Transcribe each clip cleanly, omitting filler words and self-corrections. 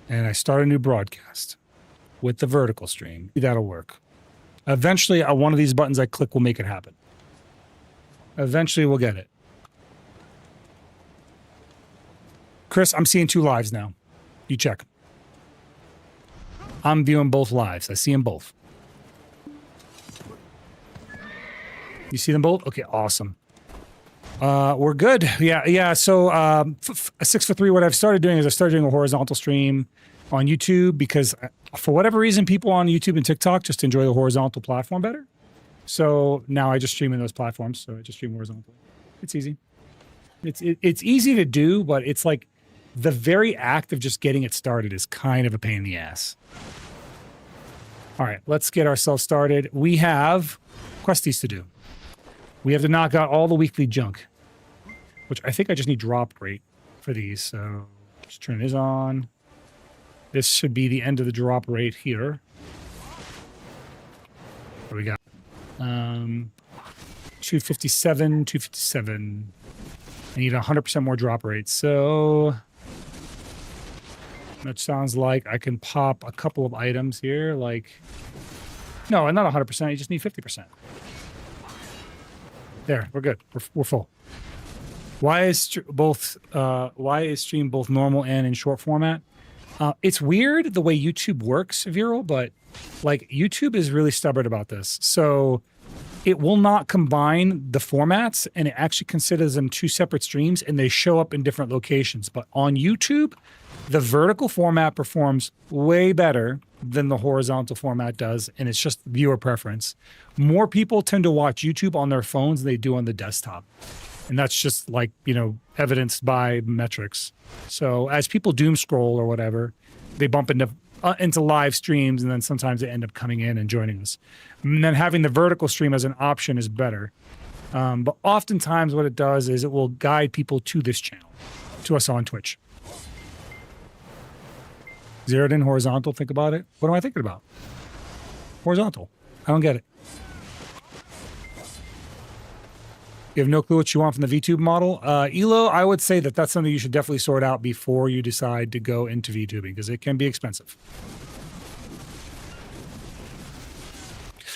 and I start a new broadcast with the vertical stream, that'll work. Eventually, one of these buttons I click will make it happen. Eventually, we'll get it. Chris, I'm seeing 2 lives now. You check. I'm viewing both lives. I see them both. You see them both? Okay, awesome. We're good. Yeah. So 6 for 3, what I've started doing is I started doing a horizontal stream on YouTube because for whatever reason, people on YouTube and TikTok just enjoy the horizontal platform better. So now I just stream in those platforms. So I just stream horizontally. It's easy. It's easy to do, but it's like the very act of just getting it started is kind of a pain in the ass. All right, let's get ourselves started. We have questies to do. We have to knock out all the weekly junk, which I think I just need drop rate for these. So just turn this on. This should be the end of the drop rate here. What do we got? 257, 257. I need 100% more drop rate. So that sounds like I can pop a couple of items here. Like, no, not 100%. You just need 50%. There, we're good. We're full. Why is stream both normal and in short format? It's weird the way YouTube works, Viral, but like YouTube is really stubborn about this. So it will not combine the formats, and it actually considers them 2 separate streams, and they show up in different locations. But on YouTube, the vertical format performs way better than the horizontal format does, and it's just viewer preference. More people tend to watch YouTube on their phones than they do on the desktop. And that's just like, evidenced by metrics. So as people doom scroll or whatever, they bump into live streams, and then sometimes they end up coming in and joining us. And then having the vertical stream as an option is better. But oftentimes what it does is it will guide people to this channel, to us on Twitch. Zeroden, horizontal, think about it. What am I thinking about? Horizontal. I don't get it. You have no clue what you want from the VTube model? Elo, I would say that that's something you should definitely sort out before you decide to go into VTubing, because it can be expensive.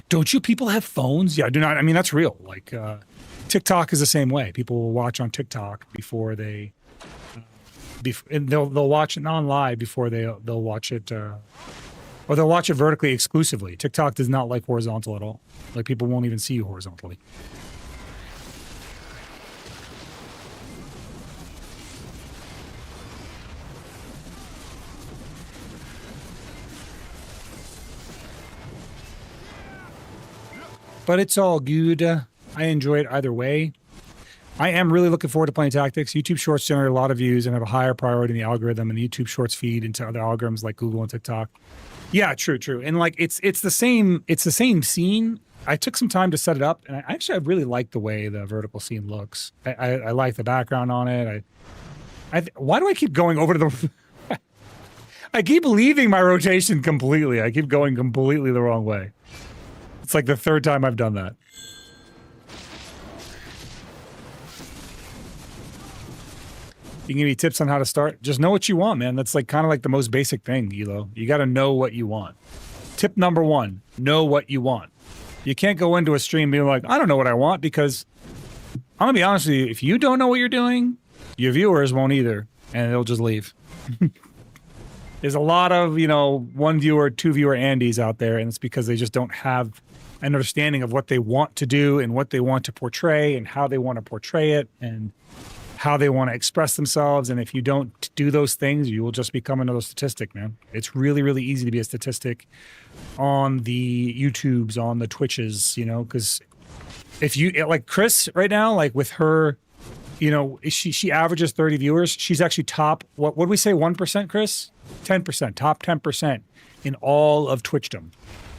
Don't you people have phones? Yeah, I do not. I mean, that's real. Like, TikTok is the same way. People will watch on TikTok before they... and they'll watch it non-live before they'll watch it, or they'll watch it vertically exclusively. TikTok does not like horizontal at all. Like, people won't even see you horizontally. But it's all good. I enjoy it either way. I am really looking forward to playing Tactics. YouTube Shorts generate a lot of views and have a higher priority in the algorithm, and the YouTube Shorts feed into other algorithms like Google and TikTok. Yeah, true. And like it's the same scene. I took some time to set it up, and I really like the way the vertical scene looks. I like the background on it. Why do I keep going over to the? I keep leaving my rotation completely. I keep going completely the wrong way. It's like the 3rd time I've done that. You can give me tips on how to start. Just know what you want, man. That's like kind of like the most basic thing, Elo. You got to know what you want. Tip number 1, know what you want. You can't go into a stream being like, I don't know what I want, because I'm going to be honest with you. If you don't know what you're doing, your viewers won't either, and they'll just leave. There's a lot of, 1 viewer, 2 viewer Andys out there, and it's because they just don't have an understanding of what they want to do and what they want to portray and how they want to portray it and how they want to express themselves. And if you don't do those things, you will just become another statistic, man. It's really, really easy to be a statistic on the YouTubes, on the Twitches, because if you, like Chris right now, like with her, she averages 30 viewers. She's actually top, what would we say, 1%, Chris? 10%, top 10% in all of Twitchdom,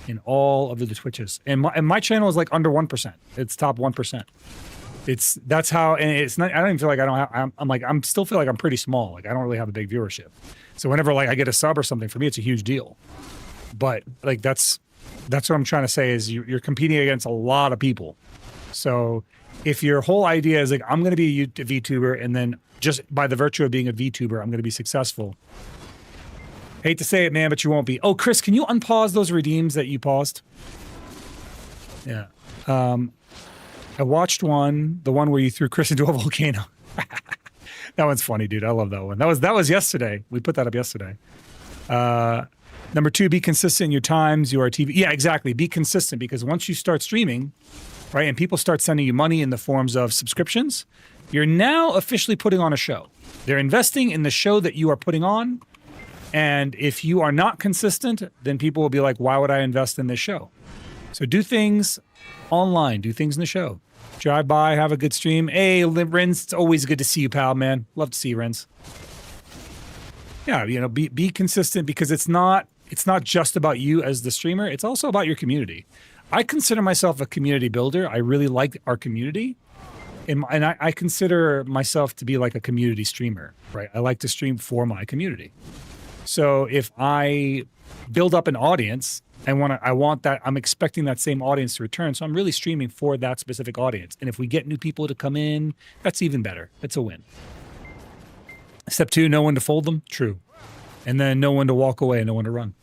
in all of the Twitches. And my channel is like under 1%. It's top 1%. That's how, and it's not, I don't even feel like I'm still feel like I'm pretty small. Like, I don't really have a big viewership. So whenever like I get a sub or something, for me, it's a huge deal. But like, that's what I'm trying to say is you're competing against a lot of people. So if your whole idea is like, I'm going to be a VTuber, and then just by the virtue of being a VTuber, I'm going to be successful. Hate to say it, man, but you won't be. Oh, Chris, can you unpause those redeems that you paused? Yeah. I watched one, the one where you threw Chris into a volcano. That one's funny, dude. I love that one. That was yesterday. We put that up yesterday. Number 2, be consistent in your times, your TV. Yeah, exactly. Be consistent, because once you start streaming, right, and people start sending you money in the forms of subscriptions, you're now officially putting on a show. They're investing in the show that you are putting on. And if you are not consistent, then people will be like, why would I invest in this show? So do things online, do things in the show. Drive by, have a good stream. Hey, Renz, it's always good to see you, pal, man. Love to see you, Renz. Yeah, you know, be consistent, because it's not just about you as the streamer. It's also about your community. I consider myself a community builder. I really like our community. And I consider myself to be like a community streamer, right? I like to stream for my community. So if I build up an audience, I want that, I'm expecting that same audience to return. So I'm really streaming for that specific audience. And if we get new people to come in, that's even better. It's a win. Step 2, know when to fold them. True. And then know when to walk away and know when to run.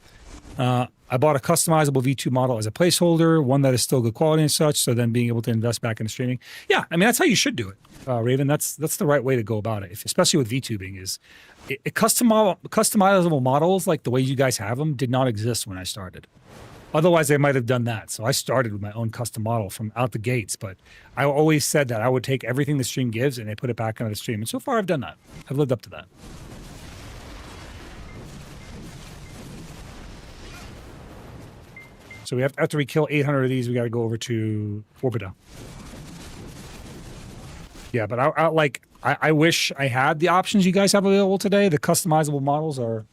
I bought a customizable V2 model as a placeholder, one that is still good quality and such. So then being able to invest back into streaming. Yeah, I mean, that's how you should do it, Raven. That's the right way to go about it, especially with VTubing. Is customizable models like the way you guys have them did not exist when I started. Otherwise, I might have done that. So I started with my own custom model from out the gates. But I always said that I would take everything the stream gives and I put it back into the stream. And so far, I've done that. I've lived up to that. So we have, after we kill 800 of these, we got to go over to Orbita. Yeah, but I wish I had the options you guys have available today. The customizable models are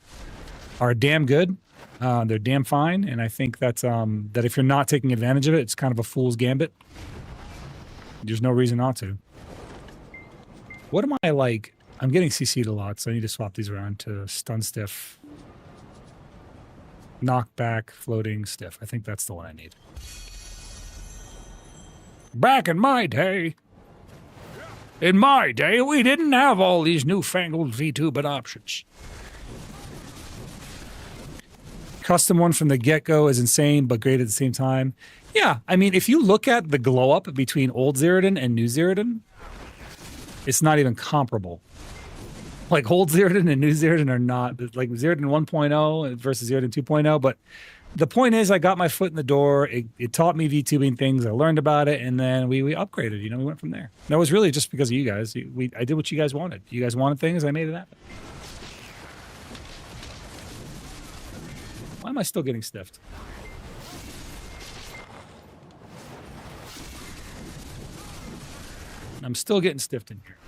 damn good. They're damn fine, and I think that's that if you're not taking advantage of it, it's kind of a fool's gambit. There's no reason not to. What am I like? I'm getting CC'd a lot, so I need to swap these around to stun stiff, knockback, floating stiff. I think that's the one I need. Back in my day, we didn't have all these newfangled VTubing options. Custom one from the get-go is insane, but great at the same time. Yeah, I mean, if you look at the glow-up between old Zeroden and new Zeroden, it's not even comparable. Like, old Zeroden and new Zeroden are not, like Zeroden 1.0 versus Zeroden 2.0, but the point is I got my foot in the door. It taught me VTubing things. I learned about it, and then we upgraded. You know, we went from there. That was really just because of you guys. I did what you guys wanted. You guys wanted things, I made it happen. Why am I still getting stiffed? I'm still getting stiffed in here.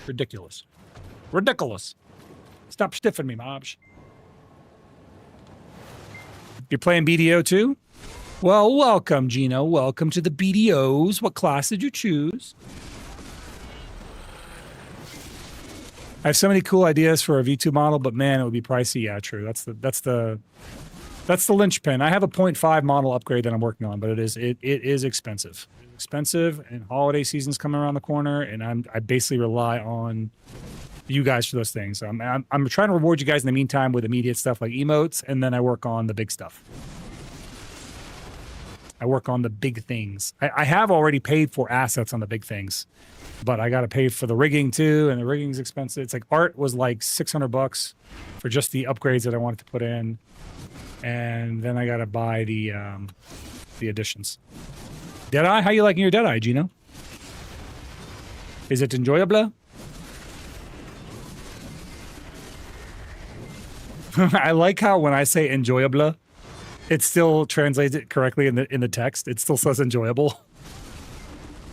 Ridiculous. Ridiculous. Stop stiffing me, mobs. You're playing BDO too? Well, welcome, Gino. Welcome to the BDOs. What class did you choose? I have so many cool ideas for a V2 model, but man, it would be pricey. Yeah, true. That's the linchpin. I have a 0.5 model upgrade that I'm working on, but it is expensive. It's expensive, and holiday season's coming around the corner, and I basically rely on you guys for those things. So I'm trying to reward you guys in the meantime with immediate stuff like emotes, and then I work on the big stuff. I work on the big things. I have already paid for assets on the big things, but I got to pay for the rigging too, and the rigging's expensive. It's like art was like $600 for just the upgrades that I wanted to put in, and then I got to buy the additions. Deadeye, how you liking your Deadeye, Gino? Is it enjoyable? I like how when I say enjoyable, it still translates it correctly in the text. It still says enjoyable.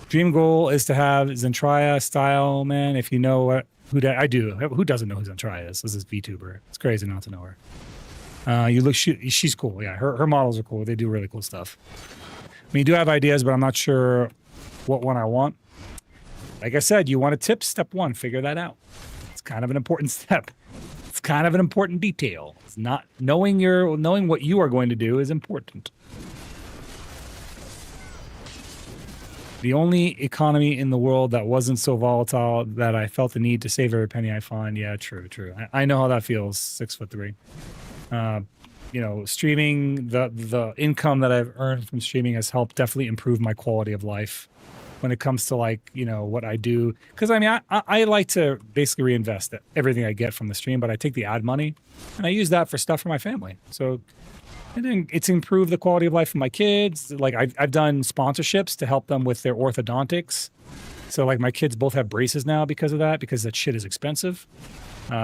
Dream goal is to have Zentraya style, man. If you know I do. Who doesn't know who Zentraya is? This is VTuber. It's crazy not to know her. She's cool. Yeah, her models are cool. They do really cool stuff. I mean, you do have ideas, but I'm not sure what one I want. Like I said, you want a tip? Step 1, figure that out. It's kind of an important step. It's kind of an important detail. It's not knowing what you are going to do is important. The only economy in the world that wasn't so volatile that I felt the need to save every penny I find. Yeah, true. I know how that feels. 6'3". You know, streaming, the income that I've earned from streaming has helped definitely improve my quality of life when it comes to like, you know, what I do. Because I mean, I like to basically reinvest everything I get from the stream, but I take the ad money and I use that for stuff for my family. So it's improved the quality of life for my kids. Like I've done sponsorships to help them with their orthodontics. So like my kids both have braces now because of that, because that shit is expensive.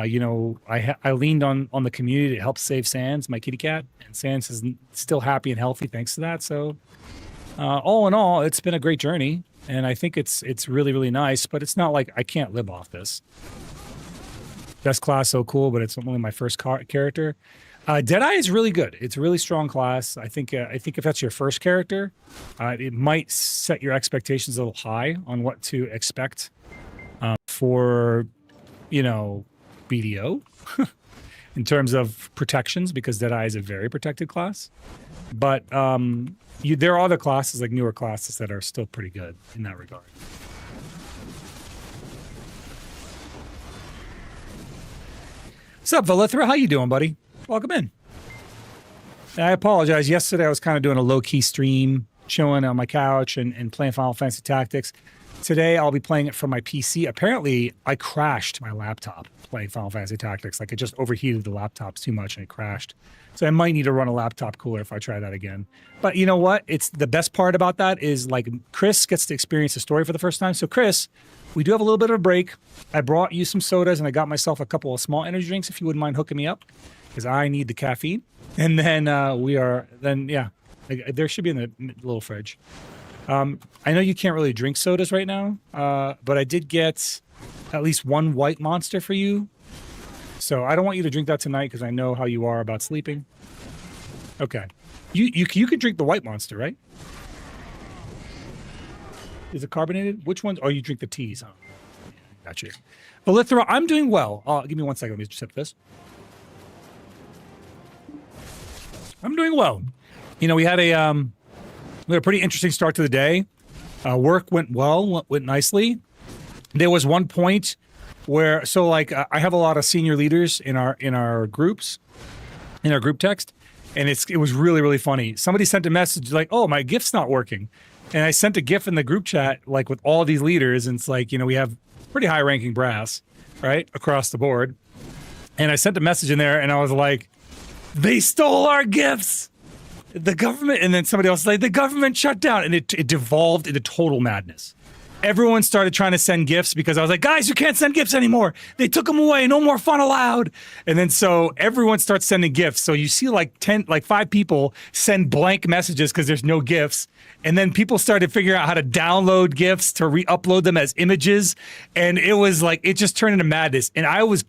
You know, I leaned on the community to help save Sans, my kitty cat, and Sans is still happy and healthy thanks to that. So all in all, it's been a great journey, and I think it's really, really nice, but it's not like I can't live off this. Best class, so cool, but it's only my first character. Deadeye is really good. It's a really strong class. I think if that's your first character, it might set your expectations a little high on what to expect for, you know, BDO in terms of protections, because Deadeye is a very protected class. But there are other classes, like newer classes, that are still pretty good in that regard. What's up, Valithra? How you doing, buddy? Welcome in. I apologize. Yesterday I was kind of doing a low-key stream, chilling on my couch and playing Final Fantasy Tactics. Today I'll be playing it from my PC. Apparently, I crashed my laptop playing Final Fantasy Tactics. Like, it just overheated the laptop too much and it crashed. So I might need to run a laptop cooler if I try that again. But you know what? It's the best part about that is, like, Chris gets to experience the story for the first time. So Chris, we do have a little bit of a break. I brought you some sodas and I got myself a couple of small energy drinks if you wouldn't mind hooking me up, because I need the caffeine. And then there should be in the little fridge. I know you can't really drink sodas right now, but I did get at least one white Monster for you. So I don't want you to drink that tonight because I know how you are about sleeping. Okay. You could drink the white Monster, right? Is it carbonated? Which ones? Oh, you drink the teas, huh? Gotcha. Valithra, I'm doing well. Give me 1 second. Let me just sip this. I'm doing well. You know, we had a pretty interesting start to the day. Work went well, went nicely. There was one point where, I have a lot of senior leaders in our groups, in our group text, and it was really, really funny. Somebody sent a message like, "Oh, my GIF's not working," and I sent a GIF in the group chat like with all these leaders, and it's like, you know, we have pretty high-ranking brass, right, across the board, and I sent a message in there, and I was like, "They stole our GIFs." The government, and then somebody else was like, the government shut down, and it devolved into total madness. Everyone started trying to send gifts because I was like, guys, you can't send gifts anymore. They took them away. No more fun allowed. And then so everyone starts sending gifts. So you see like 5 people send blank messages because there's no gifts. And then people started figuring out how to download gifts to re-upload them as images. And it was like, it just turned into madness. And I was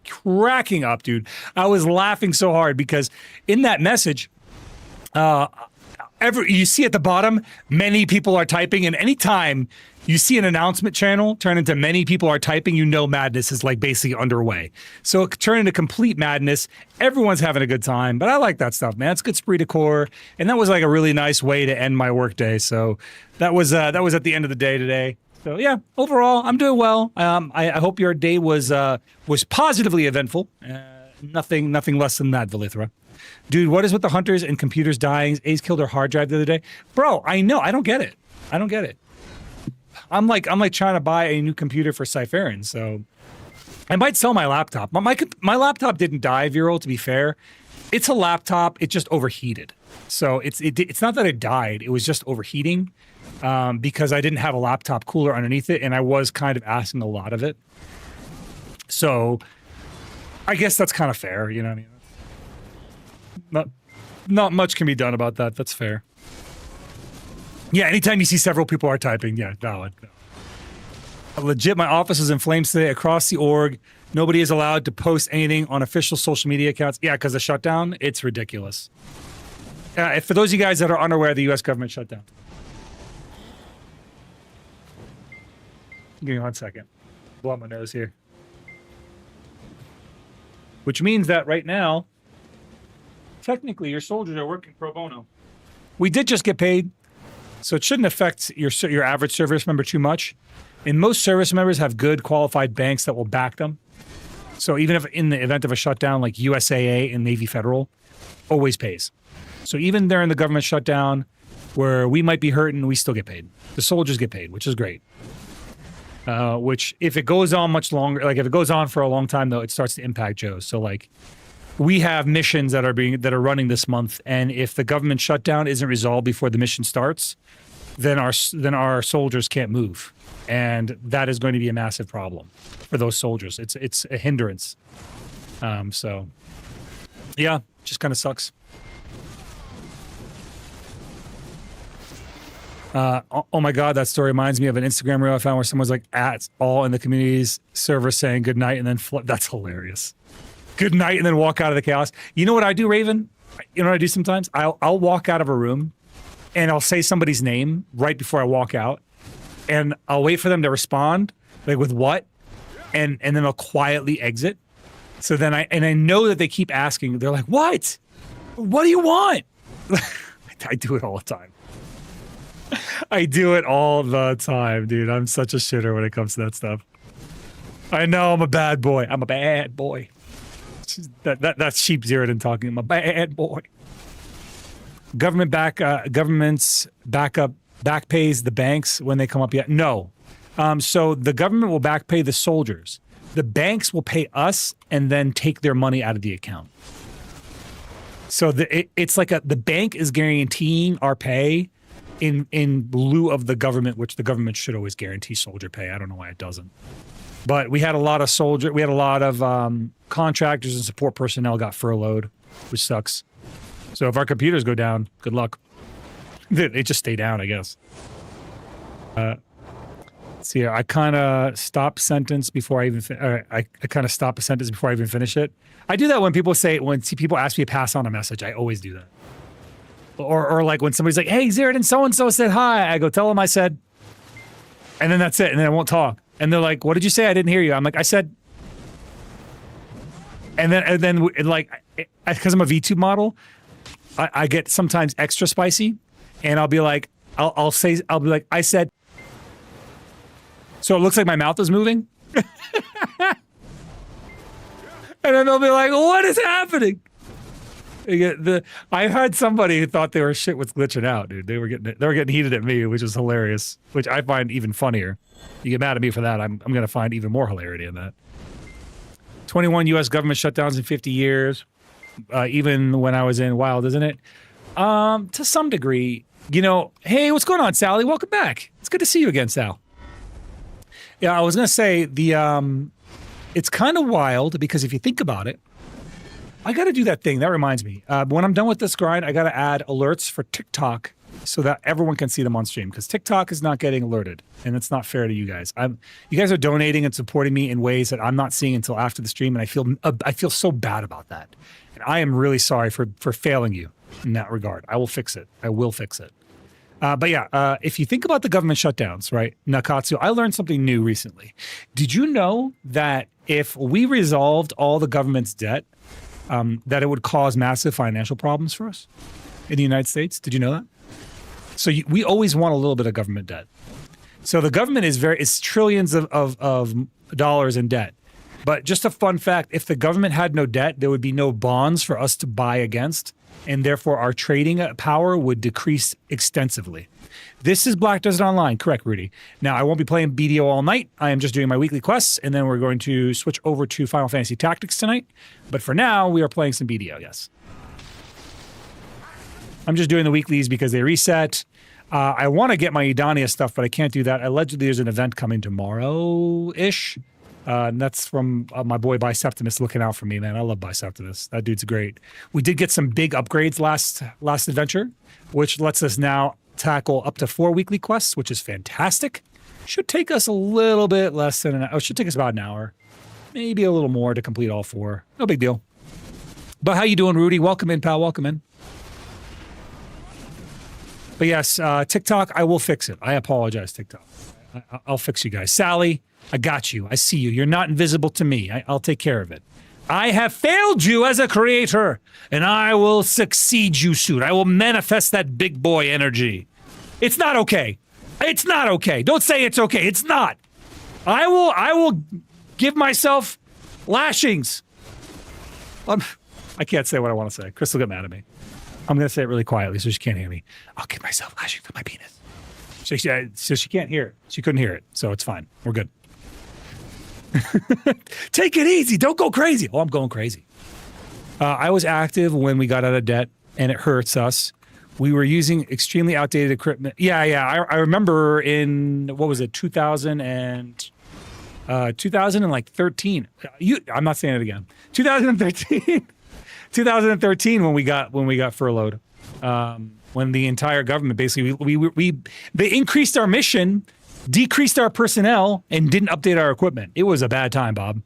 cracking up, dude. I was laughing so hard because in that message, you see at the bottom, many people are typing, and anytime you see an announcement channel turn into many people are typing, you know madness is like basically underway. So it turned into complete madness. Everyone's having a good time, but I like that stuff, man. It's good esprit de corps, and that was like a really nice way to end my workday. So that was at the end of the day today. So yeah, overall, I'm doing well. I hope your day was positively eventful. Nothing less than that, Valithra. Dude, what is with the hunters and computers dying? Ace killed her hard drive the other day. Bro, I know. I don't get it. I'm like trying to buy a new computer for Cypherin, so I might sell my laptop. My laptop didn't die, Viral, to be fair. It's a laptop. It just overheated. So it's not that it died. It was just overheating because I didn't have a laptop cooler underneath it, and I was kind of asking a lot of it. So I guess that's kind of fair, you know what I mean? Not much can be done about that. That's fair. Yeah, anytime you see several people are typing, yeah, valid. Legit, my office is in flames today across the org. Nobody is allowed to post anything on official social media accounts. Yeah, because the shutdown, it's ridiculous. For those of you guys that are unaware, the U.S. government shut down. Give me 1 second. Blow out my nose here. Which means that right now, technically, your soldiers are working pro bono. We did just get paid, so it shouldn't affect your average service member too much. And most service members have good, qualified banks that will back them. So even if in the event of a shutdown, like USAA and Navy Federal always pays. So even during the government shutdown where we might be hurting, we still get paid. The soldiers get paid, which is great. Which if it goes on much longer, like if it goes on for a long time though, it starts to impact Joe. So like we have missions that are running this month, and if the government shutdown isn't resolved before the mission starts, then our soldiers can't move. And that is going to be a massive problem for those soldiers. It's a hindrance. So yeah, just kind of sucks. Oh my God, that story reminds me of an Instagram reel I found where someone's like at all in the community's server saying good night and then that's hilarious. Good night and then walk out of the chaos. You know what I do, Raven? You know what I do sometimes? I'll walk out of a room and I'll say somebody's name right before I walk out. And I'll wait for them to respond, like with what, and then I'll quietly exit. So then I know that they keep asking. They're like, "What? What do you want?" I do it all the time. I do it all the time, dude. I'm such a shitter when it comes to that stuff. I know I'm a bad boy. I'm a bad boy. That's Sheep Zeroden talking. I'm a bad boy. Governments back pays the banks when they come up yet? No. So the government will back pay the soldiers. The banks will pay us and then take their money out of the account. So it's like the bank is guaranteeing our pay in lieu of the government, which the government should always guarantee soldier pay. I don't know why it doesn't. But we had a lot of contractors and support personnel got furloughed, which sucks. So if our computers go down, good luck. They just stay down, I guess. See here, I kind of stop sentence before I even I kind of stop a sentence before I even finish it. I do that when people people ask me to pass on a message. I always do that. Or like when somebody's like, "Hey, Zeroden, so and so said hi." I go, "Tell them I said," and then that's it, and then I won't talk. And they're like, "What did you say? I didn't hear you." I'm like, "I said," and then like, because I'm a VTube model, I get sometimes extra spicy, and I'll be like, I'll be like, "I said," so it looks like my mouth is moving, and then they'll be like, "What is happening?" I heard somebody who thought their shit was glitching out, dude. They were getting heated at me, which is hilarious, which I find even funnier. You get mad at me for that, I'm going to find even more hilarity in that. 21 U.S. government shutdowns in 50 years, even when I was in Wild, isn't it? To some degree, you know. Hey, what's going on, Sally? Welcome back. It's good to see you again, Sal. Yeah, I was going to say it's kind of wild because if you think about it, I got to do that thing. That reminds me. When I'm done with this grind, I got to add alerts for TikTok so that everyone can see them on stream, because TikTok is not getting alerted, and it's not fair to you guys. You guys are donating and supporting me in ways that I'm not seeing until after the stream, and I feel so bad about that. And I am really sorry for failing you in that regard. I will fix it. I will fix it. But yeah, if you think about the government shutdowns, right, Nakatsu, I learned something new recently. Did you know that if we resolved all the government's debt, that it would cause massive financial problems for us in the United States? Did you know that? So we always want a little bit of government debt. So the government is trillions of dollars in debt. But just a fun fact, if the government had no debt, there would be no bonds for us to buy against, and therefore our trading power would decrease extensively. This is Black Desert Online, correct, Rudy? Now, I won't be playing BDO all night. I am just doing my weekly quests, and then we're going to switch over to Final Fantasy Tactics tonight. But for now, we are playing some BDO, yes. I'm just doing the weeklies because they reset. I want to get my Edania stuff, but I can't do that. Allegedly, there's an event coming tomorrow-ish. And that's from my boy Biceptimus looking out for me, man. I love Biceptimus. That dude's great. We did get some big upgrades last adventure, which lets us now tackle up to 4 weekly quests, which is fantastic. Should take us a little bit less than an hour. Should take us about an hour, maybe a little more to complete all 4. No big deal. But how you doing, Rudy? Welcome in, pal. Welcome in. But yes, TikTok, I will fix it. I apologize, TikTok. I'll fix you guys. Sally, I got you. I see you. You're not invisible to me. I'll take care of it. I have failed you as a creator, and I will succeed you soon. I will manifest that big boy energy. It's not okay. It's not okay. Don't say it's okay. It's not. I will give myself Lashings. I can't say what I want to say. Chris will get mad at me. I'm going to say it really quietly so she can't hear me. I'll give myself lashings with my penis. So she can't hear it. She couldn't hear it. So it's fine. We're good. Take it easy. Don't go crazy. Oh, I'm going crazy. I was active when we got out of debt, and it hurts us. We were using extremely outdated equipment. Yeah. I remember in, what was it, 2013. I'm not saying it again. 2013. 2013 when we got furloughed. When the entire government basically they increased our mission, decreased our personnel, and didn't update our equipment. It was a bad time, Bob.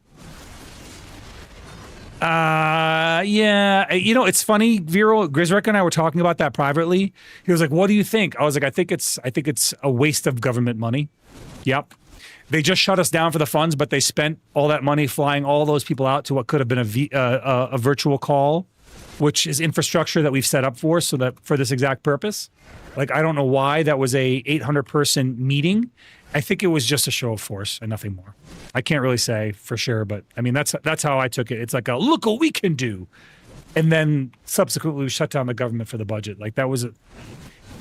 Yeah. You know, it's funny, Viral, Grisrick and I were talking about that privately. He was like, what do you think? I was like, I think it's a waste of government money. Yep. They just shut us down for the funds, but they spent all that money flying all those people out to what could have been a virtual call, which is infrastructure that we've set up for this exact purpose. Like, I don't know why that was a 800-person meeting. I think it was just a show of force and nothing more. I can't really say for sure, but I mean, that's how I took it. It's like, look what we can do. And then subsequently we shut down the government for the budget. Like, that was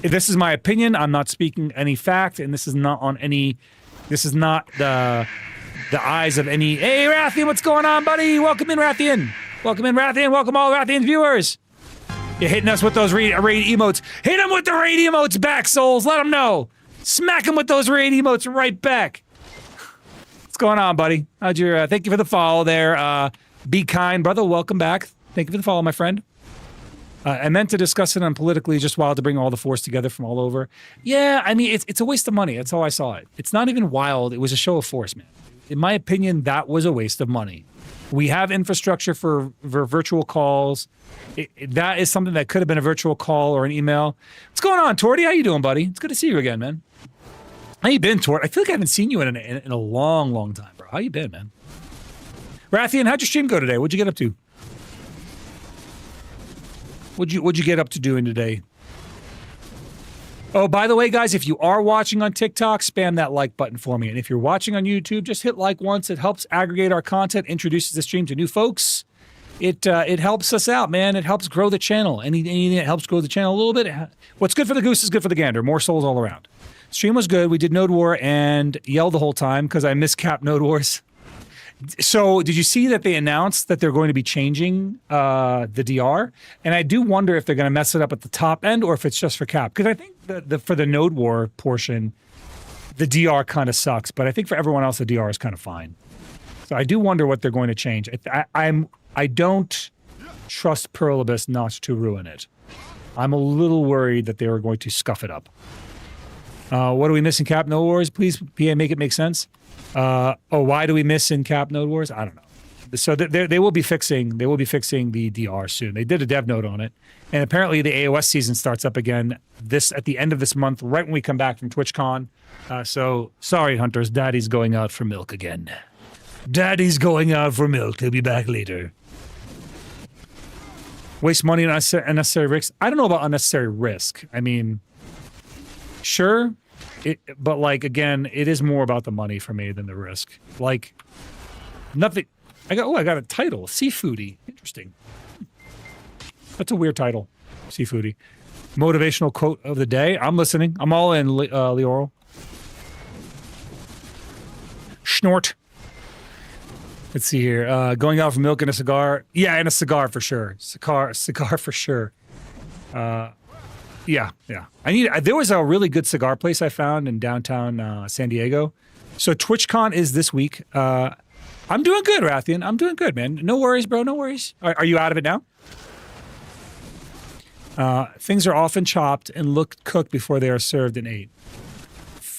this is my opinion. I'm not speaking any fact, and this is not the eyes of any, hey, Rathian, what's going on, buddy? Welcome in, Rathian. Welcome in, Rathian. Welcome all Rathian's viewers. You're hitting us with those raid emotes. Hit them with the raid emotes back, souls. Let them know. Smack them with those raid emotes right back. What's going on, buddy? How'd your, thank you for the follow there. Be kind, brother. Welcome back. Thank you for the follow, my friend. I meant to discuss it on Politically just wild to bring all the force together from all over. Yeah, I mean, it's a waste of money. That's how I saw it. It's not even wild. It was a show of force, man. In my opinion, that was a waste of money. We have infrastructure for virtual calls. That is something that could have been a virtual call or an email. What's going on, Torty? How you doing, buddy? It's good to see you again, man. How you been, Tort? I feel like I haven't seen you in a long, long time, bro. How you been, man? Rathian, how'd your stream go today? What'd you get up to? What'd you get up to doing today? Oh, by the way, guys, if you are watching on TikTok, spam that like button for me. And if you're watching on YouTube, just hit like once. It helps aggregate our content, introduces the stream to new folks. It helps us out, man. It helps grow the channel. Anything that helps grow the channel a little bit. What's good for the goose is good for the gander. More souls all around. Stream was good. We did Node War and yelled the whole time because I miscapped Node Wars. So did you see that they announced that they're going to be changing the DR? And I do wonder if they're going to mess it up at the top end or if it's just for cap. Because I think for the Node War portion, the DR kind of sucks. But I think for everyone else, the DR is kind of fine. So I do wonder what they're going to change. I don't trust Perlibus not to ruin it. I'm a little worried that they are going to scuff it up. What do we miss in Cap Node Wars? Please, PA, make it make sense. Why do we miss in Cap Node Wars? I don't know. So they will be fixing the DR soon. They did a dev note on it, and apparently the AOS season starts up again at the end of this month, right when we come back from TwitchCon. So sorry, hunters, Daddy's going out for milk again. Daddy's going out for milk. He'll be back later. Waste money on unnecessary risks. I don't know about unnecessary risk. I mean, sure. But like, again, it is more about the money for me than the risk. Like, nothing. I got a title, Seafoodie. Interesting. That's a weird title, Seafoodie. Motivational quote of the day. I'm listening. I'm all in, Leoral. Snort. Let's see here. Going out for milk and a cigar. Yeah, and a cigar for sure. Cigar for sure. Yeah. There was a really good cigar place I found in downtown San Diego. So TwitchCon is this week. I'm doing good, Rathian. I'm doing good, man. No worries, bro. No worries. Are you out of it now? Things are often chopped and cooked before they are served and ate.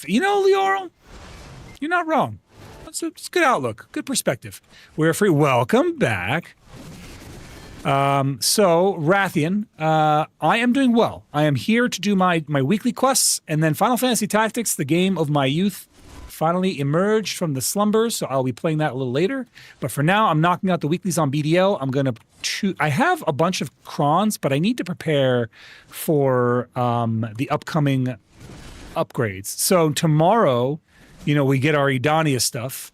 You know, Leoral, you're not wrong. It's a good outlook, good perspective. We're free. Welcome back. So, Rathian, I am doing well. I am here to do my weekly quests, and then Final Fantasy Tactics, the game of my youth, finally emerged from the slumbers, so I'll be playing that a little later. But for now, I'm knocking out the weeklies on BDL. I have a bunch of crons, but I need to prepare for the upcoming upgrades. So tomorrow, we get our Edania stuff.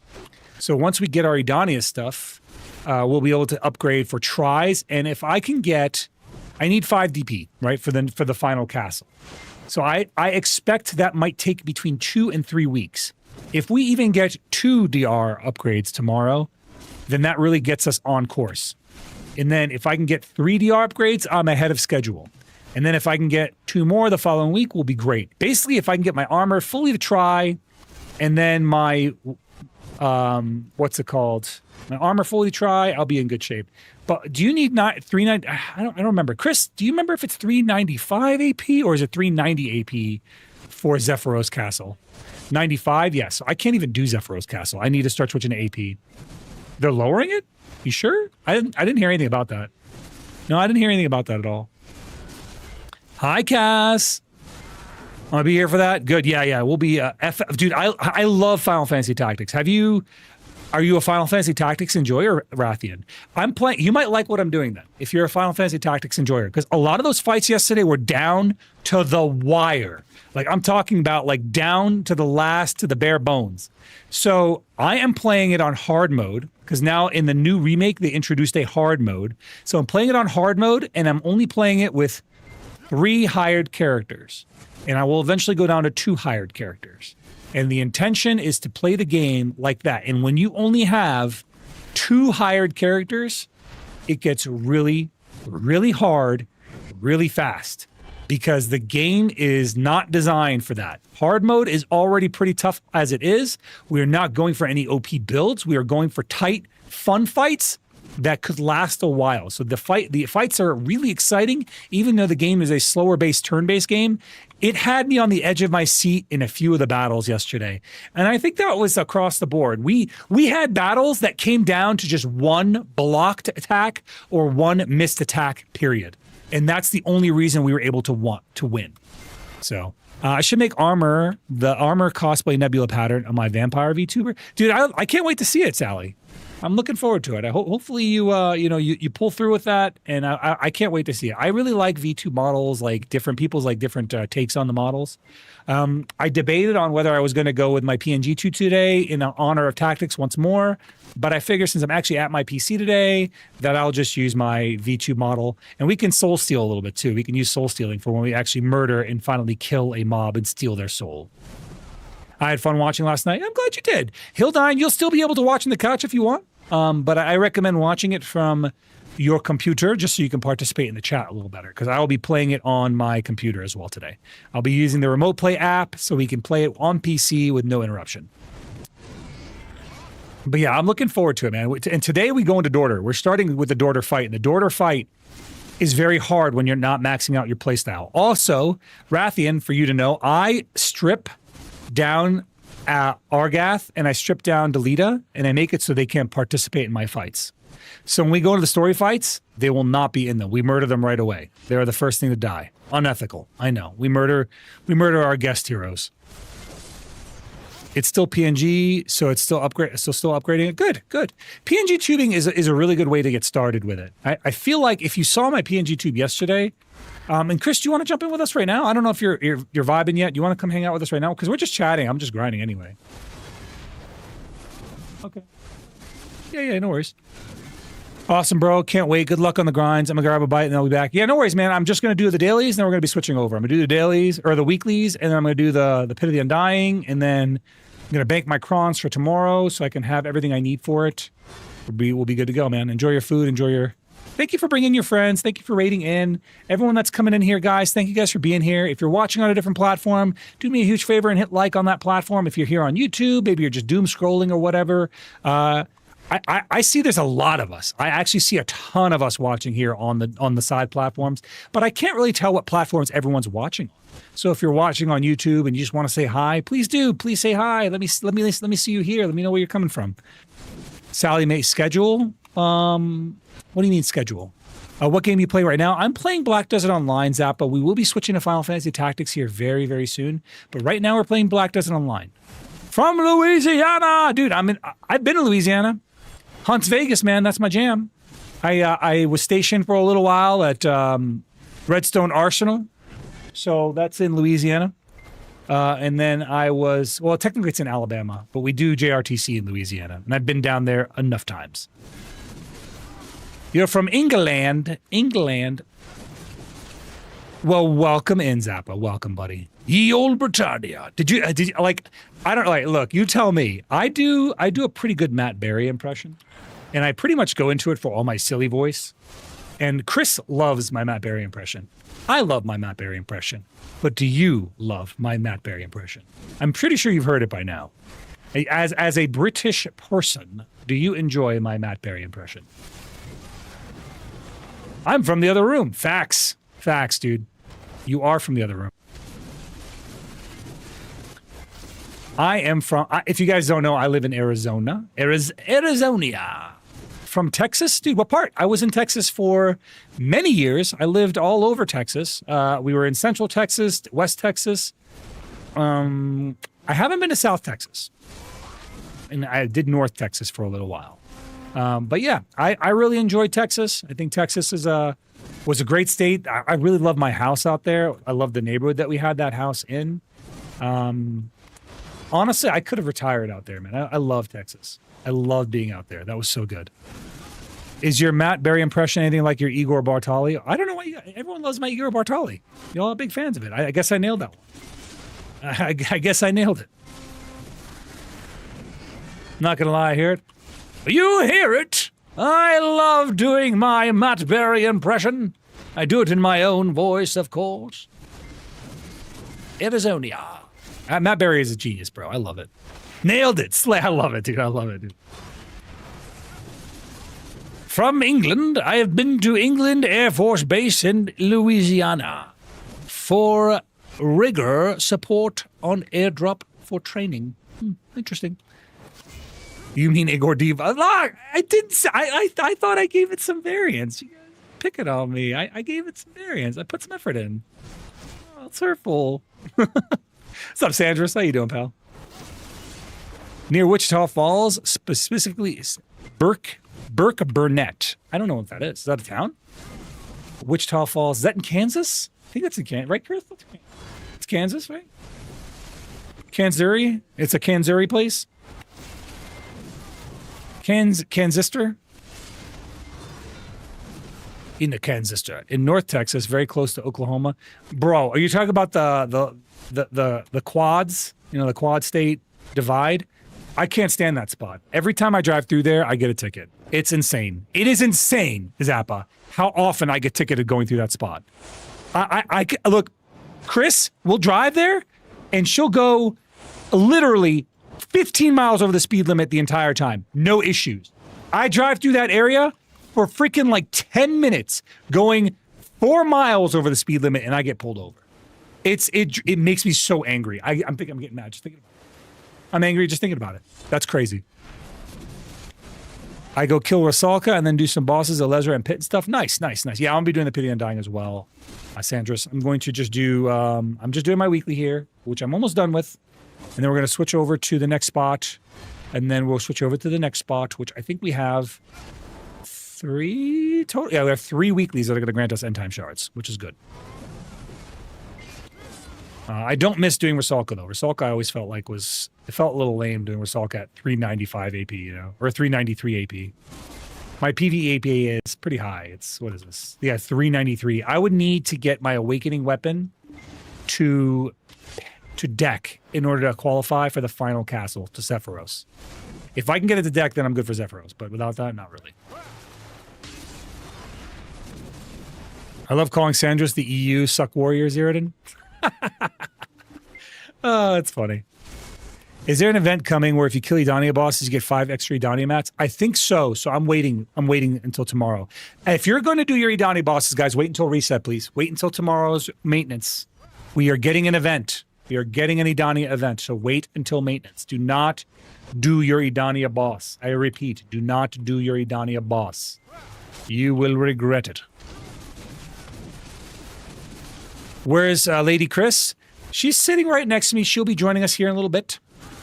So once we get our Edania stuff, we'll be able to upgrade for tries. And if I can get, I need 5 DP, right, for the final castle. So I expect that might take between 2 and 3 weeks. If we even get 2 DR upgrades tomorrow, then that really gets us on course. And then if I can get 3 DR upgrades, I'm ahead of schedule. And then if I can get 2 more the following week, will be great. Basically, if I can get my armor fully to try, and then my, what's it called? My armor fully to try, I'll be in good shape. But do you need 390? I don't remember. Chris, do you remember if it's 395 AP or is it 390 AP for Zephyros Castle? 95? Yes. I can't even do Zephyros Castle. I need to start switching to AP. They're lowering it? You sure? I didn't hear anything about that. No, I didn't hear anything about that at all. Hi, Cass. Want to be here for that? Good. Yeah. We'll be dude, I love Final Fantasy Tactics. Are you a Final Fantasy Tactics enjoyer, Rathian? I'm playing. You might like what I'm doing then, if you're a Final Fantasy Tactics enjoyer, because a lot of those fights yesterday were down to the wire. Like, I'm talking about like down to the bare bones. So I am playing it on hard mode, because now in the new remake, they introduced a hard mode. So I'm playing it on hard mode, and I'm only playing it with 3 hired characters. And I will eventually go down to 2 hired characters. And the intention is to play the game like that. And when you only have 2 hired characters, it gets really, really hard, really fast, because the game is not designed for that. Hard mode is already pretty tough as it is. We're not going for any OP builds. We are going for tight, fun fights that could last a while. So the fights are really exciting, even though the game is a slower based turn-based game. It had me on the edge of my seat in a few of the battles yesterday. And I think that was across the board. We had battles that came down to just 1 blocked attack or 1 missed attack, period. And that's the only reason we were able to win. So I should make the armor cosplay Nebula pattern on my vampire VTuber. Dude, I can't wait to see it, Sally. I'm looking forward to it. Hopefully you pull through with that, and I can't wait to see it. I really like V2 models, like different people's like different takes on the models. I debated on whether I was going to go with my PNG2 today in honor of Tactics once more, but I figure since I'm actually at my PC today that I'll just use my V2 model, and we can soul steal a little bit too. We can use soul stealing for when we actually murder and finally kill a mob and steal their soul. I had fun watching last night. I'm glad you did. Hildine, you'll still be able to watch on the couch if you want. But I recommend watching it from your computer just so you can participate in the chat a little better, because I will be playing it on my computer as well today. I'll be using the Remote Play app so we can play it on PC with no interruption. But yeah, I'm looking forward to it, man. And today we go into Dorter. We're starting with the Dorter fight, and the Dorter fight is very hard when you're not maxing out your playstyle. Also, Rathian, for you to know, I strip down Argath and I strip down Delita, and I make it so they can't participate in my fights. So when we go to the story fights, they will not be in them. We murder them right away. They are the first thing to die. Unethical. I know. We murder our guest heroes. It's still PNG, so it's still upgrading it. Good. PNG tubing is a really good way to get started with it. I feel like if you saw my PNG tube yesterday, and Chris, do you want to jump in with us right now? I don't know if you're vibing yet. Do you want to come hang out with us right now? Because we're just chatting. I'm just grinding anyway. Okay. Yeah, no worries. Awesome, bro. Can't wait. Good luck on the grinds. I'm going to grab a bite and I'll be back. Yeah, no worries, man. I'm just going to do the dailies, and then we're going to be switching over. I'm going to do the dailies, or the weeklies, and then I'm going to do the Pit of the Undying, and then I'm going to bank my crons for tomorrow so I can have everything I need for it. We'll be good to go, man. Enjoy your food. Thank you for bringing your friends. Thank you for rating in. Everyone that's coming in here, guys, thank you guys for being here. If you're watching on a different platform, do me a huge favor and hit like on that platform. If you're here on YouTube, maybe you're just doom scrolling or whatever. I see there's a lot of us. I actually see a ton of us watching here on the side platforms, but I can't really tell what platforms everyone's watching on. So if you're watching on YouTube and you just want to say hi, please do. Please say hi. Let me see you here. Let me know where you're coming from. Sally Mae schedule. What do you mean schedule? What game you play right now? I'm playing Black Desert Online, Zappa. We will be switching to Final Fantasy Tactics here very, very soon. But right now we're playing Black Desert Online. From Louisiana! Dude, I've been to Louisiana. Hunts Vegas, man. That's my jam. I was stationed for a little while at Redstone Arsenal. So that's in Louisiana. And then technically it's in Alabama, but we do JRTC in Louisiana. And I've been down there enough times. You're from England. England. Well, welcome in, Zappa. Welcome, buddy. Ye old Britannia. Did you like, I don't like, look, you tell me. I do a pretty good Matt Berry impression. And I pretty much go into it for all my silly voice. And Chris loves my Matt Berry impression. I love my Matt Berry impression. But do you love my Matt Berry impression? I'm pretty sure you've heard it by now. As a British person, do you enjoy my Matt Berry impression? I'm from the other room. Facts. Facts, dude. You are from the other room. I am from, if you guys don't know, I live in Arizona. Arizona. From Texas? Dude, what part? I was in Texas for many years. I lived all over Texas. We were in Central Texas, West Texas. I haven't been to South Texas. And I did North Texas for a little while. But yeah, I really enjoyed Texas. I think Texas was a great state. I really love my house out there. I love the neighborhood that we had that house in. Honestly, I could have retired out there, man. I love Texas. I love being out there. That was so good. Is your Matt Berry impression anything like your Igor Bartali? I don't know why everyone loves my Igor Bartali. Y'all are big fans of it. I guess I nailed that one. I guess I nailed it. Not gonna lie, I hear it. You hear it? I love doing my Matt Berry impression. I do it in my own voice, of course. Arizona. Matt Berry is a genius, bro. I love it. Nailed it. I love it, dude. I love it, dude. From England, I have been to England Air Force Base in Louisiana for rigor support on airdrop for training. Interesting. You mean Igor Diva? Look, I didn't say, I thought I gave it some variance. You guys pick it on me. I gave it some variance. I put some effort in. Oh, it's hurtful. What's up, Sandras? How you doing, pal? Near Wichita Falls, specifically Burke Burnett. I don't know what that is. Is that a town? Wichita Falls. Is that in Kansas? I think that's in Kansas. Right, Chris? It's Kansas, right? Kansuri? It's a Kansuri place? Kansistor? In the Kansistor. In North Texas, very close to Oklahoma. Bro, are you talking about the quads? You know, the quad state divide? I can't stand that spot. Every time I drive through there, I get a ticket. It's insane. It is insane, Zappa, how often I get ticketed going through that spot. I look, Chris will drive there, and she'll go literally 15 miles over the speed limit the entire time. No issues. I drive through that area for freaking like 10 minutes, going 4 miles over the speed limit, and I get pulled over. It makes me so angry. I'm getting mad just thinking about it. I'm angry just thinking about it. That's crazy. I go kill Rusalka and then do some bosses, Elezra and Pit and stuff. Nice. Yeah, I'm gonna be doing the Pity Undying as well. Sandras, I'm going to just do, I'm just doing my weekly here, which I'm almost done with. And then we're gonna switch over to the next spot. And then we'll switch over to the next spot, which I think we have 3 total. Yeah, we have 3 weeklies that are gonna grant us end time shards, which is good. I don't miss doing Rusalka though. Rusalka I always felt like it felt a little lame doing Rusalka at 395 AP, you know, or 393 AP. My PvE AP is pretty high. It's, what is this? Yeah, 393. I would need to get my Awakening weapon to deck in order to qualify for the final castle to Zephyros. If I can get it to deck, then I'm good for Zephyros, but without that, not really. I love calling Sandras the EU suck warrior, Zeroden. Oh, it's funny. Is there an event coming where if you kill Edania bosses, you get 5 extra Edania mats? I think so. So I'm waiting until tomorrow. If you're going to do your Edania bosses, guys, wait until reset, please. Wait until tomorrow's maintenance. We are getting an event. We are getting an Edania event. So wait until maintenance. Do not do your Edania boss. I repeat, do not do your Edania boss. You will regret it. Where's Lady Chris? She's sitting right next to me. She'll be joining us here in a little bit.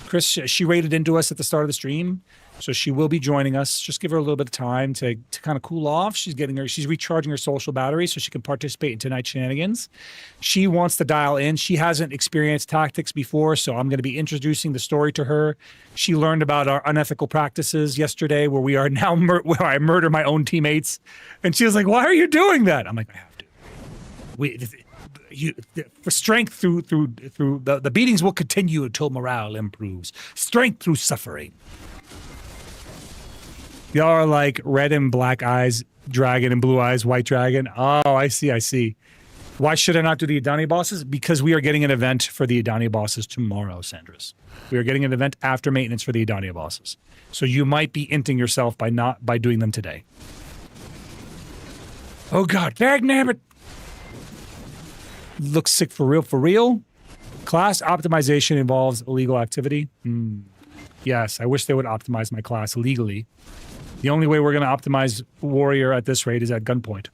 Chris, she raided into us at the start of the stream. So she will be joining us. Just give her a little bit of time to kind of cool off. She's recharging her social battery so she can participate in tonight's shenanigans. She wants to dial in. She hasn't experienced tactics before, so I'm going to be introducing the story to her. She learned about our unethical practices yesterday, where we are now where I murder my own teammates, and she was like, "Why are you doing that?" I'm like, "I have to. For strength through the beatings will continue until morale improves. Strength through suffering." Y'all are like red and black eyes dragon and blue eyes white dragon. Oh, I see. Why should I not do the Adani bosses? Because we are getting an event for the Adani bosses tomorrow, Sandras. We are getting an event after maintenance for the Adani bosses. So you might be inting yourself by doing them today. Oh God, dagnabbit. Looks sick for real. Class optimization involves illegal activity. Yes, I wish they would optimize my class legally. The only way we're going to optimize warrior at this rate is at gunpoint.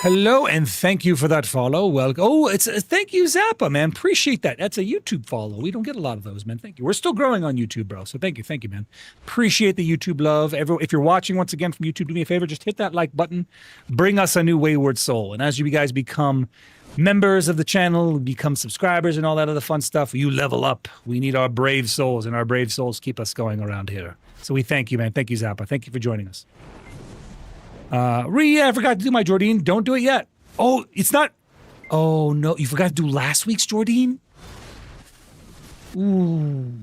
Hello, and thank you for that follow. Thank you, Zappa, man. Appreciate that. That's a YouTube follow. We don't get a lot of those, man. Thank you. We're still growing on YouTube, bro. So thank you, man. Appreciate the YouTube love. If you're watching once again from YouTube, do me a favor, just hit that like button. Bring us a new wayward soul. And as you guys become members of the channel, become subscribers and all that other fun stuff, you level up. We need our brave souls, and our brave souls keep us going around here. So we thank you, man. Thank you, Zappa. Thank you for joining us. I forgot to do my Jordine. Don't do it yet. Oh, it's not. Oh, no. You forgot to do last week's Jordine? Ooh,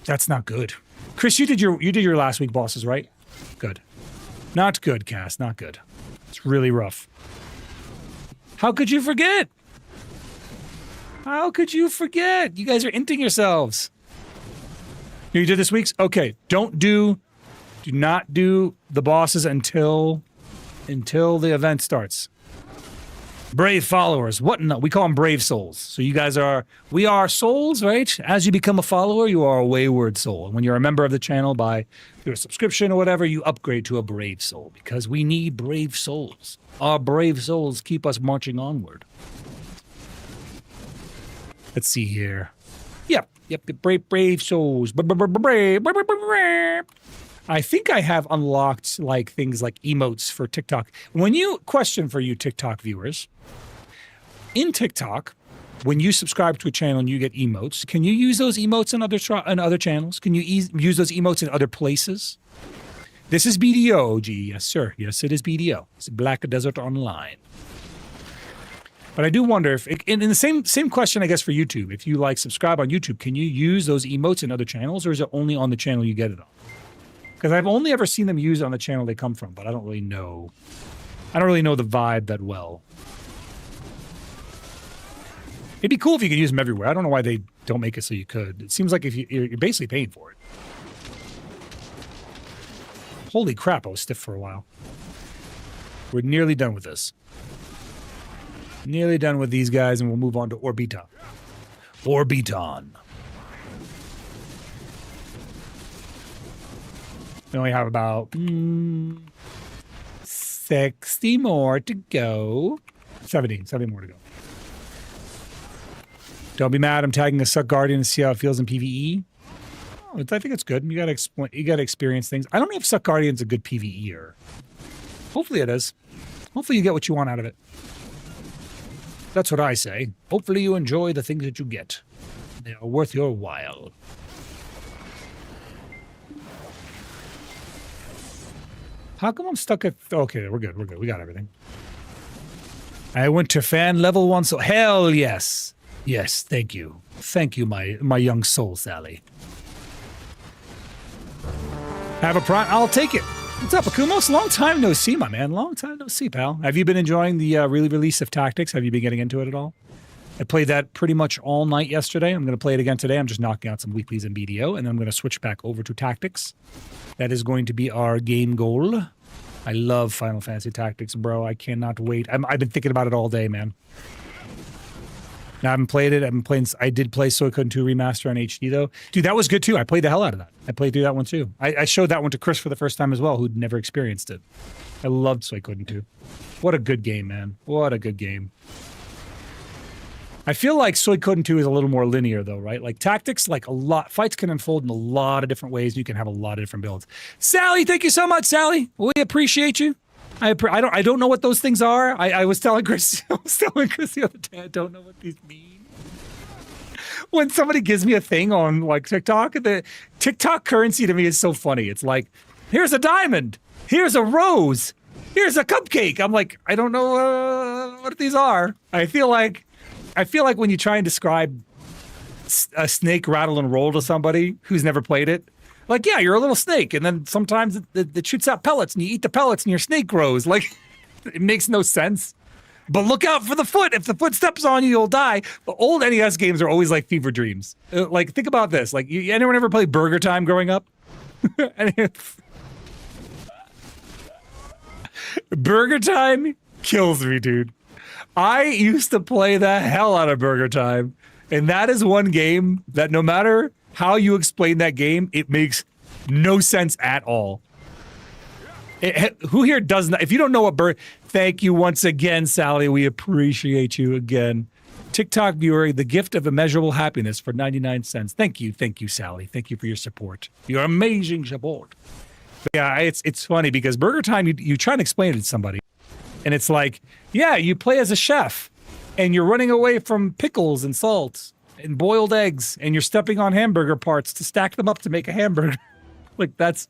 that's not good. Chris, you did your last week bosses, right? Good. Not good, Cass. Not good. It's really rough. How could you forget? How could you forget? You guys are inting yourselves. You did this week's? Okay. Do not do the bosses until the event starts. Brave followers. What? No, we call them brave souls. So we are souls, right? As you become a follower, you are a wayward soul. And when you're a member of the channel by your subscription or whatever, you upgrade to a brave soul because we need brave souls. Our brave souls keep us marching onward. Let's see here. Yep. Brave souls. Brave. I think I have unlocked like things like emotes for TikTok. Question for you TikTok viewers, in TikTok, when you subscribe to a channel and you get emotes, can you use those emotes in other channels? Can you use those emotes in other places? This is BDO, OG. Yes, sir. Yes, it is BDO. It's Black Desert Online. But I do wonder if, in the same question, I guess, for YouTube, if you subscribe on YouTube, can you use those emotes in other channels, or is it only on the channel you get it on? Because I've only ever seen them used on the channel they come from, but I don't really know. I don't really know the vibe that well. It'd be cool if you could use them everywhere. I don't know why they don't make it so you could. It seems like if you're basically paying for it. Holy crap, I was stiff for a while. We're nearly done with this. Nearly done with these guys, and we'll move on to Orbita. Orbiton. We only have about 60 more to go. 70 more to go. Don't be mad. I'm tagging a Suck Guardian to see how it feels in PvE. Oh, I think it's good. You gotta experience things. I don't know if Suck Guardian's a good PvEer. Hopefully it is. Hopefully you get what you want out of it. That's what I say. Hopefully you enjoy the things that you get. They are worth your while. How come I'm stuck at... Okay, we're good. We got everything. I went to fan level 1, so... Hell yes. Yes, thank you. Thank you, my young soul, Sally. Have a prime... I'll take it. What's up, Akumos? Long time no see, my man. Long time no see, pal. Have you been enjoying the re-release of Tactics? Have you been getting into it at all? I played that pretty much all night yesterday. I'm going to play it again today. I'm just knocking out some weeklies in BDO, and then I'm going to switch back over to Tactics. That is going to be our game goal. I love Final Fantasy Tactics, bro. I cannot wait. I've been thinking about it all day, man. Now, I haven't played it. I did play Suikoden 2 Remaster on HD, though. Dude, that was good, too. I played the hell out of that. I played through that one, too. I showed that one to Chris for the first time as well, who'd never experienced it. I loved Suikoden 2. What a good game, man. What a good game. I feel like Suikoden 2 is a little more linear though, right? Like tactics, like a lot, fights can unfold in a lot of different ways. You can have a lot of different builds. Sally, thank you so much, Sally. We appreciate you. I don't know what those things are. I was telling Chris, the other day, I don't know what these mean. When somebody gives me a thing on like TikTok, the TikTok currency to me is so funny. It's like, here's a diamond, here's a rose, here's a cupcake. I'm like, I don't know what these are. I feel like when you try and describe a snake rattle and roll to somebody who's never played it, like, yeah, you're a little snake, and then sometimes it shoots out pellets, and you eat the pellets, and your snake grows. Like, it makes no sense. But look out for the foot. If the foot steps on you, you'll die. But old NES games are always like fever dreams. Like, think about this. Like, anyone ever play Burger Time growing up? Burger Time kills me, dude. I used to play the hell out of Burger Time, and that is one game that no matter how you explain that game, it makes no sense at all. Who here does not? If you don't know what thank you once again, Sally. We appreciate you again. TikTok viewer, the gift of immeasurable happiness for 99 cents. Thank you, Sally. Thank you for your support. Your amazing support. But yeah, it's funny because Burger Time, you try and explain it to somebody, and it's like, yeah, you play as a chef, and you're running away from pickles and salt and boiled eggs, and you're stepping on hamburger parts to stack them up to make a hamburger. Like, that's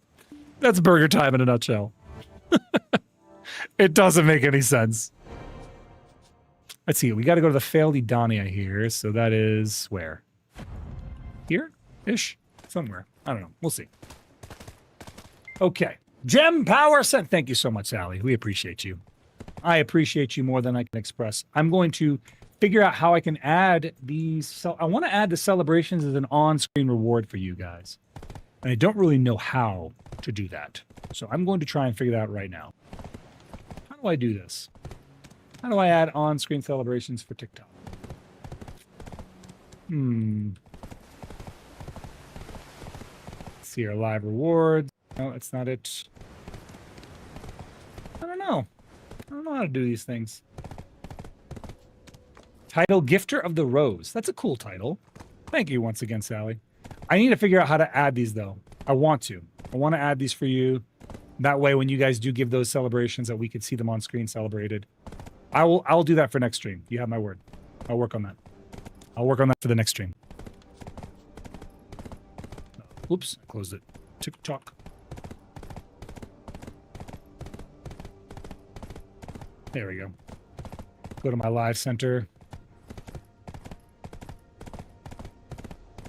Burger Time in a nutshell. It doesn't make any sense. Let's see, we got to go to the failed Edania here, so that is where? Here-ish? Somewhere. I don't know. We'll see. Okay. Gem Power sent. Thank you so much, Sally. We appreciate you. I appreciate you more than I can express. I'm going to figure out how I can add these. I want to add the celebrations as an on-screen reward for you guys. And I don't really know how to do that. So I'm going to try and figure that out right now. How do I do this? How do I add on-screen celebrations for TikTok? Let's see our live rewards. No, that's not it. I don't know. I don't know how to do these things. Title, Gifter of the Rose. That's a cool title. Thank you once again, Sally. I need to figure out how to add these, though. I want to add these for you. That way, when you guys do give those celebrations, that we could see them on screen celebrated. I'll do that for next stream. You have my word. I'll work on that. I'll work on that for the next stream. Oops, closed it. TikTok. There we go. Go to my live center.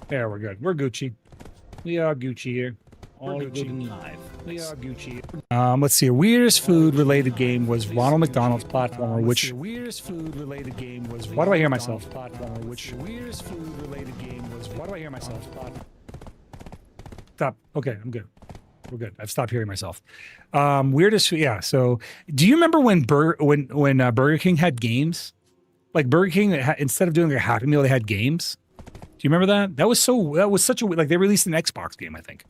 There, we're good. We're Gucci. We are Gucci here. All good and live. We are Gucci. Let's see. Weirdest food-related game was Ronald McDonald's platformer, which. Weirdest food-related game was. Why do I hear myself? Platformer, which. Weirdest food-related game was. Why do I hear myself? Stop. Okay, I'm good. We're good. I've stopped hearing myself. Weirdest. Yeah. So, do you remember when Burger King had games? Like Burger King, instead of doing a Happy Meal, they had games. Do you remember that? That was such a, like, they released an Xbox game, I think.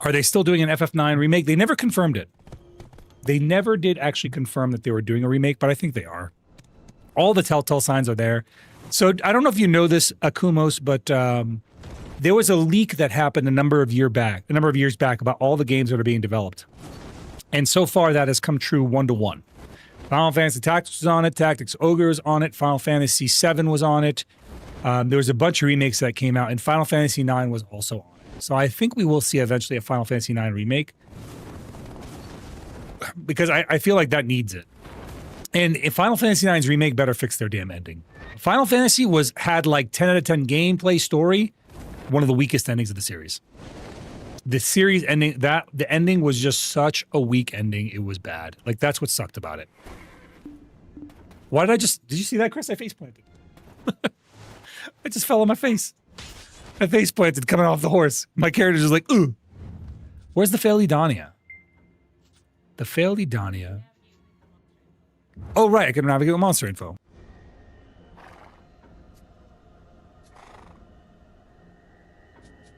Are they still doing an FF9 remake? They never confirmed it. They never did actually confirm that they were doing a remake, but I think they are. All the telltale signs are there. So I don't know if you know this, Akumos, but there was a leak that happened a number of years back about all the games that are being developed. And so far that has come true 1-to-1. Final Fantasy Tactics was on it. Tactics Ogre was on it. Final Fantasy VII was on it. There was a bunch of remakes that came out, and Final Fantasy IX was also on it. So I think we will see eventually a Final Fantasy IX remake, because I feel like that needs it. And if Final Fantasy IX's remake better fix their damn ending. Final Fantasy had like 10 out of 10 gameplay, story, one of the weakest endings of the series. The series ending, the ending was just such a weak ending. It was bad. Like, that's what sucked about it. Why did you see that, Chris? I face planted. I just fell on my face. I face planted coming off the horse. My character's just like, ooh. Where's the failed Edania? The failed Edania. Oh, right. I can navigate with monster info.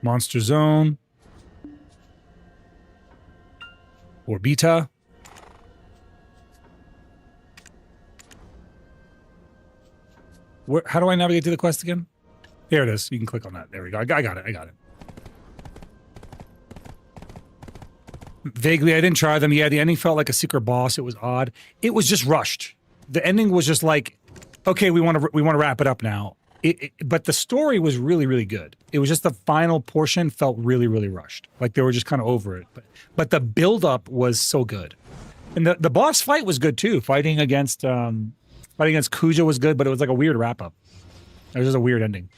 Monster Zone. Orbita. How do I navigate to the quest again? There it is. You can click on that. There we go. I got it. I got it. Vaguely, I didn't try them. Yeah, the ending felt like a secret boss. It was odd. It was just rushed. The ending was just like, okay, we want to wrap it up now. But the story was really, really good. It was just the final portion felt really, really rushed. Like they were just kind of over it. But the build-up was so good. And the boss fight was good too. Fighting against Kuja was good, but it was like a weird wrap-up. It was just a weird ending.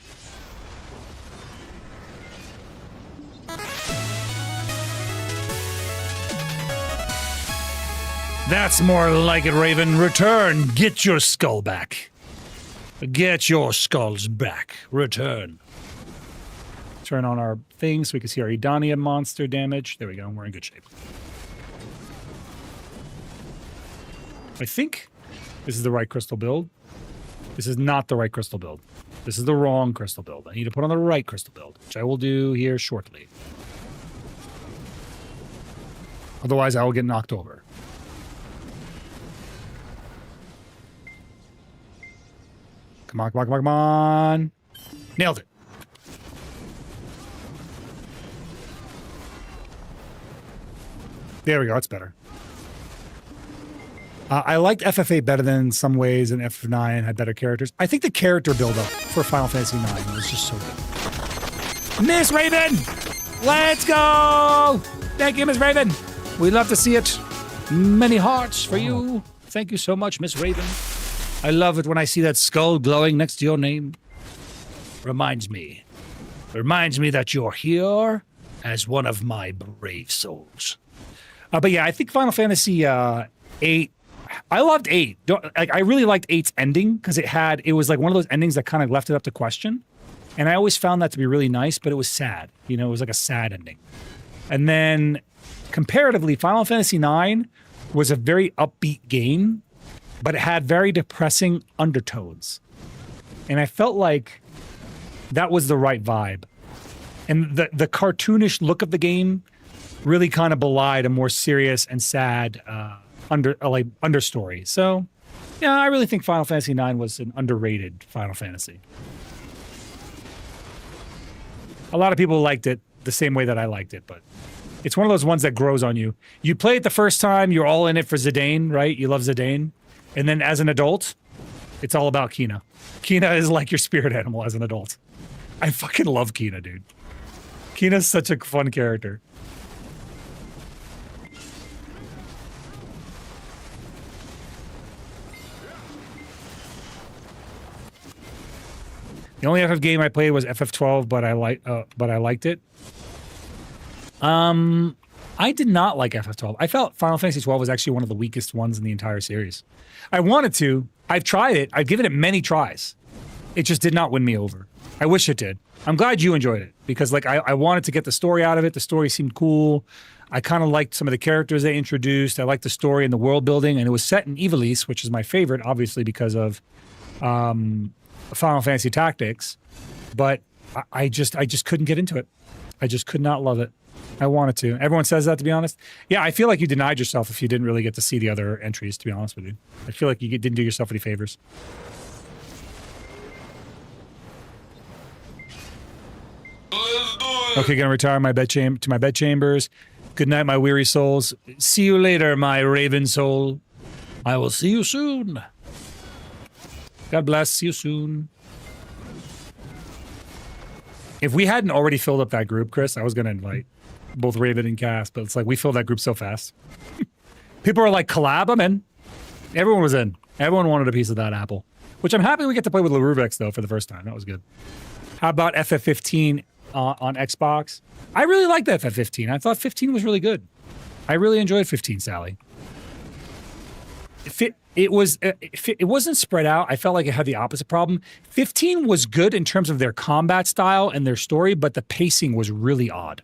That's more like it, Raven. Return. Get your skull back. Get your skulls back. Return. Turn on our thing so we can see our Edania monster damage. There we go. We're in good shape. I think this is the right crystal build. This is not the right crystal build. This is the wrong crystal build. I need to put on the right crystal build, which I will do here shortly. Otherwise, I will get knocked over. Come on, come on, come on, come on. Nailed it. There we go. That's better. I liked FF8 better than some ways, and FF9 had better characters. I think the character build-up for Final Fantasy IX was just so good. Miss Raven! Let's go! Thank you, Miss Raven. We'd love to see it. Many hearts for you. Thank you so much, Miss Raven. I love it when I see that skull glowing next to your name. Reminds me that you're here as one of my brave souls. But yeah, I think Final Fantasy 8. I loved 8. I really liked 8's ending because it was like one of those endings that kind of left it up to question. And I always found that to be really nice, but it was sad. You know, it was like a sad ending. And then comparatively, Final Fantasy 9 was a very upbeat game, but it had very depressing undertones. And I felt like that was the right vibe. And the cartoonish look of the game really kind of belied a more serious and sad understory. So, yeah, I really think Final Fantasy IX was an underrated Final Fantasy. A lot of people liked it the same way that I liked it, but it's one of those ones that grows on you. You play it the first time, you're all in it for Zidane, right? You love Zidane. And then as an adult, it's all about Kina. Kina is like your spirit animal as an adult. I fucking love Kina, dude. Kina's such a fun character. The only FF game I played was FF12, but I liked it. I did not like FF12. I felt Final Fantasy 12 was actually one of the weakest ones in the entire series. I wanted to. I've tried it. I've given it many tries. It just did not win me over. I wish it did. I'm glad you enjoyed it because like I wanted to get the story out of it. The story seemed cool. I kind of liked some of the characters they introduced. I liked the story and the world building, and it was set in Ivalice, which is my favorite, obviously because of Final Fantasy Tactics. But I just couldn't get into it. I just could not love it. I wanted to. Everyone says that, to be honest. Yeah, I feel like you denied yourself if you didn't really get to see the other entries, to be honest with you. I feel like you didn't do yourself any favors. Okay, gonna retire my to my bed chambers. Good night, my weary souls. See you later, my raven soul. I will see you soon. God bless. See you soon. If we hadn't already filled up that group, Chris, I was gonna invite both Raven and Cass, but it's like we filled that group so fast. People are like, collab, I'm in. Everyone was in. Everyone wanted a piece of that apple. Which I'm happy we get to play with Laruvex, though, for the first time. That was good. How about FF15 on Xbox? I really liked FF15. I thought 15 was really good. I really enjoyed 15, Sally. It wasn't spread out. I felt like it had the opposite problem. 15 was good in terms of their combat style and their story, but the pacing was really odd.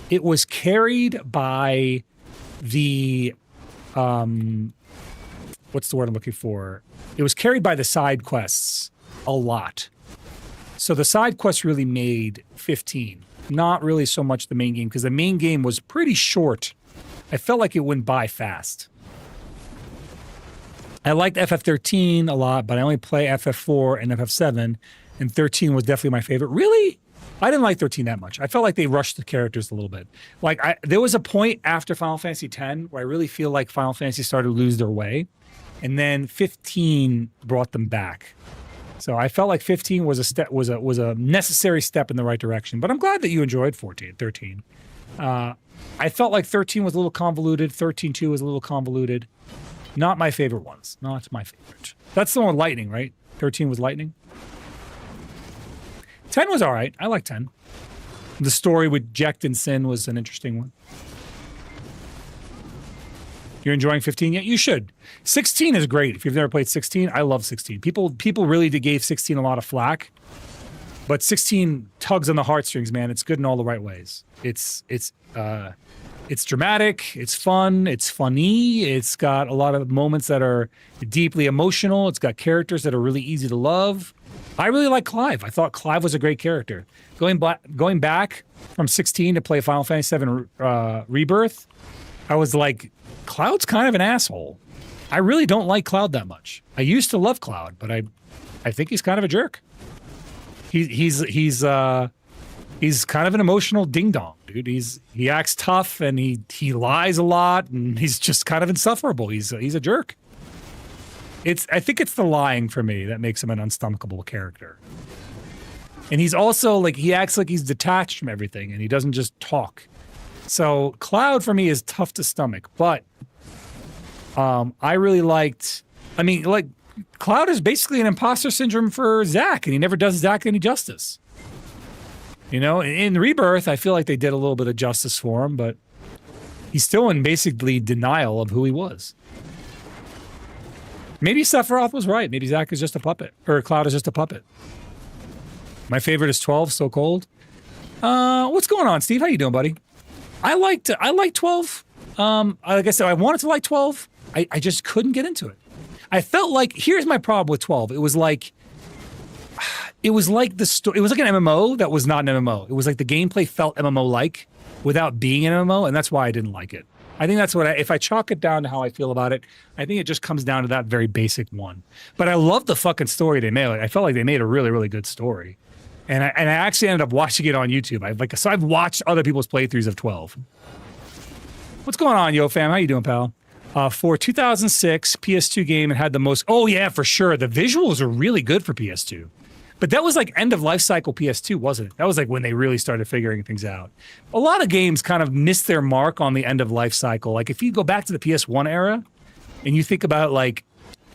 It was carried by the, what's the word I'm looking for? It was carried by the side quests a lot. So the side quests really made 15, not really so much the main game, because the main game was pretty short. I felt like it went by fast. I liked FF13 a lot, but I only play FF4 and FF7, and 13 was definitely my favorite. Really? I didn't like 13 that much. I felt like they rushed the characters a little bit. Like, there was a point after Final Fantasy X where I really feel like Final Fantasy started to lose their way, and then 15 brought them back. So I felt like 15 was a necessary step in the right direction. But I'm glad that you enjoyed 13. I felt like 13 was a little convoluted. 13-2 was a little convoluted. Not my favorite ones. Not my favorite. That's the one with lightning, right? 13 was lightning. 10 was all right. I like 10. The story with Jecht and Sin was an interesting one. You're enjoying 15 yet? You should. 16 is great. If you've never played 16, I love 16. People really gave 16 a lot of flack, but 16 tugs on the heartstrings, man. It's good in all the right ways. It's dramatic. It's fun. It's funny. It's got a lot of moments that are deeply emotional. It's got characters that are really easy to love. I really like Clive. I thought Clive was a great character. Going back from 16 to play Final Fantasy VII Rebirth, I was like, Cloud's kind of an asshole. I really don't like Cloud that much. I used to love Cloud, but I think he's kind of a jerk. He's kind of an emotional ding dong, dude. He acts tough and he lies a lot and he's just kind of insufferable. He's a jerk. I think it's the lying for me that makes him an unstomachable character. And he's also like, he acts like he's detached from everything and he doesn't just talk. So Cloud for me is tough to stomach, but I really liked, Cloud is basically an imposter syndrome for Zack, and he never does Zack any justice. You know, in Rebirth, I feel like they did a little bit of justice for him, but he's still in basically denial of who he was. Maybe Sephiroth was right. Maybe Zack is just a puppet, or Cloud is just a puppet. My favorite is 12, So Cold. What's going on, Steve? How you doing, buddy? I liked 12. Like I said, I wanted to like 12. I just couldn't get into it. I felt like, here's my problem with 12. It was like the story. It was like an MMO that was not an MMO. It was like the gameplay felt MMO-like without being an MMO, and that's why I didn't like it. I think that's if I chalk it down to how I feel about it, I think it just comes down to that very basic one. But I love the fucking story they made. Like, I felt like they made a really, really good story. And I actually ended up watching it on YouTube. I've watched other people's playthroughs of 12. What's going on, yo fam? How you doing, pal? For 2006 PS2 game, it had the most. Oh yeah, for sure. The visuals are really good for PS2. But that was like end of life cycle PS2, wasn't it? That was like when they really started figuring things out. A lot of games kind of missed their mark on the end of life cycle. Like if you go back to the PS1 era, and you think about like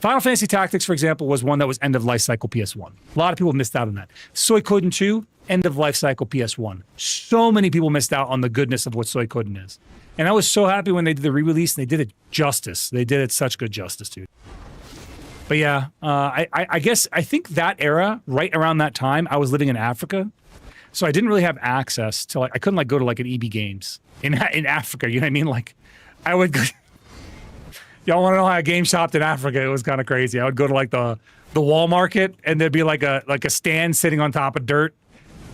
Final Fantasy Tactics, for example, was one that was end of life cycle PS1. A lot of people missed out on that. Suikoden 2, end of life cycle PS1. So many people missed out on the goodness of what Suikoden is. And I was so happy when they did the re-release and they did it justice. They did it such good justice, dude. But yeah, I guess I think that era, right around that time, I was living in Africa. So I didn't really have access to I couldn't go to like an EB Games in Africa, you know what I mean? Like I would go, y'all want to know how I game shopped in Africa? It was kind of crazy. I would go to like the wall market and there'd be like a stand sitting on top of dirt.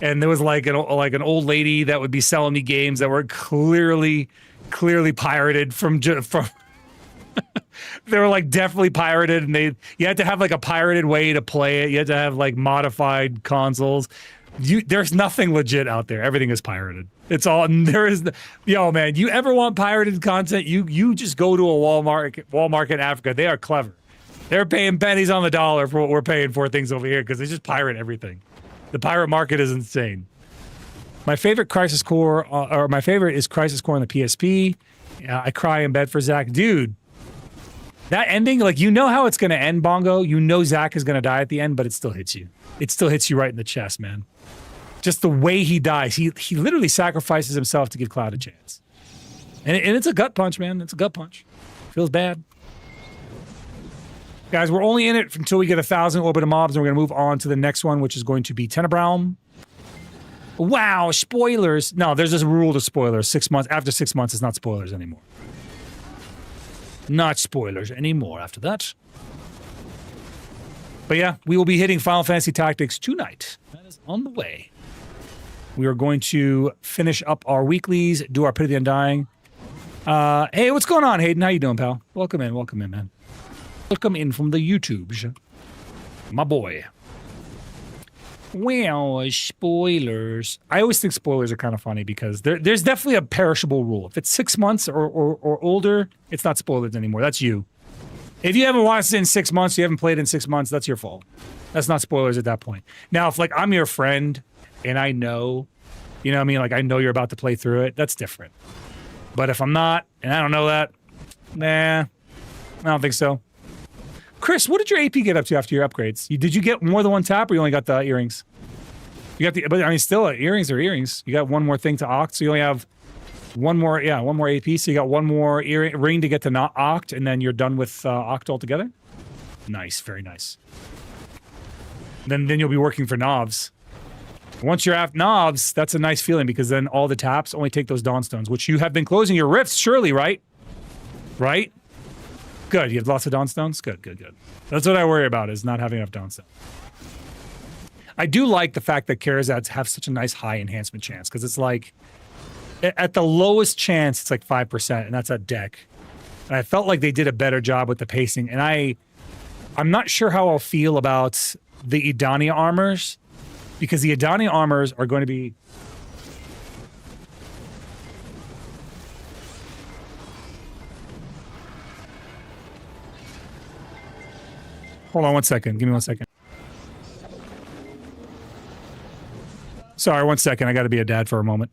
And there was like an old lady that would be selling me games that were clearly pirated from they were like definitely pirated, and you had to have like a pirated way to play it. You had to have like modified consoles. There's nothing legit out there. Everything is pirated. It's all yo man. You ever want pirated content? You just go to a Walmart in Africa. They are clever. They're paying pennies on the dollar for what we're paying for things over here because they just pirate everything. The pirate market is insane. My favorite Crisis Core, or my favorite is Crisis Core on the PSP. I cry in bed for Zack. Dude, that ending, like, you know how it's going to end, Bongo. You know Zack is going to die at the end, but it still hits you. It still hits you right in the chest, man. Just the way he dies. He literally sacrifices himself to give Cloud a chance. And it's a gut punch, man. It's a gut punch. Feels bad. Guys, we're only in it until we get 1,000 Orbit of Mobs, and we're going to move on to the next one, which is going to be Tenebraum. Wow, spoilers. No, there's this rule to spoilers. 6 months. After 6 months, it's not spoilers anymore. Not spoilers anymore after that. But yeah, we will be hitting Final Fantasy Tactics tonight. That is on the way. We are going to finish up our weeklies, do our Pit of the Undying. Hey, what's going on, Hayden? How you doing, pal? Welcome in, man. Welcome in from the YouTubes. My boy. Well, spoilers. I always think spoilers are kind of funny because there's definitely a perishable rule. If it's 6 months or older, it's not spoilers anymore. That's you. If you haven't watched it in 6 months, you haven't played in 6 months, that's your fault. That's not spoilers at that point. Now, if like I'm your friend and I know, you know what I mean? Like I know you're about to play through it, that's different. But if I'm not, and I don't know that, nah, I don't think so. Chris, what did your AP get up to after your upgrades? Did you get more than one tap, or you only got the earrings? You got the, but I mean, still, earrings are earrings. You got one more thing to Oct, so you only have one more AP. So you got one more ring to get to not Oct, and then you're done with Oct altogether. Nice, very nice. Then you'll be working for Novs. Once you're at Novs, that's a nice feeling because then all the taps only take those Dawnstones, which you have been closing your rifts, surely, right? Right? Good. You have lots of Dawnstones? Good, good, good. That's what I worry about, is not having enough Dawnstone. I do like the fact that Kharazats have such a nice high enhancement chance, because it's like, at the lowest chance, it's like 5%, and that's a deck. And I felt like they did a better job with the pacing, and I'm not sure how I'll feel about the Idania armors, because the Idania armors are going to be... Hold on one second. Give me 1 second. Sorry, 1 second. I got to be a dad for a moment.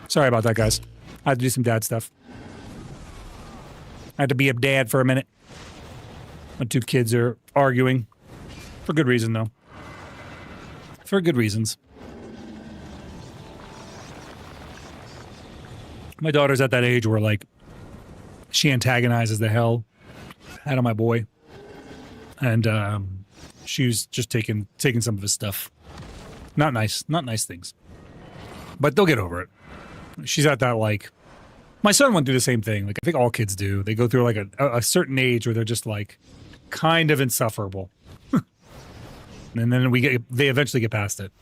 Sorry about that, guys. I had to do some dad stuff. I had to be a dad for a minute. My two kids are arguing. For good reason, though. For good reasons. My daughter's at that age where, like, she antagonizes the hell out of my boy. And she's just taking some of his stuff. Not nice things. But they'll get over it. She's at that, like, my son went through the same thing. Like, I think all kids do. They go through, like, a certain age where they're just, like, kind of insufferable. And then they eventually get past it.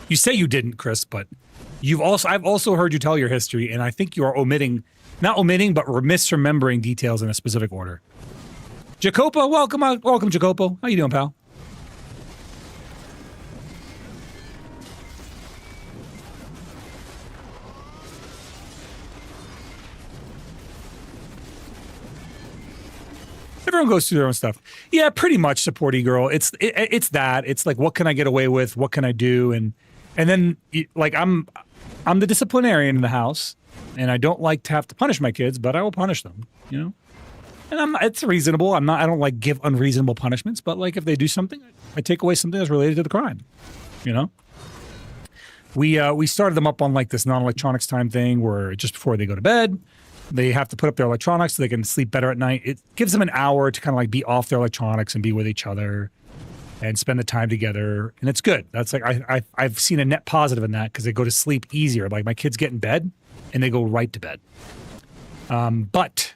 You say you didn't, Chris, but I've also heard you tell your history, and I think you are not omitting, but misremembering details in a specific order. Jacopo, welcome, Jacopo. How you doing, pal? Everyone goes through their own stuff. Yeah, pretty much, supporty girl. It's that. It's like, what can I get away with? What can I do? And then, like, I'm the disciplinarian in the house, and I don't like to have to punish my kids, but I will punish them, you know? And it's reasonable. I don't like give unreasonable punishments, but like if they do something, I take away something that's related to the crime, you know? We started them up on like this non-electronics time thing where just before they go to bed, they have to put up their electronics so they can sleep better at night. It gives them an hour to kind of like be off their electronics and be with each other and spend the time together. And it's good. That's like, I've seen a net positive in that because they go to sleep easier. Like my kids get in bed and they go right to bed. But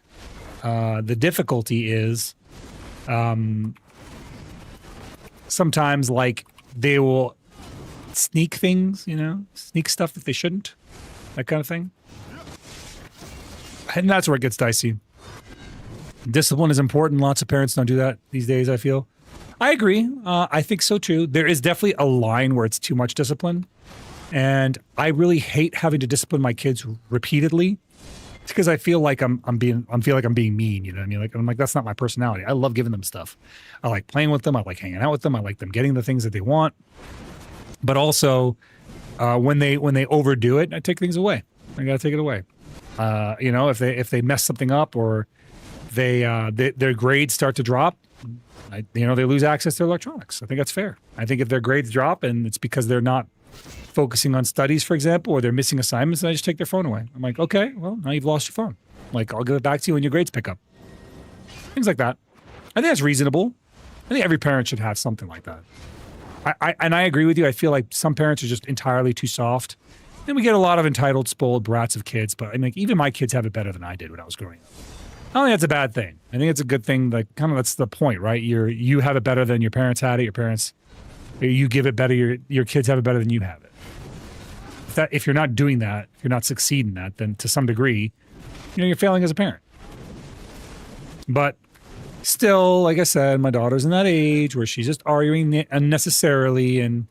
the difficulty is sometimes like they will sneak things, you know, sneak stuff that they shouldn't. that kind of thing. And that's where it gets dicey. Discipline is important. Lots of parents don't do that these days, I feel. I agree. I think so too. There is definitely a line where it's too much discipline. And I really hate having to discipline my kids repeatedly. It's because I feel like I'm being mean, you know what I mean? Like I'm like, that's not my personality. I love giving them stuff. I like playing with them, I like hanging out with them, I like them getting the things that they want. But also when they overdo it, I take things away. I gotta take it away. You know, if they mess something up or their grades start to drop, they lose access to electronics. I think that's fair. I think if their grades drop and it's because they're not focusing on studies, for example, or they're missing assignments, I just take their phone away. I'm like, okay, well, now you've lost your phone. Like, I'll give it back to you when your grades pick up. Things like that. I think that's reasonable. I think every parent should have something like that. I agree with you. I feel like some parents are just entirely too soft. And we get a lot of entitled, spoiled brats of kids, but I mean, even my kids have it better than I did when I was growing up. I don't think that's a bad thing. I think it's a good thing. Like, kind of that's the point, right? You have it better than your parents had it. You give it better. Your kids have it better than you have it. If you're not doing that, if you're not succeeding that, then to some degree, you're failing as a parent. But still, like I said, my daughter's in that age where she's just arguing unnecessarily and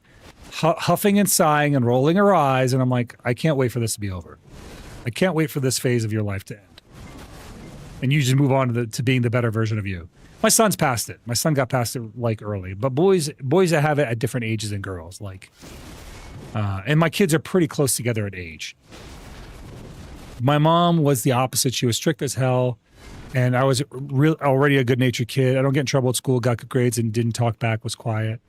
huffing and sighing and rolling her eyes. And I'm like, I can't wait for this to be over. I can't wait for this phase of your life to end. And you just move on to being the better version of you. My son's past it. My son got past it like early. But boys that have it at different ages than girls, like, and my kids are pretty close together in age. My mom was the opposite. She was strict as hell. And I was already a good-natured kid. I don't get in trouble at school, got good grades, and didn't talk back, was quiet.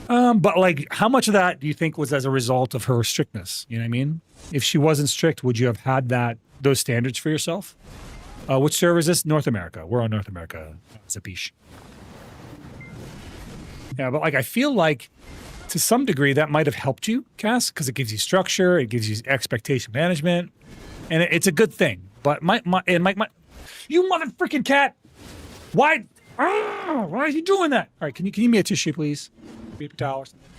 But like, how much of that do you think was as a result of her strictness? You know what I mean? If she wasn't strict, would you have had those standards for yourself? Which server is this? North America. We're on North America. Zapish. Yeah, but like, I feel like to some degree that might have helped you, Cass, because it gives you structure, it gives you expectation management, and it's a good thing. But my you motherfucking cat! Why are you doing that? All right, can you give me a tissue, please? Paper towel or something.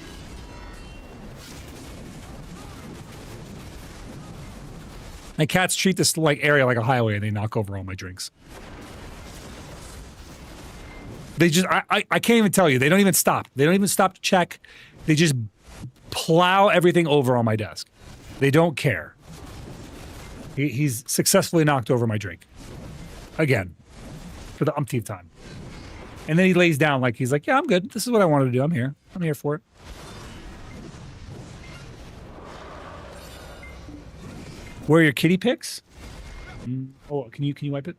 My cats treat this area like a highway, and they knock over all my drinks. They just, I can't even tell you. They don't even stop. They don't even stop to check. They just plow everything over on my desk. They don't care. He's successfully knocked over my drink. Again. For the umpteenth time. And then he lays down like he's like, yeah, I'm good. This is what I wanted to do. I'm here. I'm here for it. Where are your kitty pics? Oh, can you wipe it?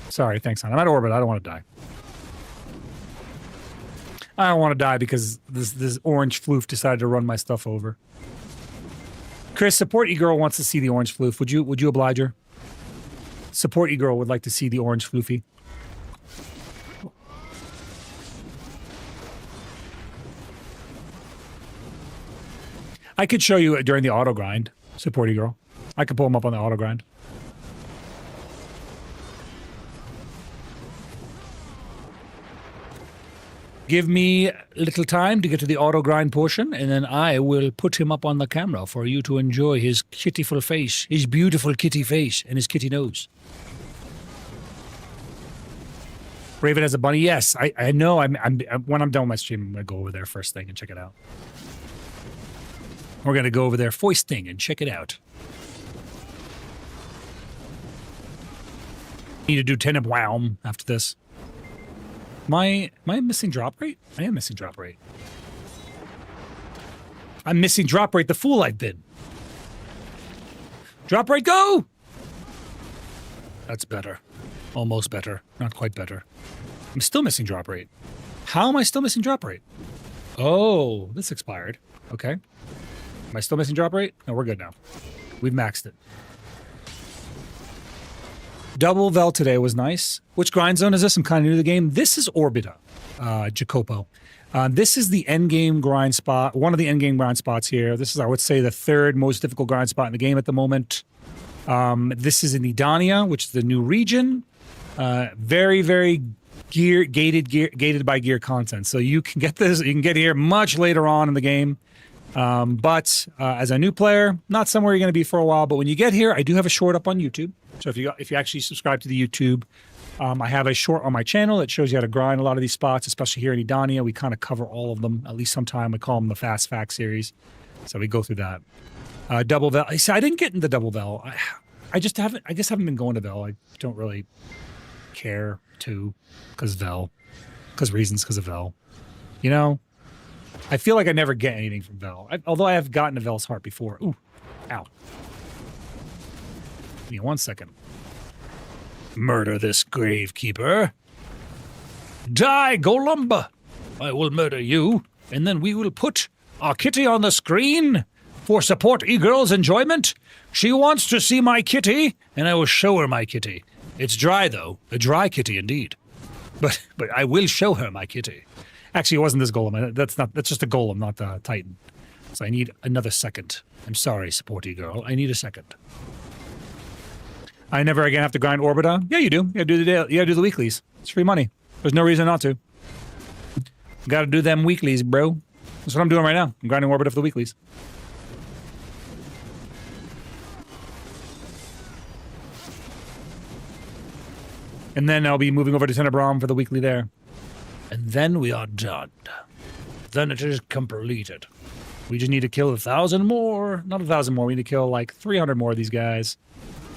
Sorry, thanks, hon. I'm at orbit. I don't want to die. I don't want to die because this orange floof decided to run my stuff over. Chris, Support E-Girl wants to see the orange floof. Would you oblige her? Support E-Girl would like to see the orange floofy. I could show you during the auto grind, Support E-Girl. I could pull him up on the auto grind. Give me a little time to get to the auto grind portion, and then I will put him up on the camera for you to enjoy his kittyful face, his beautiful kitty face, and his kitty nose. Raven has a bunny. Yes, I know. When I'm done with my stream, I'm gonna go over there first thing and check it out. We're gonna go over there foisting and check it out. Need to do 10 of wow after this. Am I missing drop rate? I am missing drop rate. I'm missing drop rate, the fool I've been. Drop rate, go! That's better. Almost better. Not quite better. I'm still missing drop rate. How am I still missing drop rate? Oh, this expired. Okay. Am I still missing drop rate? No, we're good now. We've maxed it. Double Vel today was nice. Which grind zone is this? I'm kind of new to the game. This is Orbita, Jacopo. This is the end game grind spot, one of the end game grind spots here. This is, I would say, the third most difficult grind spot in the game at the moment. This is in Edania, which is the new region. Very, very gated by gear content. So you can get this, you can get here much later on in the game. But as a new player, not somewhere you're going to be for a while. But when you get here, I do have a short up on YouTube. So if you actually subscribe to the YouTube, I have a short on my channel that shows you how to grind a lot of these spots, especially here in Edania. We kind of cover all of them at least sometime. We call them the Fast Fact series. So we go through that. Double Vel. See, I didn't get into Double Vel. I just haven't. I guess I haven't been going to Vel. I don't really care to, because Vel, because of Vel. You know. I feel like I never get anything from Vel. Although I have gotten to Vel's heart before. Ooh. Ow. Give me 1 second. Murder this gravekeeper. Die, Golumba! I will murder you, and then we will put our kitty on the screen for Support E-Girl's enjoyment. She wants to see my kitty, and I will show her my kitty. It's dry, though. A dry kitty, indeed. But I will show her my kitty. Actually, it wasn't this golem. That's just a golem, not the Titan. So I need another second. I'm sorry, Supporty Girl. I need a second. I never again have to grind Orbita. Yeah, you do. You gotta do the weeklies. It's free money. There's no reason not to. Gotta do them weeklies, bro. That's what I'm doing right now. I'm grinding Orbita for the weeklies. And then I'll be moving over to Tenebrom for the weekly there. And then we are done. Then it is completed. We just need to kill 1,000 more. Not 1,000 more. We need to kill like 300 more of these guys.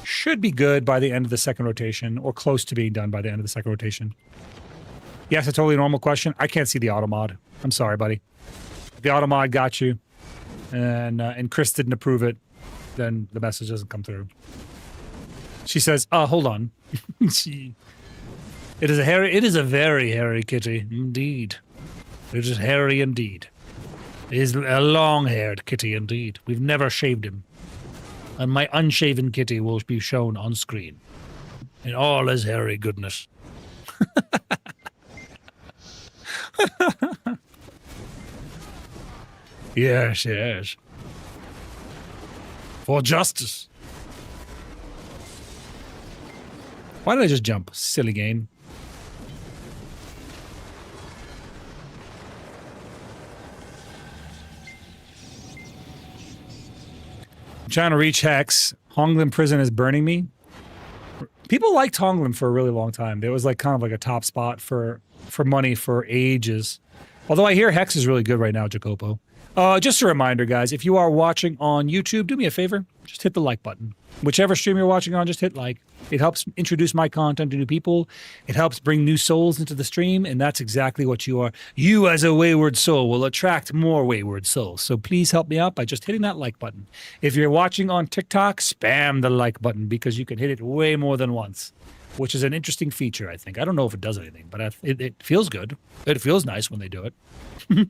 Should be good by the end of the second rotation, or close to being done by the end of the second rotation. Yes, a totally normal question. I can't see the auto mod. I'm sorry, buddy. If the auto mod got you, and Chris didn't approve it, then the message doesn't come through. She says, hold on. It is a very hairy kitty, indeed. It is hairy indeed. It is a long-haired kitty indeed. We've never shaved him. And my unshaven kitty will be shown on screen. In all his hairy goodness. Yes, yes. For justice. Why did I just jump? Silly game. I'm trying to reach Hex. Honglin Prison is burning me. People liked Honglin for a really long time. It was like kind of like a top spot for money for ages. Although I hear Hex is really good right now, Jacopo. Just a reminder, guys, if you are watching on YouTube, do me a favor. Just hit the like button. Whichever stream you're watching on, just hit like. It helps introduce my content to new people. It helps bring new souls into the stream, and that's exactly what you are. You, as a wayward soul, will attract more wayward souls. So please help me out by just hitting that like button. If you're watching on TikTok, spam the like button, because you can hit it way more than once, which is an interesting feature, I think. I don't know if it does anything, but it feels good. It feels nice when they do it.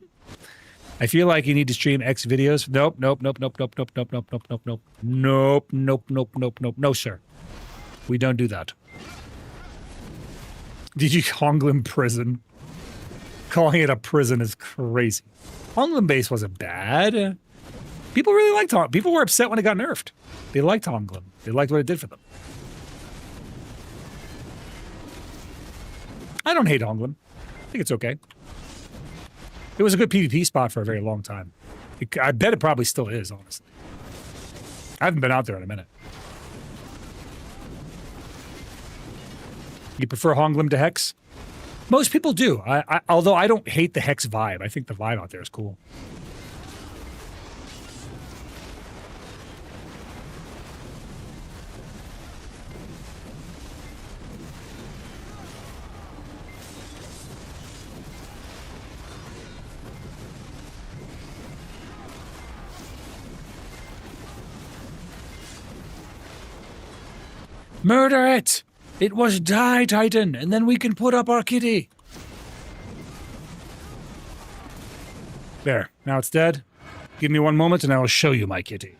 I feel like you need to stream X videos. Nope, nope, nope, nope, nope, nope, nope, nope, nope, nope, nope, nope, nope, nope, nope, nope. No, sir. We don't do that. Did you Honglin Prison? Calling it a prison is crazy. Honglin Base wasn't bad. People really liked Honglin. People were upset when it got nerfed. They liked Honglin. They liked what it did for them. I don't hate Honglin. I think it's okay. It was a good PvP spot for a very long time. I bet it probably still is, honestly. I haven't been out there in a minute. You prefer Honglin to Hex? Most people do. Although I don't hate the Hex vibe. I think the vibe out there is cool. Murder it! It was die, Titan, and then we can put up our kitty. There, now it's dead. Give me 1 moment and I will show you my kitty.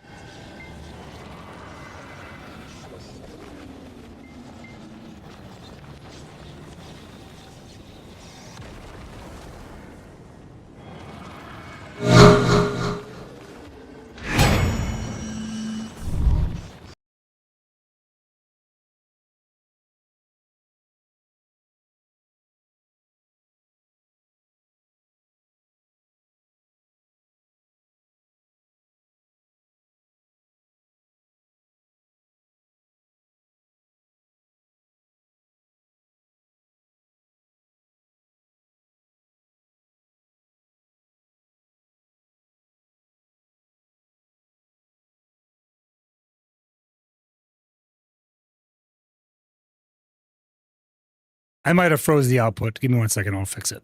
I might have froze the output. Give me 1 second. I'll fix it.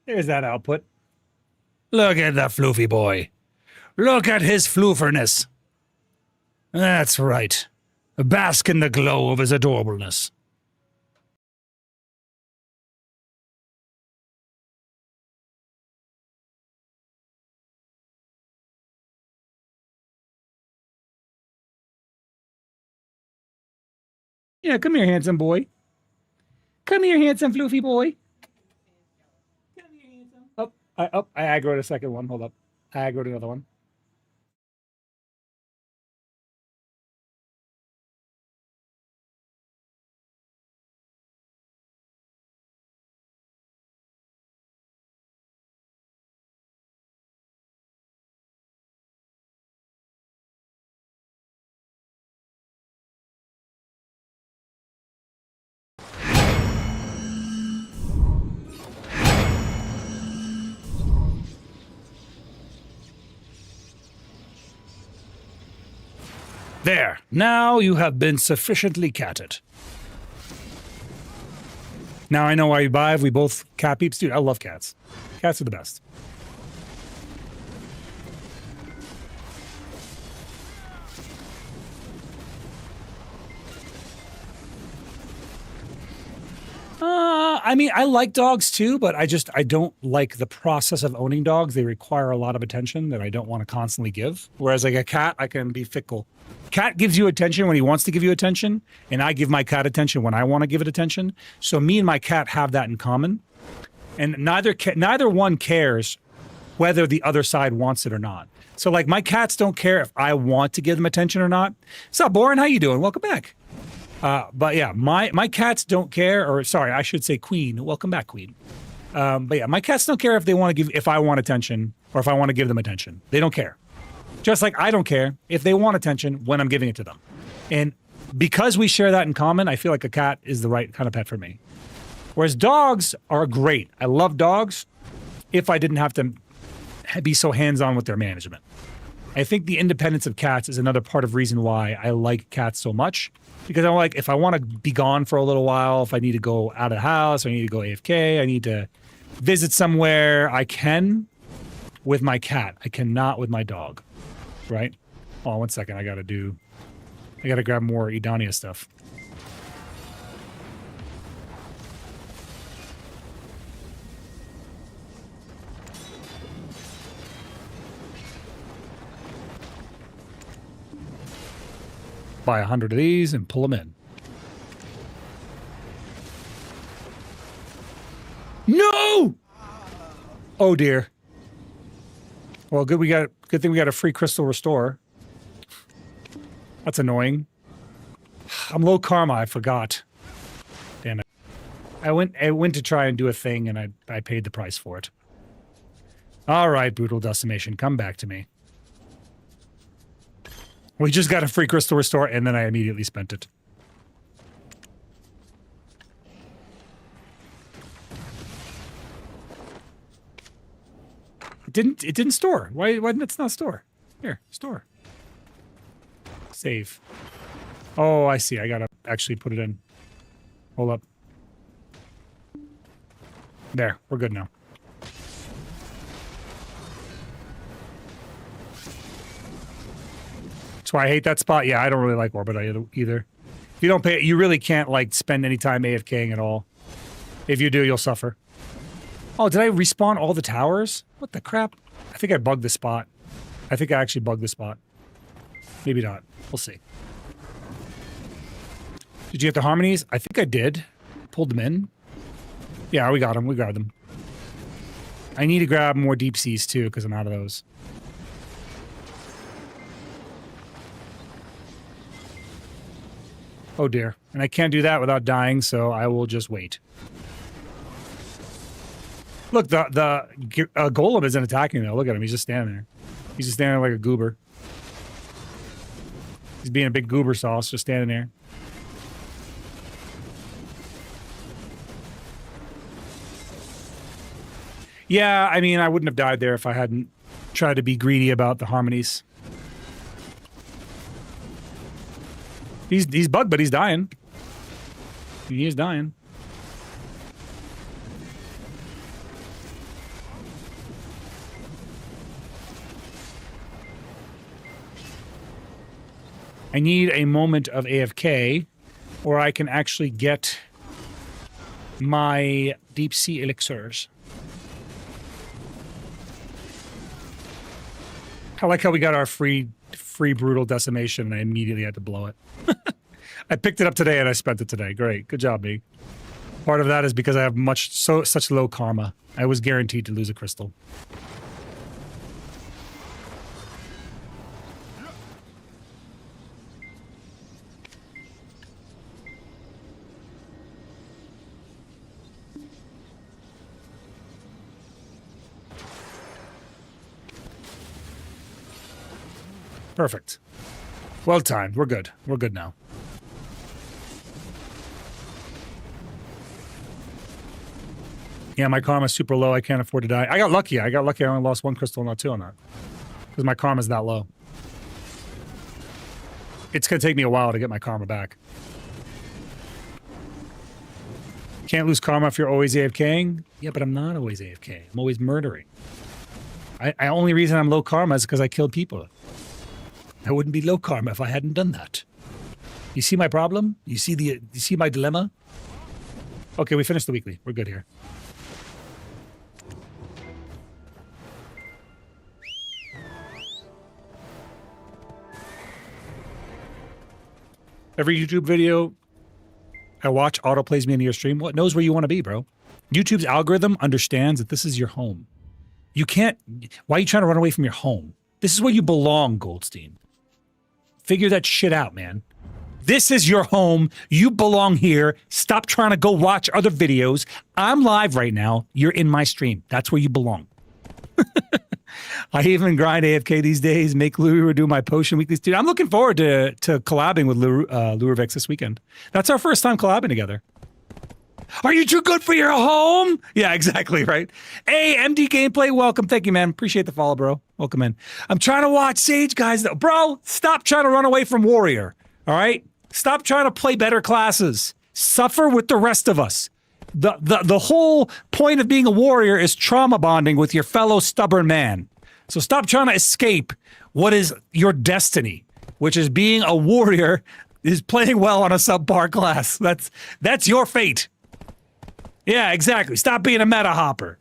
There's that output. Look at the floofy boy. Look at his flooferness. That's right. Bask in the glow of his adorableness. Yeah, come here, handsome boy. Come here, handsome floofy boy. Come here, handsome. I aggroed a second one. Hold up. I aggroed another one. There. Now you have been sufficiently catted. Now I know why you buy. We both cat peeps. Dude, I love cats. Cats are the best. I mean, I like dogs too, but I don't like the process of owning dogs. They require a lot of attention that I don't want to constantly give. Whereas like a cat, I can be fickle. Cat gives you attention when he wants to give you attention, and I give my cat attention when I want to give it attention. So me and my cat have that in common. And neither one cares whether the other side wants it or not. So like my cats don't care if I want to give them attention or not. What's up, Boren? How you doing? Welcome back. But yeah, my cats don't care, or sorry, I should say Queen. Welcome back, Queen. But yeah, my cats don't care if they want to if I want attention or if I want to give them attention. They don't care. Just like I don't care if they want attention when I'm giving it to them. And because we share that in common, I feel like a cat is the right kind of pet for me. Whereas dogs are great. I love dogs if I didn't have to be so hands-on with their management. I think the independence of cats is another part of reason why I like cats so much. Because I'm like, if I want to be gone for a little while, if I need to go out of the house, I need to go AFK, I need to visit somewhere, I can with my cat. I cannot with my dog, right? Oh, 1 second, I gotta grab more Edania stuff. Buy 100 of these and pull them in. No! Oh dear. Well, good thing we got a free crystal restore. That's annoying. I'm low karma, I forgot. Damn it. I went to try and do a thing and I paid the price for it. All right, brutal decimation, come back to me. We just got a free crystal restore, and then I immediately spent it. It didn't store. Why didn't it not store? Here, store. Save. Oh, I see. I gotta actually put it in. Hold up. There, we're good now. That's why I hate that spot. Yeah, I don't really like Orbit either. If you don't pay, you really can't like spend any time AFKing at all. If you do, you'll suffer. Oh, did I respawn all the towers? What the crap? I think I bugged the spot. I think I actually bugged the spot. Maybe not. We'll see. Did you get the harmonies? I think I did. Pulled them in. Yeah, we got them. We grabbed them. I need to grab more deep seas too because I'm out of those. Oh dear. And I can't do that without dying, so I will just wait. Look, the golem isn't attacking though. Look at him. He's just standing there. He's just standing there like a goober. He's being a big goober sauce, just standing there. Yeah, I mean, I wouldn't have died there if I hadn't try to be greedy about the harmonies. He's bugged, but he's dying. He is dying. I need a moment of AFK where I can actually get my deep sea elixirs. I like how we got our free brutal decimation and I immediately had to blow it. I picked it up today and I spent it today. Great. Good job, me. Part of that is because I have such low karma. I was guaranteed to lose a crystal. Perfect. Well timed. We're good. We're good now. Yeah, my karma's super low. I can't afford to die. I got lucky. I only lost one crystal, not two on that. Because my karma's that low. It's going to take me a while to get my karma back. Can't lose karma if you're always AFKing? Yeah, but I'm not always AFK. I'm always murdering. The only reason I'm low karma is because I killed people. I wouldn't be low karma if I hadn't done that. You see my problem? You see my dilemma? Okay, we finished the weekly. We're good here. Every YouTube video I watch autoplays me into your stream. What knows where you want to be, bro? YouTube's algorithm understands that this is your home. You can't... Why are you trying to run away from your home? This is where you belong, Goldstein. Figure that shit out, man. This is your home. You belong here. Stop trying to go watch other videos. I'm live right now. You're in my stream. That's where you belong. I even grind AFK these days, make Lure do my potion weekly. Dude, I'm looking forward to collabing with Lurevix this weekend. That's our first time collabing together. Are you too good for your home? Yeah, exactly, right? Hey, MD Gameplay, welcome. Thank you, man. Appreciate the follow, bro. Welcome in. I'm trying to watch Sage, guys. Bro, stop trying to run away from Warrior, all right? Stop trying to play better classes. Suffer with the rest of us. The whole point of being a warrior is trauma bonding with your fellow stubborn man. So stop trying to escape what is your destiny, which is being a warrior, is playing well on a subpar class. That's your fate. Yeah, exactly. Stop being a meta hopper.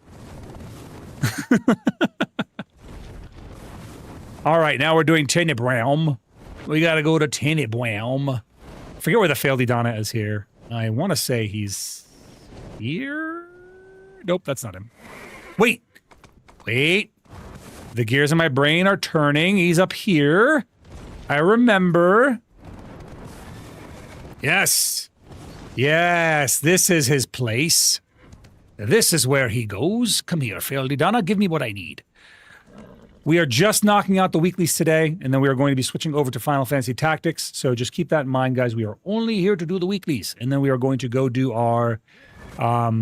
All right, now we're doing Teneb Realm. We gotta go to Teneb Realm. I forget where the failed Idana is here. I want to say he's here. Nope, that's not him. Wait. The gears in my brain are turning. He's up here. I remember. Yes. Yes, this is his place. This is where he goes. Come here, failed Idana. Give me what I need. We are just knocking out the weeklies today, and then we are going to be switching over to Final Fantasy Tactics. So just keep that in mind, guys. We are only here to do the weeklies, and then we are going to go do our our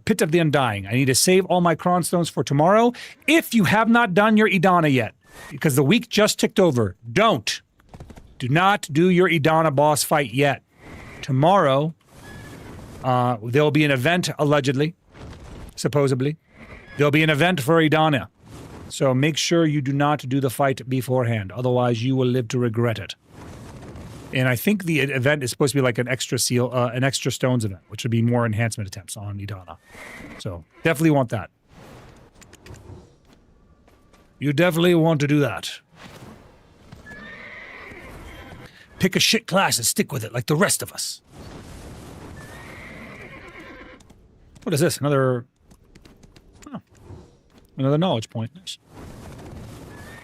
Pit of the Undying. I need to save all my Cron Stones for tomorrow. If you have not done your Idana yet, because the week just ticked over, do not do your Idana boss fight yet. Tomorrow, there'll be an event, allegedly, supposedly. There'll be an event for Idana. So make sure you do not do the fight beforehand. Otherwise, you will live to regret it. And I think the event is supposed to be like an extra stones event, which would be more enhancement attempts on Idana. So definitely want that. You definitely want to do that. Pick a shit class and stick with it like the rest of us. What is this? Another knowledge point. Nice.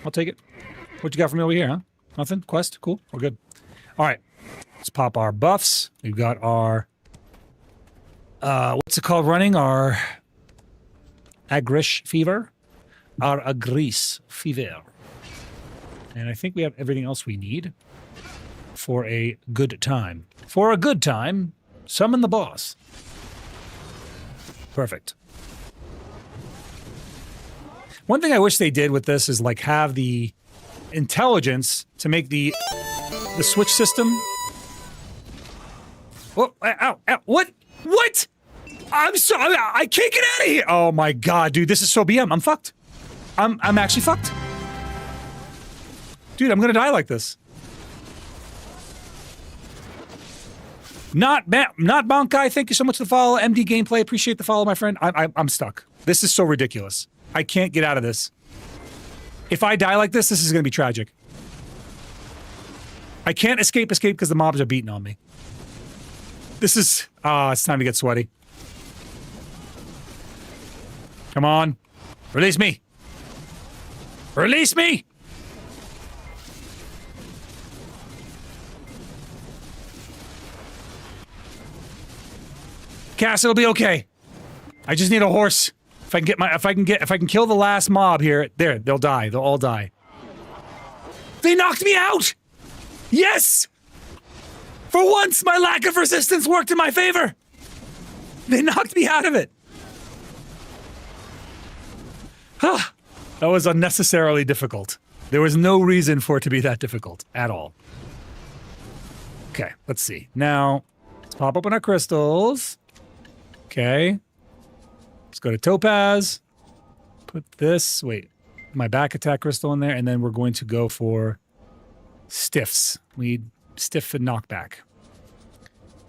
I'll take it. What you got for me over here, huh? Nothing? Quest? Cool. We're good. All right. Let's pop our buffs. We've got our... what's it called running? Our... Agrish fever? Our Agris fever. And I think we have everything else we need for a good time. For a good time, summon the boss. Perfect. One thing I wish they did with this is like have the intelligence to make the switch system. Oh, ow, ow, what? What? I can't get out of here. Oh my god, dude, this is so BM. I'm fucked. I'm actually fucked. Dude, I'm gonna die like this. Not Bonkai, thank you so much for the follow. MD Gameplay, appreciate the follow, my friend. I'm stuck. This is so ridiculous. I can't get out of this. If I die like this is gonna be tragic. I can't escape because the mobs are beating on me. This is... it's time to get sweaty. Come on. Release me. Release me! Cass, it'll be okay. I just need a horse. If I can kill the last mob here, there, they'll die. They'll all die. They knocked me out! Yes! For once, my lack of resistance worked in my favor! They knocked me out of it! That was unnecessarily difficult. There was no reason for it to be that difficult at all. Okay, let's see. Now, let's pop open our crystals. Okay. Let's go to Topaz. Put this, wait, my back attack crystal in there, and then we're going to go for stiffs. We need stiff and knockback.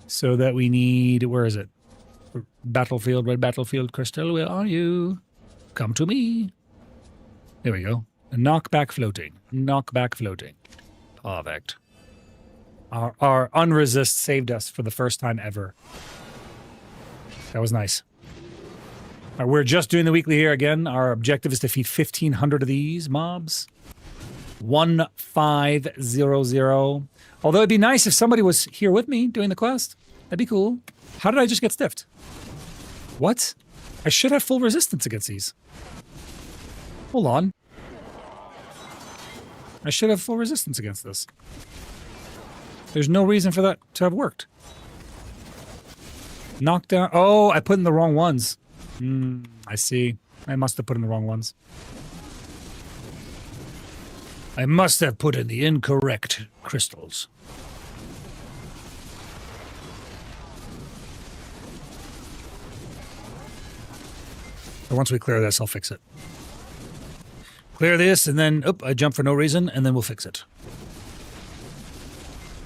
So that we need, where is it? Battlefield, red battlefield crystal, where are you? Come to me. There we go. Knockback floating. Knockback floating. Perfect. Our unresist saved us for the first time ever. That was nice. All right, we're just doing the weekly here again. Our objective is to defeat 1,500 of these mobs. 1500. Although it'd be nice if somebody was here with me doing the quest. That'd be cool. How did I just get stiffed? What? I should have full resistance against these. Hold on. I should have full resistance against this. There's no reason for that to have worked. Knockdown. Oh, I put in the wrong ones. I see. I must have put in the wrong ones. I must have put in the incorrect crystals. But once we clear this, I'll fix it. Clear this, and then, I jump for no reason, and then we'll fix it.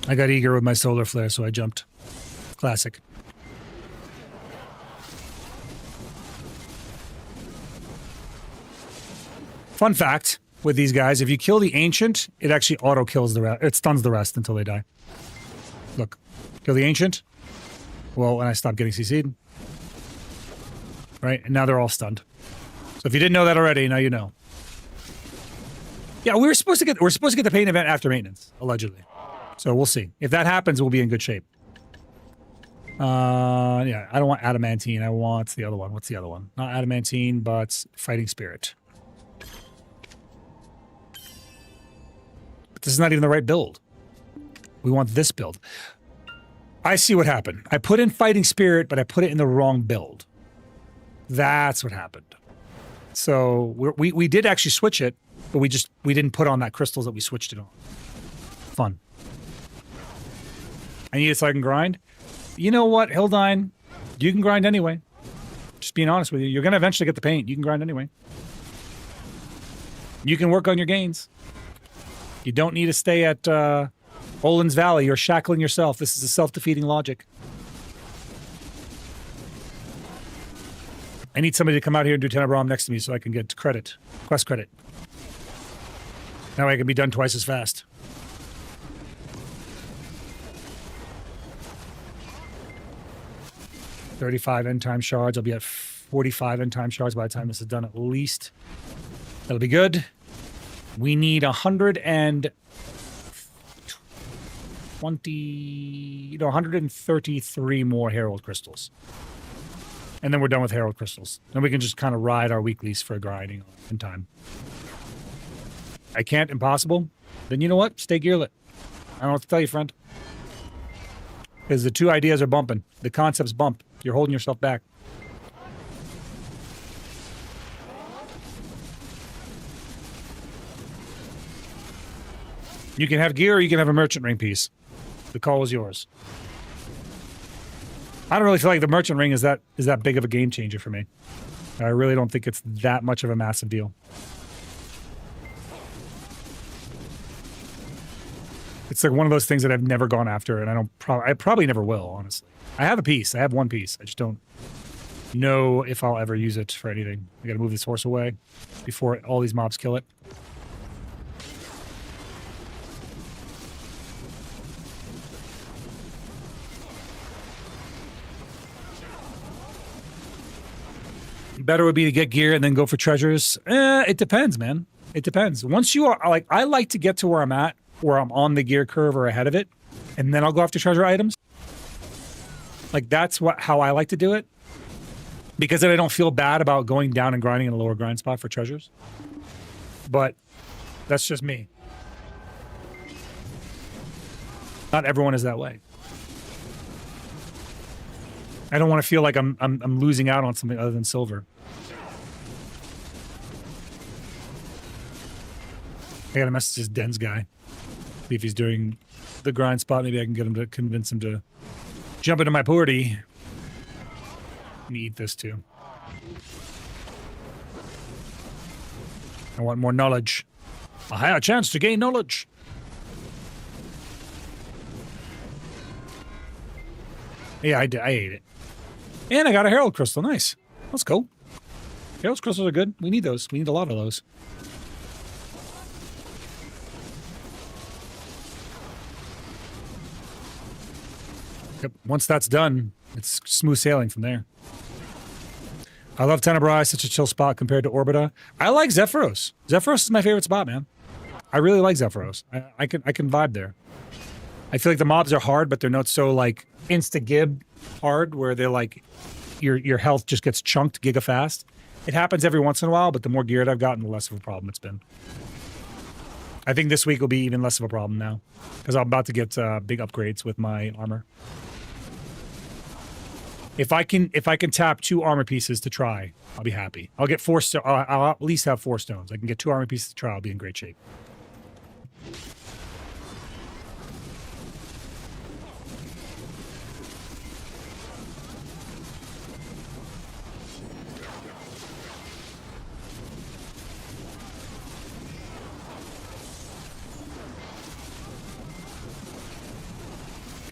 I got eager with my solar flare, so I jumped. Classic. Fun fact with these guys, if you kill the Ancient, it actually auto-kills the rest. It stuns the rest until they die. Look. Kill the Ancient. Well, and I stop getting CC'd. Right? And now they're all stunned. So if you didn't know that already, now you know. Yeah, we're supposed to get the pain event after maintenance, allegedly. So we'll see. If that happens, we'll be in good shape. Yeah, I don't want Adamantine. I want the other one. What's the other one? Not Adamantine, but Fighting Spirit. But this is not even the right build. We want this build. I see what happened. I put in Fighting Spirit, but I put it in the wrong build. That's what happened. So we did actually switch it, but we didn't put on that crystals that we switched it on. Fun. I need it so I can grind. You know what, Hildine? You can grind anyway. Just being honest with you. You're going to eventually get the paint. You can grind anyway. You can work on your gains. You don't need to stay at Olin's Valley. You're shackling yourself. This is a self-defeating logic. I need somebody to come out here and do Tenebrom next to me so I can get credit. Quest credit. That way I can be done twice as fast. $35 end time shards. I'll be at 45 end time shards by the time this is done at least. That'll be good. We need 133 more Herald crystals. And then we're done with Herald crystals. Then we can just kind of ride our weeklies for grinding in time. I can't, impossible. Then you know what? Stay gearlit. I don't know what to tell you, friend. Because the two ideas are bumping. The concepts bump. You're holding yourself back. You can have gear or you can have a merchant ring piece. The call is yours. I don't really feel like the merchant ring is that big of a game changer for me. I really don't think it's that much of a massive deal. It's like one of those things that I've never gone after, and I probably never will, honestly. I have a piece. I have one piece. I just don't know if I'll ever use it for anything. I gotta move this horse away before all these mobs kill it. Better would be to get gear and then go for treasures. It depends, man. It depends. Once you are, like, I like to get to where I'm at, where I'm on the gear curve or ahead of it, and then I'll go after treasure items. Like, that's how I like to do it. Because then I don't feel bad about going down and grinding in a lower grind spot for treasures. But that's just me. Not everyone is that way. I don't want to feel like I'm losing out on something other than silver. I gotta message this Dens guy. See if he's doing the grind spot. Maybe I can get him to convince him to jump into my party. Let me eat this too. I want more knowledge. A higher chance to gain knowledge. Yeah, I ate it. And I got a Herald Crystal. Nice. Let's go. Herald Crystals are good. We need those. We need a lot of those. Yep. Once that's done, it's smooth sailing from there. I love Tenebrae, such a chill spot compared to Orbita. I like Zephyros. Zephyros is my favorite spot, man. I really like Zephyros. I can vibe there. I feel like the mobs are hard, but they're not so like insta-gib hard where they're like your health just gets chunked giga fast. It happens every once in a while, but the more geared I've gotten, the less of a problem it's been. I think this week will be even less of a problem now because I'm about to get big upgrades with my armor. If I can tap 2 armor pieces to try, I'll be happy. I'll get 4 stones. I'll at least have 4 stones. I can get 2 armor pieces to try. I'll be in great shape.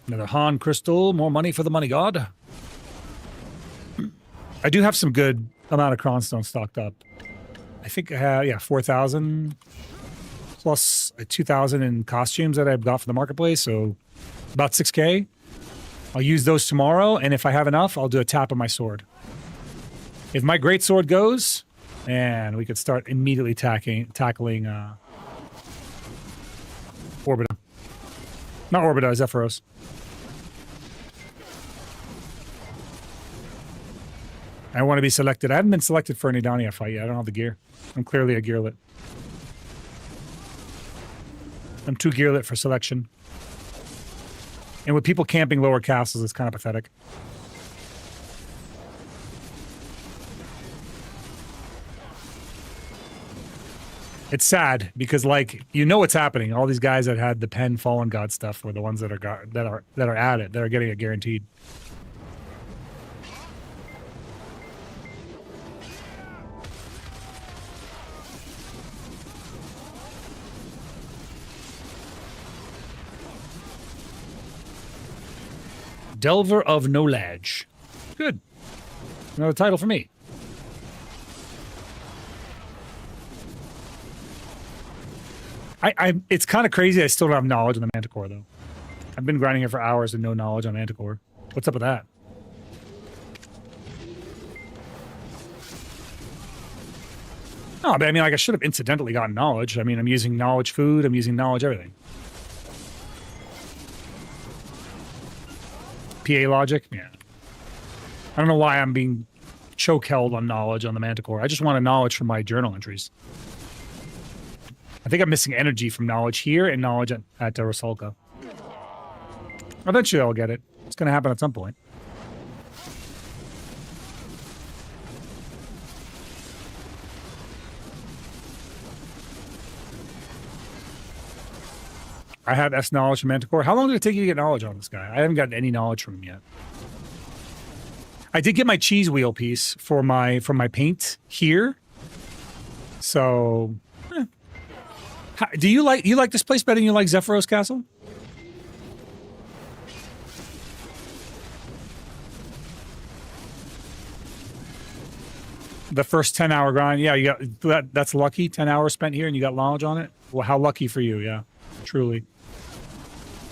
Another Han crystal. More money for the money god. I do have some good amount of Cronstone stocked up. I think I have, yeah, 4,000 plus 2,000 in costumes that I've got from the marketplace, so about 6K. I'll use those tomorrow, and if I have enough, I'll do a tap of my sword. If my great sword goes, and we could start immediately tackling Orbita. Not Orbita, Zephyros. I want to be selected. I haven't been selected for an Idania fight yet. I don't have the gear. I'm clearly a gearlet. I'm too gearlet for selection. And with people camping lower castles, it's kind of pathetic. It's sad because, like, you know what's happening. All these guys that had the Pen Fallen God stuff were the ones that are at it, that are getting it guaranteed. Delver of Knowledge. Good. Another title for me. It's kind of crazy I still don't have knowledge on the Manticore, though. I've been grinding it for hours and no knowledge on Manticore. What's up with that? No, but I mean, like, I should have incidentally gotten knowledge. I mean, I'm using knowledge food. I'm using knowledge everything. PA logic? Yeah. I don't know why I'm being choke-held on knowledge on the Manticore. I just want a knowledge from my journal entries. I think I'm missing energy from knowledge here and knowledge at Rusalka. Eventually I'll get it. It's going to happen at some point. I have S knowledge from Manticore. How long did it take you to get knowledge on this guy? I haven't gotten any knowledge from him yet. I did get my cheese wheel piece for my paint here. So, do you like this place better than you like Zephyros Castle? The first 10-hour grind, yeah, you got that's lucky. 10 hours spent here, and you got knowledge on it. Well, how lucky for you, yeah, truly.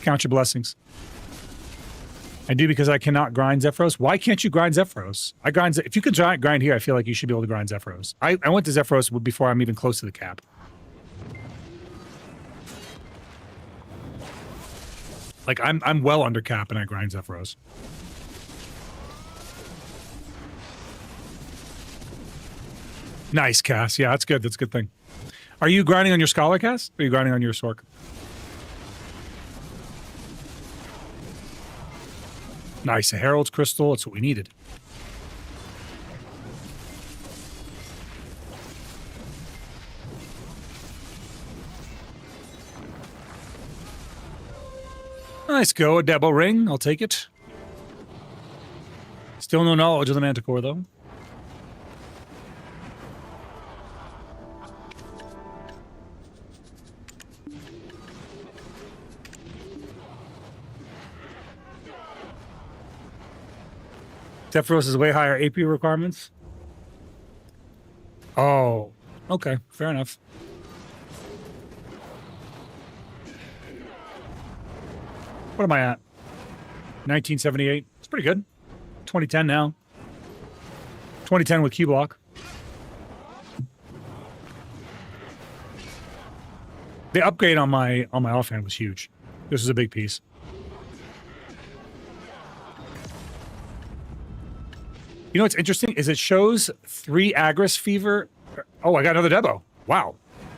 Count your blessings. I do because I cannot grind Zephyros. Why can't you grind Zephyros? I grind. If you could grind here, I feel like you should be able to grind Zephyros. I went to Zephyros before I'm even close to the cap. Like I'm well under cap, and I grind Zephyros. Nice, Cass. Yeah, that's good. That's a good thing. Are you grinding on your Scholar, Cass? Or are you grinding on your Sork? Nice. A Herald's Crystal. That's what we needed. Nice go. A Debo Ring. I'll take it. Still no knowledge of the Manticore, though. Zephyros is way higher AP requirements. Oh, okay. Fair enough. What am I at? 1978. It's pretty good. 2010 now. 2010 with Q block. The upgrade on my offhand was huge. This was a big piece. You know what's interesting is it shows 3 Agris Fever. Oh, I got another Debo. Wow.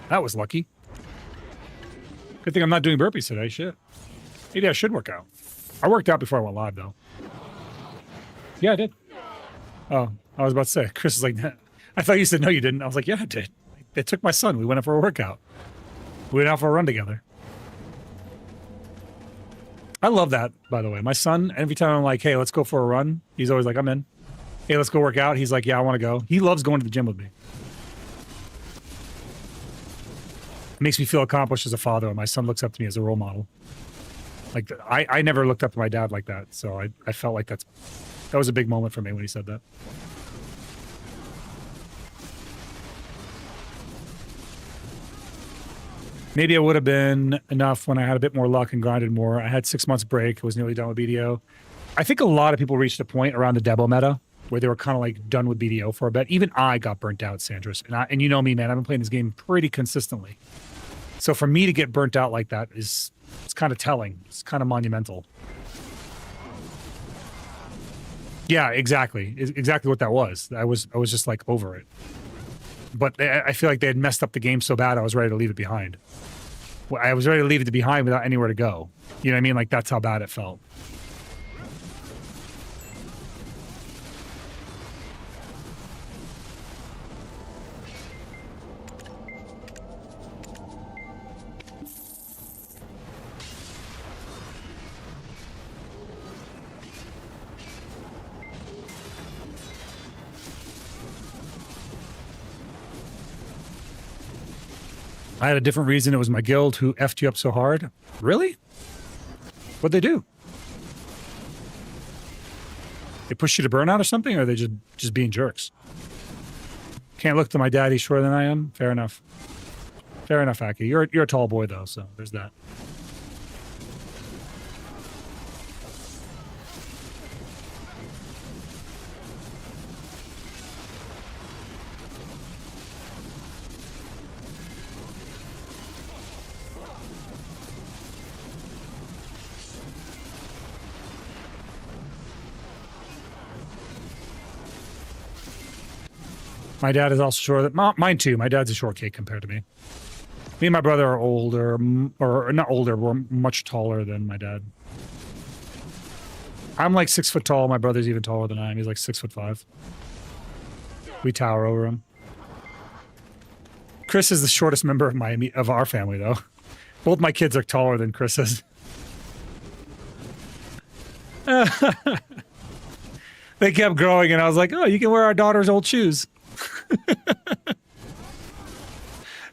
That was lucky. Good thing I'm not doing burpees today. Shit. Maybe I should work out. I worked out before I went live, though. Yeah, I did. Oh, I was about to say. Chris is like, I thought you said no, you didn't. I was like, yeah, I did. They took my son. We went out for a workout. We went out for a run together. I love that, by the way. My son, every time I'm like, hey, let's go for a run, he's always like, I'm in. Hey, let's go work out. He's like, yeah, I want to go. He loves going to the gym with me. It makes me feel accomplished as a father. My son looks up to me as a role model. Like, I never looked up to my dad like that. So I felt like that was a big moment for me when he said that. Maybe it would have been enough when I had a bit more luck and grinded more. I had 6 months break. Was nearly done with BDO. I think a lot of people reached a point around the Debo meta where they were kind of like done with BDO for a bit. Even I got burnt out, Sandris. And you know me, man, I've been playing this game pretty consistently. So for me to get burnt out like that it's kind of telling. It's kind of monumental. Yeah, exactly. Exactly what that was. I was just like over it. But I feel like they had messed up the game so bad I was ready to leave it behind. I was ready to leave it behind without anywhere to go. You know what I mean? Like that's how bad it felt. I had a different reason. It was my guild who effed you up so hard. Really? What'd they do? They pushed you to burnout or something, or are they just being jerks? Can't look to my daddy shorter than I am? Fair enough. Fair enough, Aki. You're a tall boy, though, so there's that. My dad is also short. Mine too. My dad's a short cake compared to me. Me and my brother are older, or not older, we're much taller than my dad. I'm like 6 foot tall. My brother's even taller than I am. He's like 6'5". We tower over him. Chris is the shortest member of our family, though. Both my kids are taller than Chris is. They kept growing, and I was like, oh, you can wear our daughter's old shoes.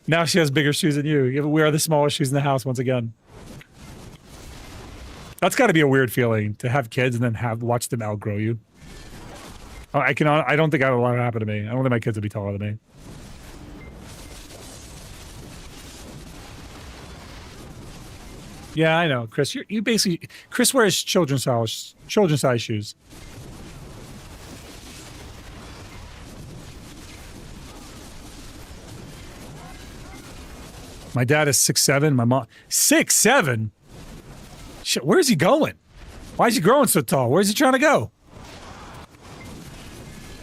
Now she has bigger shoes than you. We are the smallest shoes in the house once again. That's got to be a weird feeling to have kids and then watch them outgrow you. I don't think I would want to happen to me. I don't think my kids would be taller than me. Yeah, I know, Chris. You basically Chris wears children's size shoes. My dad is 6'7". My mom 6'7". Shit, where's he going? Why is he growing so tall? Where's he trying to go?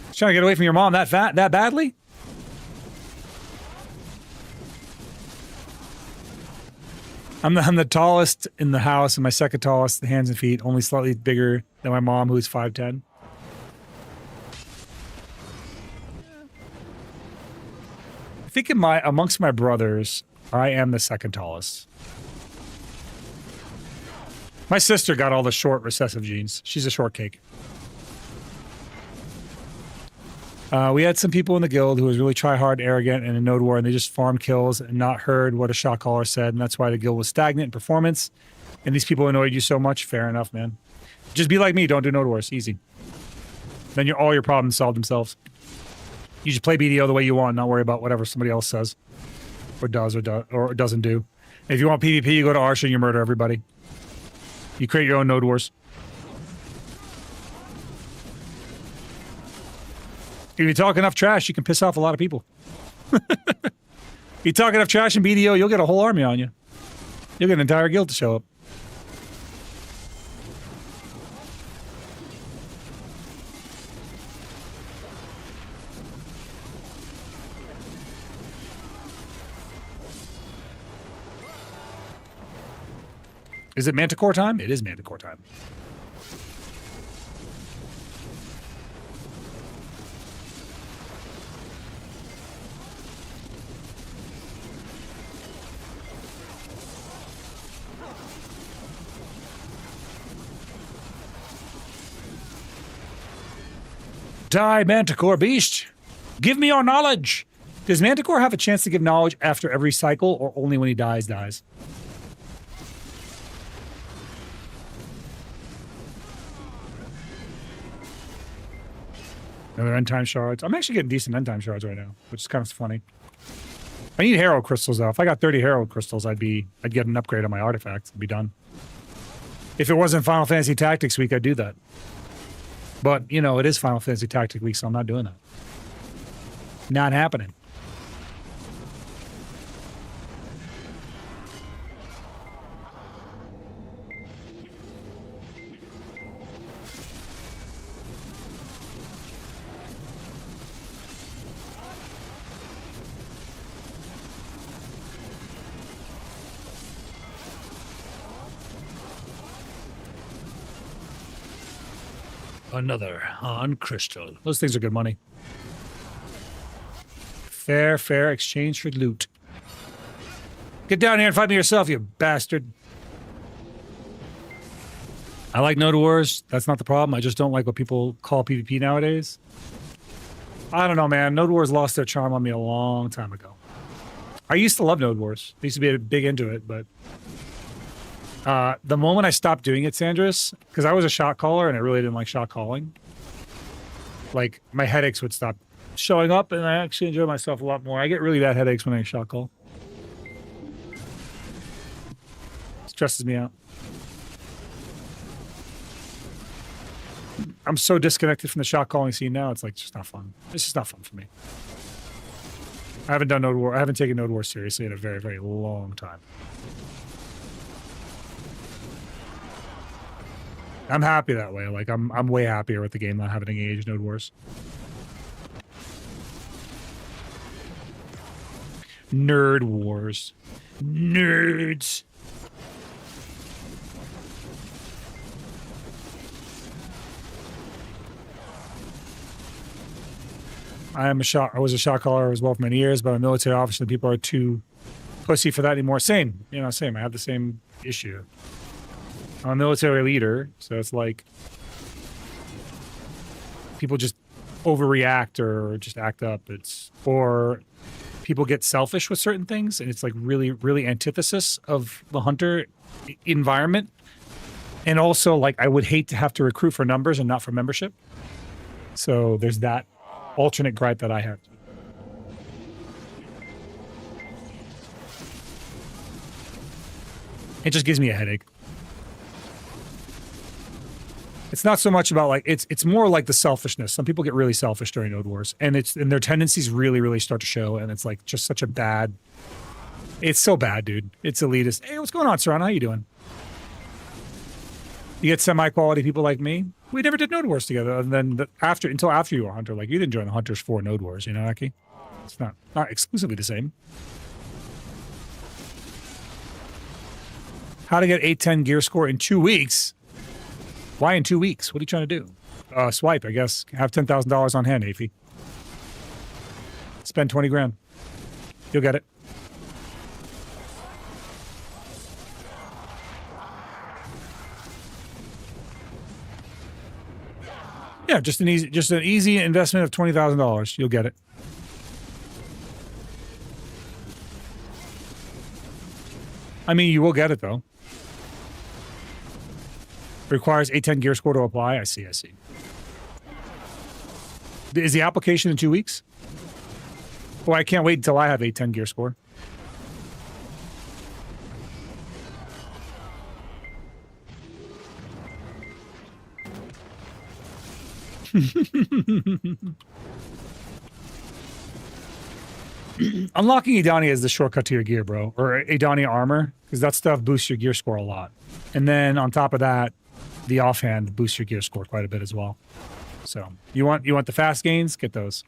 He's trying to get away from your mom that badly? I'm the tallest in the house, and my second tallest, the hands and feet, only slightly bigger than my mom, who's 5'10". I think amongst my brothers, I am the second tallest. My sister got all the short recessive genes. She's a shortcake. We had some people in the guild who was really try-hard, arrogant, and in node war, and they just farmed kills and not heard what a shot caller said, and that's why the guild was stagnant in performance. And these people annoyed you so much. Fair enough, man. Just be like me. Don't do node wars. Easy. Then all your problems solve themselves. You just play BDO the way you want, not worry about whatever somebody else says, or does, or doesn't do. And if you want PvP, you go to Arsha and you murder everybody. You create your own node wars. If you talk enough trash, you can piss off a lot of people. You talk enough trash in BDO, you'll get a whole army on you. You'll get an entire guild to show up. Is it Manticore time? It is Manticore time. Die, Manticore Beast! Give me your knowledge! Does Manticore have a chance to give knowledge after every cycle, or only when he dies? Another end time shards. I'm actually getting decent end time shards right now, which is kind of funny. I need Herald crystals though. If I got 30 Herald crystals, I'd get an upgrade on my artifacts and be done. If it wasn't Final Fantasy Tactics Week, I'd do that. But, you know, it is Final Fantasy Tactics Week, so I'm not doing that. Not happening. Another Han crystal. Those things are good money. Fair exchange for loot. Get down here and fight me yourself, you bastard. I like node wars. That's not the problem. I just don't like what people call PvP nowadays. I don't know, man. Node wars lost their charm on me a long time ago. I used to love node wars. I used to be big into it, but the moment I stopped doing it, Sandris, because I was a shot caller and I really didn't like shot calling, like my headaches would stop showing up and I actually enjoy myself a lot more. I get really bad headaches when I shot call. It stresses me out. I'm so disconnected from the shot calling scene now, it's like just not fun. It's just not fun for me. I haven't done node war. I haven't taken node war seriously in a very, very long time. I'm happy that way. Like I'm way happier with the game not having engaged node wars. Nerd wars. Nerds. I was a shot caller as well for many years, but I'm a military officer and people are too pussy for that anymore. Same, same. I have the same issue. I'm a military leader, so it's like people just overreact or just act up. Or people get selfish with certain things, and it's like really, really antithesis of the hunter environment. And also, like, I would hate to have to recruit for numbers and not for membership. So there's that alternate gripe that I have. It just gives me a headache. It's not so much about like it's more like the selfishness. Some people get really selfish during Node Wars, and their tendencies really, really start to show, and it's like just such a bad. It's so bad, dude. It's elitist. Hey, what's going on, Saran? How you doing? You get semi-quality people like me. We never did Node Wars together, and then until after you were a hunter. Like, you didn't join the Hunters for Node Wars, Aki? It's not exclusively the same. How to get 810 gear score in 2 weeks? Why in 2 weeks? What are you trying to do? Swipe, I guess. Have $10,000 on hand, Afy. Spend 20 grand. You'll get it. Yeah, just an easy investment of $20,000. You'll get it. I mean, you will get it though. Requires 810 gear score to apply. I see. Is the application in 2 weeks? Well, I can't wait until I have 810 gear score. Unlocking Edania is the shortcut to your gear, bro. Or Edania armor, because that stuff boosts your gear score a lot. And then on top of that, the offhand boosts your gear score quite a bit as well. So you want the fast gains? Get those.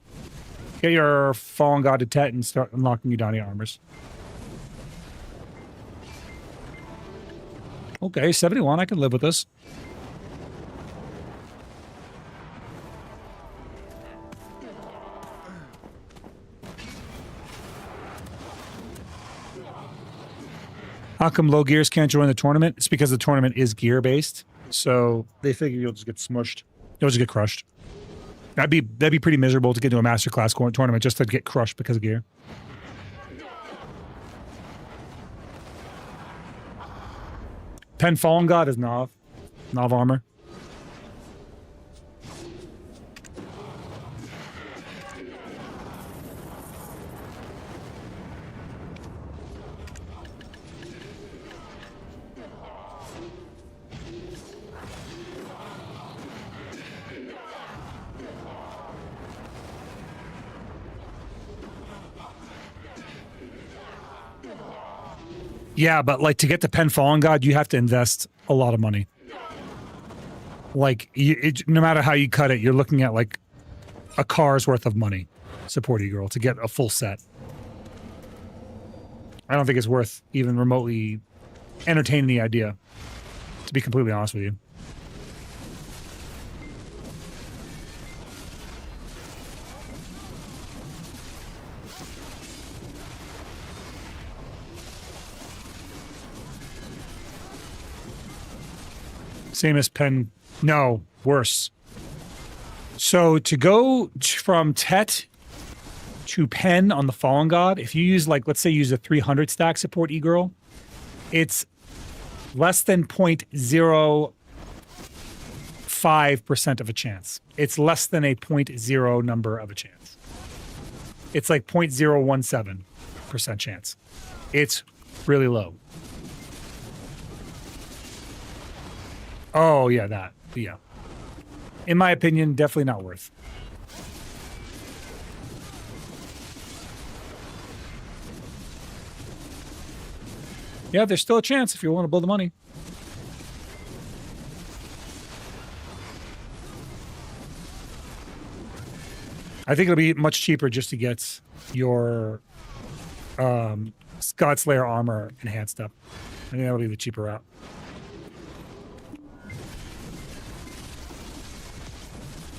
Get your Fallen God to Tet and start unlocking Edania armors. Okay, 71. I can live with this. How come low gears can't join the tournament? It's because the tournament is gear-based, so they figure you'll just get smushed. You'll just get crushed. That'd be pretty miserable to get into a masterclass tournament just to get crushed because of gear. Pen Fallen God is Nav armor. Yeah, but like to get the Pen Fallen God, you have to invest a lot of money. Like, no matter how you cut it, you're looking at like a car's worth of money, supporting girl, to get a full set. I don't think it's worth even remotely entertaining the idea, to be completely honest with you. Same as Pen. No, worse. So to go from Tet to Pen on the Fallen God, if you use, like, let's say use a 300 stack support E-Girl, it's less than 0.05% of a chance. It's less than a 0.0 number of a chance. It's like 0.017% chance. It's really low. Oh, yeah, that. Yeah. In my opinion, definitely not worth. Yeah, there's still a chance if you want to blow the money. I think it'll be much cheaper just to get your Godslayer armor enhanced up. I think that'll be the cheaper route.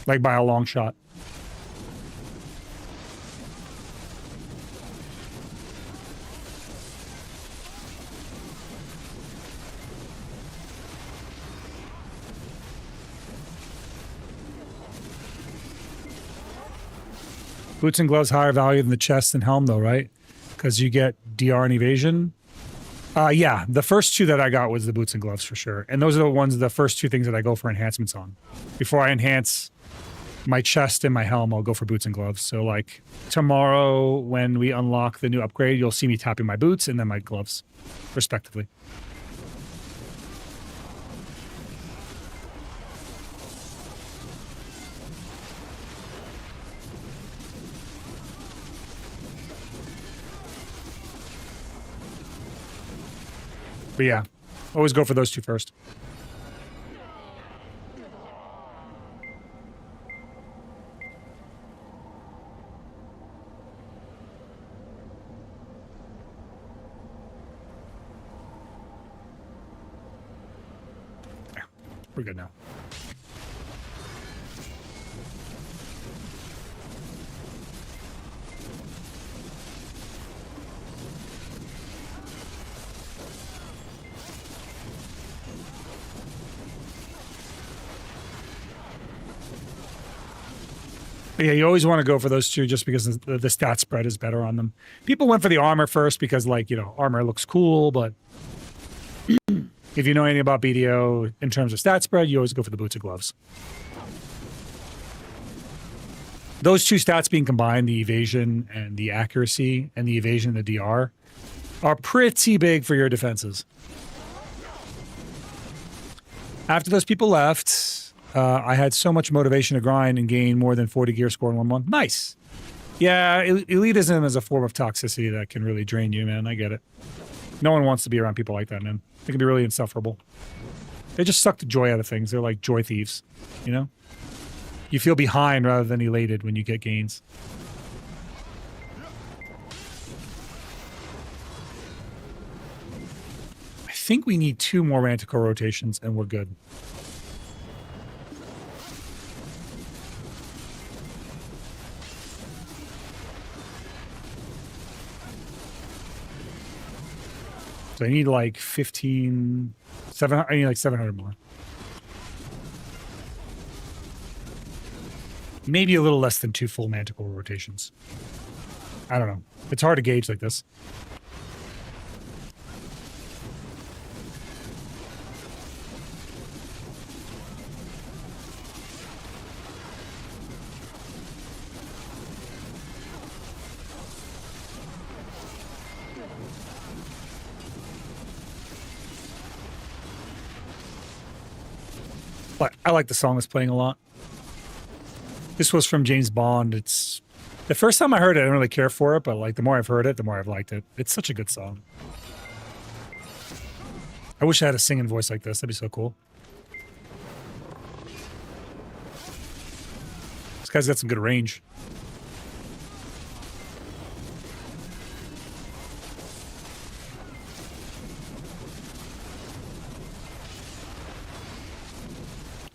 Like by a long shot. Boots and gloves higher value than the chest and helm, though, right? Because you get DR and evasion. Yeah, the first two that I got was the boots and gloves for sure. And those are the first two things that I go for enhancements on. Before I enhance my chest and my helm, I'll go for boots and gloves. So like tomorrow when we unlock the new upgrade, you'll see me tapping my boots and then my gloves, respectively. But yeah, always go for those two first. Yeah, we're good now. But yeah, you always want to go for those two just because the stat spread is better on them. People went for the armor first because, like, you know, armor looks cool, but if you know anything about BDO in terms of stat spread, you always go for the boots and gloves. Those two stats being combined, the evasion and the accuracy, and the evasion and the DR, are pretty big for your defenses. After those people left, I had so much motivation to grind and gain more than 40 gear score in 1 month. Nice. Yeah, elitism is a form of toxicity that can really drain you, man. I get it. No one wants to be around people like that, man. They can be really insufferable. They just suck the joy out of things. They're like joy thieves, you know? You feel behind rather than elated when you get gains. I think we need 2 more Manticore rotations and we're good. So I need like 700, I need like 700 more. Maybe a little less than 2 full Manticore rotations. I don't know. It's hard to gauge like this. But I like the song that's playing a lot. This was from James Bond. It's the first time I heard it, I didn't really care for it, but like the more I've heard it, the more I've liked it. It's such a good song. I wish I had a singing voice like this. That'd be so cool. This guy's got some good range.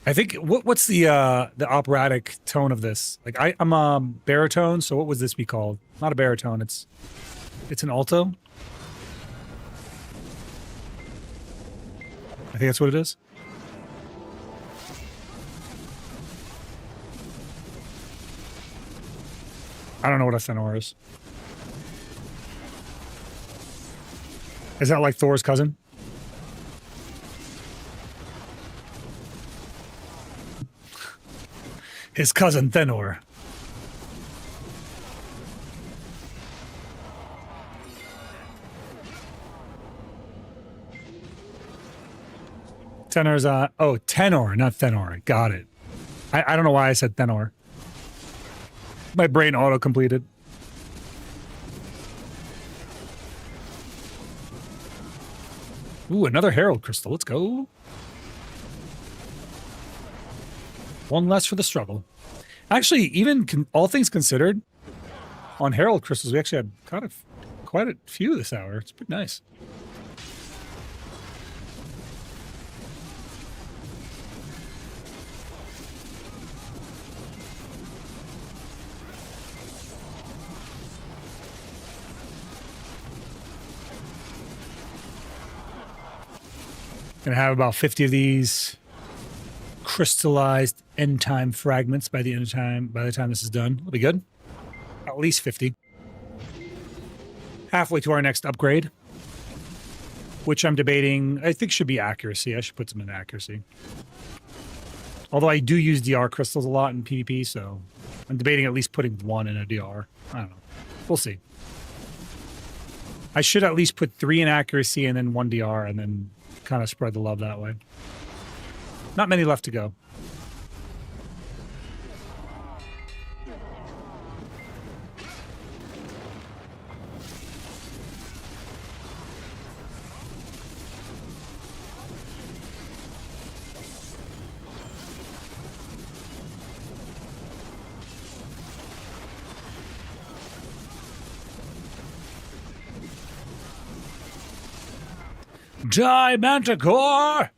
I think what's the operatic tone of this? Like I'm a baritone, so what would this be called? Not a baritone, it's an alto. I think that's what it is. I don't know what a tenor is. Is that like Thor's cousin? His cousin Thenor. Tenor's oh, tenor, not Thenor. Got it. I don't know why I said Thenor. My brain auto-completed. Ooh, another Herald Crystal. Let's go. One less for the struggle. Actually, even all things considered, on Herald Crystals, we actually had quite a few this hour. It's pretty nice. Gonna have about 50 of these crystallized end time fragments by the time this is done. It'll be good. At least 50. Halfway to our next upgrade, which I'm debating, I think should be accuracy. I should put some in accuracy. Although I do use DR crystals a lot in PvP, so I'm debating at least putting 1 in a DR. I don't know. We'll see. I should at least put 3 in accuracy and then 1 DR and then kind of spread the love that way. Not many left to go. Die, Manticore!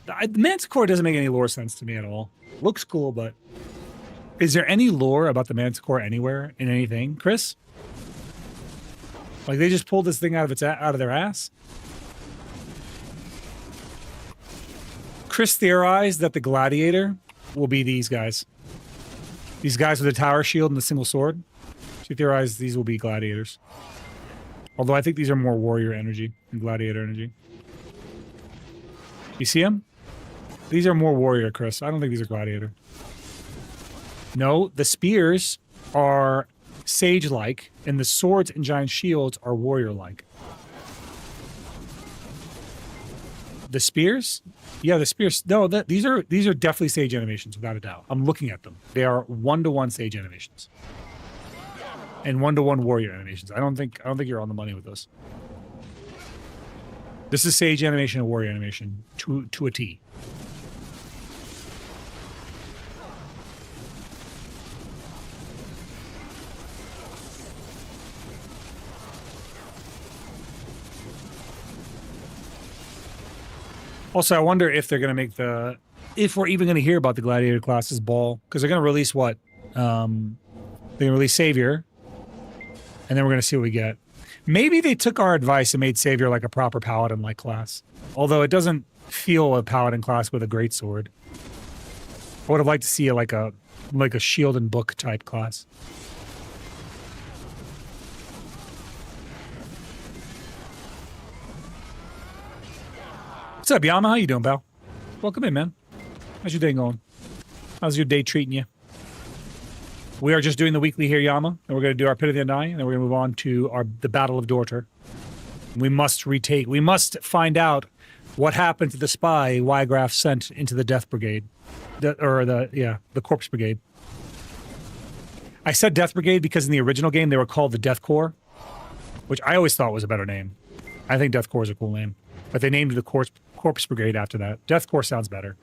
The Manticore doesn't make any lore sense to me at all. Looks cool, but... Is there any lore about the Manticore anywhere in anything, Chris? Like, they just pulled this thing out of their ass? Chris theorized that the Gladiator will be these guys. These guys with a tower shield and a single sword. She theorized these will be Gladiators. Although I think these are more warrior energy than gladiator energy. You see them? These are more warrior, Chris. I don't think these are gladiator. No, the spears are sage-like, and the swords and giant shields are warrior-like. The spears? Yeah, the spears. No, these are definitely sage animations, without a doubt. I'm looking at them. They are 1-to-1 sage animations. And 1-to-1 warrior animations. I don't think you're on the money with this. This is sage animation and warrior animation to a T. Also, I wonder if they're going to make if we're even going to hear about the gladiator classes ball, because they're going to release what? They're going to release Savior. And then we're going to see what we get. Maybe they took our advice and made Savior like a proper paladin-like class. Although it doesn't feel a paladin class with a greatsword. I would have liked to see like a shield and book type class. What's up, Yama? How you doing, pal? Welcome in, man. How's your day going? How's your day treating you? We are just doing the weekly here, Yama, and we're going to do our Pit of the Undying, and then we're going to move on to the Battle of Dorter. We must find out what happened to the spy Wygraf sent into the Death Brigade. The Corpse Brigade. I said Death Brigade because in the original game they were called the Death Corps, which I always thought was a better name. I think Death Corps is a cool name. But they named the Corpse Brigade after that. Death Corps sounds better.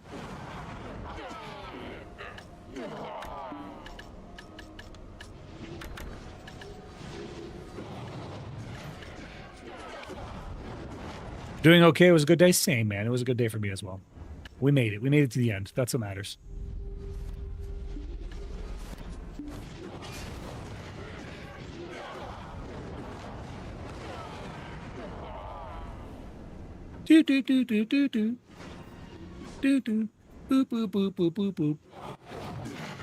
Doing okay. It was a good day. Same, man. It was a good day for me as well. We made it. We made it to the end. That's what matters. Do do do do do do do do boop boop boop boop boop boop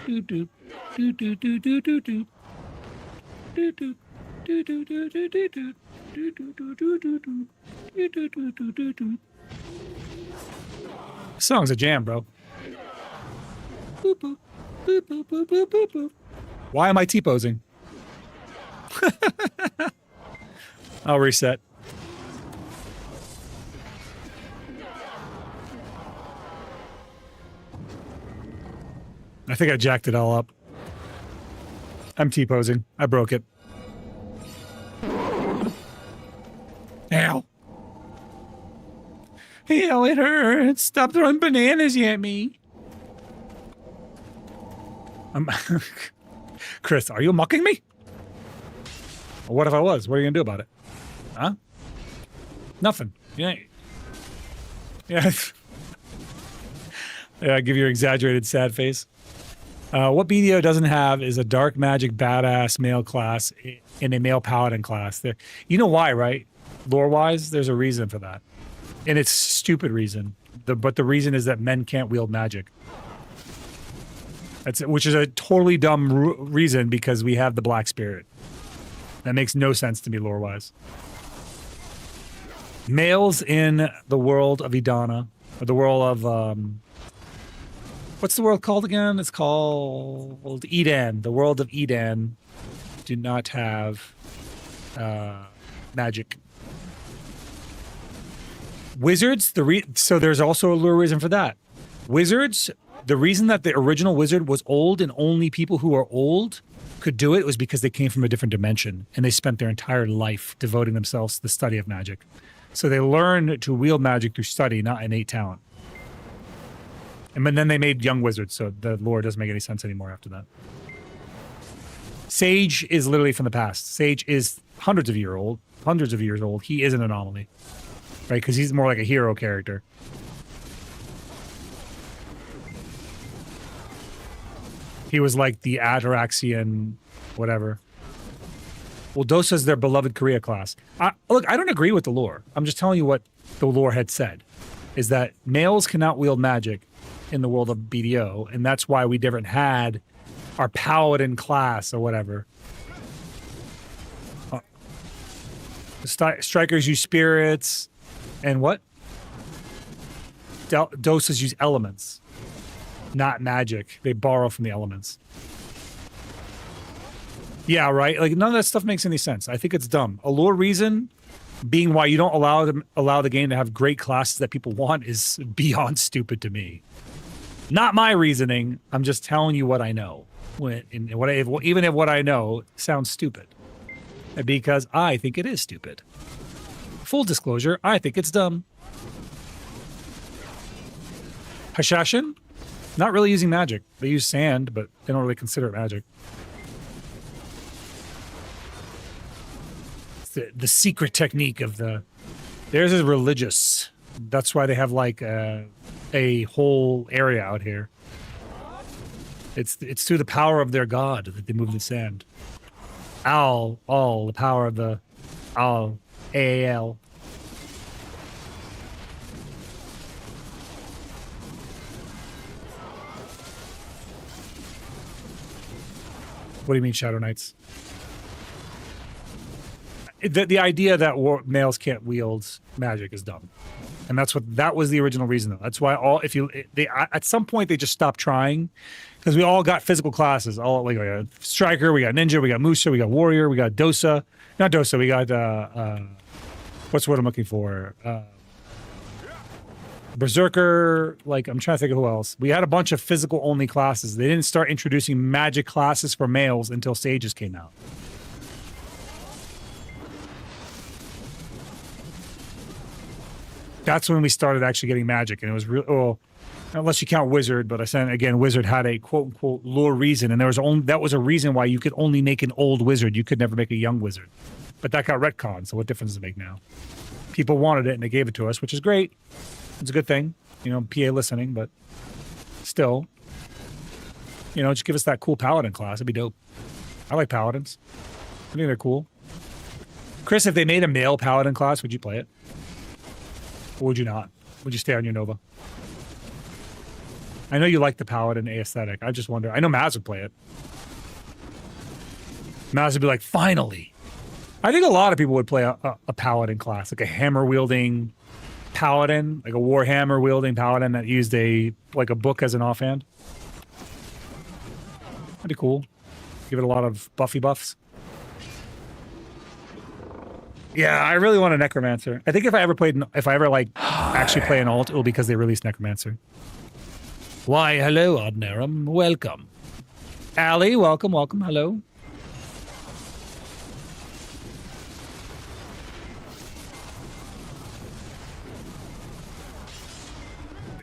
do do do do do do do do do do do do do do do do. This song's a jam, bro. Why am I T-posing? I'll reset. I think I jacked it all up. I'm T-posing. I broke it. Ow. Ew, it hurts. Stop throwing bananas at me. Chris, are you mocking me? Well, what if I was? What are you going to do about it? Huh? Nothing. Yeah. Yeah. Yeah, give your exaggerated sad face. What BDO doesn't have is a dark magic badass male class in a male paladin class. You know why, right? Lore-wise, there's a reason for that. And it's a stupid reason. But the reason is that men can't wield magic. Which is a totally dumb reason because we have the Black Spirit. That makes no sense to me lore-wise. Males in the world of Idana, or the world of, what's the world called again? It's called Eden. The world of Eden do not have magic. Wizards, so there's also a lure reason for that. Wizards, the reason that the original wizard was old and only people who are old could do it was because they came from a different dimension and they spent their entire life devoting themselves to the study of magic. So they learned to wield magic through study, not innate talent. And then they made young wizards, so the lore doesn't make any sense anymore after that. Sage is literally from the past. Sage is hundreds of years old. He is an anomaly, right? Because he's more like a hero character. He was like the Ataraxian, whatever. Well, Dosa's their beloved Korea class. Look, I don't agree with the lore. I'm just telling you what the lore had said, is that males cannot wield magic in the world of BDO, and that's why we never had our paladin class or whatever. Strikers use spirits, and what? Dosas use elements, not magic. They borrow from the elements. Yeah, right? Like, none of that stuff makes any sense. I think it's dumb. A lore reason being why you don't allow the game to have great classes that people want is beyond stupid to me. Not my reasoning. I'm just telling you what I know. Even if what I know sounds stupid. Because I think it is stupid. Full disclosure, I think it's dumb. Hashashin? Not really using magic. They use sand, but they don't really consider it magic. It's the secret technique of theirs is religious. That's why they have like a whole area out here. It's through the power of their god that they move the sand. The power of the Al. What do you mean, Shadow Knights? The idea that males can't wield magic is dumb, and that was the original reason. Though that's why at some point they just stopped trying, because we all got physical classes. All like we got striker, we got ninja, we got musa, we got warrior, we got dosa. Not dosa. We got what's what I'm looking for? Berserker. Like, I'm trying to think of who else. We had a bunch of physical only classes. They didn't start introducing magic classes for males until Sages came out. That's when we started actually getting magic, and it was real. Oh, unless you count Wizard, but I said again, Wizard had a quote unquote lore reason, and that was a reason why you could only make an old wizard. You could never make a young wizard, but that got retconned. So what difference does it make now? People wanted it, and they gave it to us, which is great. It's a good thing, PA listening, but still, just give us that cool paladin class. It'd be dope. I like paladins. I think they're cool. Chris, if they made a male paladin class, would you play it? Or would you not? Would you stay on your Nova? I know you like the paladin aesthetic. I just wonder. I know Maz would play it. Maz would be like, finally. I think a lot of people would play a paladin class, like a hammer-wielding paladin, like a warhammer-wielding paladin that used a book as an offhand. That'd be cool. Give it a lot of buffy buffs. Yeah, I really want a Necromancer. I think if I ever actually play an alt, it'll be because they released Necromancer. Why, hello, Odnerum. Welcome. Ali, welcome. Hello.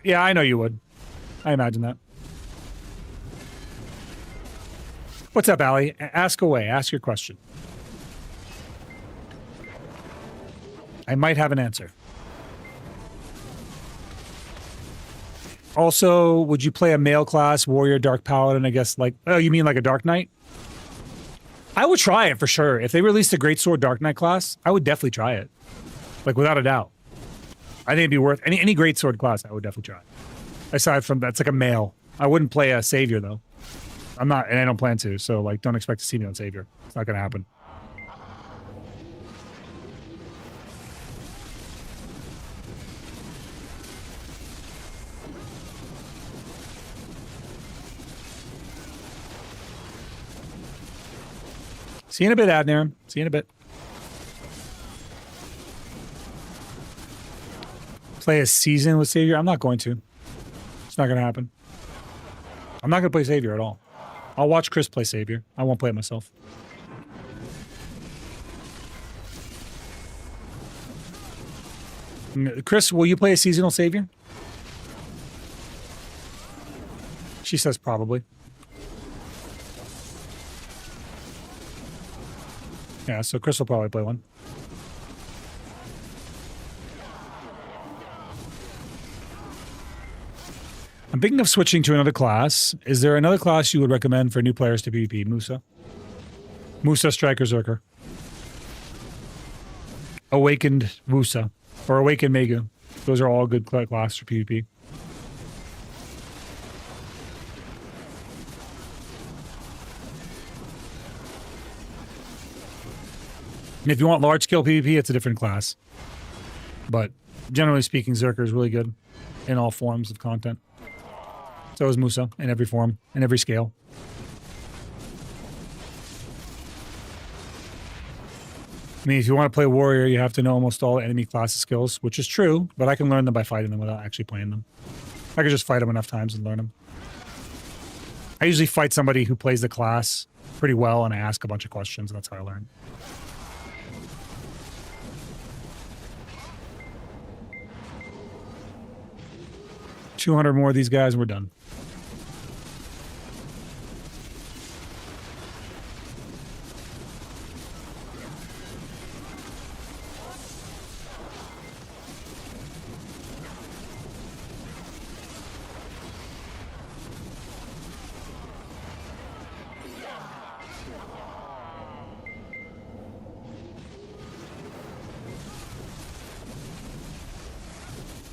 Yeah, I know you would. I imagine that. What's up, Ali? Ask away. Ask your question. I might have an answer. Also, would you play a male class, warrior, dark paladin, I guess, you mean like a Dark Knight? I would try it for sure. If they released a Greatsword Dark Knight class, I would definitely try it. Without a doubt. I think it'd be worth any Greatsword class, I would definitely try. Aside from that's like a male. I wouldn't play a Savior, though. I'm not, and I don't plan to. So like, don't expect to see me on Savior. It's not gonna happen. See you in a bit, Adner. See you in a bit. Play a season with Savior? I'm not going to. It's not going to happen. I'm not going to play Savior at all. I'll watch Chris play Savior. I won't play it myself. Chris, will you play a seasonal Savior? She says probably. Yeah, so Chris will probably play one. I'm thinking of switching to another class. Is there another class you would recommend for new players to PvP? Musa? Musa, Striker, Zerker. Awakened Musa. Or Awakened Megu. Those are all good classes for PvP. And if you want large-scale PvP, it's a different class. But generally speaking, Zerker is really good in all forms of content. So is Musa, in every form, in every scale. I mean, if you want to play Warrior, you have to know almost all enemy classes skills, which is true, but I can learn them by fighting them without actually playing them. I can just fight them enough times and learn them. I usually fight somebody who plays the class pretty well, and I ask a bunch of questions, and that's how I learn. $200 more of these guys, we're done.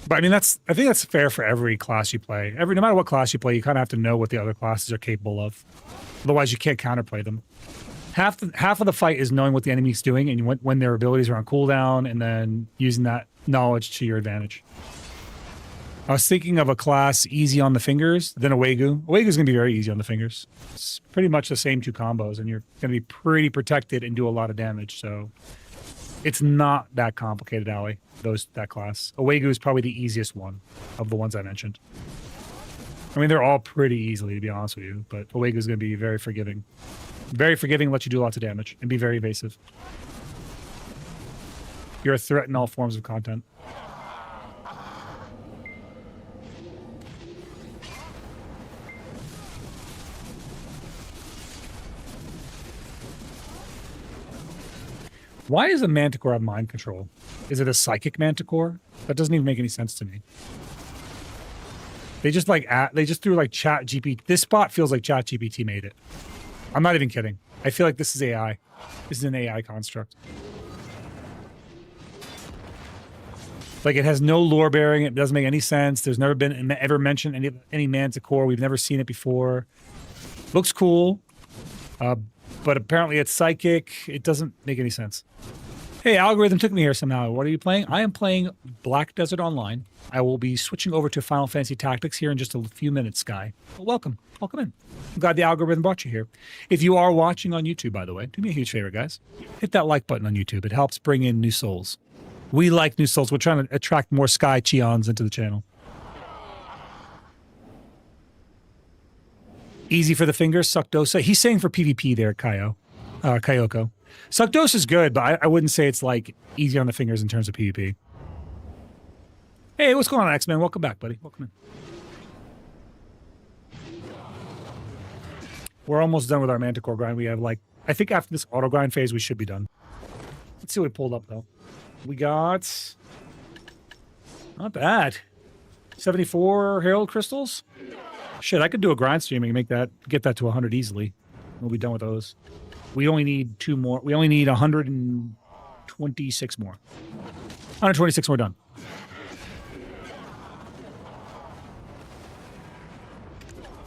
But I mean, I think that's fair for every class you play. No matter what class you play, you kind of have to know what the other classes are capable of. Otherwise, you can't counterplay them. Half of the fight is knowing what the enemy's doing and when their abilities are on cooldown, and then using that knowledge to your advantage. I was thinking of a class easy on the fingers, then Awegu. Awegu's going to be very easy on the fingers. It's pretty much the same two combos, and you're going to be pretty protected and do a lot of damage, so it's not that complicated, Ali, that class. Awegu is probably the easiest one of the ones I mentioned. I mean, they're all pretty easily, to be honest with you, but Awegu is going to be very forgiving. Very forgiving, let you do lots of damage, and be very evasive. You're a threat in all forms of content. Why does a Manticore have mind control? Is it a psychic Manticore? That doesn't even make any sense to me. They just threw like Chat GPT. This bot feels like Chat GPT made it. I'm not even kidding. I feel like this is AI. This is an AI construct. Like, it has no lore bearing. It doesn't make any sense. There's never been ever mentioned any Manticore. We've never seen it before. Looks cool. But apparently it's psychic. It doesn't make any sense. Hey, algorithm took me here somehow. What are you playing? I am playing Black Desert Online. I will be switching over to Final Fantasy Tactics here in just a few minutes, Sky. Well, welcome. Welcome in. I'm glad the algorithm brought you here. If you are watching on YouTube, by the way, do me a huge favor, guys. Hit that like button on YouTube. It helps bring in new souls. We like new souls. We're trying to attract more Sky Cheons into the channel. Easy for the fingers, Suckdosa. He's saying for PvP there, Kayoko. Suckdosa is good, but I wouldn't say it's like easy on the fingers in terms of PvP. Hey, what's going on, X-Men? Welcome back, buddy. Welcome in. We're almost done with our Manticore grind. We have I think after this auto grind phase, we should be done. Let's see what we pulled up, though. We got... Not bad. 74 Herald Crystals? Shit, I could do a grind stream and get that to 100 easily. We'll be done with those. We only need 2 more. We only need 126 more. 126 more done.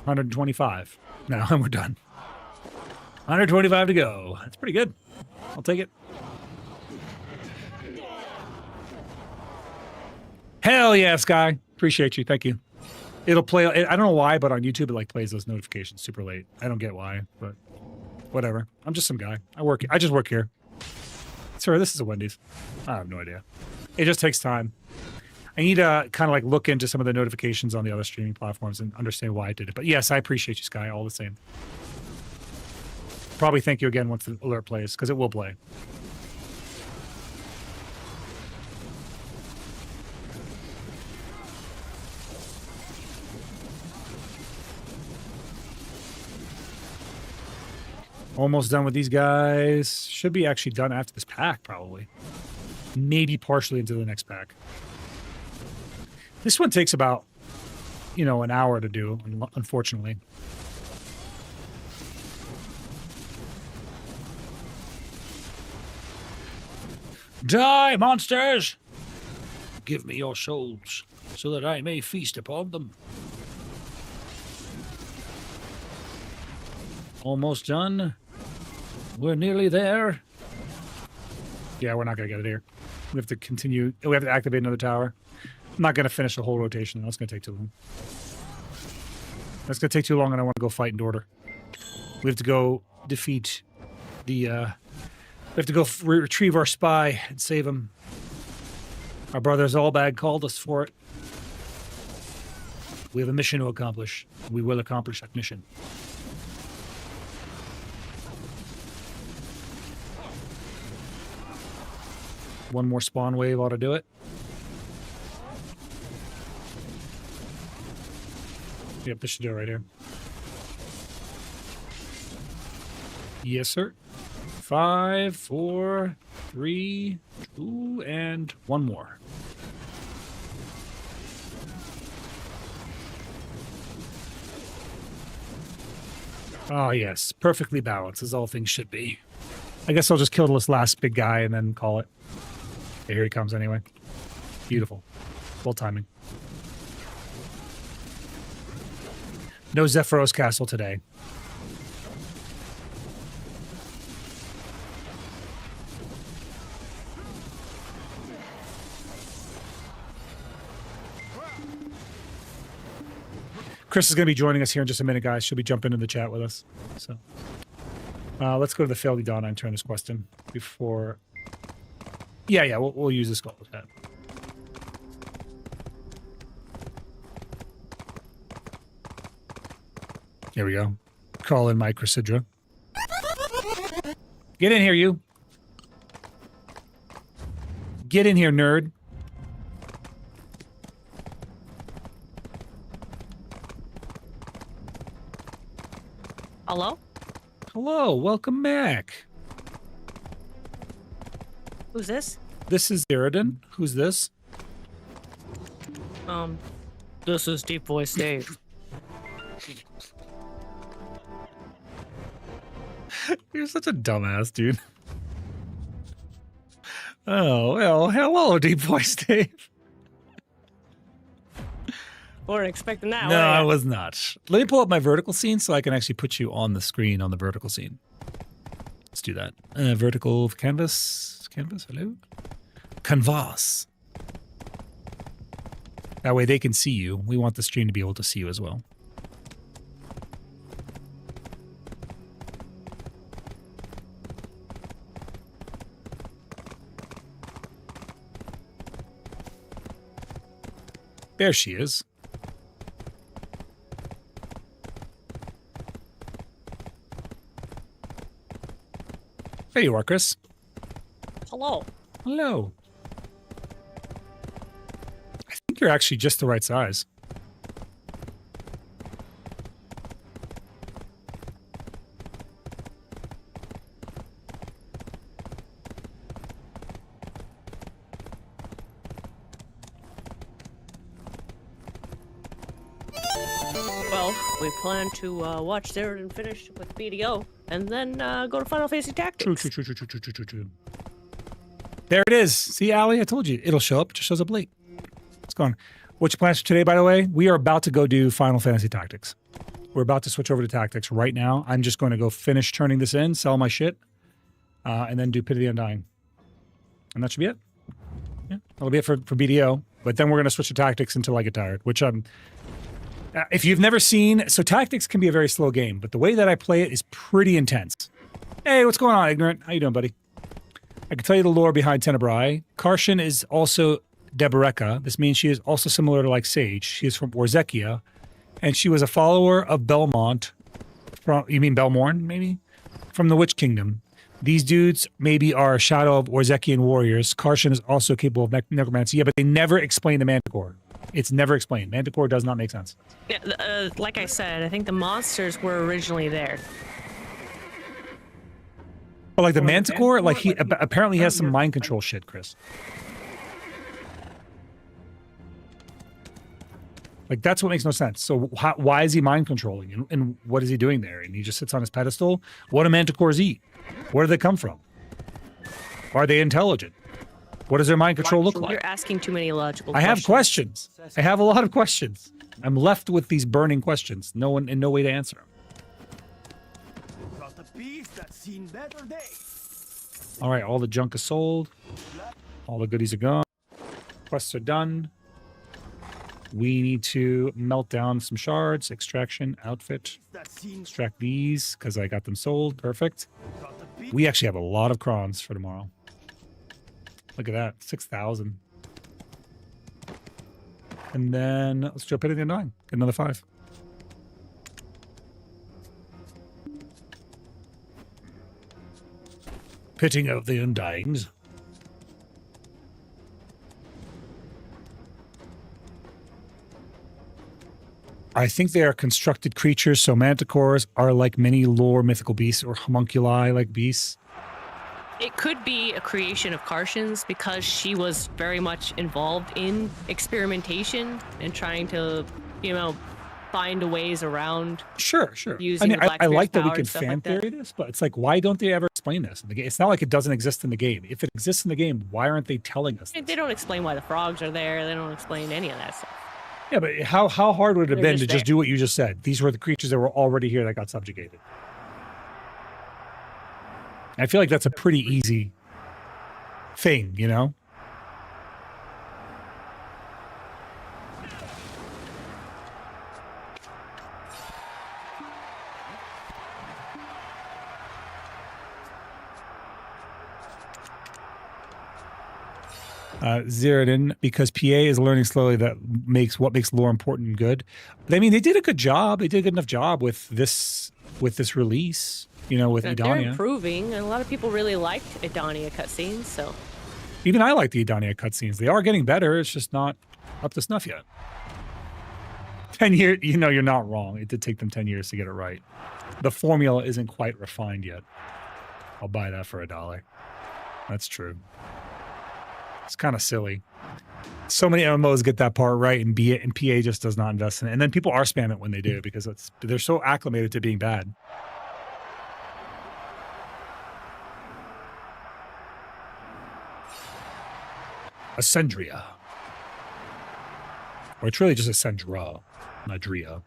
125. No, and we're done. 125 to go. That's pretty good. I'll take it. Hell yeah, Sky. Appreciate you. Thank you. It'll play. I don't know why, but on YouTube it like plays those notifications super late. I don't get why, but whatever. I'm just some guy. I just work here. Sorry, this is a Wendy's. I have no idea. It just takes time. I need to kind of like look into some of the notifications on the other streaming platforms and understand why I did it. But yes, I appreciate you, Sky, all the same. Probably thank you again once the alert plays, because it will play. Almost done with these guys. Should be actually done after this pack, probably. Maybe partially into the next pack. This one takes about, an hour to do, unfortunately. Die, monsters! Give me your souls, so that I may feast upon them. Almost done. We're nearly there. Yeah, we're not going to get it here. We have to continue. We have to activate another tower. I'm not going to finish the whole rotation. That's going to take too long. That's going to take too long, and I want to go fight in order. We have to go defeat the... we have to go retrieve our spy and save him. Our brother Zalbag called us for it. We have a mission to accomplish. We will accomplish that mission. One more spawn wave ought to do it. Yep, this should do it right here. Yes, sir. 5, 4, 3, 2, and one more. Oh, yes. Perfectly balanced, as all things should be. I guess I'll just kill this last big guy and then call it. Okay, here he comes anyway. Beautiful. Well timing. No Zephyros Castle today. Chris is going to be joining us here in just a minute, guys. She'll be jumping in the chat with us. So, let's go to the Failed Dawn and turn this quest in before... Yeah, we'll use this goal with that. Here we go. Call in my Chrysidra. Get in here, you. Get in here, nerd. Hello? Hello, welcome back. Who's this? This is Zeroden. Who's this? This is Deep Voice Dave. You're such a dumbass, dude. Oh, well, hello, Deep Voice Dave. Weren't expecting that. No, I was not. Let me pull up my vertical scene so I can actually put you on the screen on the vertical scene. Let's do that. Vertical canvas. Canvas, hello? Canvas. That way they can see you. We want the stream to be able to see you as well. There she is. There you are, Chris. Hello. Hello. I think you're actually just the right size. Well, we plan to watch Zeroden finish with BDO, and then go to Final Fantasy Tactics. True. There it is. See, Allie, I told you. It'll show up. It just shows up late. It's gone. What's your plans for today, by the way? We are about to go do Final Fantasy Tactics. We're about to switch over to tactics right now. I'm just going to go finish turning this in, sell my shit, and then do Pit of the Undying. And that should be it. Yeah, that'll be it for BDO. But then we're going to switch to tactics until I get tired, which if you've never seen, so tactics can be a very slow game, but the way that I play it is pretty intense. Hey, what's going on, Ignorant? How you doing, buddy? I can tell you the lore behind Tenebrae. Karshan is also Deboreka. This means she is also similar to like Sage. She is from Orzekia, and she was a follower of Belmont. You mean Belmorn, maybe? From the Witch Kingdom. These dudes maybe are a shadow of Orzekian warriors. Karshan is also capable of necromancy. Yeah, but they never explain the Manticore. It's never explained. Manticore does not make sense. Yeah, like I said, I think the monsters were originally there. But like the Manticore, like he apparently has some mind control shit, Chris. Like that's what makes no sense. So why is he mind controlling, and what is he doing there? And he just sits on his pedestal. What do Manticores eat? Where do they come from? Are they intelligent? What does their mind control look like? You're asking too many illogical questions. I have questions. I have a lot of questions. I'm left with these burning questions. No way to answer them. All right, all the junk is sold. All the goodies are gone. Quests are done. We need to melt down some shards. Extraction, outfit. Extract these because I got them sold. Perfect. We actually have a lot of crons for tomorrow. Look at that, 6,000. And then let's do a Pit of the Undying. Get another 5. Pitting of the Undyings. I think they are constructed creatures, so manticores are like many lore mythical beasts or homunculi like beasts. It could be a creation of Karshan's because she was very much involved in experimentation and trying to, find ways around. Sure. Using I like that we can fan theory this, but it's like, why don't they ever explain this in the game? It's not like it doesn't exist in the game. If it exists in the game, why aren't they telling us this? They don't explain why the frogs are there. They don't explain any of that stuff. Yeah, but how hard would it have been to just do what you just said? These were the creatures that were already here that got subjugated. I feel like that's a pretty easy thing, Zeroden, because PA is learning slowly that makes lore important and good. But I mean, they did a good job. They did a good enough job with this release. With They're Edania. improving, and a lot of people really liked Edania cutscenes, so... Even I like the Edania cutscenes. They are getting better. It's just not up to snuff yet. 10 years, you're not wrong. It did take them 10 years to get it right. The formula isn't quite refined yet. I'll buy that for $1. That's true. It's kind of silly. So many MMOs get that part right, and PA just does not invest in it. And then people are spamming it when they do because they're so acclimated to being bad. Ascendria. Or it's really just Ascendra, not Dria.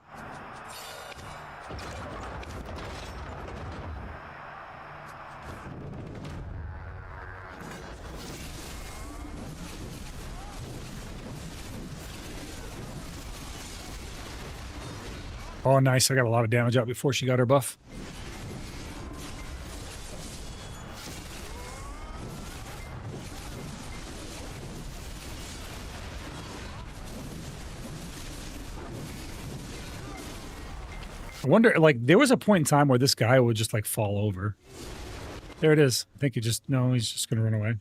Oh, nice. I got a lot of damage out before she got her buff. I wonder, there was a point in time where this guy would just, fall over. There it is. I think he's just going to run away.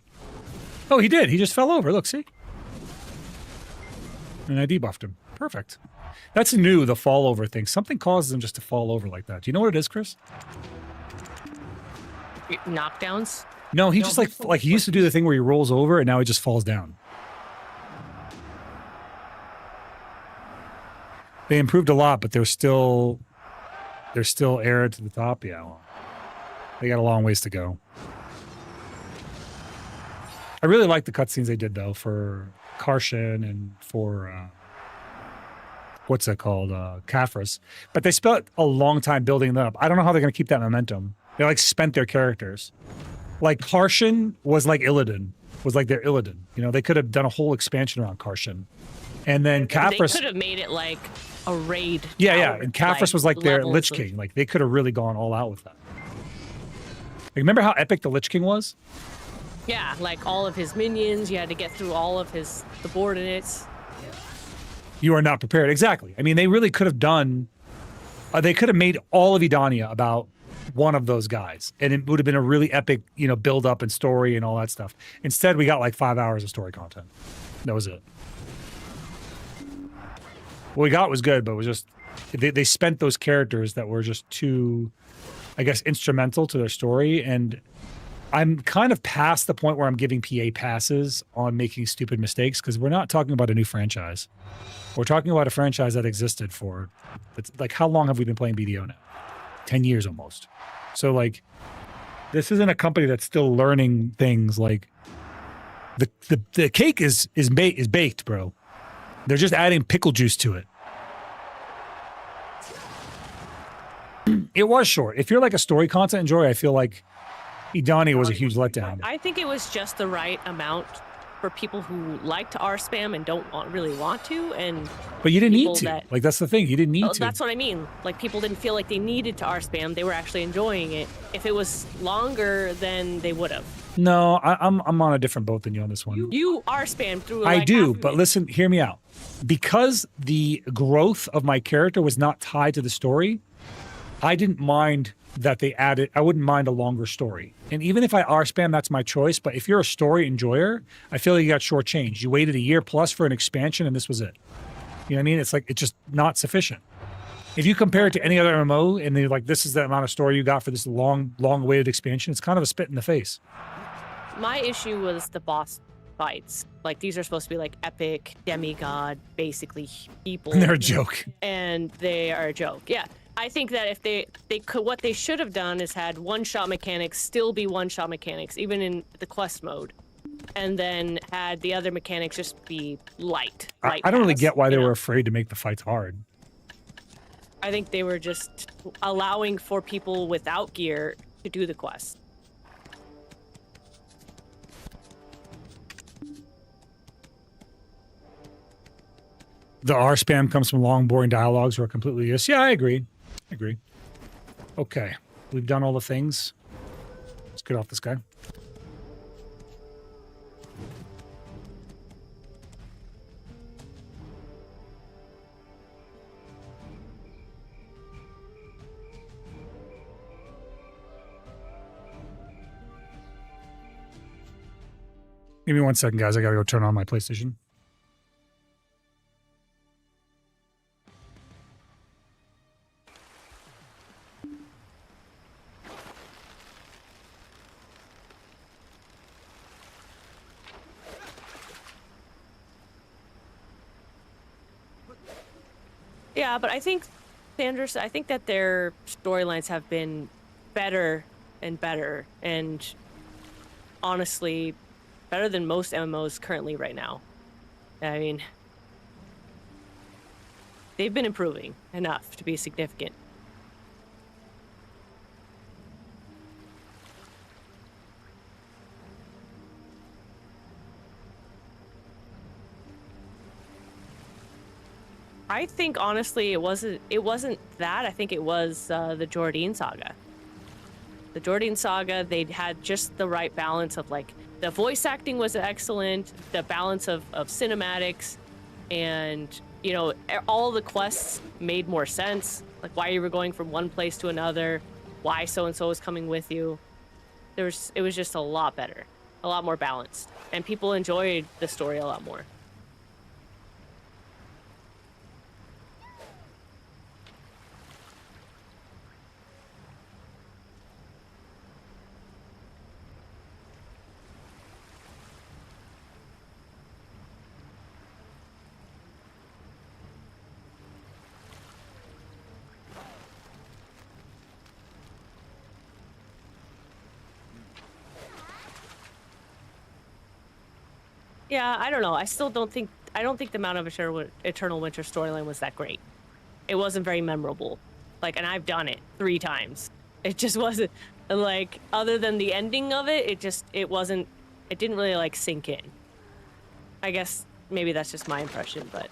Oh, he did. He just fell over. Look, see? And I debuffed him. Perfect. That's new, the fall over thing. Something causes him just to fall over like that. Do you know what it is, Chris? Knockdowns? No, he just, he used to do the thing where he rolls over, and now he just falls down. They improved a lot, but there's still air to the top. Yeah, well, they got a long ways to go. I really like the cutscenes they did though for Karshan and for what's that called? Caphras. But they spent a long time building them up. I don't know how they're going to keep that momentum. They like spent their characters. Like Karshan was like Illidan, was like their Illidan. You know, they could have done a whole expansion around Karshan. And then Caphras. They could have made it like a raid. Yeah. And Caphras was like their Lich King. Like they could have really gone all out with that. Like, remember how epic the Lich King was? Yeah, like all of his minions, you had to get through all of his subordinates. You are not prepared. Exactly. I mean, they really could have done, they could have made all of Edania about one of those guys. And it would have been a really epic, you know, build up and story and all that stuff. Instead, we got like 5 hours of story content. That was it. What we got was good, but it was just, they spent those characters that were just too, I guess, instrumental to their story. And I'm kind of past the point where I'm giving PA passes on making stupid mistakes, because we're not talking about a new franchise. We're talking about a franchise that existed for, it's like, how long have we been playing BDO now? 10 years almost. So like, this isn't a company that's still learning things. Like the cake is baked, bro. They're just adding pickle juice to it. It was short. If you're like a story content enjoyer, I feel like Edania was a huge letdown. I think it was just the right amount for people who like to R spam and don't really want to, and but you didn't need to. Like, that's the thing. You didn't need to. That's what I mean. Like, people didn't feel like they needed to R spam. They were actually enjoying it. If it was longer, then they would have. No, I'm on a different boat than you on this one. You R spam through. I like do, but listen, hear me out. Because the growth of my character was not tied to the story, I didn't mind that they added, I wouldn't mind a longer story. And even if I R spam, that's my choice. But if you're a story enjoyer, I feel like you got shortchanged. You waited a year plus for an expansion and this was it. You know what I mean? It's like, it's just not sufficient. If you compare it to any other MMO and they're like, this is the amount of story you got for this long awaited expansion, it's kind of a spit in the face. My issue was the boss fights. Like, these are supposed to be like epic demigod, basically people. And they're a joke. And they are a joke. Yeah. I think that if they could, what they should have done is had one-shot mechanics still be one-shot mechanics, even in the quest mode, and then had the other mechanics just be light. I don't really get why they were afraid to make the fights hard. I think they were just allowing for people without gear to do the quest. The R spam comes from long, boring dialogues or are completely useless. Yeah, I agree. Okay, we've done all the things. Let's get off this guy. Give me 1 second, guys. I gotta go turn on my PlayStation. Yeah, but I think, Sanders, I think that their storylines have been better and better, and honestly, better than most MMOs currently right now. I mean, they've been improving enough to be significant. I think honestly it wasn't that. I think it was the Zeroden saga. The Zeroden saga, they had just the right balance of, like, the voice acting was excellent, the balance of cinematics, and, you know, all the quests made more sense. Like, why you were going from one place to another, why so-and-so was coming with you. It was just a lot better, a lot more balanced, and people enjoyed the story a lot more. Yeah, I don't know. I still don't think... I don't think the Mount of Eternal Winter storyline was that great. It wasn't very memorable. Like, and I've done it 3 times. It just wasn't, like, other than the ending of it, it wasn't, it didn't really, like, sink in. I guess maybe that's just my impression, but.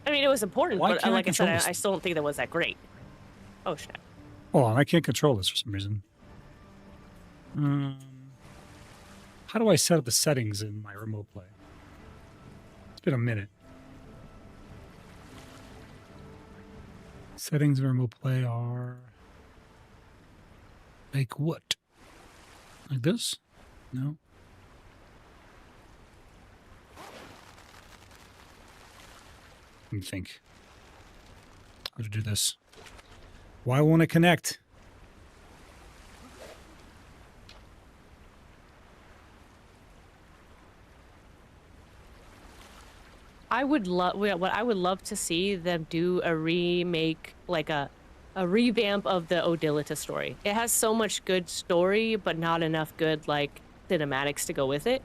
I mean, it was important, Why but can't I like I said, control this? I still don't think that was that great. Oh, snap. Hold on, I can't control this for some reason. How do I set up the settings in my remote play? It's been a minute. Settings in remote play are like what? Like this? No. Let me think. How to do this? Why won't it connect? I would love what I would love to see them do a remake, like a revamp of the Odilita story. It has so much good story, but not enough good like cinematics to go with it.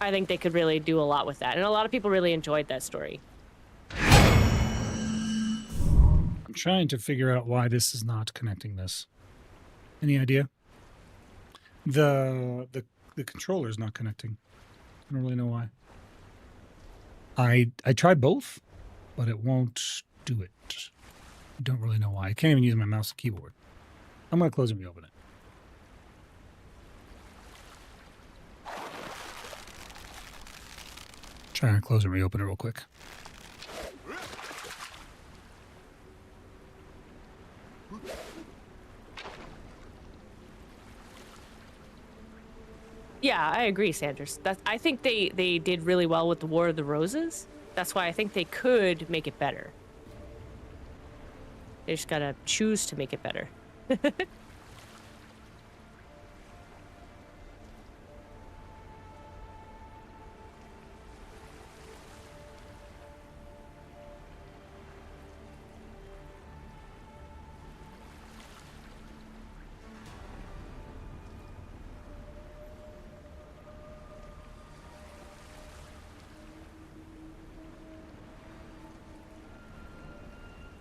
I think they could really do a lot with that, and a lot of people really enjoyed that story. I'm trying to figure out why this is not connecting this. Any idea? The controller is not connecting. I don't really know why. I tried both, but it won't do it. I don't really know why. I can't even use my mouse and keyboard. I'm going to close and reopen it. Try and close and reopen it real quick. Yeah, I agree, Sanders. I think they did really well with the War of the Roses. That's why I think they could make it better. They just gotta choose to make it better.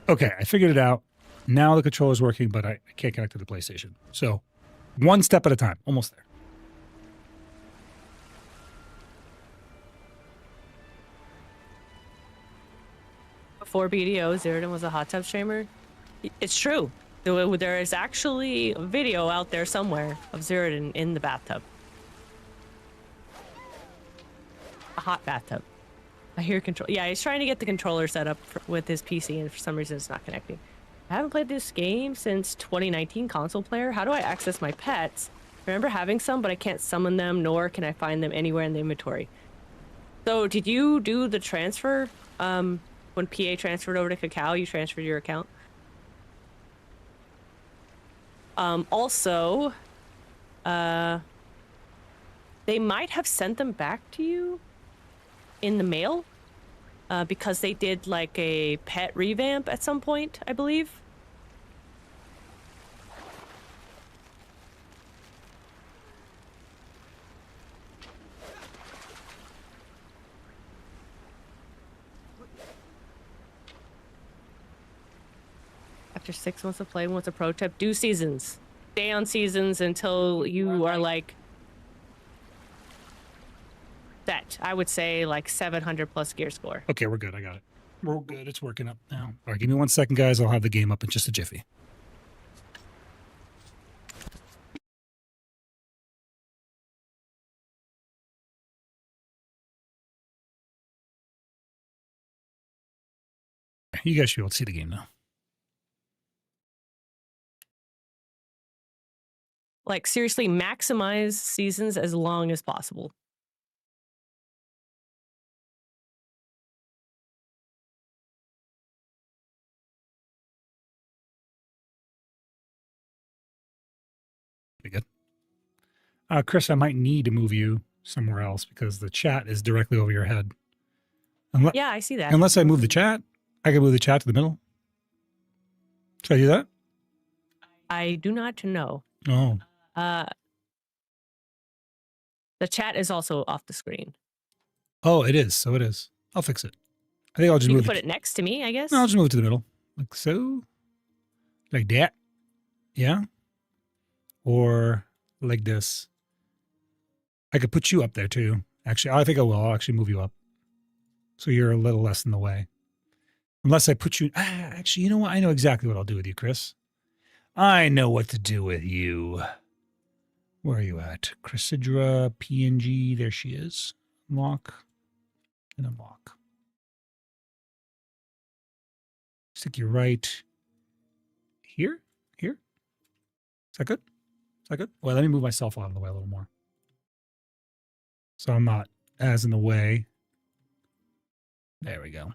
Okay, I figured it out. Now the controller's working, but I can't connect to the PlayStation. So, one step at a time. Almost there. Before BDO, Zeroden was a hot tub streamer. It's true. There is actually a video out there somewhere of Zeroden in the bathtub. A hot bathtub. I hear control. Yeah, he's trying to get the controller set up with his PC, and for some reason it's not connecting. I haven't played this game since 2019 console player. How do I access my pets? I remember having some, but I can't summon them, nor can I find them anywhere in the inventory. So, did you do the transfer? When PA transferred over to Cacao, you transferred your account? Also, they might have sent them back to you in the mail, because they did like a pet revamp at some point, I believe. After 6 months of play, what's a pro tip? Do seasons. Stay on seasons until you are like set. I would say like 700 plus gear score. Okay, we're good. I got it. We're good. It's working up now. All right, give me 1 second, guys. I'll have the game up in just a jiffy. You guys should be able to see the game now. Like, seriously, maximize seasons as long as possible. Be good. Chris, I might need to move you somewhere else because the chat is directly over your head. Yeah, I see that. Unless I move the chat, I can move the chat to the middle. Should I do that? I do not know. Oh. The chat is also off the screen. Oh, it is. So it is. I'll fix it. I think I'll just You move can put it next to me, I guess. No, I'll just move it to the middle. Like so. Like that. Yeah. Or like this. I could put you up there too. Actually, I think I will. I'll actually move you up. So you're a little less in the way. Unless I put you... actually, you know what? I know exactly what I'll do with you, Chris. I know what to do with you. Where are you at? Chrysidra, PNG. There she is. Unlock. And unlock. Stick you right here. Here. Is that good? Is that good? Well, let me move myself out of the way a little more. So I'm not as in the way. There we go.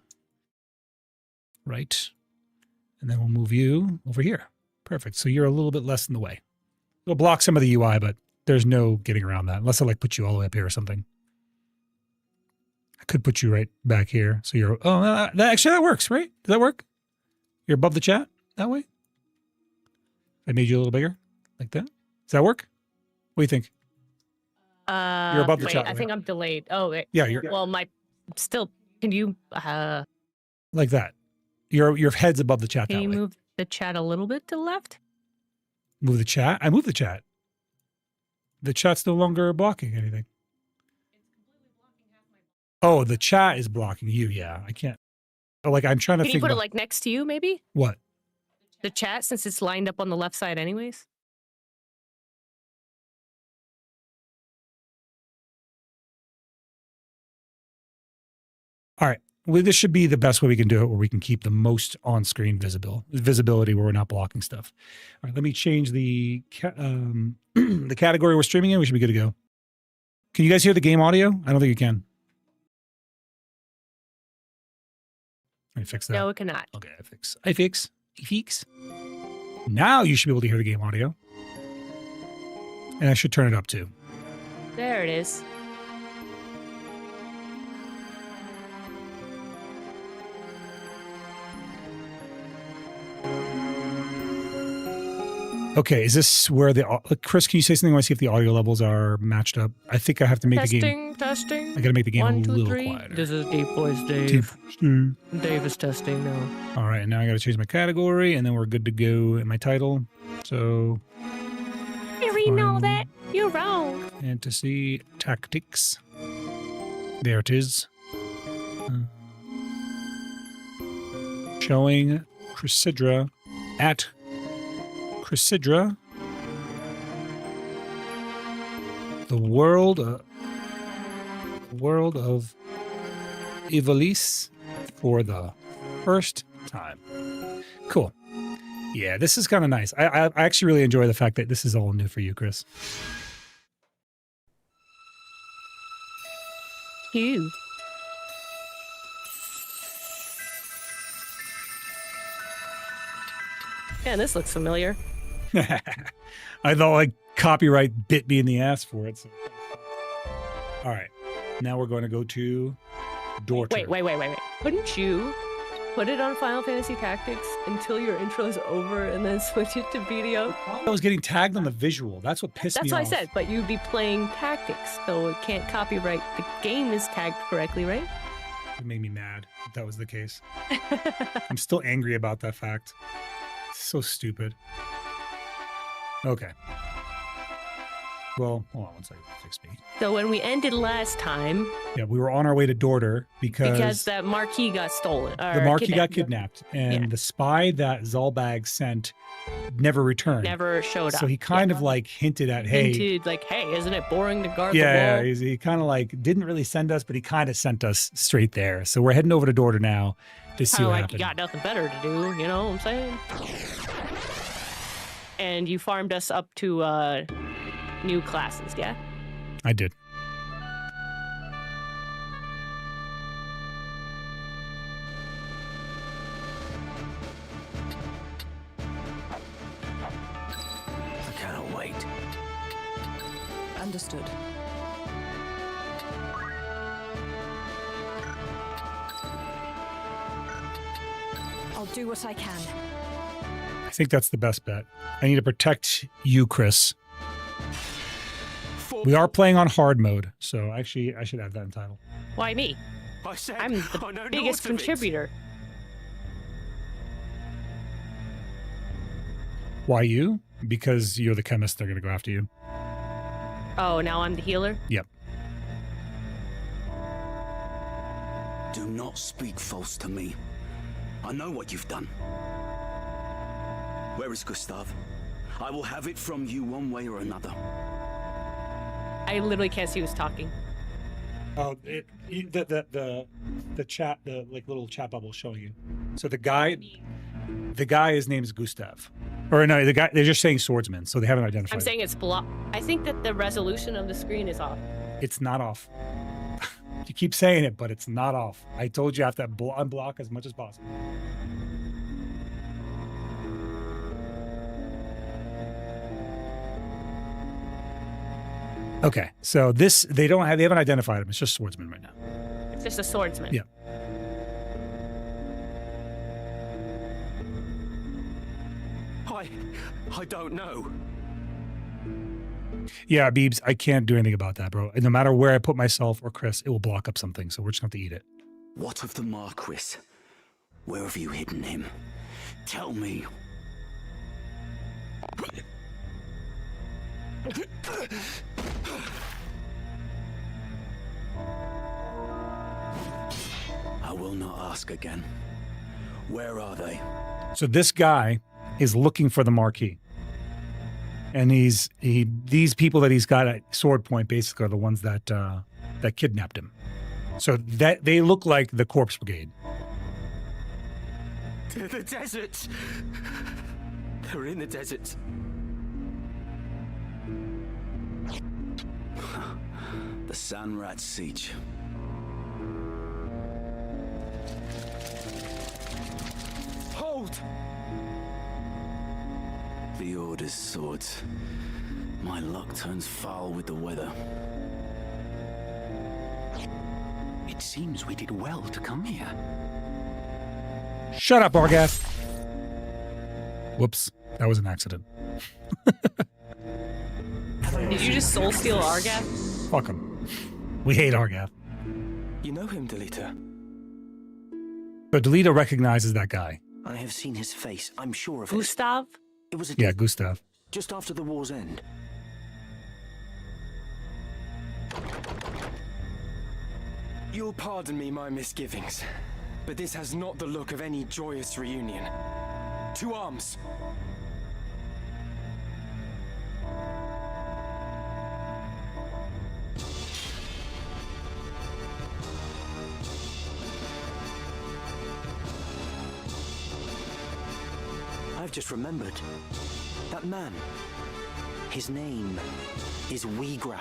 Right. And then we'll move you over here. Perfect. So you're a little bit less in the way. It'll block some of the UI, but there's no getting around that. Unless I like put you all the way up here or something. I could put you right back here. So you're, oh, actually that works, right? Does that work? You're above the chat that way? I made you a little bigger like that. Does that work? What do you think? You're above the chat. I think I'm delayed. Oh, wait. Yeah, you're Well, still, can you, like that. Your head's above the chat that way. can you move the chat a little bit to the left? Move the chat? I moved the chat. The chat's no longer blocking anything. Oh, the chat is blocking you. Yeah, I can't. Oh, like I'm trying to Can you think put it about like next to you, maybe? what? The chat, since it's lined up on the left side anyways? All right. Well, this should be the best way we can do it, where we can keep the most on-screen visibility where we're not blocking stuff. All right, let me change the the category we're streaming in. We should be good to go. Can you guys hear the game audio? I don't think you can. Let me fix that. No, it cannot. Okay, I fix. Now you should be able to hear the game audio. And I should turn it up too. There it is. Okay, is this where Chris, can you say something when I see if the audio levels are matched up? I think I have to make the game. Testing. I gotta make the game 1, 2, a little 3. quieter. This is Deep Voice Dave. Dave is testing now. All right, now I gotta change my category, and then we're good to go in my title. So. You read all that? You're wrong. Fantasy Tactics. There it is. Showing Chrysidra at Chrysidra. The world of Ivalice for the first time. Cool. Yeah, this is kind of nice. I actually really enjoy the fact that this is all new for you, Chris. You. Yeah, this looks familiar. I thought like copyright bit me in the ass for it. So. All right, now we're going to go to Dorter. Wait. Couldn't you put it on Final Fantasy Tactics until your intro is over and then switch it to video? I was getting tagged on the visual. That's what pissed me off. That's what I said, but you'd be playing Tactics, so it can't copyright. The game is tagged correctly, right? It made me mad if that was the case. I'm still angry about that fact. So stupid. Okay. Well, hold on one second. Fix me. So when we ended last time... Yeah, we were on our way to Dorter because that marquee got stolen. The marquee got kidnapped. And the spy that Zalbag sent never returned. Never showed up. So he kind of like hinted at, hey... Isn't it boring to guard the wall? Yeah, he kind of like didn't really send us, but he kind of sent us straight there. So we're heading over to Dorter now to see what happens. You got nothing better to do, you know what I'm saying? And you farmed us up to new classes, yeah? I did. I can't wait. Understood. I'll do what I can. I think that's the best bet. I need to protect you, Chris. We are playing on hard mode, so actually I should add that in title. Why me? I said I'm I the know biggest naught of it. contributor. Why you? Because you're the chemist, they're going to go after you. Oh, now I'm the healer? Yep. Do not speak false to me. I know what you've done. Where is Gustav? I will have it from you one way or another. I literally can't see who's talking. Oh, the chat, the like little chat bubble showing you. So the guy, his name is Gustav. Or no, the guy, they're just saying swordsman, so they haven't identified. I'm saying it's block. I think that the resolution of the screen is off. It's not off. You keep saying it, but it's not off. I told you I have to unblock as much as possible. Okay, so this they haven't identified him. It's just swordsman right now. It's just a swordsman. Yeah. I don't know. Yeah, Beebs, I can't do anything about that, bro. No matter where I put myself or Chris, it will block up something, so we're just going to have to eat it. What of the Marquis? Where have you hidden him? Tell me. I will not ask again. Where are they? So this guy is looking for the marquee. And these people that he's got at sword point basically are the ones that that kidnapped him. So that they look like the corpse brigade. To the desert. They're in the desert. The Sanrat siege. Hold! The Order's swords. My luck turns foul with the weather. It seems we did well to come here. Shut up, Argath. Whoops, that was an accident. Did you just soul steal Argath? Fuck him. We hate Argath. You know him, Delita? So Delita recognizes that guy. I have seen his face. I'm sure of it. Gustav? It was a Yeah, Gustav. just after the war's end. You'll pardon me my misgivings, but this has not the look of any joyous reunion. To arms! I've just remembered. That man. His name is Weegraf.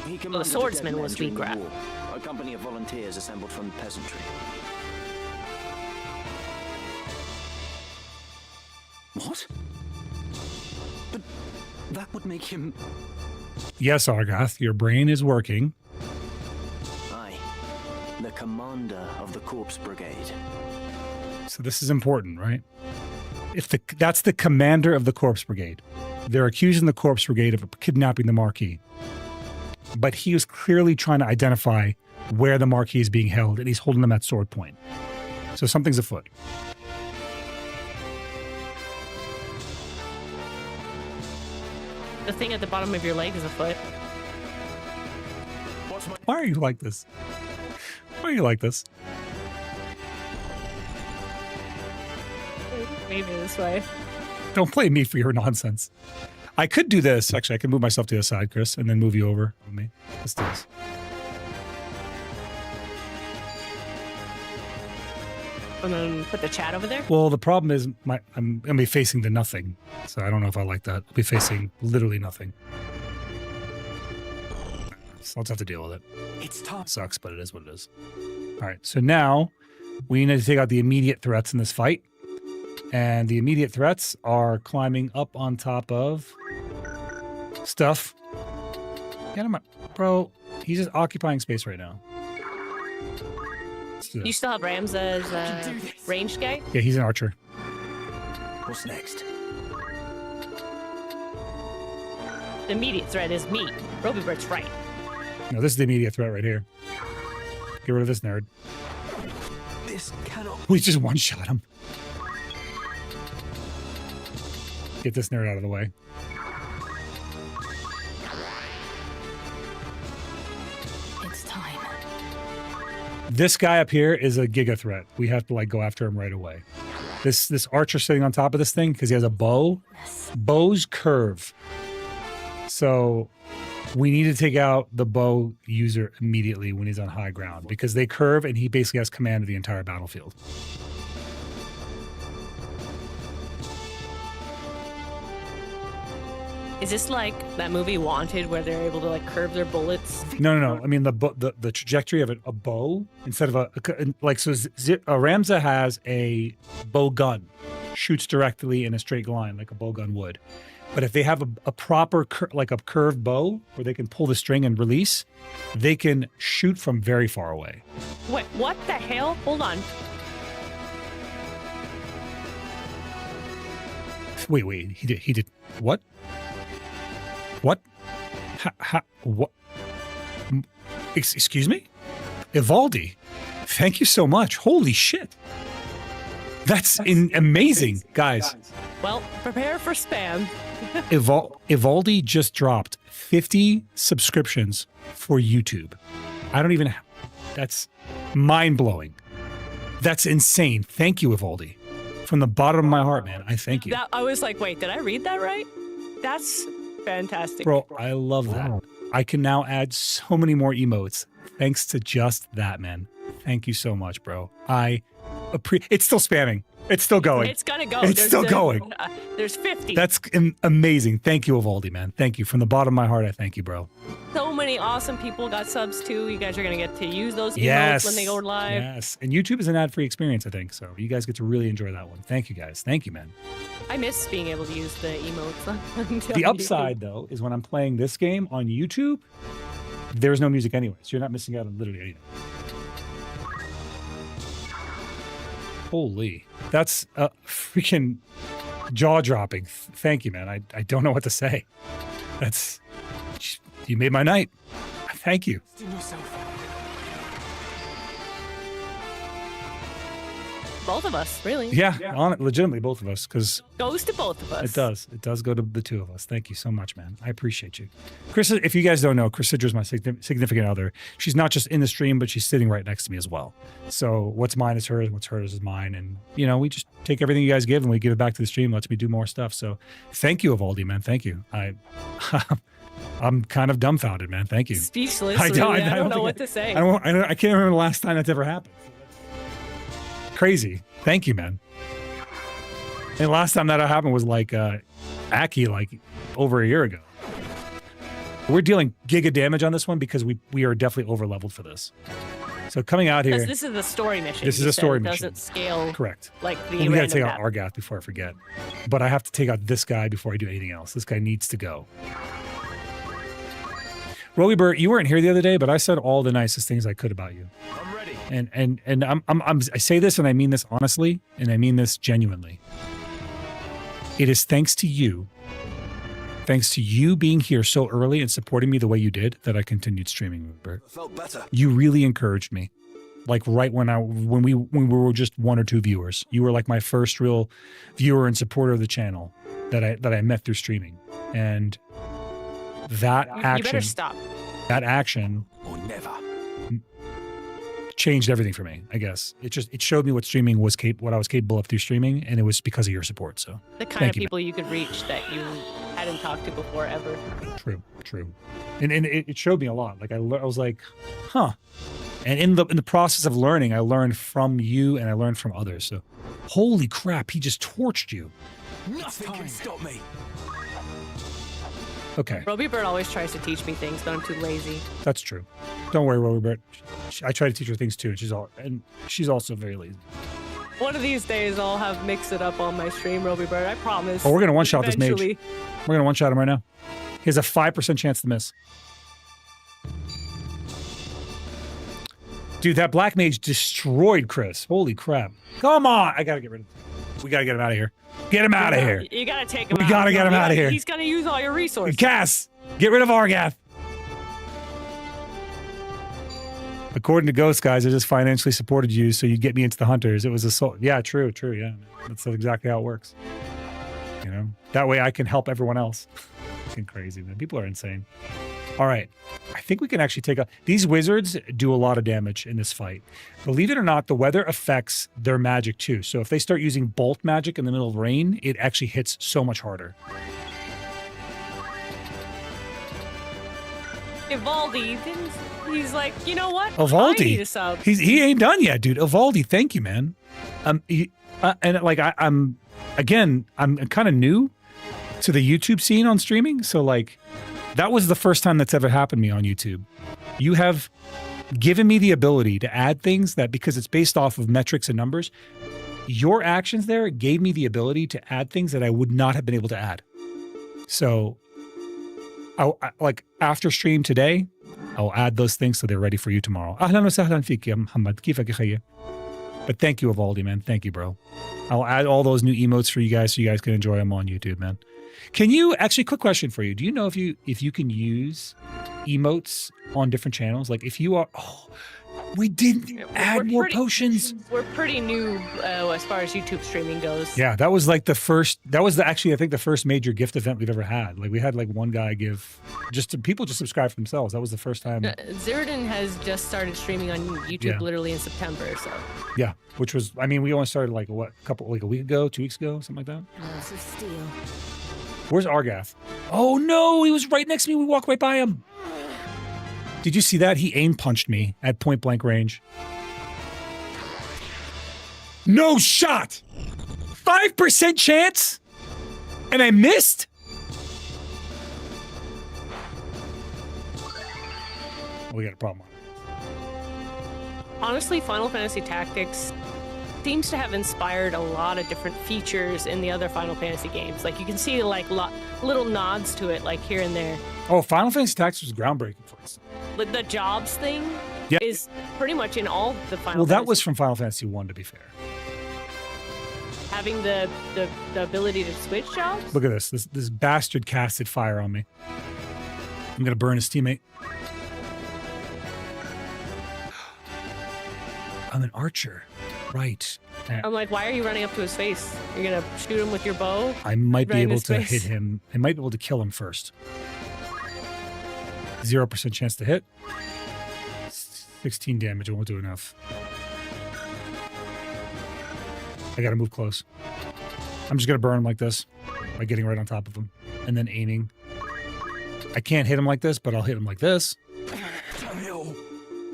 He commanded the swordsman dead men was during the Weegraf. war, a company of volunteers assembled from the peasantry. What? But that would make him... Yes, Argath, your brain is working. Aye, the commander of the Corpse Brigade. So this is important, right? That's the commander of the Corpse Brigade. They're accusing the Corpse Brigade of kidnapping the Marquis. But he was clearly trying to identify where the Marquis is being held, and he's holding them at sword point. So something's afoot. The thing at the bottom of your leg is a foot. Why are you like this? Why are you like this? Maybe this way. Don't blame me for your nonsense. I could do this. Actually, I could move myself to the side, Chris, and then move you over with me. Let's do this. And then put the chat over there. Well, the problem is I'm going to be facing the nothing. So I don't know if I like that. I'll be facing literally nothing. So I'll just have to deal with it. It's time. Sucks, but it is what it is. All right. So now we need to take out the immediate threats in this fight. And the immediate threats are climbing up on top of stuff. Get him up. Bro, he's just occupying space right now. Let's do You this. still have Rams as ranged guy? Yeah, he's an archer. What's next? The immediate threat is me. Robybert's right. No, this is the immediate threat right here. Get rid of this nerd. This cannot. We just one-shot him. Get this nerd out of the way. It's time. This guy up here is a giga threat. We have to like go after him right away. This archer sitting on top of this thing because he has a bow. Bows curve. So we need to take out the bow user immediately when he's on high ground because they curve and he basically has command of the entire battlefield. Is this like that movie Wanted where they're able to like curve their bullets? No. I mean the trajectory of a bow instead of like so. Ramza has a bow gun, shoots directly in a straight line like a bow gun would. But if they have a proper like a curved bow where they can pull the string and release, they can shoot from very far away. Wait, what the hell? Hold on. Wait. He did what? What? What? Excuse me? Evaldi, thank you so much. Holy shit. That's amazing, guys. Well, prepare for spam. Evaldi just dropped 50 subscriptions for YouTube. I don't even... That's mind-blowing. That's insane. Thank you, Evaldi. From the bottom of my heart, man, I thank you. I was like, wait, did I read that right? That's fantastic. Bro, I love that. I can now add so many more emotes thanks to just that, man. Thank you so much, bro. It's still spamming. It's still going. It's gonna go. It's still going. There's 50. That's amazing. Thank you, Evaldi, man. Thank you. From the bottom of my heart, I thank you, bro. So many awesome people got subs too. You guys are gonna get to use those emotes when they go live. Yes. And YouTube is an ad-free experience, I think. So you guys get to really enjoy that one. Thank you, guys. Thank you, man. I miss being able to use the emotes. On The upside, though, is when I'm playing this game on YouTube, there's no music anyway. So you're not missing out on literally anything. Holy. That's freaking jaw-dropping. Thank you, man. I don't know what to say. You made my night. Thank you. Both of us, really. Yeah. Legitimately both of us, because Goes to both of us. it does. It does go to the two of us. Thank you so much, man. I appreciate you. Chris, if you guys don't know, Chris Sidra is my significant other. She's not just in the stream, but she's sitting right next to me as well. So what's mine is hers, what's hers is mine. And, we just take everything you guys give and we give it back to the stream, lets me do more stuff. So thank you, Evaldi, man. Thank you. I'm kind of dumbfounded, man. Thank you. Speechless. I don't- really. I I don't don't know think what to say. I can't remember the last time that's ever happened. Crazy. Thank you, man. And the last time that happened was like Aki, like over a year ago. We're dealing giga damage on this one because we are definitely over leveled for this. So coming out here, Because this is a story mission. This is you a said story it mission. doesn't scale correct. like the We gotta random take out map. Argath before I forget. But I have to take out this guy before I do anything else. This guy needs to go. Roly Burt, you weren't here the other day, but I said all the nicest things I could about you. I'm ready. And I say this and I mean this honestly and I mean this genuinely. It is thanks to you being here so early and supporting me the way you did that I continued streaming, Bert. Felt better. You really encouraged me. Like right when we were just one or two viewers. You were like my first real viewer and supporter of the channel that I met through streaming. And that You action better stop. that action Or never. changed everything for me, I guess. It showed me what streaming was what I was capable of through streaming, and it was because of your support. So The kind Thank of you, people you could reach that you hadn't talked to before ever. true. And it showed me a lot. Like I was like, huh. And in the process of learning, I learned from you and I learned from others. So holy crap, he just torched you. Nothing can stop me. Okay, Roby Bird always tries to teach me things, but I'm too lazy. that's true. Don't worry, Robert. I try to teach her things too, and she's also very lazy. One of these days, I'll have mix it up on my stream, Roby Bird. I promise. Oh, we're gonna one-shot this mage. Eventually. We're gonna one-shot him right now. He has a 5% chance to miss. Dude, that black mage destroyed Chris. Holy crap. Come on. I gotta get rid of him. We gotta get him out of here. Get him out of here. You gotta take him out. We gotta get him out of here. He's gonna use all your resources. Cass, get rid of Argath. According to Ghost Guys, I just financially supported you so you get me into the hunters. It was a yeah, true, yeah. That's exactly how it works. You know, that way I can help everyone else. Fucking crazy, man. People are insane. All right, I think we can actually take these wizards do a lot of damage in this fight. Believe it or not, the weather affects their magic too. So if they start using bolt magic in the middle of rain, it actually hits so much harder. Evaldi, he's like, you know what? Evaldi, I need a sub. he ain't done yet, dude. Evaldi, thank you, man. And like I'm kind of new to the YouTube scene on streaming, so like that was the first time that's ever happened to me on YouTube. You have given me the ability to add things that, because it's based off of metrics and numbers, your actions there gave me the ability to add things that I would not have been able to add. So I like after stream today, I'll add those things so they're ready for you tomorrow. Ahlan wa sahlan fik ya Muhammad. Kifak ya khayya? But thank you, Evaldi, man. Thank you, bro. I'll add all those new emotes for you guys so you guys can enjoy them on YouTube, man. Can you actually, quick question for you. Do you know if you can use emotes on different channels? Like if you are, we didn't add more potions. We're pretty new as far as YouTube streaming goes. Yeah, that was like actually, I think the first major gift event we've ever had. Like we had like one guy give, people just subscribe for themselves. That was the first time. Zeroden has just started streaming on YouTube literally in September, so. Yeah, which was, I mean, we only started like a week ago, 2 weeks ago, something like that. Walls of steel. Where's Argath? Oh no, he was right next to me. We walked right by him. Did you see that? He aim punched me at point blank range. No shot! 5% chance? And I missed? We got a problem. Honestly, Final Fantasy Tactics seems to have inspired a lot of different features in the other Final Fantasy games. Like you can see like little nods to it, like here and there. Oh, Final Fantasy Tactics was groundbreaking for us. Like the jobs thing is pretty much in all the Final. Well, that was from Final Fantasy 1, to be fair. Having the ability to switch jobs. Look at this. This bastard casted fire on me. I'm gonna burn his teammate. I'm an archer. Right. I'm like, why are you running up to his face? You're gonna shoot him with your bow? I might be right in able his to face? hit him. I might be able to kill him first. 0% chance to hit. 16 damage. I won't do enough. I gotta move close. I'm just gonna burn him like this by getting right on top of him and then aiming. I can't hit him like this, but I'll hit him like this.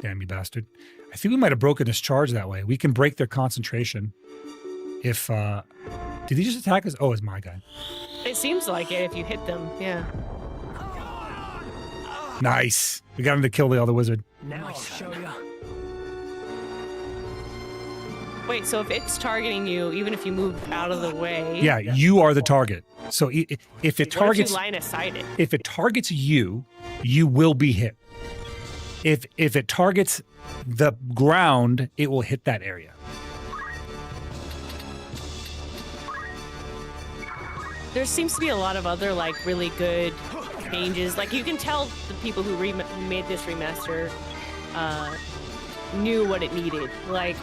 Damn you bastard. I think we might have broken his charge that way. We can break their concentration. If, did he just attack us? Oh, it's my guy. It seems like it if you hit them, yeah. Nice. We got him to kill the other wizard. Now I'll show you. Wait, so if it's targeting you, even if you move out of the way... Yeah, you are the target. So if it What if targets... you line of sight it? If it targets you, you will be hit. If it targets the ground, it will hit that area. There seems to be a lot of other, like, really good changes. Like, you can tell the people who made this remaster knew what it needed. Like,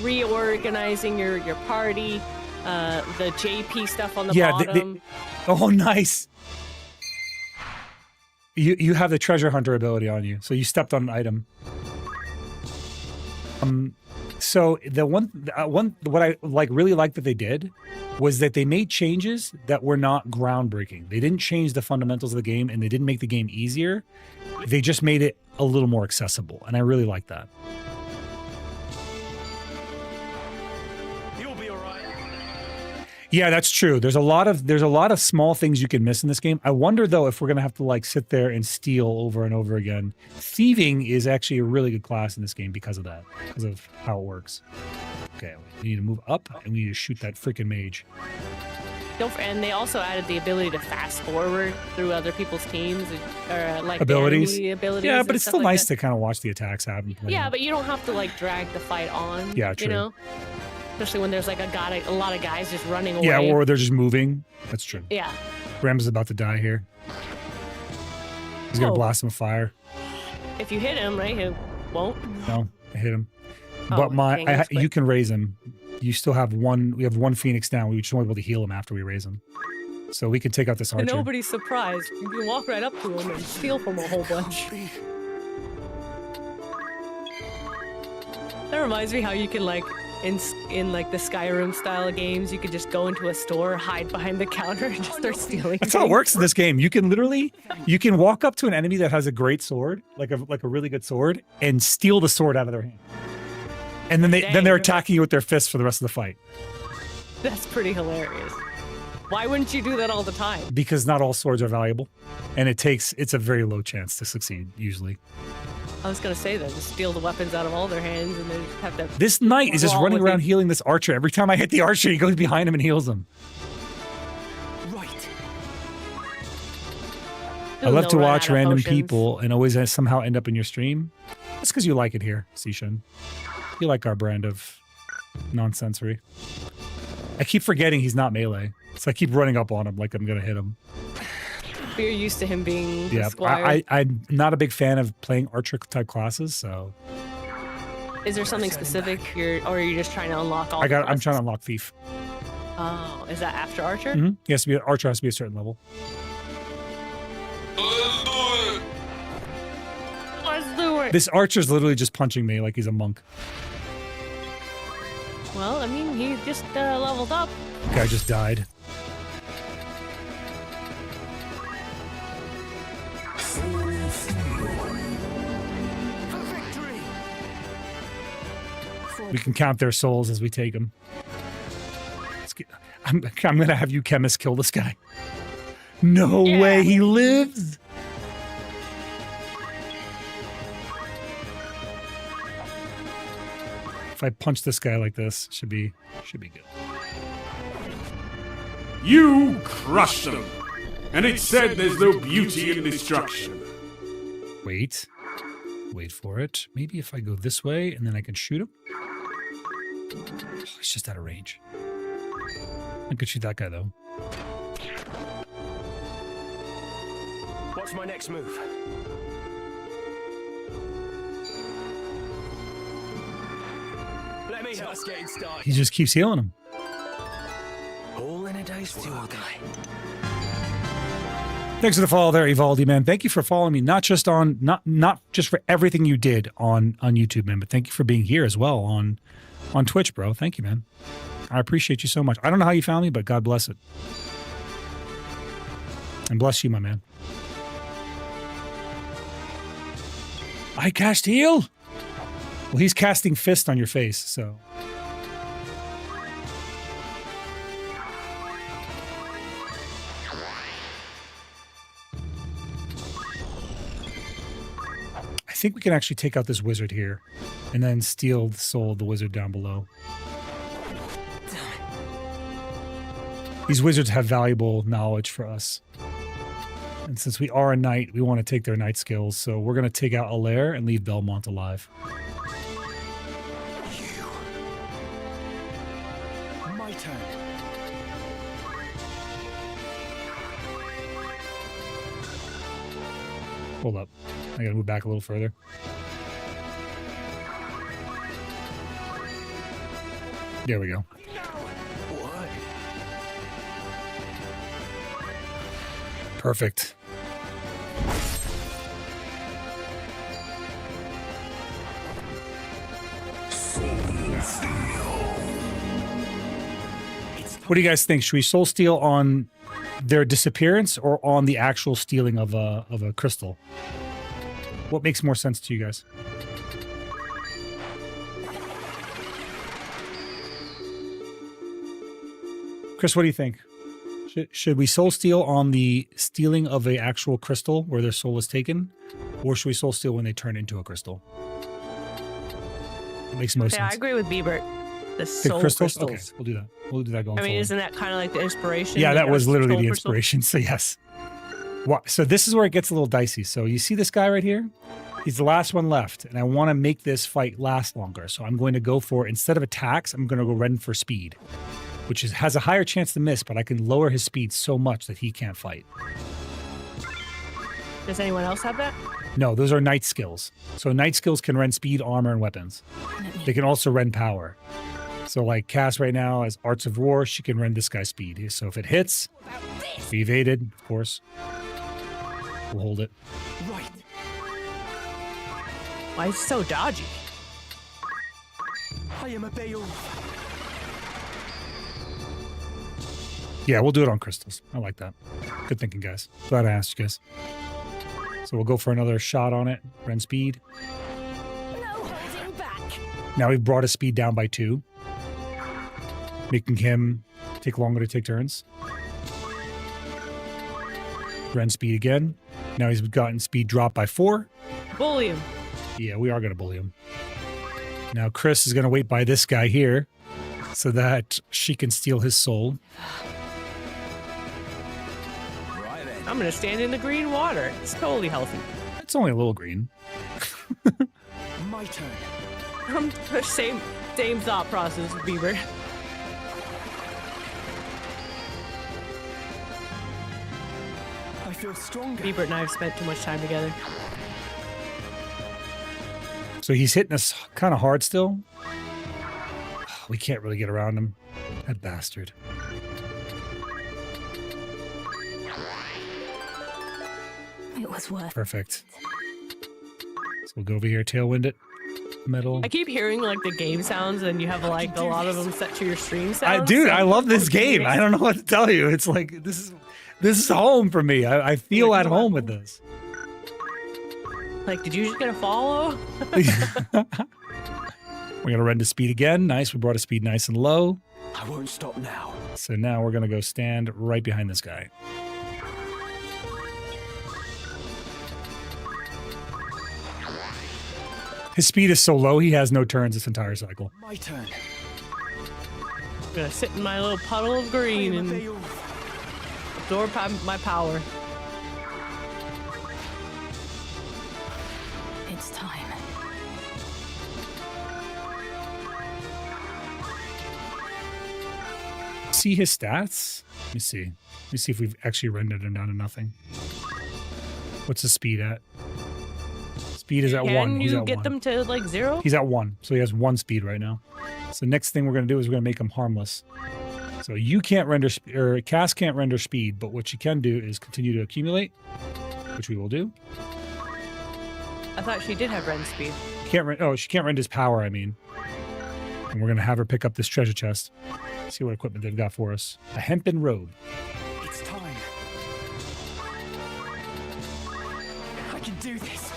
reorganizing your party, the JP stuff on the bottom. Oh, nice. You have the treasure hunter ability on you, so you stepped on an item. So the what I really liked that they did was that they made changes that were not groundbreaking. They didn't change the fundamentals of the game, and they didn't make the game easier. They just made it a little more accessible, and I really like that. You'll be all right. Yeah, that's true. There's a lot of small things you can miss in this game. I wonder though if we're gonna have to like sit there and steal over and over again. Thieving is actually a really good class in this game because of that, because of how it works. Okay, we need to move up and we need to shoot that freaking mage. And they also added the ability to fast forward through other people's teams or like Abilities. the enemy abilities. Yeah, and but it's stuff still like nice that. to kind of watch the attacks happen. play Yeah, out. but you don't have to like drag the fight on. Yeah, true. You know, especially when there's like a lot of guys just running away. Yeah, or they're just moving. That's true. Yeah. Rams is about to die here. He's gonna Oh. blast him with fire. If you hit him, right, he won't. No, I hit him. Oh, But dang, that's you quick. can raise him. You still have one. We have one Phoenix down. We just won't be able to heal him after we raise him. So we can take out this And archer. nobody's surprised. You can walk right up to him and steal from a whole bunch. That reminds me how you can like in like the Skyrim style of games, you could just go into a store, hide behind the counter, and just start stealing. That's how it things. works in this game. You can walk up to an enemy that has a great sword, like a really good sword, and steal the sword out of their hand. And then Dang. they're attacking you with their fists for the rest of the fight. That's pretty hilarious. Why wouldn't you do that all the time? Because not all swords are valuable, and it's a very low chance to succeed usually. I was gonna say that, just steal the weapons out of all their hands, and then just have to. This knight is just Brawl running with around him. healing this archer. Every time I hit the archer, he goes behind him and heals him. Right. I love to They'll run watch out of random potions. people and always somehow end up in your stream. That's because you like it here, Sishan. You like our brand of nonsensory. I keep forgetting he's not melee, so I keep running up on him like I'm gonna hit him. You're used to him being the Yeah, squire. I'm not a big fan of playing archer type classes, so Is there something specific or are you just trying to unlock all? I'm the trying to classes? unlock thief. Oh, is that after Archer? Mm-hmm. He has to be archer has to be a certain level. Let's do it. This archer's literally just punching me like he's a monk. Well, I mean, he just leveled up. Guy just died. For victory! We can count their souls as we take them. I'm gonna have you chemists kill this guy. No Yeah. way, he lives. If I punch this guy like this, should be good. You crushed them, and it said there's no beauty in destruction. Wait for it. Maybe if I go this way and then I can shoot him. Oh, it's just out of range. I could shoot that guy though. What's my next move? Let me help. Just getting started. He just keeps healing him. All in a day's work. Thanks for the follow there, Evaldi, man. Thank you for following me, not just for everything you did on YouTube, man, but thank you for being here as well on Twitch, bro. Thank you, man. I appreciate you so much. I don't know how you found me, but God bless it. And bless you, my man. I cast heal. Well, he's casting fist on your face, so. I think we can actually take out this wizard here and then steal the soul of the wizard down below. These wizards have valuable knowledge for us. And since we are a knight, we want to take their knight skills. So we're going to take out Alaire and leave Belmont alive. My turn. Hold up. I got to move back a little further. There we go. What? Perfect. What do you guys think? Should we soul steal on their disappearance or on the actual stealing of a crystal? What makes more sense to you guys? Chris, what do you think? Should we soul steal on the stealing of a actual crystal where their soul is taken? Or should we soul steal when they turn into a crystal? It makes most Yeah, I sense. agree with Biebert. The The soul crystals? crystals. Okay, we'll do that. We'll do that going I mean, forward. isn't that kind of like the inspiration? Yeah, that was literally soul the crystals? inspiration. So yes. So this is where it gets a little dicey. So you see this guy right here? He's the last one left, and I want to make this fight last longer. So I'm going to go for, instead of attacks, I'm going to go rend for speed, which has a higher chance to miss, but I can lower his speed so much that he can't fight. Does anyone else have that? No, those are knight skills. So knight skills can rend speed, armor, and weapons. They can also rend power. So like Cass right now has Arts of War, she can rend this guy's speed. So if it hits, we evaded, of course. We'll hold it. Right. Why is it so dodgy? I am a Beowulf. Yeah, we'll do it on crystals. I like that. Good thinking, guys. Glad I asked you guys. So we'll go for another shot on it. Rend speed. No holding back. Now we've brought his speed down by 2, making him take longer to take turns. Rend speed again. Now he's gotten speed drop by 4. Bully him. Yeah, we are going to bully him. Now Chris is going to wait by this guy here so that she can steal his soul. Right then. I'm gonna stand in the green water. It's totally healthy. It's only a little green. My turn. Same thought process, Bieber. I feel stronger. Bieber and I have spent too much time together. So he's hitting us kind of hard still. We can't really get around him. That bastard. It was worth. Perfect. So we'll go over here, tailwind it. Metal. I keep hearing like the game sounds, and you have like a lot of them set to your stream sounds. Dude, I love this I'm game. curious. I don't know what to tell you. It's like this is home for me. I feel at home with this. Like, did you just get a follow? We're gonna run to speed again. Nice. We brought a speed nice and low. I won't stop now. So now we're gonna go stand right behind this guy. His speed is so low, he has no turns this entire cycle. My turn. I'm gonna sit in my little puddle of I green am a and Beowulf. absorb my power. It's time. See his stats? Let me see. Let me see if we've actually rendered him down to nothing. What's his speed at? Speed is at 1. Can He's you at get 1. them to like 0? He's at 1. So he has 1 speed right now. So next thing we're going to do is we're going to make him harmless. So you can't render, or Cass can't render speed, but what you can do is continue to accumulate, which we will do. I thought she did have rend speed. She can't render his power, I mean. And we're going to have her pick up this treasure chest. See what equipment they've got for us. A hempen robe. It's time. I can do this.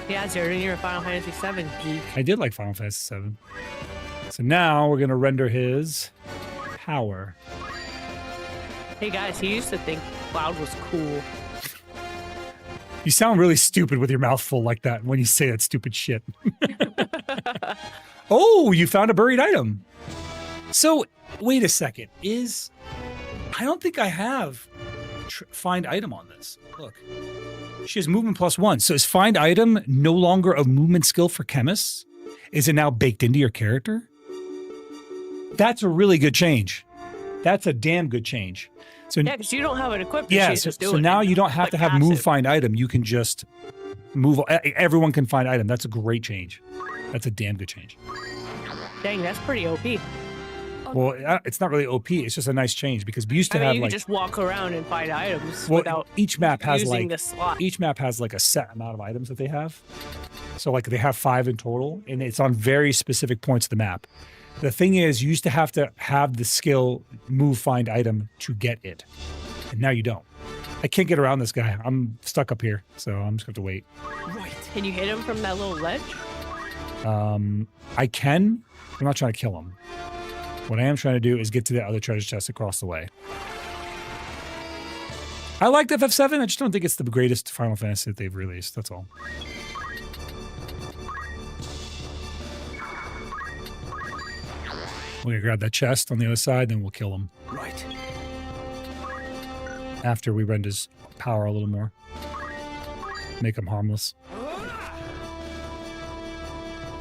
Yeah, Zeroden, you're a Final Fantasy 7 geek. I did like Final Fantasy VII. So now we're going to render his power. Hey guys, he used to think Cloud was cool. You sound really stupid with your mouth full like that when you say that stupid shit. Oh, you found a buried item. So, wait a second. I don't think I have find item on this. Look. She has movement +1. So is find item no longer a movement skill for chemists? Is it now baked into your character? That's a really good change. That's a damn good change. So Yeah, because you don't have it equipped. yeah, she's so, just doing so now it. you don't have Like to have move passive. find item. You can just move. Everyone can find item. That's a great change. That's a damn good change. Dang, that's pretty OP. Well, it's not really OP. It's just a nice change because we used to I mean, have you like can just walk around and find items well, without each map has using like the slot. each map has like a set amount of items that they have. So like they have 5 in total, and it's on very specific points of the map. The thing is, you used to have the skill move find item to get it, and now you don't. I can't get around this guy. I'm stuck up here, so I'm just going to have to wait. Right. Can you hit him from that little ledge? I can. I'm not trying to kill him. What I am trying to do is get to the other treasure chest across the way. I liked FF7. I just don't think it's the greatest Final Fantasy that they've released. That's all. We're gonna grab that chest on the other side, then we'll kill him Right. after we rend his power a little more. Make him harmless.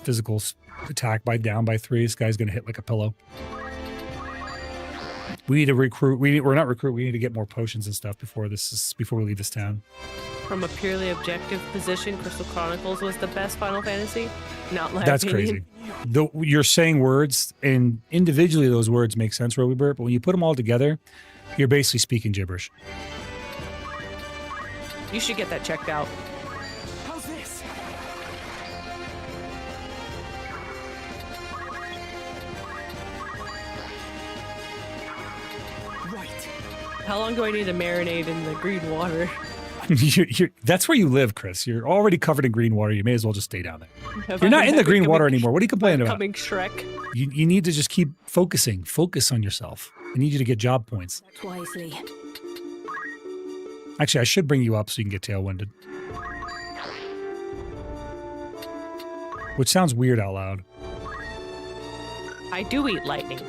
Physical attack by down by 3. This guy's gonna hit like a pillow. We need to recruit. We're not recruit. We need to get more potions and stuff before we leave this town. From a purely objective position, Crystal Chronicles was the best Final Fantasy. Not my That's opinion. crazy. You're saying words, and individually those words make sense, Robert, but when you put them all together, you're basically speaking gibberish. You should get that checked out. How's this? Right. How long do I need to marinate in the green water? That's where you live, Chris. You're already covered in green water. You may as well just stay down there. Have You're I not in the green becoming- water anymore. What are you complaining about? Becoming Shrek. You need to just keep focusing. Focus on yourself. I need you to get job points. Act wisely. Actually, I should bring you up so you can get tailwinded. Which sounds weird out loud. I do eat lightning.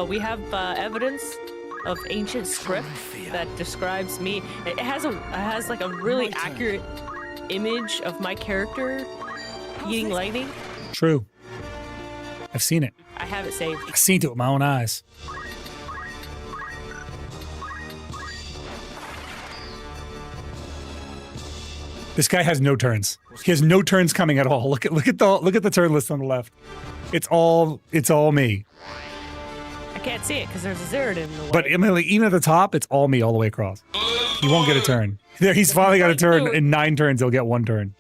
We have evidence of ancient script that describes me. It has like a really accurate image of my character eating lightning. True. I've seen it. I have it saved. I've seen it with my own eyes. This guy has no turns. He has no turns coming at all. Look at the turn list on the left. It's all me. I can't see it because there's a Zeroden in the way. But I mean, like, even at the top, it's all me all the way across. He won't get a turn. There, he's finally got a turn. In 9 turns, he'll get 1 turn.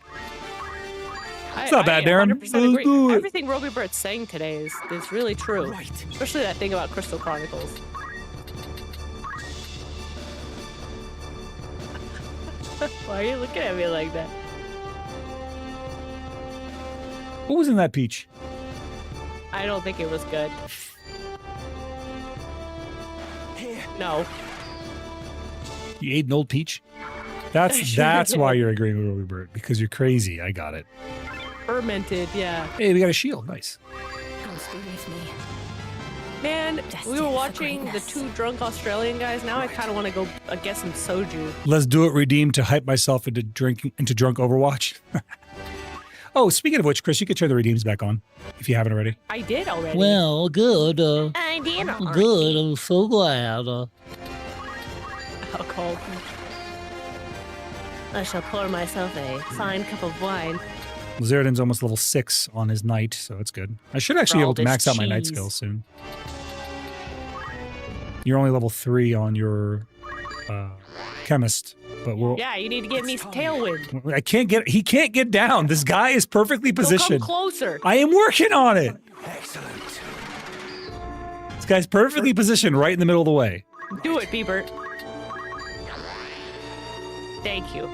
It's not bad, Darren. 100% agree. Let's do it. Everything Roby Bert's saying today is really true. Right. Especially that thing about Crystal Chronicles. Why are you looking at me like that? What was in that peach? I don't think it was good. Here. No. You ate an old peach? That's why you're agreeing with Roby Bird, because you're crazy. I got it. Fermented, yeah. Hey, we got a shield. Nice. Gods be with me. Man, Destined we were for watching the greatness. 2 drunk Australian guys. Now I kind of want to go get some soju. Let's do it. Redeem to hype myself into drunk Overwatch. Oh, speaking of which, Chris, you could turn the redeems back on if you haven't already. I did already. Well, good. I did already. Good. I'm so glad. Alcohol. I shall pour myself a fine cup of wine. Zeroden's almost level 6 on his knight, so it's good. I should actually be able to max out my knight skills soon. You're only level 3 on your chemist, but we'll. Yeah, you need to give me tailwind. I can't get. He can't get down. This guy is perfectly Go positioned. come closer. I am working on it. Excellent. This guy's perfectly positioned right in the middle of the way. Do it, Biebert. Thank you.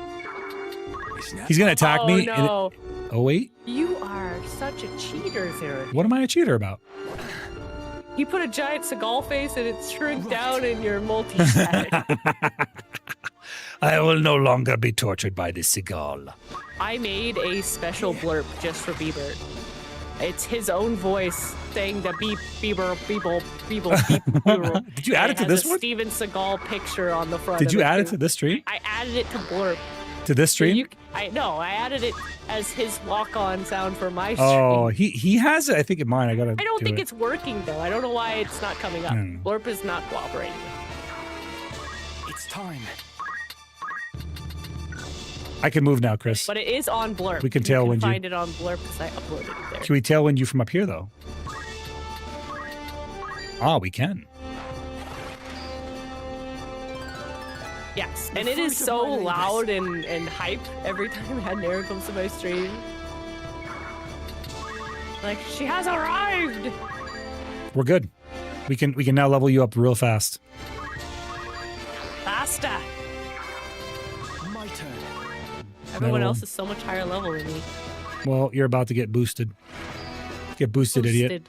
He's gonna attack Oh, me. no. Oh wait, You are such a cheater, Zero. what am I a cheater about? You put a giant Seagal face and it shrink down in your multi-static. I will no longer be tortured by this seagull. I made a special blurb just for Biebert. It's his own voice saying the beep, Bieber, beeble, beeble, beep, beeble. Did you add it to has this a one? Steven Seagal picture on the front. Did of you add it too. to this stream? I added it to blurb. To this stream? I added it as his walk-on sound for my stream. Oh, he has it. I think in mine. I gotta. I don't do think it. it's working though. I don't know why it's not coming up. Hmm. Blurb is not cooperating. It's time. I can move now, Chris. But it is on Blurb. We can You tailwind you. can find it on Blurb because I uploaded it there. Can we tailwind you from up here though? Ah, we can. Yes, and it is so loud and hype every time Hadnera comes to my stream. Like, she has arrived! We're good. We can now level you up real fast. Basta! My turn. Everyone No. else is so much higher level than me. Well, you're about to get boosted. Get boosted, idiot. Boosted.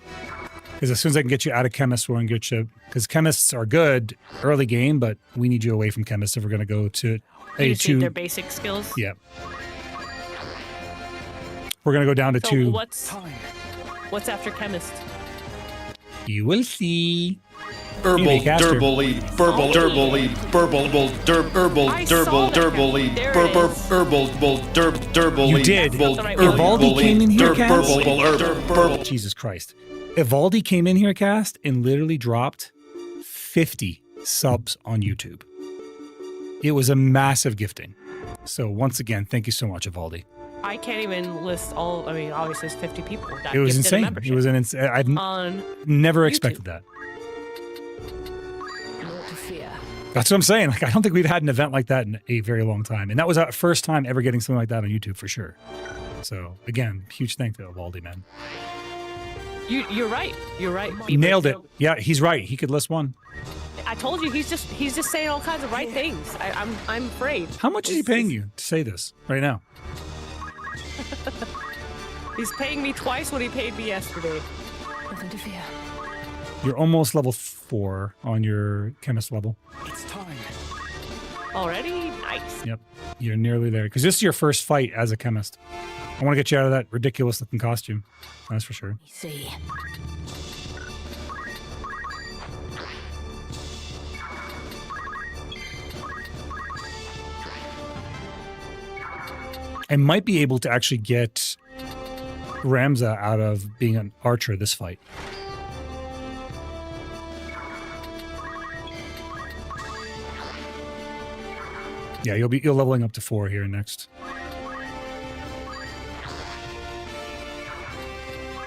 Because as soon as I can get you out of chemists, we're going to get you. Because chemists are good early game, but we need you away from chemists if we're going to go to You just need their A2. basic skills. Yeah. We're gonna go down to So 2. what's after chemist? You will see. Herbal, caster. durable lead, burble, durable lead, burble, herbal, I saw durable, that durable guy. lead, There it burble, is. herbal, durable You lead, did. burble, Evaldi came in here, Cass? burble. Jesus Christ. Evaldi came in here, Cast, and literally dropped 50 subs on YouTube. It was a massive gifting. So once again, thank you so much, Evaldi. I can't even list all. I mean, obviously, there's 50 people. That It was gifted a insane. membership It was an insane. I've on never expected that. Naught to fear. That's what I'm saying. Like, I don't think we've had an event like that in a very long time. And that was our first time ever getting something like that on YouTube for sure. So again, huge thank you to Evaldi, man. You're right. You're right. He nailed it. Yeah, he's right. He could list one. I told you he's just saying all kinds of right things. I'm afraid. How much is he paying you to say this right now? He's paying me twice what he paid me yesterday. Nothing to fear. You're almost level 4 on your chemist level. It's time. Already? Nice. Yep. You're nearly there. Because this is your first fight as a chemist. I want to get you out of that ridiculous looking costume. That's for sure. You see. I might be able to actually get Ramza out of being an archer this fight. Yeah, you're leveling up to 4 here next.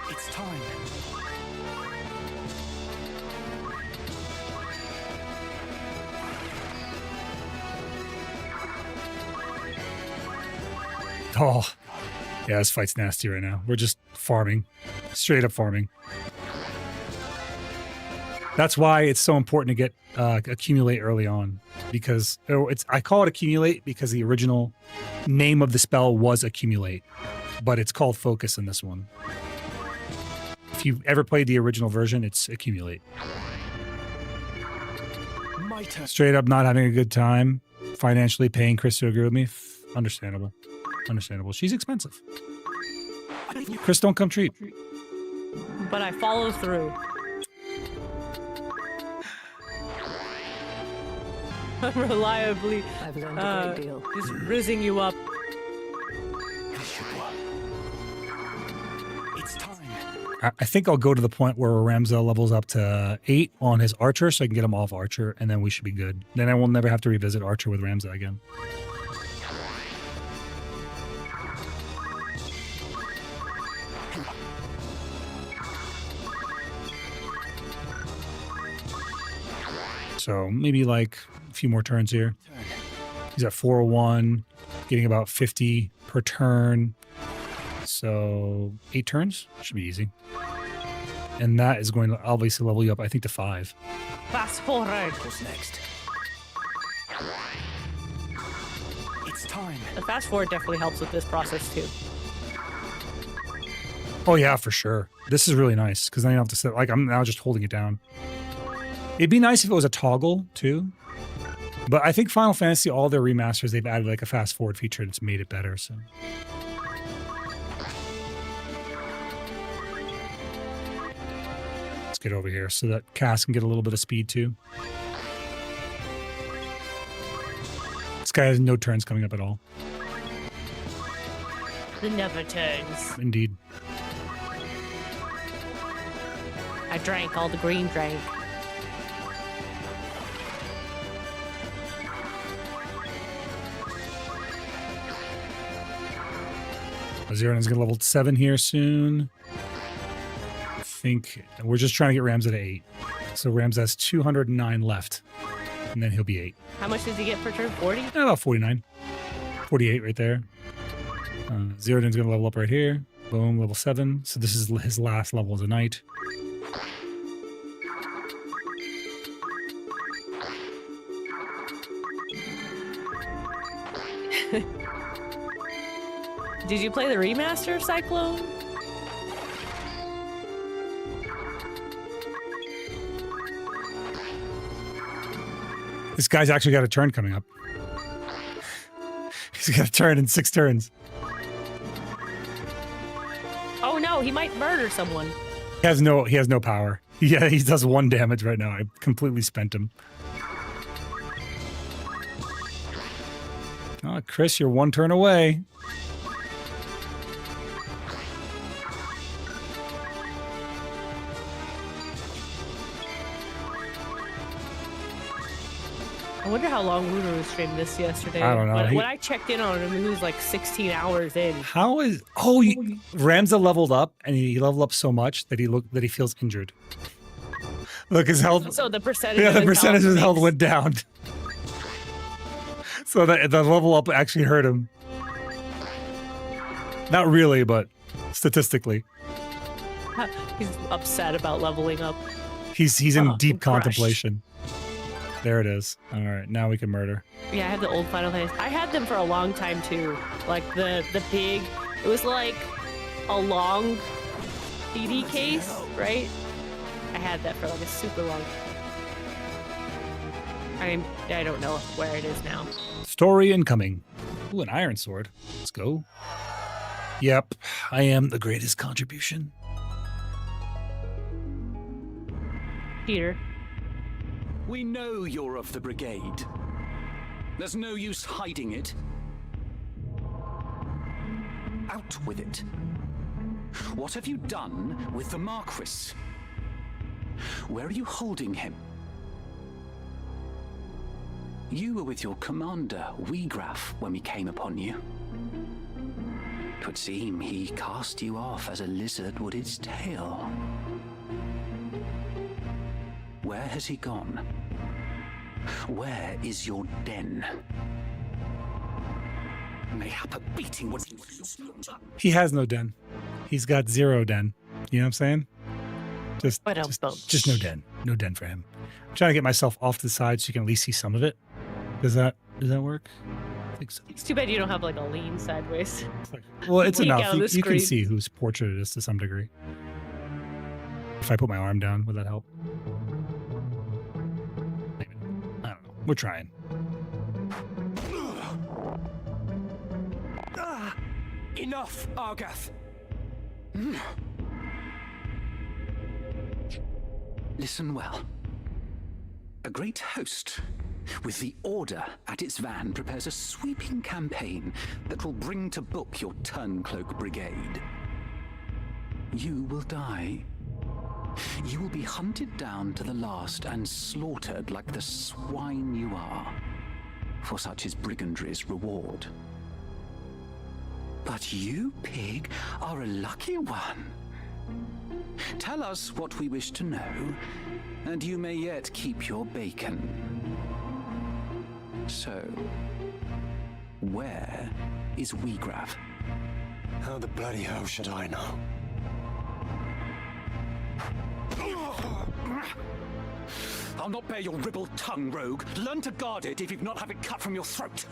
It's time. Oh, yeah, this fight's nasty right now. We're just farming, straight up farming. That's why it's so important to get accumulate early on, because I call it accumulate because the original name of the spell was accumulate, but it's called focus in this one. If you've ever played the original version, it's accumulate. My turn. Straight up not having a good time, financially paying Chris to agree with me. Understandable. Understandable. She's expensive. Chris, don't come cheap. But I follow through. I'm reliably I've learned a great deal. just rizzing you up. It's time. I think I'll go to the point where Ramza levels up to 8 on his Archer, so I can get him off Archer, and then we should be good. Then I will never have to revisit Archer with Ramza again. So maybe like a few more turns here. He's at 401, getting about 50 per turn. So 8 turns should be easy. And that is going to obviously level you up, I think, to 5. Fast forward. What's next? It's time. The fast forward definitely helps with this process too. Oh yeah, for sure. This is really nice because then you don't have to sit, like, I'm now just holding it down. It'd be nice if it was a toggle too. But I think Final Fantasy, all their remasters, they've added like a fast forward feature that's made it better. So let's get over here so that Cass can get a little bit of speed too. This guy has no turns coming up at all. The never turns. Indeed. I drank all the green drank. Zeroden's gonna level 7 here soon. I think we're just trying to get Ramza to 8. So Ramza has 209 left, and then he'll be 8. How much does he get per turn? 40? About 49. 48 right there. Zeroden's gonna level up right here. Boom, level 7. So this is his last level as a knight. Did you play the remaster, Cyclone? This guy's actually got a turn coming up. He's got a turn in 6 turns. Oh no, he might murder someone. He has no power. Yeah, he does 1 damage right now. I completely spent him. Oh, Chris, you're 1 turn away. I wonder how long Lunar streamed this yesterday. I don't know. When I checked in on him, he was like 16 hours in. How is Ramza leveled up, and he leveled up so much that he feels injured. Look, his health. So the percentage. Yeah, the of his percentage of his health makes- went down. So the level up actually hurt him. Not really, but statistically, He's upset about leveling up. he's in deep crushed. contemplation. There it is. All right, now we can murder. Yeah, I have the old Final Fantasy. I had them for a long time too. Like the big. It was like a long CD case, right? I had that for like a super long. I don't know where it is now. Story incoming. Ooh, an iron sword. Let's go. Yep, I am the greatest contribution. Peter. We know you're of the brigade. There's no use hiding it. Out with it. What have you done with the Marquis? Where are you holding him? You were with your commander, Weegraf, when we came upon you. 'Twould seem he cast you off as a lizard would its tail. Where has he gone? Where is your den? Mayhap a beating would... He has no den. He's got Zeroden. You know what I'm saying? Just no den. No den for him. I'm trying to get myself off to the side so you can at least see some of it. Does that work? I think so. It's too bad you don't have like a lean sideways. Well, it's Leak enough. out of the You can screen. see whose portrait it is to some degree. If I put my arm down, would that help? Maybe. I don't know. We're trying. Enough, Argath. Listen well. A great host, with the Order at its van, prepares a sweeping campaign that will bring to book your Turncloak Brigade. You will die. You will be hunted down to the last and slaughtered like the swine you are, for such is brigandry's reward. But you, pig, are a lucky one. Tell us what we wish to know, and you may yet keep your bacon. So, where is Weegraf? How the bloody hell should I know? I'll not bear your ribald tongue, rogue. Learn to guard it if you've not have it cut from your throat.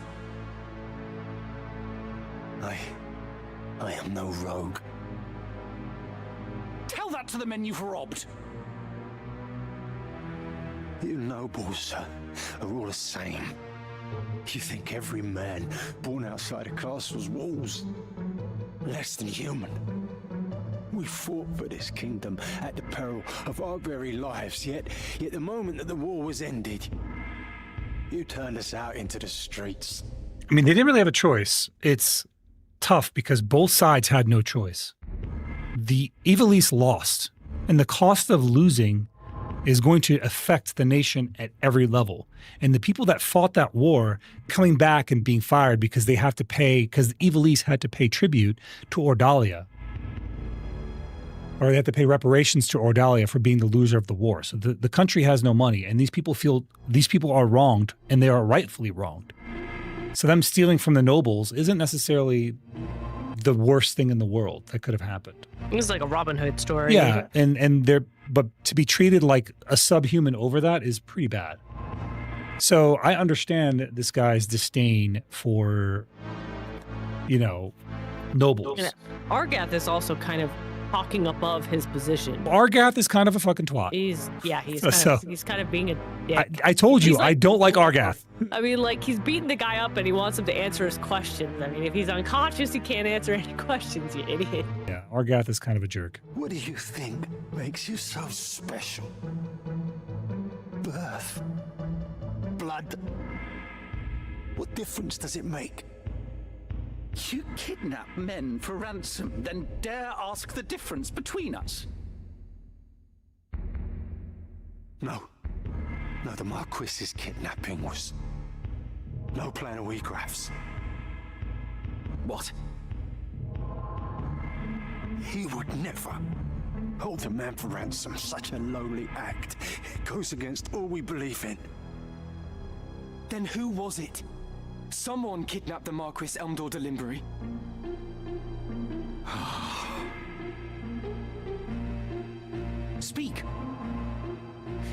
I am no rogue. Tell that to the men you've robbed. You nobles are all the same. You think every man born outside a castle's walls less than human. We fought for this kingdom at the peril of our very lives, yet the moment that the war was ended, you turned us out into the streets. I mean, they didn't really have a choice. It's tough because both sides had no choice. The Evilise lost, and the cost of losing is going to affect the nation at every level. And the people that fought that war coming back and being fired because they have to pay, because Evilise had to pay tribute to Ordalia. Or they have to pay reparations to Ordalia for being the loser of the war. So the country has no money, and these people feel these people are wronged, and they are rightfully wronged. So them stealing from the nobles isn't necessarily the worst thing in the world that could have happened. It was like a Robin Hood story. Yeah, and but to be treated like a subhuman over that is pretty bad. So I understand this guy's disdain for, nobles. And Argath is also kind of talking above his position. Argath is kind of a fucking twat. He's So- he's kind of being a dick. I told you, He's like- I don't like Argath. I mean, like, he's beating the guy up and he wants him to answer his questions. I mean, if he's unconscious, he can't answer any questions, you idiot. Yeah, Argath is kind of a jerk. What do you think makes you so special? Birth? Blood? What difference does it make? You kidnap men for ransom, then dare ask the difference between us? No. No, the Marquis's kidnapping was no plan of Wheatgraff's. What? He would never hold a man for ransom. Such a lowly act. It goes against all we believe in. Then who was it? Someone kidnapped the Marquis Elmdor de Limbury. Speak.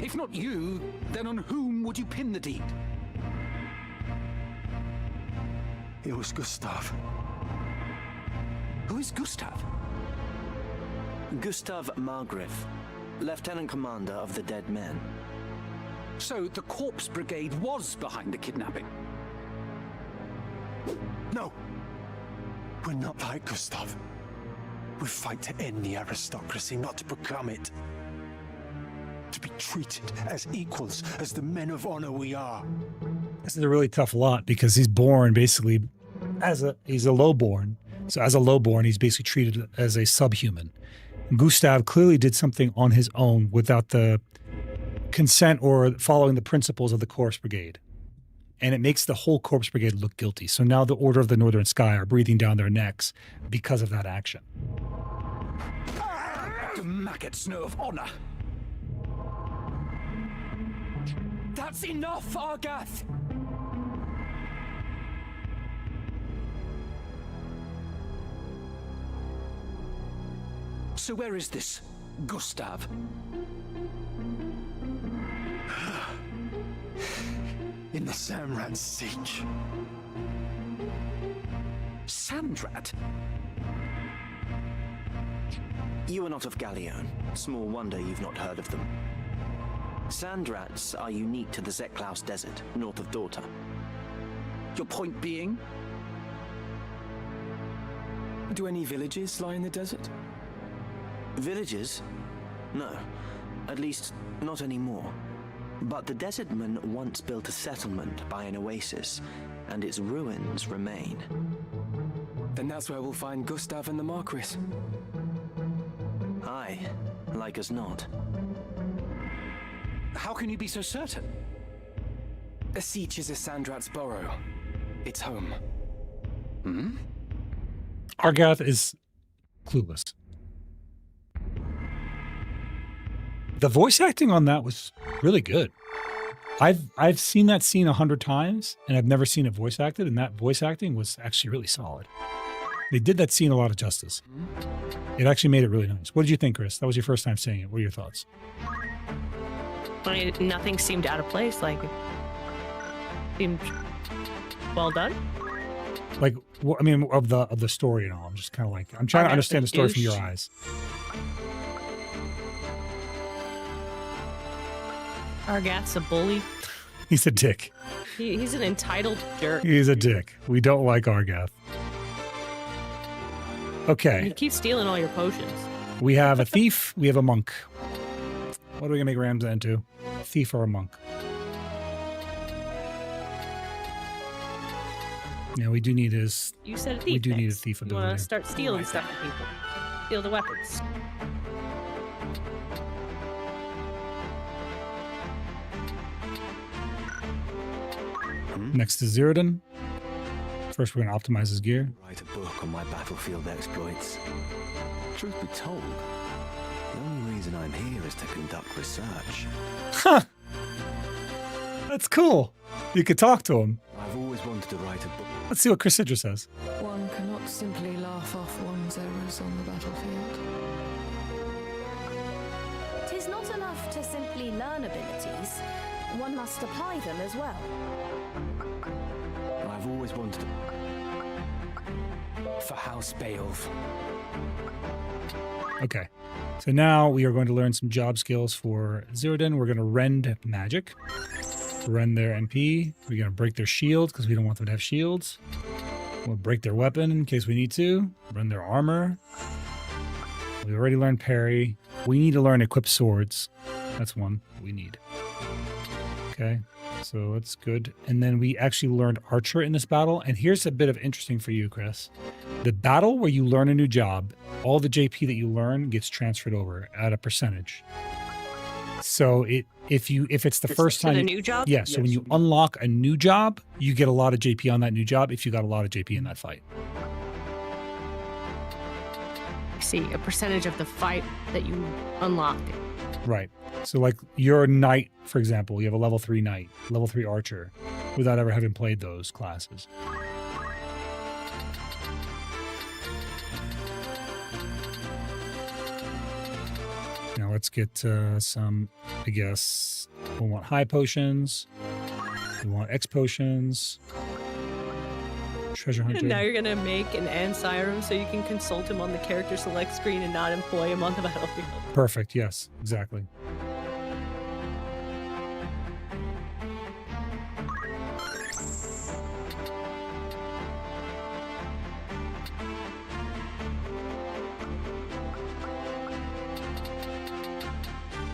If not you, then on whom would you pin the deed? It was Gustav. Who is Gustav? Gustav Margrave, Lieutenant Commander of the Dead Men. So the Corpse Brigade was behind the kidnapping? No. We're not like Gustav. We fight to end the aristocracy, not to become it. To be treated as equals, as the men of honor we are. This is a really tough lot because he's born basically he's a lowborn. So as a lowborn, he's basically treated as a subhuman. Gustav clearly did something on his own without the consent or following the principles of the Corpse Brigade. And it makes the whole Corpse Brigade look guilty. So now the Order of the Northern Sky are breathing down their necks because of that action. The maggots know of honor. That's enough, Argath! So where is this Gustav? In the Samrat siege. Sandrat? You are not of Galleon. Small wonder you've not heard of them. Sandrats are unique to the Zeklaus Desert, north of Dorta. Your point being? Do any villages lie in the desert? Villages? No. At least, not anymore. But the Desertmen once built a settlement by an oasis, and its ruins remain. Then that's where we'll find Gustav and the Marquis. Aye, like as not. How can you be so certain? Asich is a Sandrat's burrow. It's home. Argath is clueless. The voice acting on that was really good. I've seen that scene 100 times, and I've never seen it voice acted, and that voice acting was actually really solid. They did that scene a lot of justice. It actually made it really nice. What did you think, Chris? That was your first time seeing it. What are your thoughts? Nothing seemed out of place. Like, it seemed well done. Like, I mean, of the story and all. I'm just kind of like, I'm trying to understand the story from your eyes. Argath's a bully. He's a dick. He's an entitled jerk. He's a dick. We don't like Argath. Okay. He keeps stealing all your potions. We have a thief. We have a monk. What are we going to make Ramza into? A thief or a monk? Yeah, we do need his... You said a thief. We do need a next. thief You ability. want to start stealing stuff from people. Steal the weapons. Next is Zeroden. First, we're going to optimize his gear. Write a book on my battlefield exploits. Truth be told, the only reason I'm here is to conduct research. Huh. That's cool. You could talk to him. I've always wanted to write a book. Let's see what Chris Sidra says. One cannot simply laugh off one's errors on the battlefield. 'Tis not enough to simply learn abilities. One must apply them as well. I've always wanted to... For House Beowulf. Okay. So now we are going to learn some job skills for Zeroden. We're going to rend magic. Rend their MP. We're going to break their shield because we don't want them to have shields. We'll break their weapon in case we need to. Rend their armor. We already learned parry. We need to learn equip swords. That's one we need. Okay. So that's good. And then we actually learned Archer in this battle. And here's a bit of interesting for you, Chris. The battle where you learn a new job, all the JP that you learn gets transferred over at a percentage. So if it's the first time, the new job? Yeah. So when you unlock a new job, you get a lot of JP on that new job if you got a lot of JP in that fight. I see, a percentage of the fight that you unlocked. Right. So like your knight, for example, you have a level 3 knight, level 3 archer, without ever having played those classes. Now let's get some, I guess, we want high potions, we want X potions, treasure hunter. And now you're going to make an Ansirum so you can consult him on the character select screen and not employ him on the battlefield. Perfect, yes, exactly.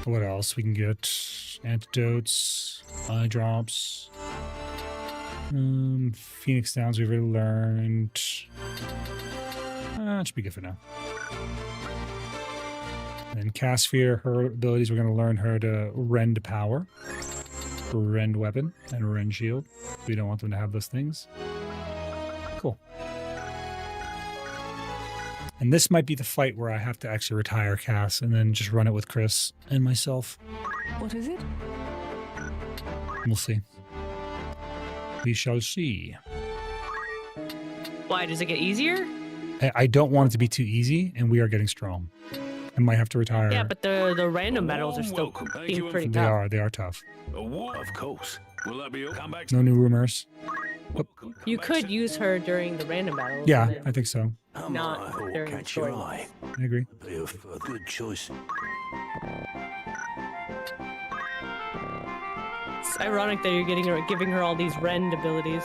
What else? We can get antidotes, eye drops, Phoenix Downs we've already learned. That should be good for now. And Casphere, her abilities, we're going to learn her to rend power, rend weapon, and rend shield. We don't want them to have those things. Cool. And this might be the fight where I have to actually retire Cass and then just run it with Chris and myself. What is it? We'll see. We shall see. Why, does it get easier? I don't want it to be too easy, and we are getting strong. I might have to retire. Yeah, but the random battles are still being pretty tough. They are tough. Of course. Will that be come back? No new rumors. Oh. You could use her during the random battles. Yeah, I think so. Not during the story. I agree. A good choice. It's ironic that you're giving her all these rend abilities.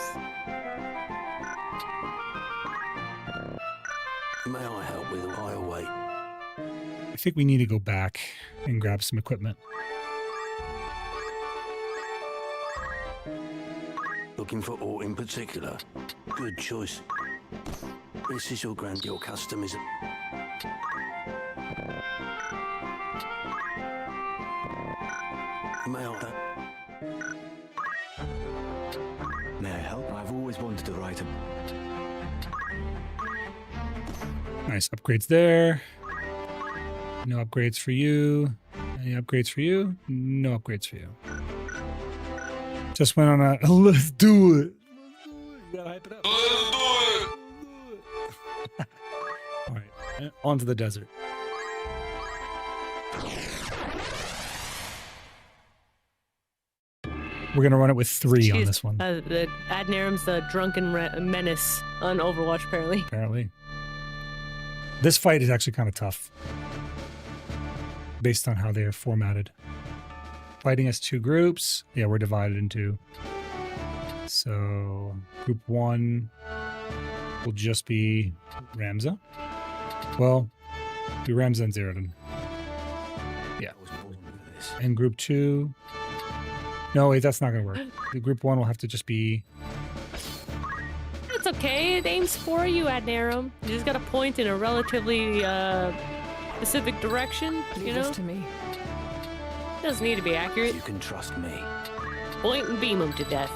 May I help with while I wait? I think we need to go back and grab some equipment. Looking for aught in particular? Good choice. This is your custom, is it? May I help? I've always wanted to write a... Nice upgrades there. No upgrades for you. Any upgrades for you? No upgrades for you. Just went on a let's do it. You gotta hype it up. All right, on to the desert. We're gonna run it with 3 on this one. The Adnirum's the drunken menace on Overwatch, apparently. Apparently. This fight is actually kind of tough, based on how they are formatted. Fighting as 2 groups. Yeah, we're divided into. So, group 1 will just be Ramza. Well, be Ramza and Zeroden. Yeah. And group 2... No, wait, that's not going to work. The group 1 will have to just be... It's okay. It aims for you, Adnirum. You just got to point in a relatively specific direction, you know? Leave this to me. Doesn't need to be accurate. You can trust me. Point and beam him to death.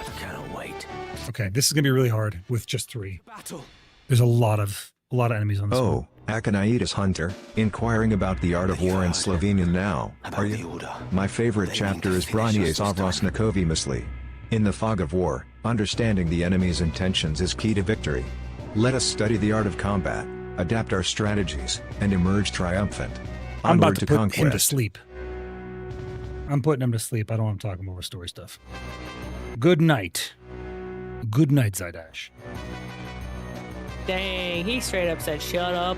I cannot wait. Okay, this is going to be really hard with just 3. Battle. There's a lot of enemies on this one. Oh, Akonaitis Hunter, inquiring about the art of war in Slovenia now, are you? My favorite chapter is Branies Ovrosnikovi Misli. In the fog of war, understanding the enemy's intentions is key to victory. Let us study the art of combat, adapt our strategies, and emerge triumphant. I'm about Onward to put him to conquest. sleep. I'm putting him to sleep. I don't want to talk over story stuff. Good night. Good night, Zydash. Dang, he straight up said, shut up.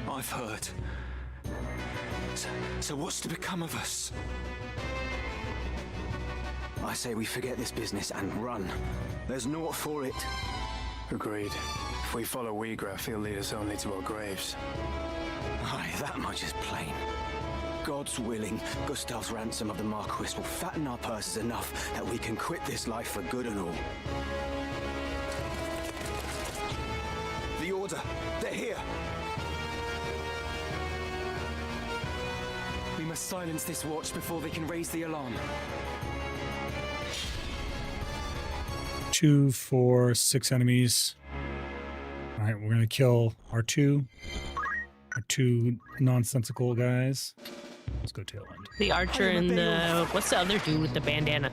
I've heard. So what's to become of us? I say we forget this business and run. There's naught for it. Agreed. If we follow Wheatgrass, he'll lead us only to our graves. Aye, that much is plain. God's willing, Gustav's ransom of the Marquis will fatten our purses enough that we can quit this life for good and all. The Order! They're here! We must silence this watch before they can raise the alarm. 2, 4, 6 enemies. All right, we're gonna kill our two nonsensical guys. Let's go tail end. The archer and the... What's the other dude with the bandana?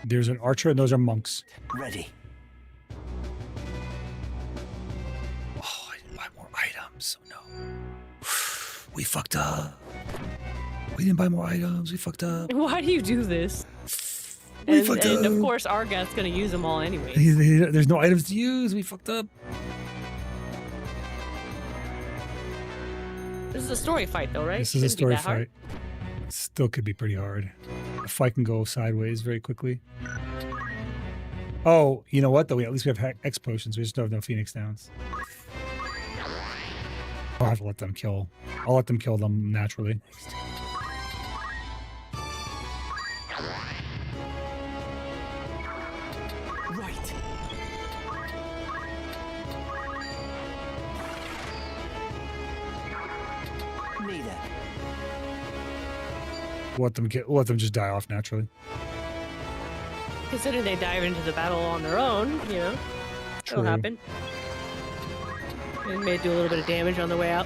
There's an archer and those are monks. Ready. Oh, I didn't buy more items. Oh, no. We fucked up. We didn't buy more items. We fucked up. Why do you do this? We fucked and up. of course, Argath's gonna use them all anyway. There's no items to use. We fucked up. This is a story fight, though, right? This is a Shouldn't be story that hard. fight. Still could be pretty hard. The fight can go sideways very quickly. Oh, you know what, though? At least we have X potions. We just don't have no Phoenix Downs. I'll have to let them kill. I'll let them kill them naturally. Right. Neither. Let them just die off naturally. Considering they dive into the battle on their own, you know, True. that'll happen. They may do a little bit of damage on the way out.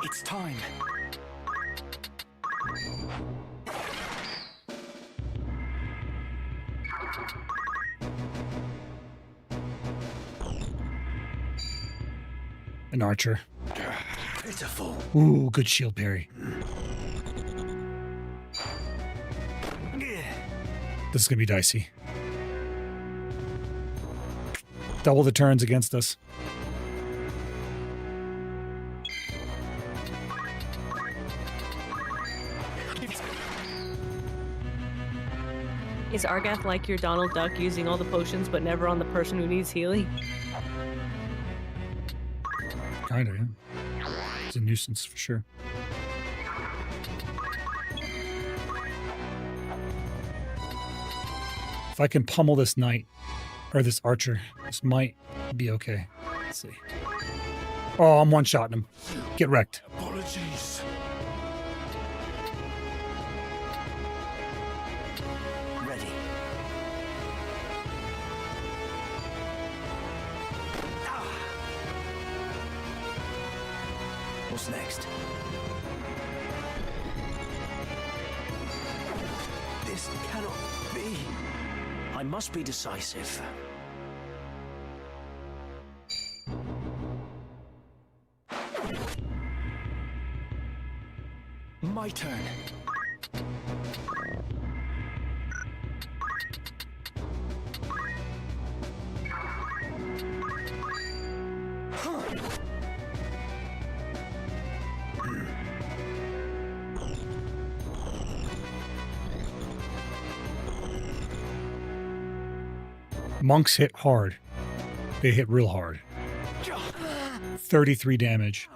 It's time. An archer. Pitiful. Ooh, good shield parry. This is gonna be dicey. Double the turns against us. Is Argath like your Donald Duck, using all the potions but never on the person who needs healing? Kinda, yeah. It's a nuisance for sure. If I can pummel this knight, or this archer, this might be okay. Let's see. Oh, I'm one-shotting him. Get wrecked. Apologies. Ready. What's next? This cannot be. I must be decisive. My turn. Monks hit hard. They hit real hard. 33 damage.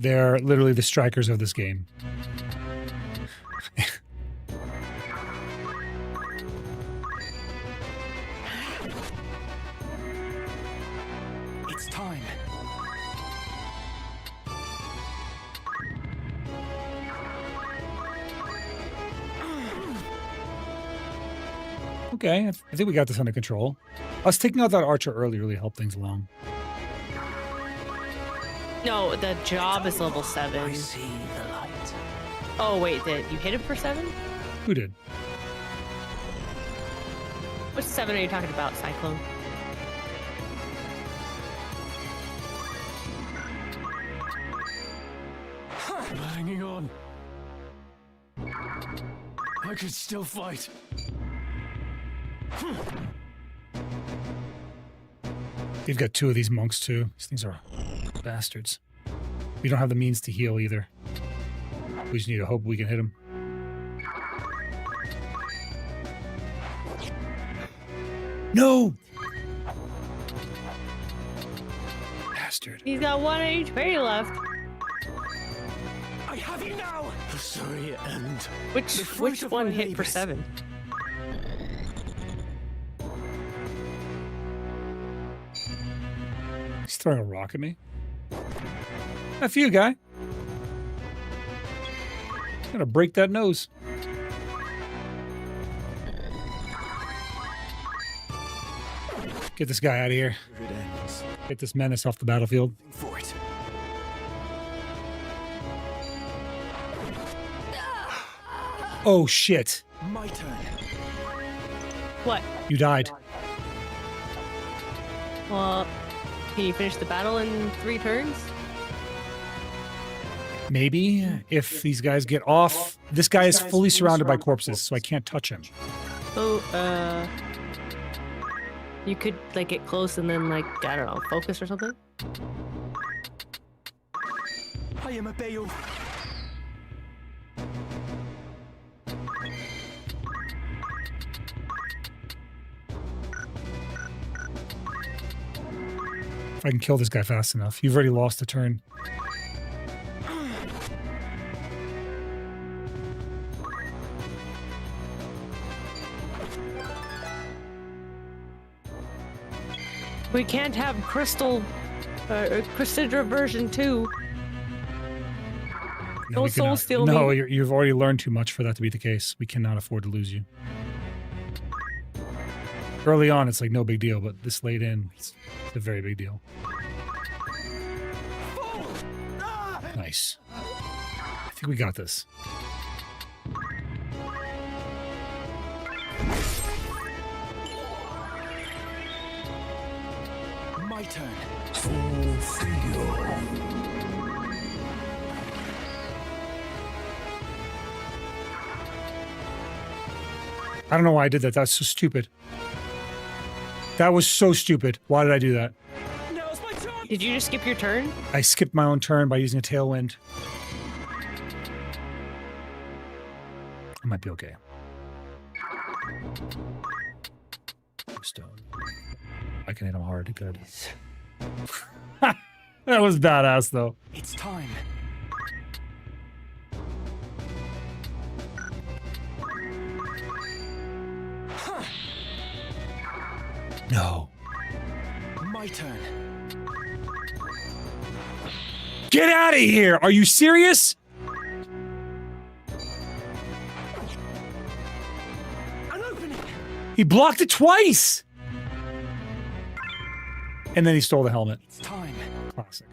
They're literally the strikers of this game. It's time. Okay, I think we got this under control. Us taking out that archer early really helped things along. No, the job is level 7. I see the light. Oh, wait, you hit him for 7? Who did? Which 7 are you talking about, Cyclone? I'm hanging on. I could still fight. You've got 2 of these monks too. These things are bastards. We don't have the means to heal either. We just need to hope we can hit him. No! Bastard. He's got 1 HP left. I have you now! The sorry end. Which one hit for 7? He's throwing a rock at me. F you, guy. Gotta break that nose. Get this guy out of here. Get this menace off the battlefield. For it. Oh, shit. My turn. What? You died. Well, can you finish the battle in 3 turns? Maybe if these guys get off. This guy is fully surrounded by corpses, so I can't touch him. Oh, you could like get close and then like I don't know, focus or something. I am a Bale. If I can kill this guy fast enough. You've already lost a turn. We can't have Crystal, Cryssidra version 2. No we soul cannot. steal No, me. you've already learned too much for that to be the case. We cannot afford to lose you. Early on, it's like no big deal, but this late in, it's a very big deal. Nice. I think we got this. My turn. I don't know why I did that. That's so stupid. That was so stupid. Why did I do that? Now's my turn. Did you just skip your turn? I skipped my own turn by using a tailwind. I might be okay. Stone. I can hit him hard. Good. That was badass, though. It's time. No. My turn. Get out of here! Are you serious? An opening. He blocked it twice! And then he stole the helmet. It's time. Classic.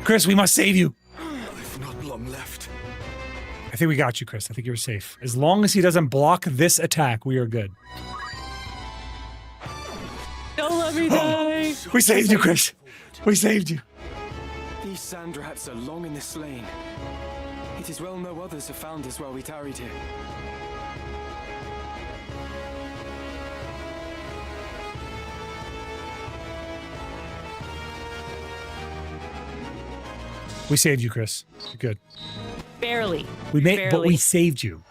Chris, we must save you. I've not long left. I think we got you, Chris. I think you're safe. As long as he doesn't block this attack, we are good. Don't let me die. We saved you, Chris. We saved you. These sand rats are long in this lane. It is well no others have found us while we tarried here. We saved you, Chris. You're good. Barely. We made, Barely. but we saved you.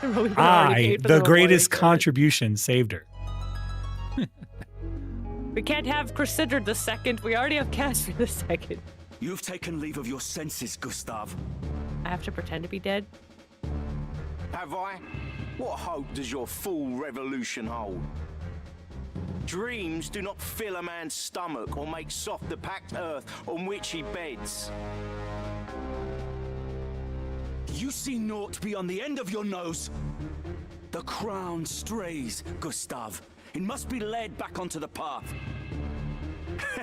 We already I, paid for the reward. greatest contribution, saved her. We can't have Cressida the second. We already have Casper the second. You've taken leave of your senses, Gustav. I have to pretend to be dead. Have I? What hope does your full revolution hold? Dreams do not fill a man's stomach or make soft the packed earth on which he beds. You see naught beyond the end of your nose. The crown strays, Gustav. It must be led back onto the path.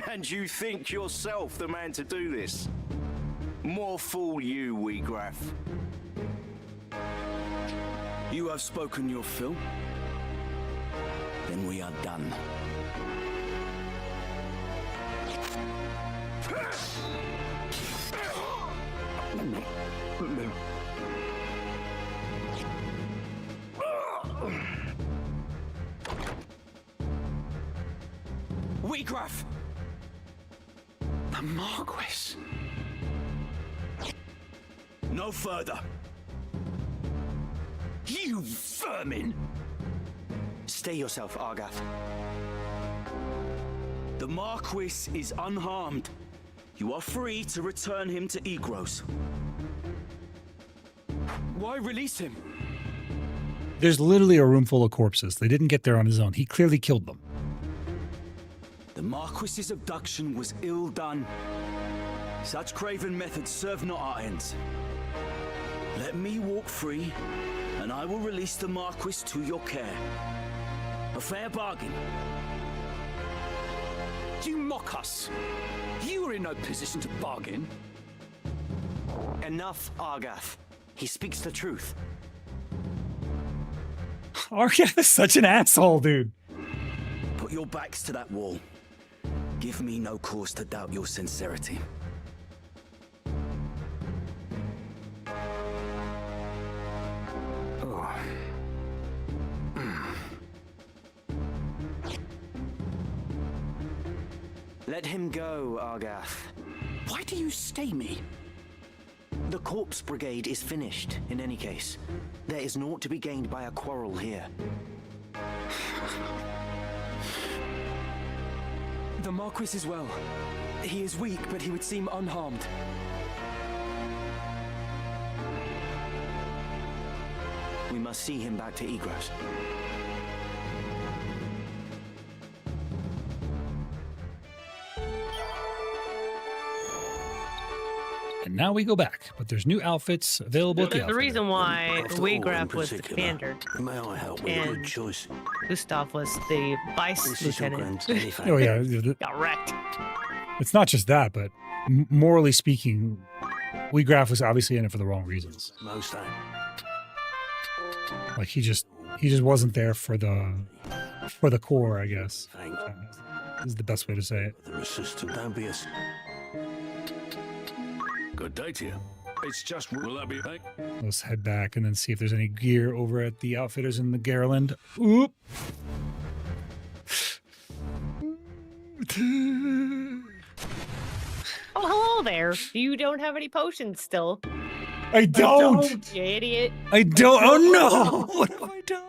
And you think yourself the man to do this? More fool you, Wheatgraff. You have spoken your fill. Then we are done. Wheatgraff! The Marquis. No further. You vermin! Stay yourself, Argath. The Marquis is unharmed. You are free to return him to Egros. Why release him? There's literally a room full of corpses. They didn't get there on his own. He clearly killed them. The Marquis's abduction was ill done. Such craven methods serve not our ends. Let me walk free, and I will release the Marquis to your care. A fair bargain. You mock us. You are in no position to bargain. Enough, Argath. He speaks the truth. Argath is such an asshole, dude. Put your backs to that wall. Give me no cause to doubt your sincerity. Oh. Let him go, Argath. Why do you stay me? The Corpse Brigade is finished, in any case. There is naught to be gained by a quarrel here. The Marquis is well. He is weak, but he would seem unharmed. We must see him back to Egros. And now we go back, but there's new outfits available at the The outfitter. reason why Wheatgraff was the commander May I help with a and good choice? Gustav was the vice This is your lieutenant. grand Oh yeah, Got wrecked. it's not just that, but morally speaking, Wheatgraff was obviously in it for the wrong reasons. Most Like he just wasn't there for the core, I guess. Is the best way to say it. The assistant, don't be a... Good day to you. It's just, will that be right? Let's head back and then see if there's any gear over at the outfitters in the Garland. Oop. Oh, hello there. You don't have any potions still. I don't. You idiot. I don't. Oh no! What have I done?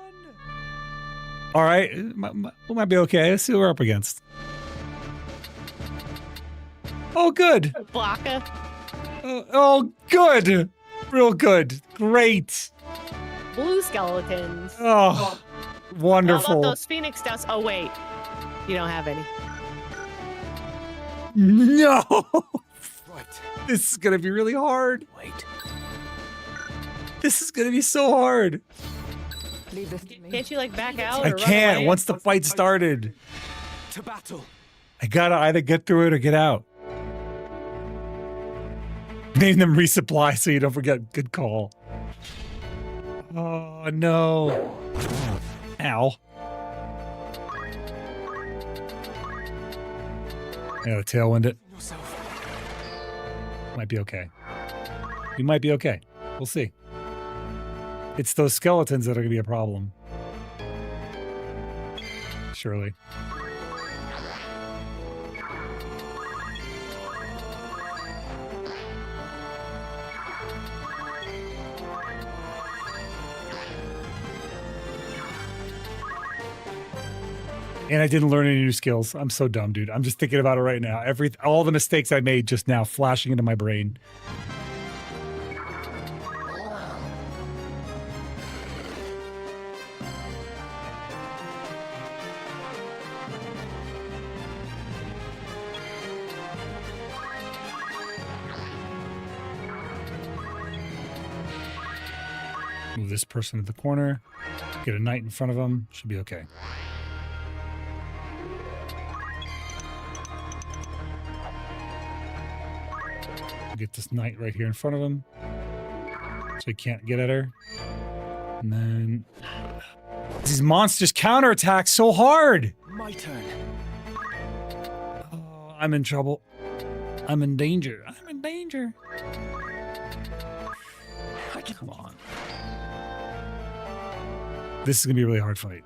All right, we might be okay. Let's see what we're up against. Oh, good. Blocka. Oh, good. Real good. Great. Blue skeletons. Oh, How wonderful. about those phoenix dust? Oh, wait. You don't have any. No. Right. This is gonna be really hard. Wait. This is gonna be so hard. Leave this to me. Can't you, like, back out? I or run can't. away? Once the fight started, To battle. I gotta either get through it or get out. Name them resupply so you don't forget. Good call. Oh no. Ow. I gotta tailwind it. Yourself. Might be okay. You might be okay. We'll see. It's those skeletons that are gonna be a problem. Surely. And I didn't learn any new skills. I'm so dumb, dude. I'm just thinking about it right now. All the mistakes I made just now flashing into my brain. Move this person to the corner. Get a knight in front of him. Should be okay. Get this knight right here in front of him. So he can't get at her. And then... These monsters counterattack so hard! My turn. Oh, I'm in trouble. I'm in danger. I'm in danger. Come on. This is going to be a really hard fight.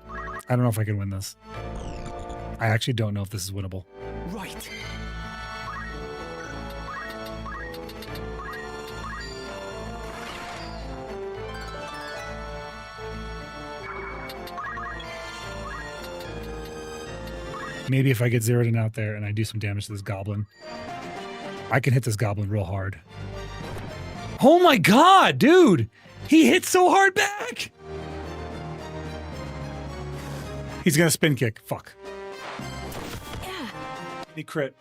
I don't know if I can win this. I actually don't know if this is winnable. Right. Maybe if I get Zeroden out there and I do some damage to this goblin, I can hit this goblin real hard. Oh my god, dude! He hit so hard back! He's gonna spin kick. Fuck. Yeah. He crit.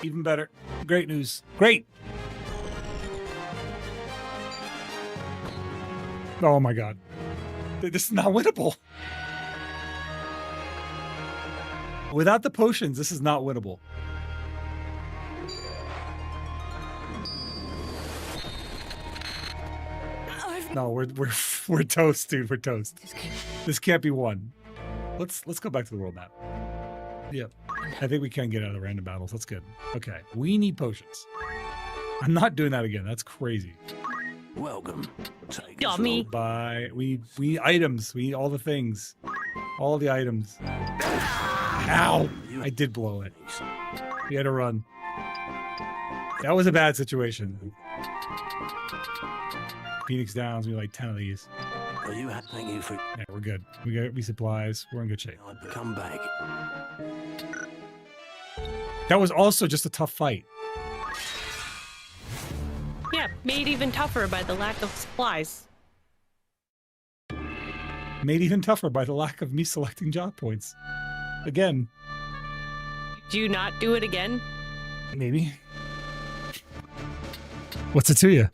Even better. Great news. Great! Oh my god. This is not winnable. Without the potions, this is not winnable. No, we're toast, dude. We're toast. This can't be won. Let's go back to the world map. Yep. I think we can get out of the random battles. That's good. Okay. We need potions. I'm not doing that again. That's crazy. Welcome. Dummy. Bye. We need items. We need all the things. All the items. Ow! I did blow it. We had to run. That was a bad situation. Phoenix Downs, we like 10 of these. Are you thank you for Yeah, we're good. We got resupplies. We're in good shape. come back? That was also just a tough fight. Yeah, made even tougher by the lack of supplies. Made even tougher by the lack of me selecting job points. Again. Do you not do it again? Maybe. What's it to you?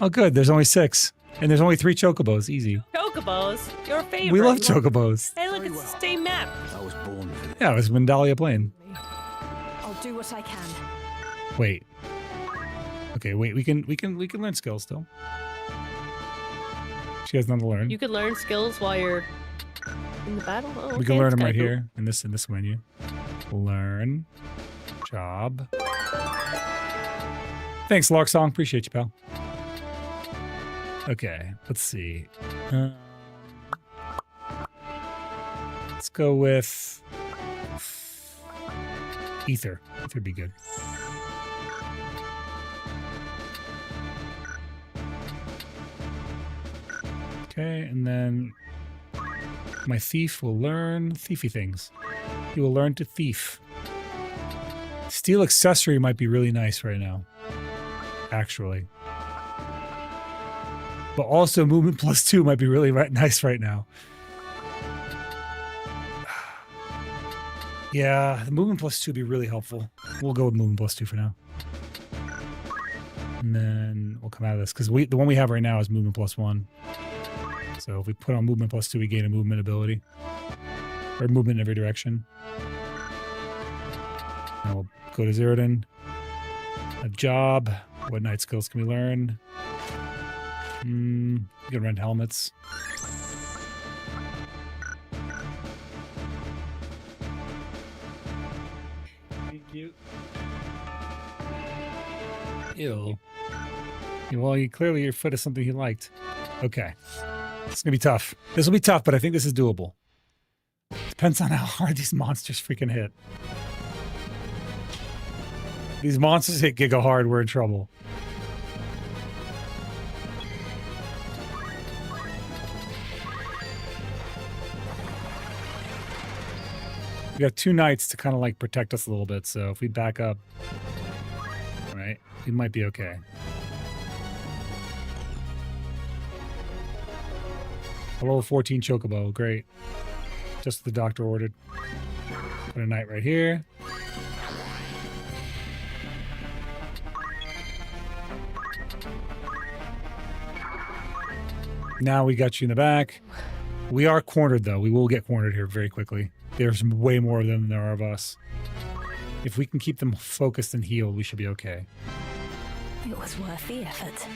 Oh, good. There's only 6. And there's only 3 chocobos. Easy. Chocobos, your favorite. We love chocobos. Hey, look, it's the same map. I was born for this. Yeah, it was Mandalia Plain. I'll do what I can. Wait. Okay, wait. We can learn skills still. She has none to learn. You could learn skills while you're in the battle. Oh, We can okay, learn that's them right kinda here in this menu. Learn. Job. Thanks, Lark Song. Appreciate you, pal. Okay, let's see. Let's go with Ether. Ether would be good. Okay, and then my thief will learn thiefy things. He will learn to thief. Steel accessory might be really nice right now. Actually. But also movement +2 might be really nice right now. Yeah, the movement +2 would be really helpful. We'll go with movement +2 for now. And then we'll come out of this, because the one we have right now is movement +1. So if we put on movement +2, we gain a movement ability. Or movement in every direction. Now we'll go to Zeroden. A job. What knight skills can we learn? We can rent helmets. Thank you. Ew. Well, clearly your foot is something he liked. Okay. It's going to be tough. This will be tough, but I think this is doable. Depends on how hard these monsters freaking hit. These monsters hit Giga hard, we're in trouble. We got 2 knights to kind of like protect us a little bit, so if we back up, right, we might be okay. A level 14 chocobo, great. Just what the doctor ordered. Put a knight right here. Now we got you in the back. We are cornered, though. We will get cornered here very quickly. There's way more of them than there are of us. If we can keep them focused and healed, we should be okay. It was worth the effort.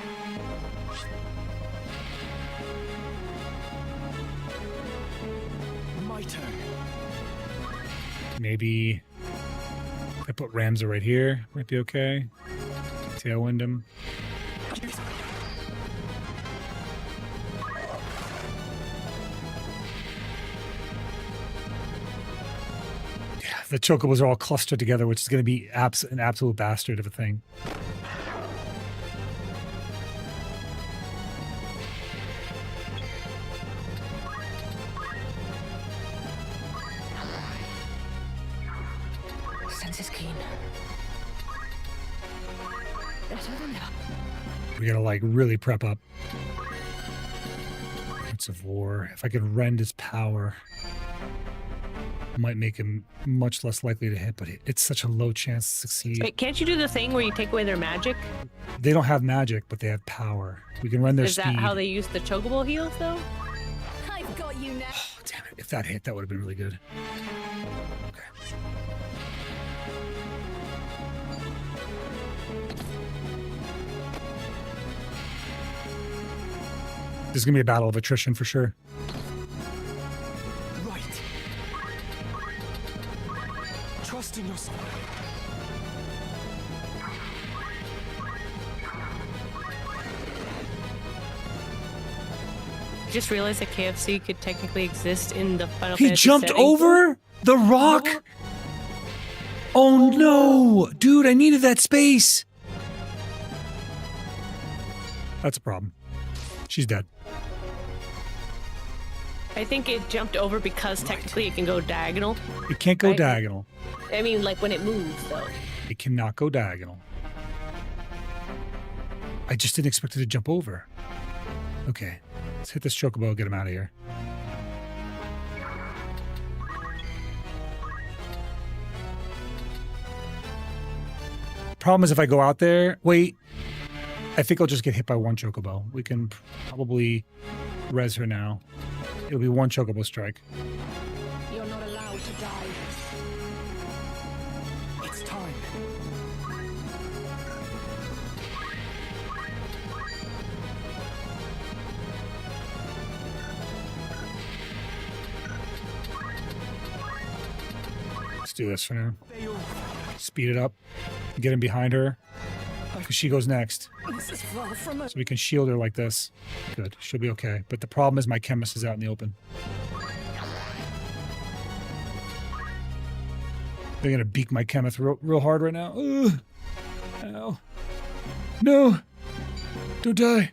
My turn. Maybe if I put Ramza right here, might be okay. Tailwind him. The chocobos are all clustered together, which is going to be an absolute bastard of a thing. Senses keen. Better than ever. We gotta like really prep up. It's of war. If I could rend his power, might make him much less likely to hit, but it's such a low chance to succeed. Wait, can't you do the thing where you take away their magic? They don't have magic, but they have power. We can rend their speed. Is that how they use the chocobo heals, though? I've got you now. Oh, damn it. If that hit, that would have been really good. Okay. This is going to be a battle of attrition for sure. Right. Trust in yourself. I just realized that KFC could technically exist in the Final He Fantasy jumped setting. over the rock? Oh no! Dude, I needed that space! That's a problem. She's dead. I think it jumped over because technically it can go diagonal. It can't go Right. diagonal. I mean, like when it moves, though. It cannot go diagonal. I just didn't expect it to jump over. Okay, let's hit this chocobo, get him out of here. Problem is if I go out there, wait, I think I'll just get hit by one chocobo. We can probably res her now. It'll be one chocobo strike. You're not allowed to die. It's time. Let's do this for now. Speed it up. Get him behind her. Because she goes next. This is far from a... So we can shield her like this. Good. She'll be okay. But the problem is my chemist is out in the open. They're going to beak my chemist real hard right now. Ugh. Ow. No. Don't die.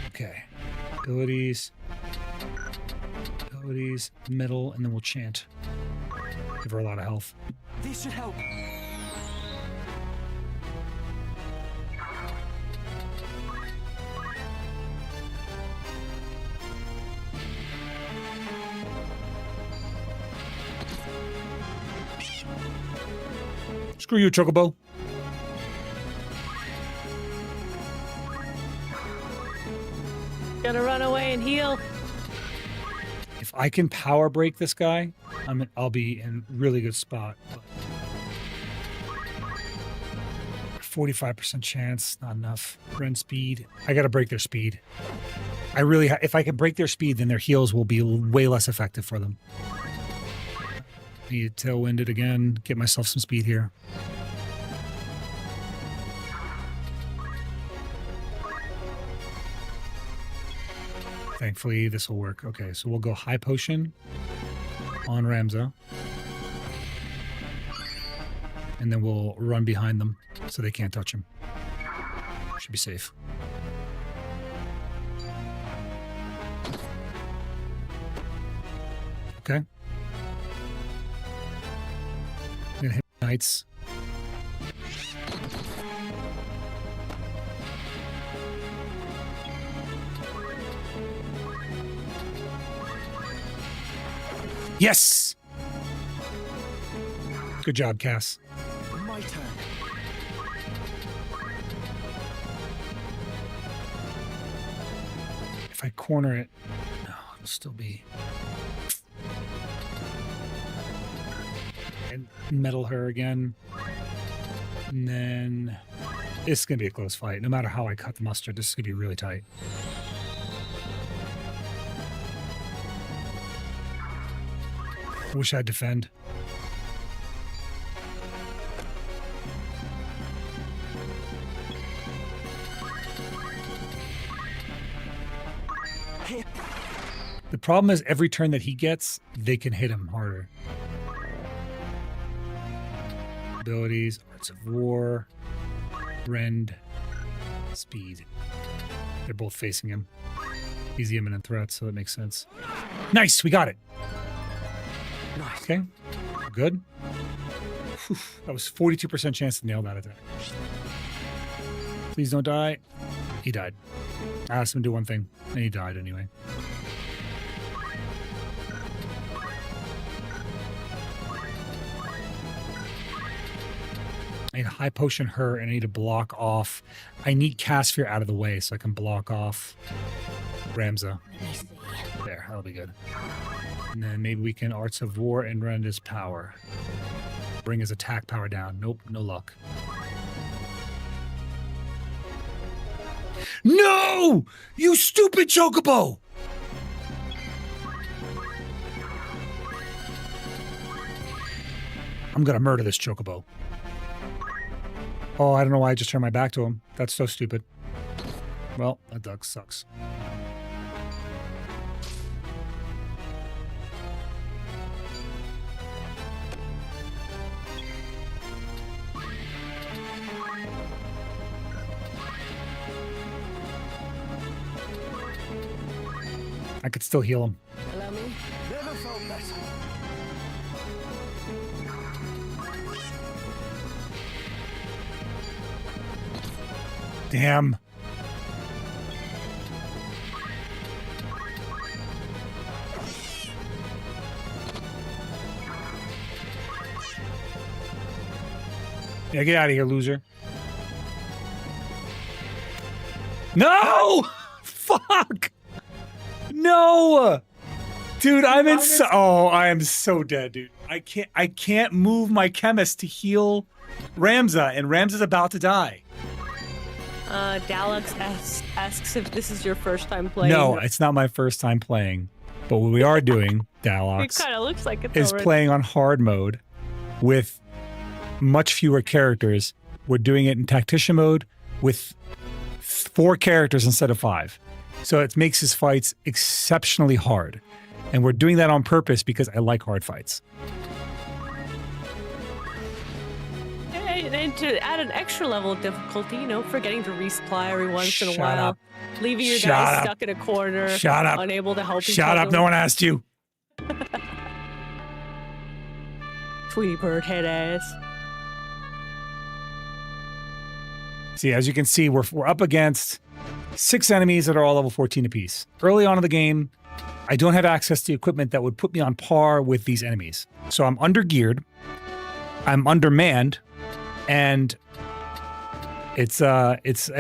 Okay. Abilities. Abilities. Middle. And then we'll chant. Give her a lot of health. This should help. Screw you, Chocobo. Gotta run away and heal. If I can power break this guy, I'll be in a really good spot. 45% chance, not enough. Rend speed. I gotta break their speed. I really, if I can break their speed, then their heals will be way less effective for them. Need to tailwind it again. Get myself some speed here. Thankfully, this will work. Okay, so we'll go high potion on Ramza. And then we'll run behind them so they can't touch him. Should be safe. Okay. I'm gonna hit knights. Yes! Good job, Cass. My turn. If I corner it, no, it'll still be. And metal her again. And then this is going to be a close fight. No matter how I cut the mustard, this is going to be really tight. I wish I'd defend. problem is every turn that he gets, they can hit him harder. Abilities, Arts of War, Rend, Speed. They're both facing him. He's the imminent threat, so that makes sense. Nice, we got it. Nice. Okay, good. Whew, that was 42% chance to nail that attack. Please don't die. He died. I asked him to do one thing, and he died anyway. I need to high potion her, and I need to block off. I need Casphere out of the way so I can block off Ramza. There, that'll be good. And then maybe we can Arts of War and run his power. Bring his attack power down. Nope, no luck. No! You stupid Chocobo! I'm gonna murder this Chocobo. Oh, I don't know why I just turned my back to him. That's so stupid. Well, that duck sucks. I could still heal him. Allow me. Never felt better. Damn. Yeah, get out of here, loser. No! Fuck! No! Dude, I'm in so I am so dead, dude. I can't move my chemist to heal Ramza, and Ramza's about to die. Dalux asks if this is your first time playing. No, it's not my first time playing. But what we are doing, Dalux, It kind of looks like it. is playing on hard mode with much fewer characters. We're doing it in tactician mode with 4 characters instead of 5. So it makes his fights exceptionally hard. And we're doing that on purpose because I like hard fights. And to add an extra level of difficulty, you know, forgetting to resupply every once in a Shut while, up. leaving your Shut guys up. stuck in a corner, Shut up. unable to help each Shut other. up, no one asked you. Tweety bird head ass. See, as you can see, we're up against 6 enemies that are all level 14 apiece. Early on in the game, I don't have access to equipment that would put me on par with these enemies. So I'm under-geared, I'm undermanned, and it's a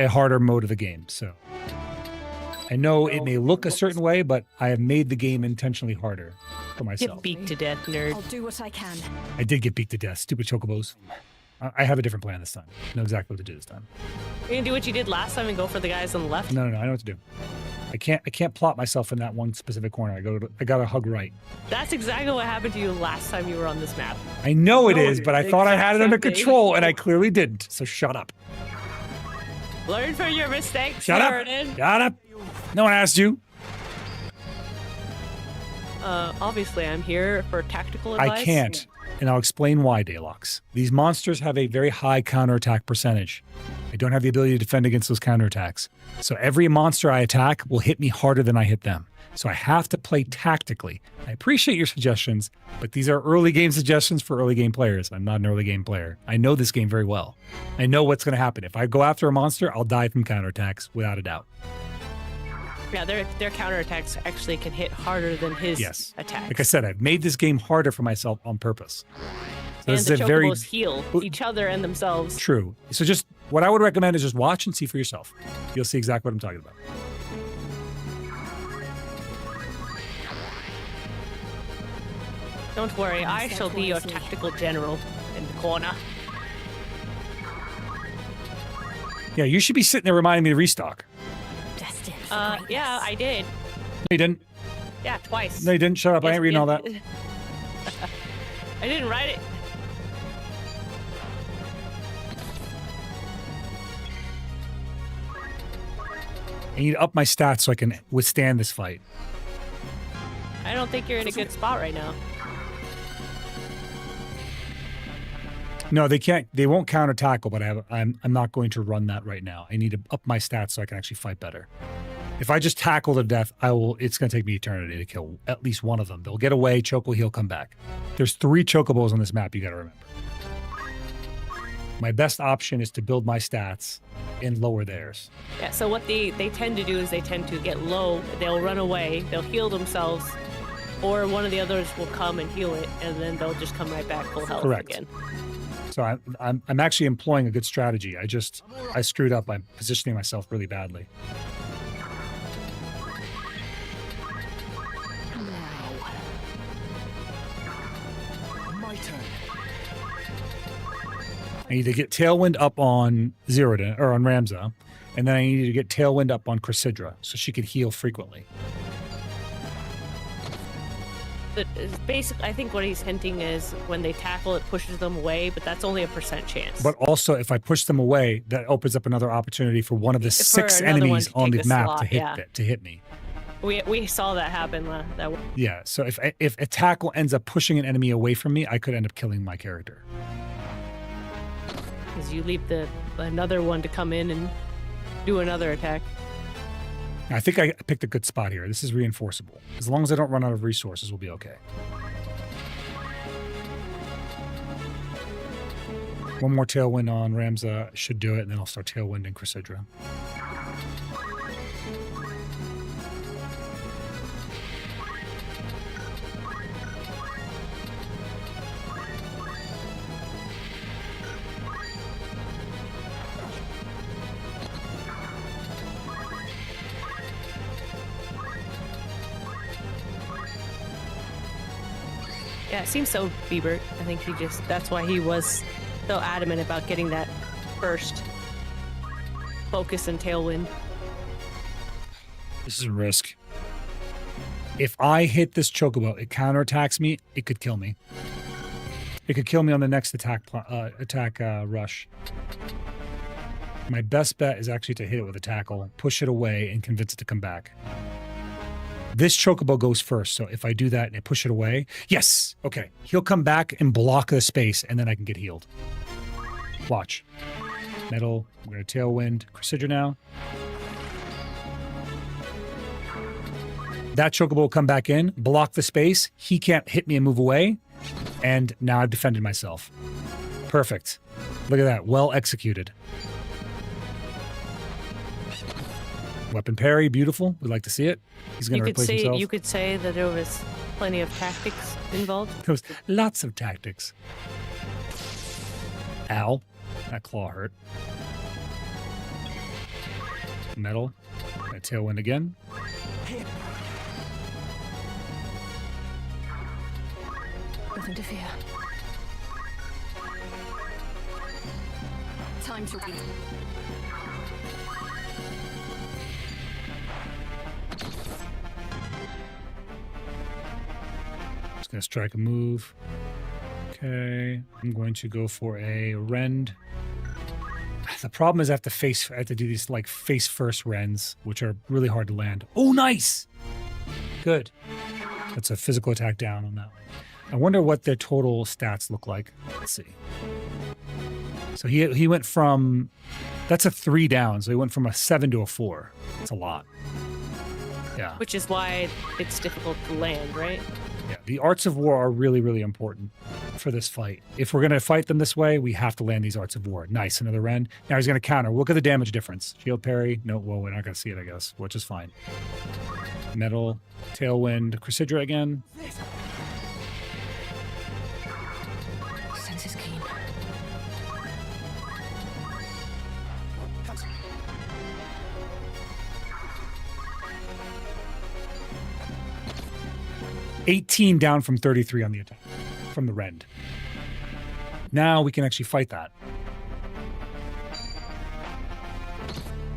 harder mode of the game. So I know it may look a certain way, but I have made the game intentionally harder for myself. Get beaked to death, nerd. I'll do what I can. I did get beaked to death. Stupid chocobos. I have a different plan this time. I know exactly what to do this time. You're gonna do what you did last time and go for the guys on the left? No, I know what to do. I can't plot myself in that one specific corner. I gotta hug right. That's exactly what happened to you last time you were on this map. I know it is, but I thought I had it under Exactly. control, and I clearly didn't. So shut up. Learn from your mistakes, Shut up. Zeroden. Shut up. No one asked you. Obviously, I'm here for tactical advice. I can't, and I'll explain why, Daylox. These monsters have a very high counterattack percentage. I don't have the ability to defend against those counterattacks. So every monster I attack will hit me harder than I hit them. So I have to play tactically. I appreciate your suggestions, but these are early game suggestions for early game players. I'm not an early game player. I know this game very well. I know what's going to happen. If I go after a monster, I'll die from counterattacks without a doubt. Yeah, their counterattacks actually can hit harder than his Yes. attacks. Like I said, I've made this game harder for myself on purpose. So And this the is a very chocobos heal each other and themselves. true. So just what I would recommend is just watch and see for yourself. You'll see exactly what I'm talking about. Don't worry, I shall be your tactical general in the corner. Yeah, you should be sitting there reminding me to restock. Yeah, I did. No, you didn't. Yeah, twice. No, you didn't. Shut up. I ain't reading all that. I didn't write it. I need to up my stats so I can withstand this fight. don't think you're in a good spot right now. No, they can't. They won't counter tackle, but I'm not going to run that right now. I need to up my stats so I can actually fight better. If I just tackle to death, it's going to take me eternity to kill at least one of them. They'll get away, choke will heal, come back. There's 3 chocobos on this map, you got to remember. My best option is to build my stats and lower theirs. Yeah, so what they tend to do is they tend to get low, they'll run away, they'll heal themselves, or one of the others will come and heal it, and then they'll just come right back full health again. So I'm actually employing a good strategy. I screwed up by positioning myself really badly. My turn. I need to get Tailwind up on Zeroden, or on Ramza, and then I need to get Tailwind up on Chrysidra so she can heal frequently. Basically, I think what he's hinting is when they tackle, it pushes them away, but that's only a % chance. But also, if I push them away, that opens up another opportunity for one of the 6 enemies on the map to hit me. We saw that happen. Yeah, so if a tackle ends up pushing an enemy away from me, I could end up killing my character. Because you leave another one to come in and do another attack. I think I picked a good spot here. This is reinforceable. As long as I don't run out of resources, we'll be okay. One more Tailwind on Ramza should do it, and then I'll start Tailwind in Chrysidra. Yeah, it seems so Biebert. I think that's why he was so adamant about getting that first focus and Tailwind. This is a risk. If I hit this Chocobo, it counterattacks me, it could kill me. It could kill me on the next attack rush. My best bet is actually to hit it with a tackle, push it away, and convince it to come back. This Chocobo goes first, so if I do that and I push it away, yes! Okay, he'll come back and block the space, and then I can get healed. Watch. Metal, I'm going to Tailwind Chrysidra now. That Chocobo will come back in, block the space, he can't hit me and move away, and now I've defended myself. Perfect. Look at that, well executed. Weapon parry, beautiful. We'd like to see it. He's going to replace himself. You could say that there was plenty of tactics involved. There was lots of tactics. Ow. That claw hurt. Metal. A Tailwind again. Nothing to fear. Time to read. Just gonna strike a move. Okay, I'm going to go for a rend. The problem is I have to do these like face first rends, which are really hard to land. Oh, nice! Good. That's a physical attack down on that one. I wonder what their total stats look like. Let's see. So he went from, that's a 3 down, so he went from a 7 to a 4. That's a lot. Yeah. Which is why it's difficult to land, right? Yeah, the arts of war are really, really important for this fight. If we're going to fight them this way, we have to land these arts of war. Nice, another rend. Now he's going to counter. Look at the damage difference. Shield parry. No, well, we're not going to see it, I guess, which is fine. Metal, Tailwind, Chrysidra again. Sense is keen. 18 down from 33 on the attack, from the rend. Now we can actually fight that.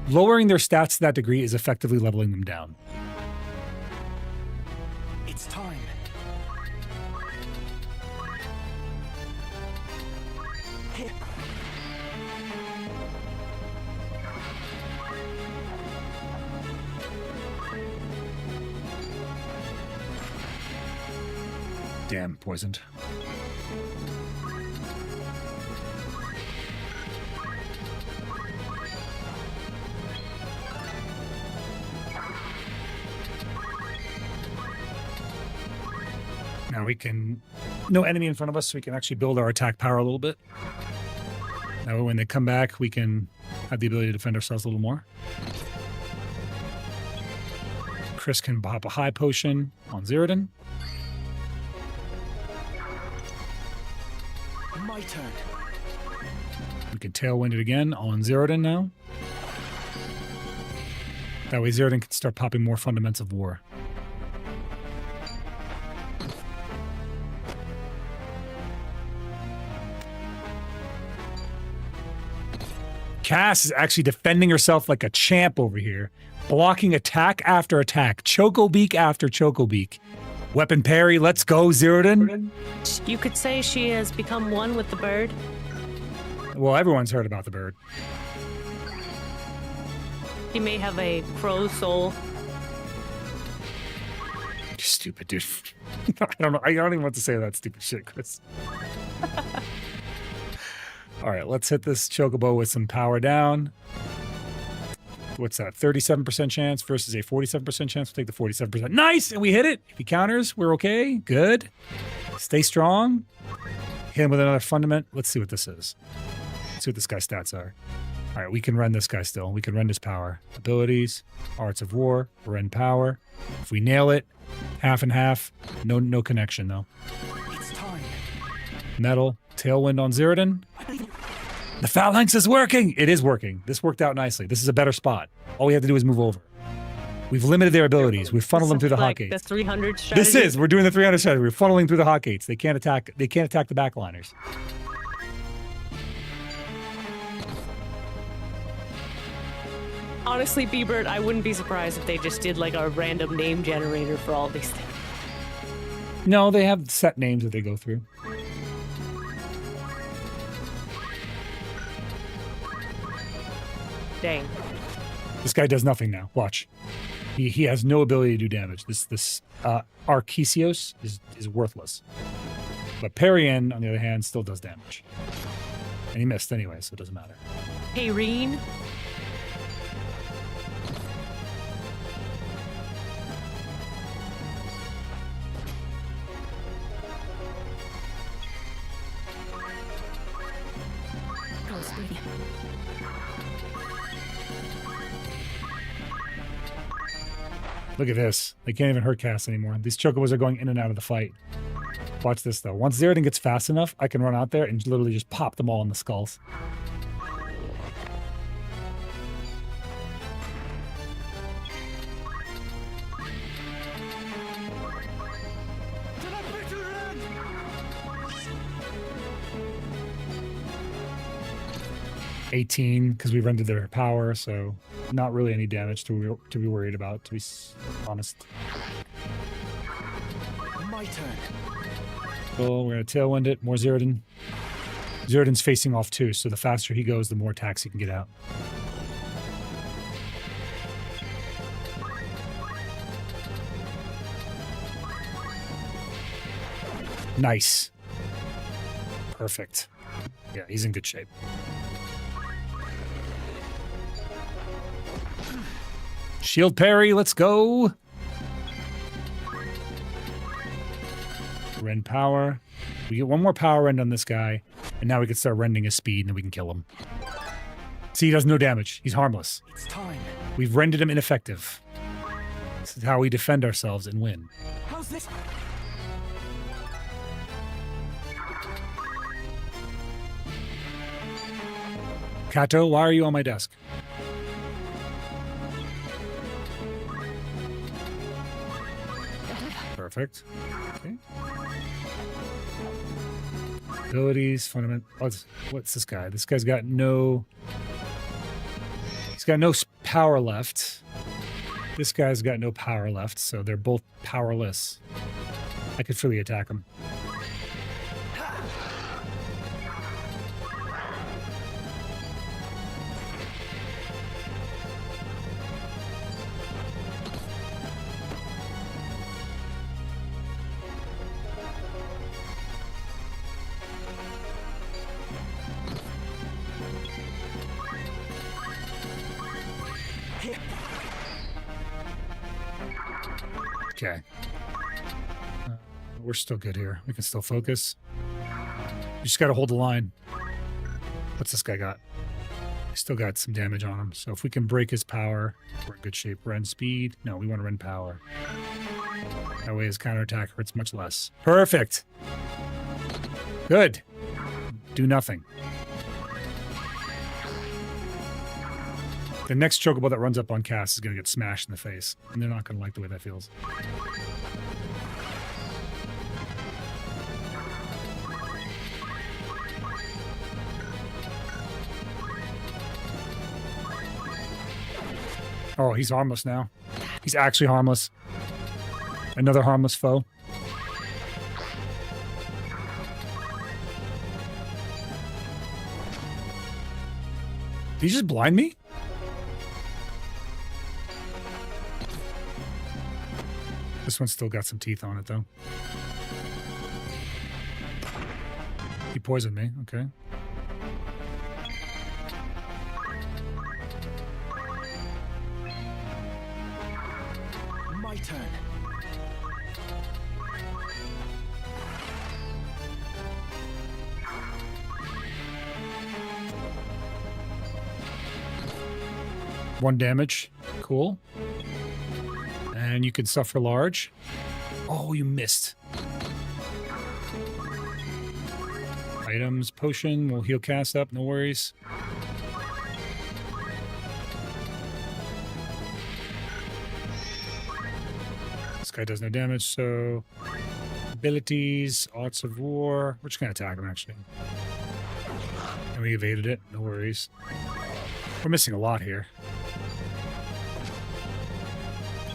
Lowering their stats to that degree is effectively leveling them down. It's time. Damn, poisoned. Now we can, no enemy in front of us, so we can actually build our attack power a little bit. Now when they come back, we can have the ability to defend ourselves a little more. Chris can pop a high potion on Zeroden. My turn. We can tailwind it again on Zeroden now. That way Zeroden can start popping more Fundaments of War. Cass is actually defending herself like a champ over here. Blocking attack after attack. Chocobeak after Chocobeak. Weapon parry, let's go, Zeroden. You could say she has become one with the bird. Well, everyone's heard about the bird. She may have a crow soul. You stupid dude. I don't know. I don't even want to say that stupid shit, Chris. All right, let's hit this Chocobo with some power down. What's that? 37% chance versus a 47% chance. We'll take the 47%. Nice! And we hit it. If he counters, we're okay. Good. Stay strong. Hit him with another fundament. Let's see what this is. Let's see what this guy's stats are. All right, we can rend this guy still. We can rend his power. Abilities, Arts of War, rend power. If we nail it, half and half. No connection, though. It's time. Metal, Tailwind on Zeroden. The phalanx is working! It is working. This worked out nicely. This is a better spot. All we have to do is move over. We've limited their abilities. We've funneled them through the hot gates. The 300 strategy. This is. We're doing the 300 strategy. We're funneling through the hot gates. They can't attack the backliners. Honestly, B-Bird, I wouldn't be surprised if they just did like a random name generator for all these things. No, they have set names that they go through. Dang. This guy does nothing now. Watch. He has no ability to do damage. This Archesios is worthless. But Perian, on the other hand, still does damage. And he missed anyway, so it doesn't matter. Hey, Reen. Look at this. They can't even hurt Cass anymore. These Chocobos are going in and out of the fight. Watch this, though. Once Zeroden gets fast enough, I can run out there and literally just pop them all in the skulls. $18 because we rendered their power, so not really any damage to be worried about, to be honest. My turn. Cool, we're going to tailwind it. More Zeroden. Zeroden's facing off too, so the faster he goes, the more attacks he can get out. Nice. Perfect. Yeah, he's in good shape. Shield parry, let's go. Rend power. We get one more power rend on this guy, and now we can start rending his speed, and then we can kill him. See, he does no damage. He's harmless. It's time. We've rendered him ineffective. This is how we defend ourselves and win. How's this? Kato, why are you on my desk? Perfect. Okay. Abilities, fundament. What's this guy? This guy's got no. He's got no power left. This guy's got no power left, so they're both powerless. I could freely attack him. Okay. We're still good here. We can still focus. You just got to hold the line. What's this guy got? He's still got some damage on him. So if we can break his power, we're in good shape. We're in speed. No, we want to run power. That way his counterattack hurts much less. Perfect. Good. Do nothing. The next chocobo that runs up on cast is going to get smashed in the face. And they're not going to like the way that feels. Oh, he's harmless now. He's actually harmless. Another harmless foe. Did he just blind me? This one's still got some teeth on it, though. He poisoned me. Okay. My turn. One damage. Cool. And you can suffer large. Oh, you missed. Items, potion, we'll heal cast up, no worries. This guy does no damage, so abilities, arts of war. We're just gonna attack him actually. And we evaded it, no worries. We're missing a lot here.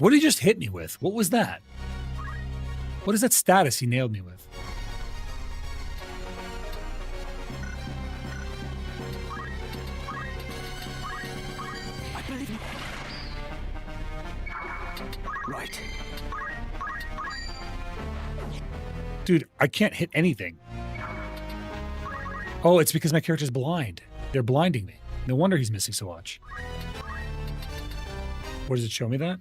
What did he just hit me with? What was that? What is that status he nailed me with? I believe you. Right. Dude, I can't hit anything. Oh, it's because my character's blind. They're blinding me. No wonder he's missing so much. What does it show me that?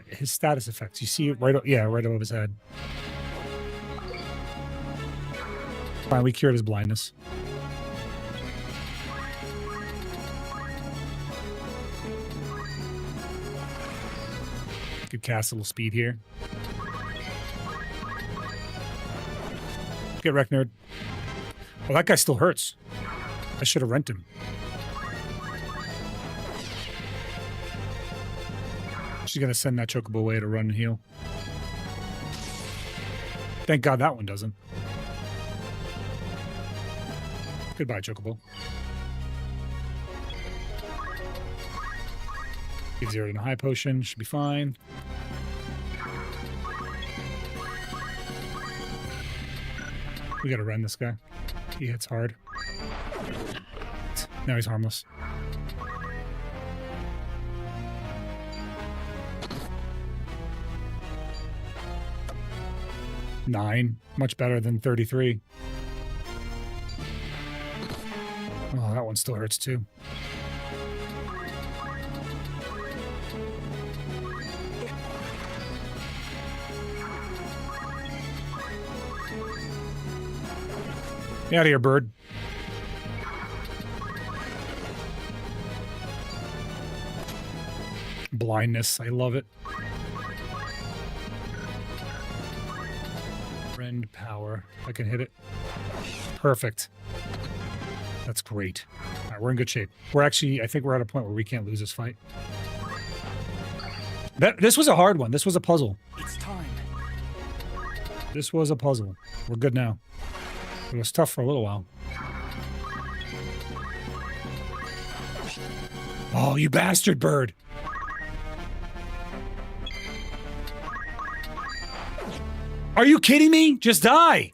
His status effects. You see it right, right above his head. Fine, we cured his blindness. Could cast a little speed here. Get wrecked, nerd. Well, that guy still hurts. I should have rent him. She's going to send that chocobo away to run and heal. Thank God that one doesn't. Goodbye, chocobo. Give Zeroden a high potion. Should be fine. We got to run this guy. He hits hard. Now he's harmless. Nine, much better than 33. Oh, that one still hurts too. Get out of here, bird. Blindness, I love it. Rend power. I can hit it. Perfect. That's great. All right, we're in good shape. We're actually, I think we're at a point where we can't lose this fight. This was a hard one. This was a puzzle. It's time. This was a puzzle. We're good now. It was tough for a little while. Oh, you bastard bird. Are you kidding me? Just die.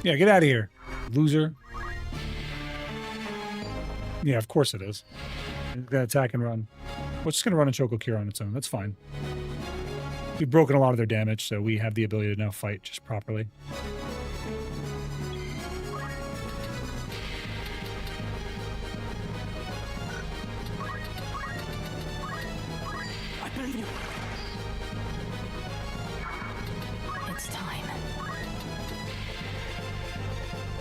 Yeah, get out of here, loser. Yeah, of course it is. It's gonna attack and run. We're just gonna run a Choco Cure on its own. That's fine. We've broken a lot of their damage, so we have the ability to now fight just properly. It's time.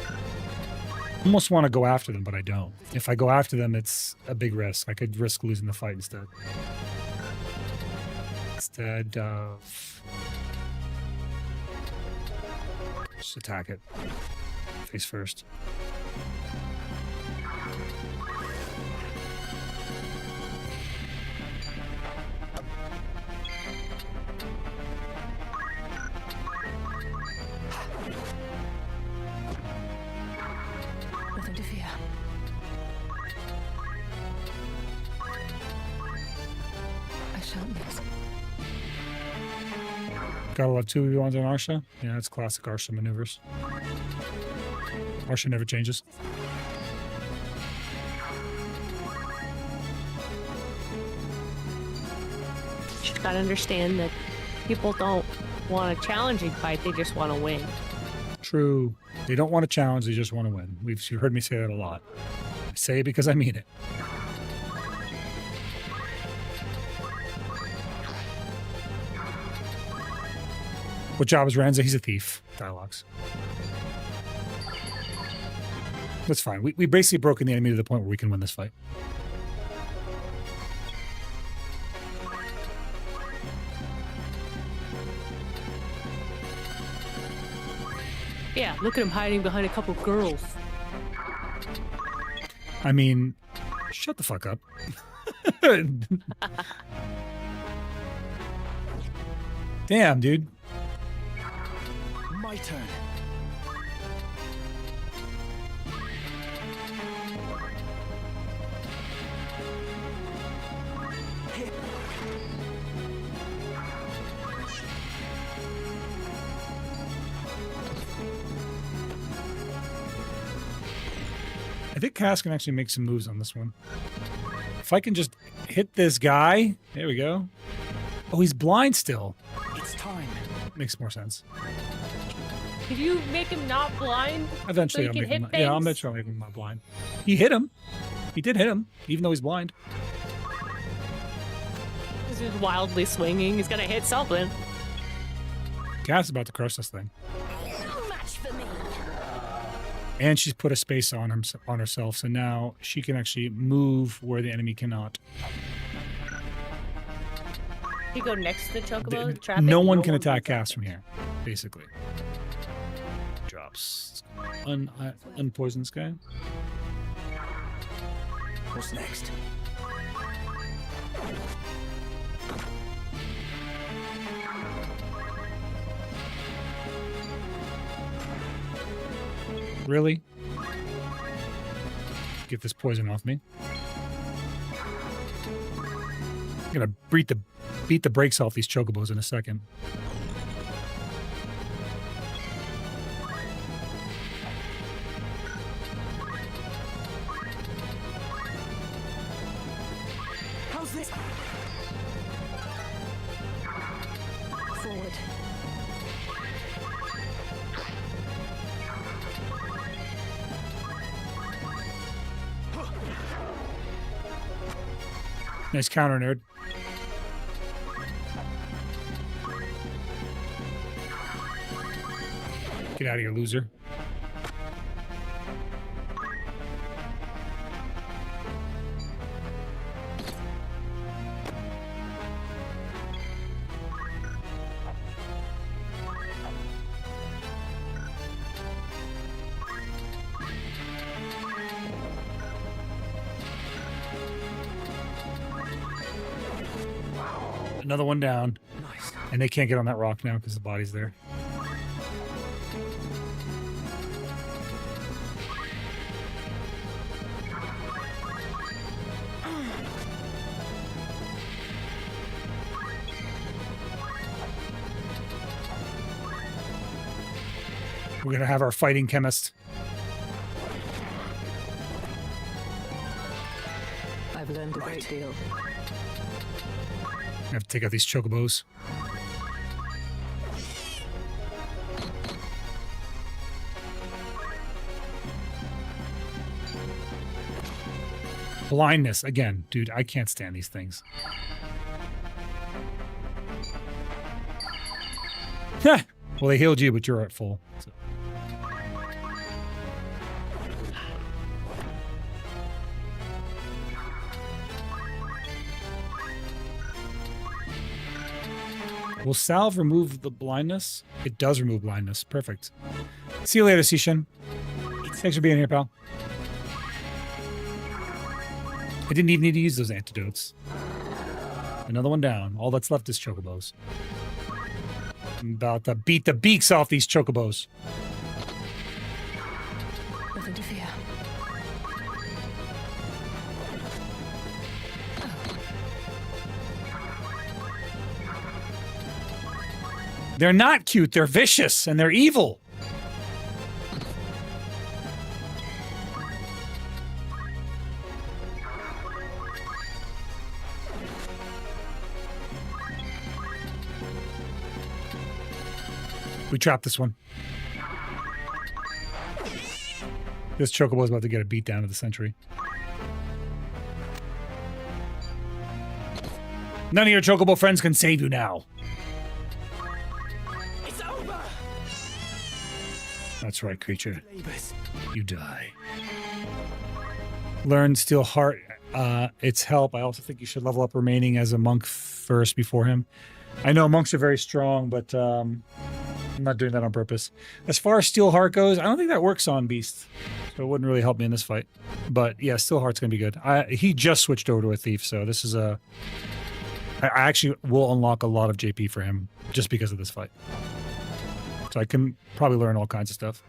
I almost want to go after them, but I don't. If I go after them, it's a big risk. I could risk losing the fight instead. Instead of... just attack it. Face first. Nothing to fear. I shan't miss. Gotta love 2v1s on Arsha. Yeah, that's classic Arsha maneuvers. Arsha never changes. Just gotta understand that people don't want a challenging fight, they just want to win. True. They don't want to challenge, they just want to win. You've heard me say that a lot. I say it because I mean it. What job is Ranza? He's a thief. Dialogues. That's fine. We basically broken the enemy to the point where we can win this fight. Yeah, look at him hiding behind a couple girls. I mean, shut the fuck up. Damn, dude. My turn. I think Cass can actually make some moves on this one. If I can just hit this guy. There we go. Oh, he's blind still. It's time. Makes more sense. Could you make him not blind? Eventually, so I'll he make can him. hit Yeah, I'll make things? sure I'll make him not blind. He hit him. He did hit him, even though he's blind. This is wildly swinging. He's gonna hit something. Cass is about to crush this thing. No match for me. And she's put a space on herself, so now she can actually move where the enemy cannot. You go next to the chocobo. Trap No it? one can attack Cass from here, basically. Drops. Unpoison this guy. What's next? Really? Get this poison off me. I'm gonna beat the brakes off these chocobos in a second. How's this? Forward. Nice counter, nerd. Get out of here, loser. Another one down. Nice. And they can't get on that rock now because the body's there. We're going to have our fighting chemist. I've learned a great deal. I have to take out these chocobos. Blindness. Again, dude, I can't stand these things. Well, they healed you, but you're at full. So. Will salve remove the blindness? It does remove blindness. Perfect. See you later, Sishin. Thanks for being here, pal. I didn't even need to use those antidotes. Another one down. All that's left is chocobos. I'm about to beat the beaks off these chocobos. Nothing to fear. They're not cute. They're vicious and they're evil. We trapped this one. This chocobo is about to get a beat down of the century. None of your chocobo friends can save you now. It's over. That's right, creature. You die. Learn Steel Heart. Its help. I also think you should level up remaining as a monk first before him. I know monks are very strong, but I'm not doing that on purpose. As far as Steel Heart goes, I don't think that works on Beast. So it wouldn't really help me in this fight. But yeah, Steel Heart's going to be good. He just switched over to a Thief, so this is a... I actually will unlock a lot of JP for him just because of this fight. So I can probably learn all kinds of stuff.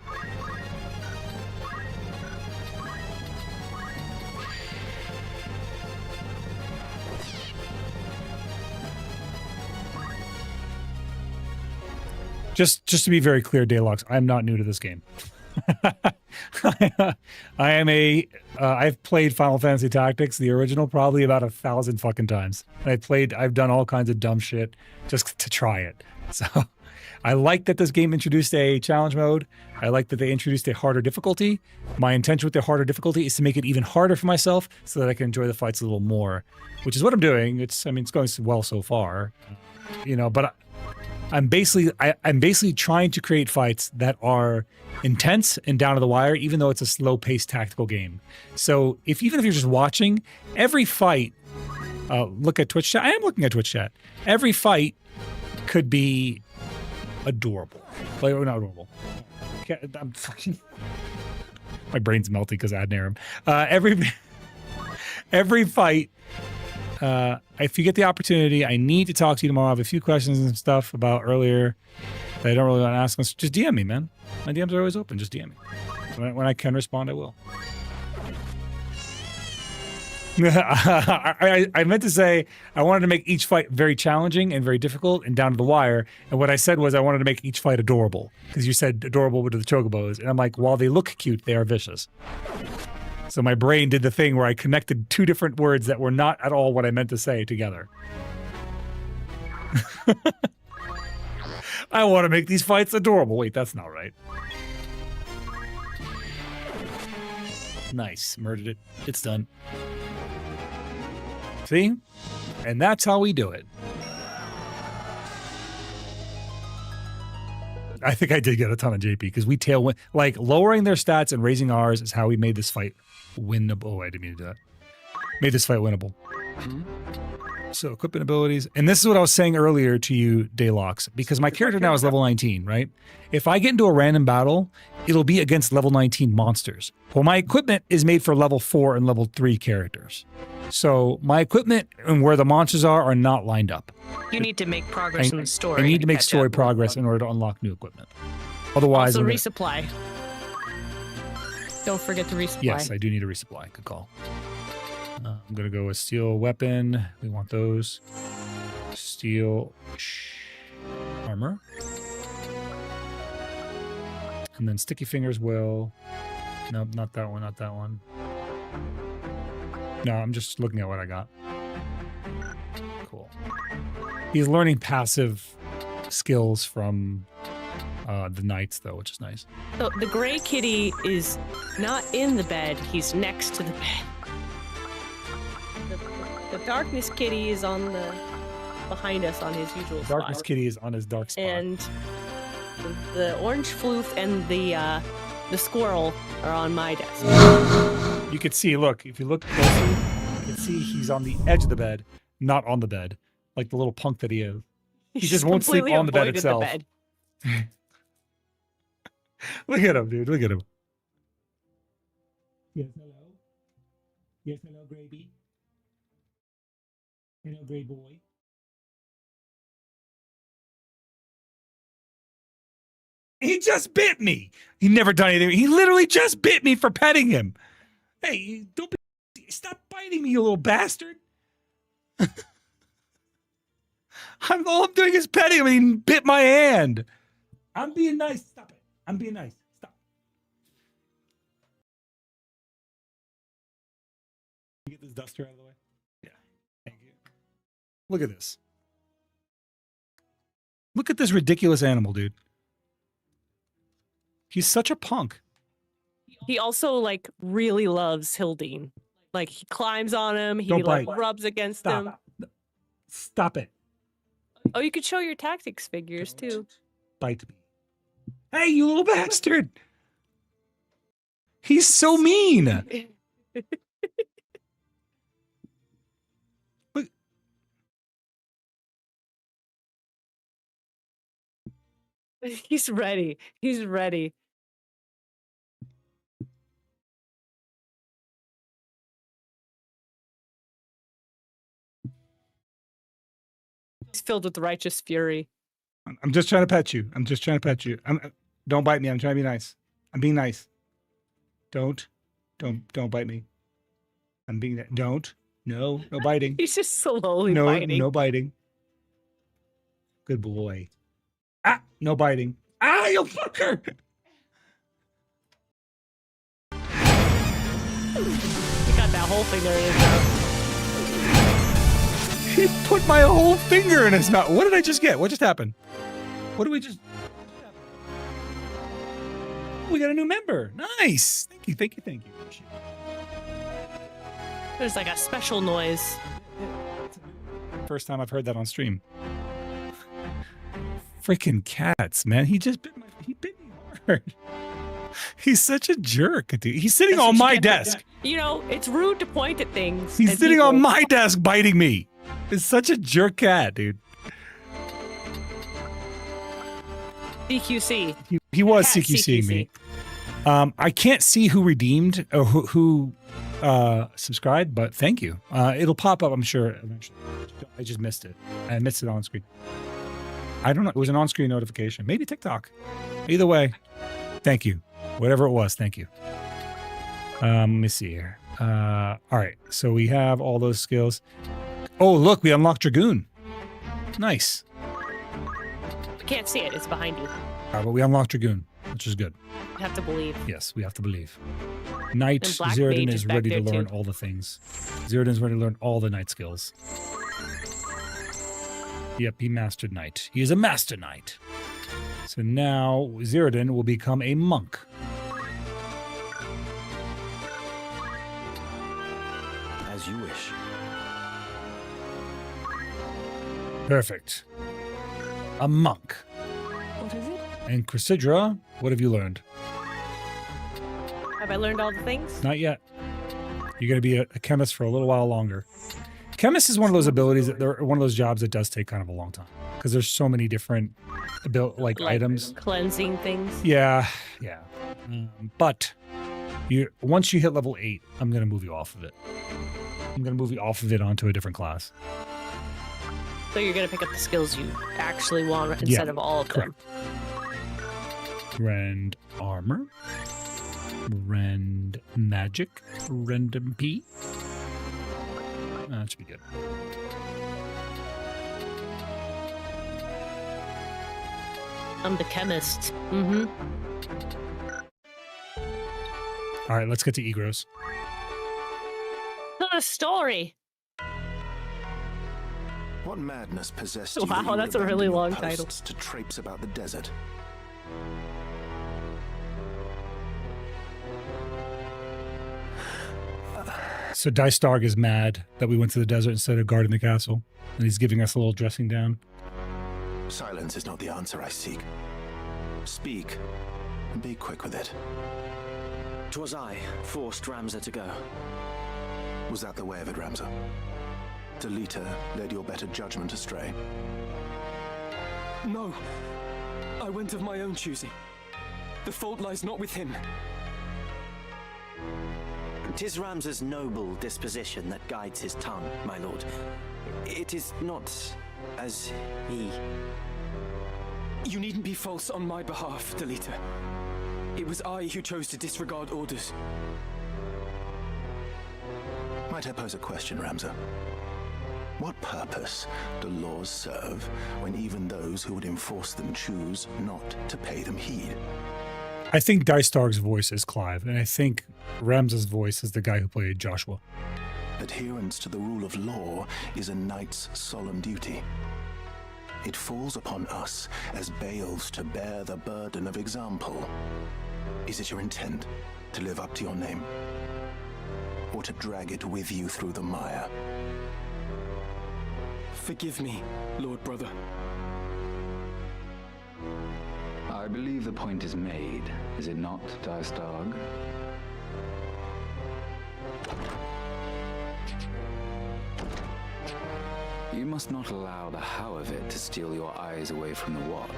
Just to be very clear, Daylox, I'm not new to this game. I've played Final Fantasy Tactics, the original, probably about 1,000 fucking times. I've done all kinds of dumb shit just to try it. So I like that this game introduced a challenge mode. I like that they introduced a harder difficulty. My intention with the harder difficulty is to make it even harder for myself so that I can enjoy the fights a little more, which is what I'm doing. It's going well so far, but I'm basically trying to create fights that are intense and down to the wire, even though it's a slow-paced tactical game. So even if you're just watching, every fight, look at Twitch chat. I am looking at Twitch chat. Every fight could be adorable. Like, not adorable. I'm fucking... My brain's melting because ad narum. Every fight. If you get the opportunity, I need to talk to you tomorrow. I have a few questions and stuff about earlier that I don't really want to ask. Just DM me, man. My DMs are always open. Just DM me. When I can respond, I will. I meant to say I wanted to make each fight very challenging and very difficult and down to the wire. And what I said was I wanted to make each fight adorable because you said adorable with the chocobos. And I'm like, while they look cute, they are vicious. So my brain did the thing where I connected two different words that were not at all what I meant to say together. I want to make these fights adorable. Wait, that's not right. Nice. Murdered it. It's done. See? And that's how we do it. I think I did get a ton of JP because we tailwind. Like, lowering their stats and raising ours is how we made this fight winnable. Oh, I didn't mean to do that. Made this fight winnable. So, equipment abilities. And this is what I was saying earlier to you, Daylox, because my character now is level 19, right? If I get into a random battle, it'll be against level 19 monsters. Well, my equipment is made for level 4 and level 3 characters. So, my equipment and where the monsters are not lined up. You need to make progress in the story. I need to make story progress in order to unlock new equipment. Otherwise, also resupply. Don't forget to resupply. Yes, I do need a resupply. Good call. I'm going to go with steel weapon. We want those. Steel armor. And then sticky fingers will... Nope, not that one, not that one. No, I'm just looking at what I got. Cool. He's learning passive skills from the knights, though, which is nice. So the gray kitty is not in the bed. He's next to the bed. The darkness kitty is on the behind us on his usual spot. Darkness kitty is on his dark spot. And The orange floof and the squirrel are on my desk. You could see, look, if you look closely, you can see he's on the edge of the bed, not on the bed, like the little punk that he is. He just won't sleep completely on the bed avoided itself. bed. Look at him, dude. Look at him. Yes, hello. Yes, hello, Gravy. Hello, Gray boy. He just bit me. He never done anything. He literally just bit me for petting him. Hey, don't be, stop biting me, you little bastard. All I'm doing is petting him and he bit my hand. I'm being nice. Stop it. I'm being nice. Stop. Get this duster out of the way. Yeah. Thank you. Look at this. Look at this ridiculous animal, dude. He's such a punk. He also like really loves Hildine. Like he climbs on him. He Don't like bite. rubs against Stop. him. Stop it. Oh, you could show your tactics figures too. Bite me. Hey, you little bastard. He's so mean. Look. He's ready. He's ready. He's filled with righteous fury. I'm just trying to pet you. I'm just trying to pet you. Don't bite me. I'm trying to be nice. I'm being nice. Don't bite me. I'm being, don't. No biting. He's just slowly biting. No biting. Good boy. Ah, no biting. Ah, you fucker! He got that whole finger in his mouth. He put my whole finger in his mouth. What did I just get? What just happened? What did we just... We got a new member. Nice. Thank you. Appreciate it. There's like a special noise. First time I've heard that on stream. Freaking cats, man. He bit me hard. He's such a jerk, dude. He's sitting on my desk. You know, it's rude to point at things. He's and sitting people. on my desk biting me. It's such a jerk cat, dude. CQC. He was Cat CQCing me. I can't see who redeemed or who subscribed, but thank you. It'll pop up, I'm sure, eventually. I just missed it. I missed it on screen. I don't know. It was an on-screen notification. Maybe TikTok. Either way, thank you. Whatever it was, thank you. Let me see here. All right. So we have all those skills. Oh, look, we unlocked Dragoon. Nice. I can't see it. It's behind you. But we unlocked Dragoon, which is good. You have to believe. Yes, we have to believe. Knight And Black Zeroden Mage is is back ready to there, learn too. all the things. Zeroden's ready to learn all the knight skills. Yep, he mastered knight. He is a master knight. So now Zeroden will become a monk. As you wish. Perfect. A monk. What is it? And Chrysidra, what have you learned? Have I learned all the things? Not yet. You're going to be a chemist for a little while longer. Chemist is one of those abilities that they're one of those jobs that does take kind of a long time because there's so many different items. Cleansing things. Yeah. But once you hit level 8, I'm going to move you off of it. I'm going to move you off of it onto a different class. So you're going to pick up the skills you actually want instead of all of them. Rend armor. Rend magic. Random P. That should be good. I'm the chemist. Mm-hmm. All right, let's get to Egros. Not a story. What madness possessed Wow, you that you would that's a really abandon your long title. posts to traipse about the desert? So Dystarg is mad that we went to the desert instead of guarding the castle, and he's giving us a little dressing down. Silence is not the answer I seek. Speak, and be quick with it. 'Twas I forced Ramza to go. Was that the way of it, Ramza? Delita led your better judgment astray. No. I went of my own choosing. The fault lies not with him. 'Tis Ramza's noble disposition that guides his tongue, my lord. It is not as he... You needn't be false on my behalf, Delita. It was I who chose to disregard orders. Might I pose a question, Ramza? What purpose do laws serve when even those who would enforce them choose not to pay them heed? I think Dystarg's voice is Clive, and I think Ramza's voice is the guy who played Joshua. Adherence to the rule of law is a knight's solemn duty. It falls upon us as Baals to bear the burden of example. Is it your intent to live up to your name? Or to drag it with you through the mire? Forgive me, Lord Brother. I believe the point is made, is it not, Dystarg? You must not allow the how of it to steal your eyes away from the what.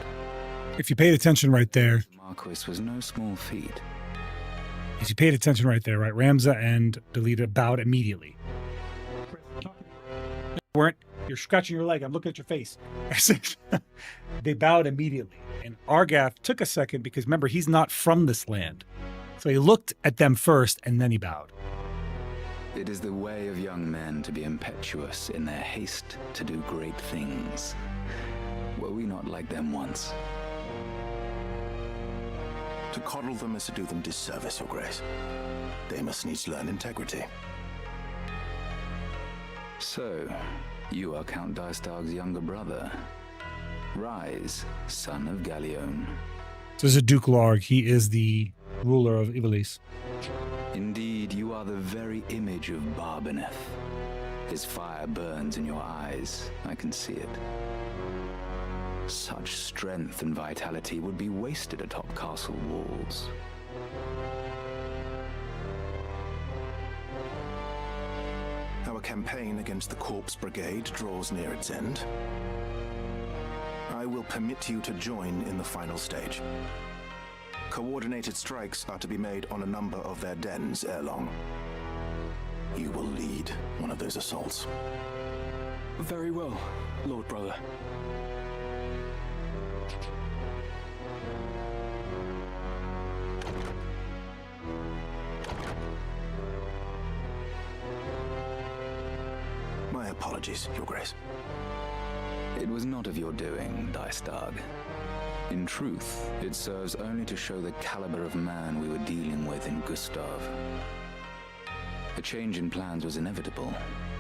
If you paid attention right there, Marquis was no small feat. if you paid attention right there, right, Ramza and Delita bowed immediately. You're scratching your leg. I'm looking at your face. They bowed immediately. And Argath took a second because remember, he's not from this land. So he looked at them first and then he bowed. It is the way of young men to be impetuous in their haste to do great things. Were we not like them once? To coddle them is to do them disservice, Your Grace. They must needs learn integrity. So, you are Count Dystarg's younger brother. Rise, son of Galleon. So this is Duke Larg. He is the ruler of Ivalice. Indeed, you are the very image of Barbeneth. His fire burns in your eyes. I can see it. Such strength and vitality would be wasted atop castle walls. Our campaign against the Corpse Brigade draws near its end. I will permit you to join in the final stage. Coordinated strikes are to be made on a number of their dens ere long. You will lead one of those assaults. Very well, Lord Brother. My apologies, Your Grace. It was not of your doing, Dystarg. In truth, it serves only to show the caliber of man we were dealing with in Gustav. A change in plans was inevitable,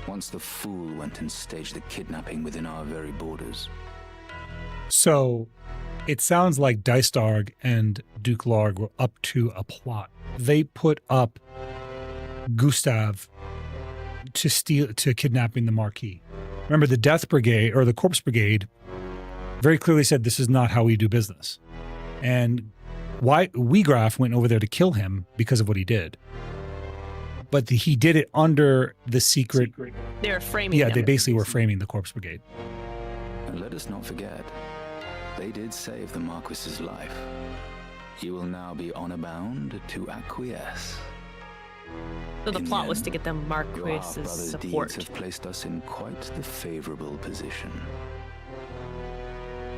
once the fool went and staged the kidnapping within our very borders. So it sounds like Dystarg and Duke Larg were up to a plot. They put up Gustav to kidnapping the Marquis. Remember, the Death Brigade, or the Corpse Brigade, very clearly said this is not how we do business. And Wiegraf went over there to kill him because of what he did. But he did it under the secret. They were framing Yeah, them. they basically were framing the Corpse Brigade. And let us not forget, they did save the Marquis's life. He will now be honor bound to acquiesce. So the In plot the was end, to get them Your Marquis's half-brother's support. deeds have placed us in quite the favorable position.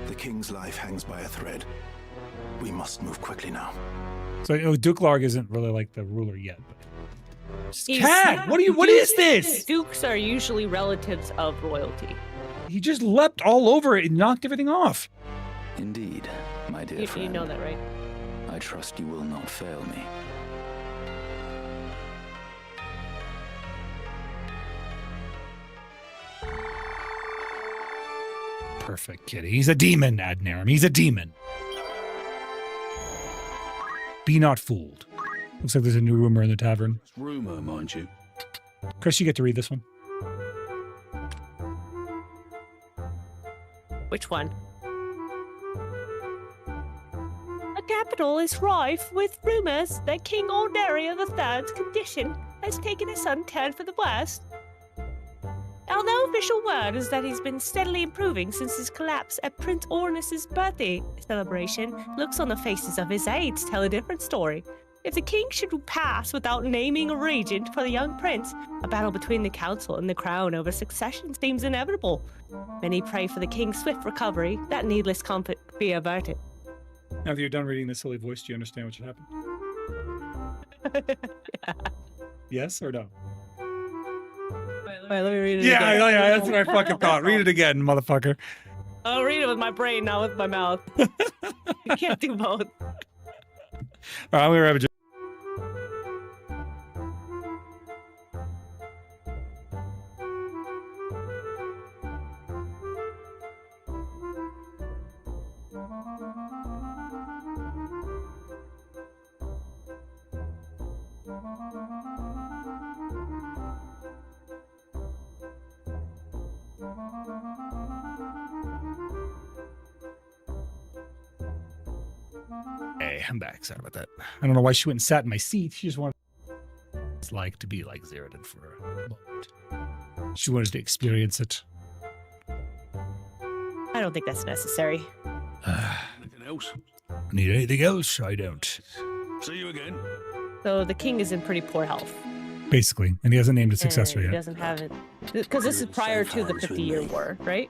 The king's life hangs by a thread. We must move quickly now. So Duke Larg isn't really like the ruler yet. But... He's- Cat, what is this? Dukes are usually relatives of royalty. He just leapt all over it and knocked everything off. Indeed, my dear You friend. know that, right? I trust you will not fail me. Perfect, kitty. He's a demon, Adnarim. He's a demon. Be not fooled. Looks like there's a new rumor in the tavern. Rumor, mind you. Chris, you get to read this one. Which one? capital is rife with rumors that King Orneria III's condition has taken a sudden turn for the worst. Although official word is that he's been steadily improving since his collapse at Prince Ornis's birthday celebration, looks on the faces of his aides tell a different story. If the king should pass without naming a regent for the young prince, a battle between the council and the crown over succession seems inevitable. Many pray for the king's swift recovery, that needless conflict be averted. Now that you're done reading this silly voice, do you understand what should happen? Yeah. Yes or no? Wait, let me read it Yeah, again. yeah, that's what I fucking thought. Read it again, motherfucker. I'll read it with my brain, not with my mouth. You can't do both. All right, I'm gonna have a Hey, I'm back. Sorry about that. I don't know why she went and sat in my seat. She just wanted it's like to be like Zeroden for a moment. She wanted to experience it. I don't think that's necessary. Anything else? Need anything else? I don't. See you again. So the king is in pretty poor health. Basically, and he hasn't named a successor He yet. doesn't have it. Because this is prior to the 50-year war, right?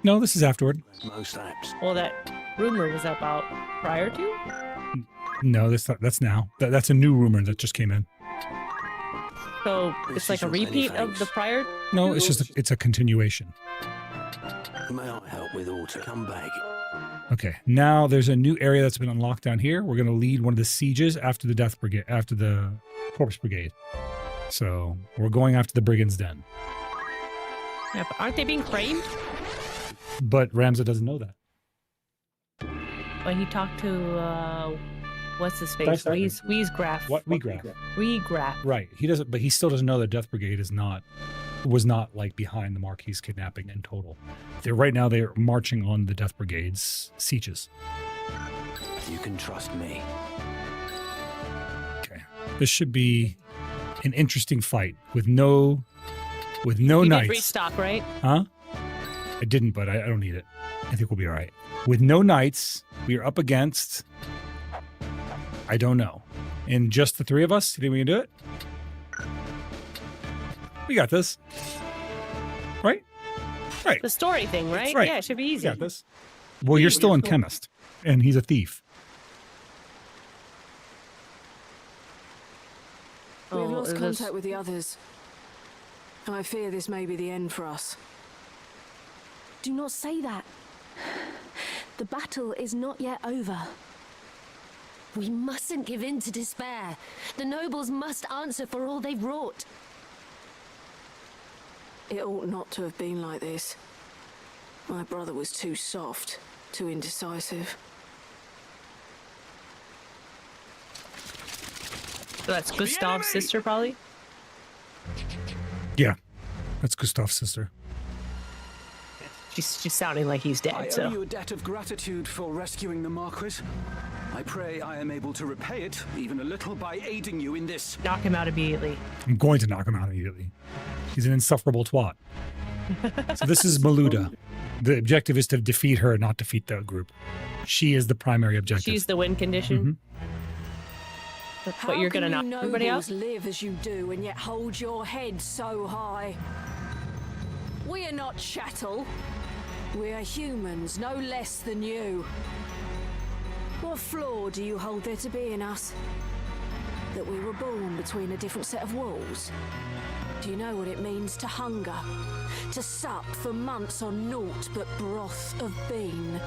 No, this is afterward. Most apps. Well, that rumor was about prior to? No, that's now. That's a new rumor that just came in. So it's like a repeat of the prior? No, it's just it's a continuation. May I help with order? Come back. Okay, now there's a new area that's been unlocked down here. We're going to lead one of the sieges after the Death Brigade, after the Corpse Brigade. So we're going after the Brigand's Den. Yeah, but aren't they being framed? But Ramza doesn't know that. When he talked to, what's his face? Weezegraph. What? Regraph. Right. He doesn't, but he still doesn't know that Death Brigade was not like behind the Marquis kidnapping in total. Right now they're marching on the Death Brigade's sieges. You can trust me. Okay. This should be an interesting fight with no You knights. did restock, right? Huh? I didn't, but I don't need it. I think we'll be all right. With no knights, we are up against, I don't know. And just the three of us, you think we can do it? We got this. Right? Right. The story thing, right? Right. Yeah, it should be easy. We got this. Well, you're still in chemist, and he's a thief. We have lost it was- contact with the others. I fear this may be the end for us. Do not say that. The battle is not yet over. We mustn't give in to despair. The nobles must answer for all they've wrought. It ought not to have been like this. My brother was too soft, too indecisive. So that's Gustav's sister, probably? Yeah. That's Gustav's sister. She's sounding like he's dead, I so. owe you a debt of gratitude for rescuing the Marquis. I pray I am able to repay it, even a little, by aiding you in this. Knock him out immediately. I'm going to knock him out immediately. He's an insufferable twat. So this is Maluda. The objective is to defeat her, not defeat the group. She is the primary objective. She's the win condition. But you're gonna knock everybody out? How can you nobles live as you do and yet hold your head so high? We are not chattel. We are humans, no less than you. What flaw do you hold there to be in us? That we were born between a different set of walls? Do you know what it means to hunger? To sup for months on naught but broth of bean?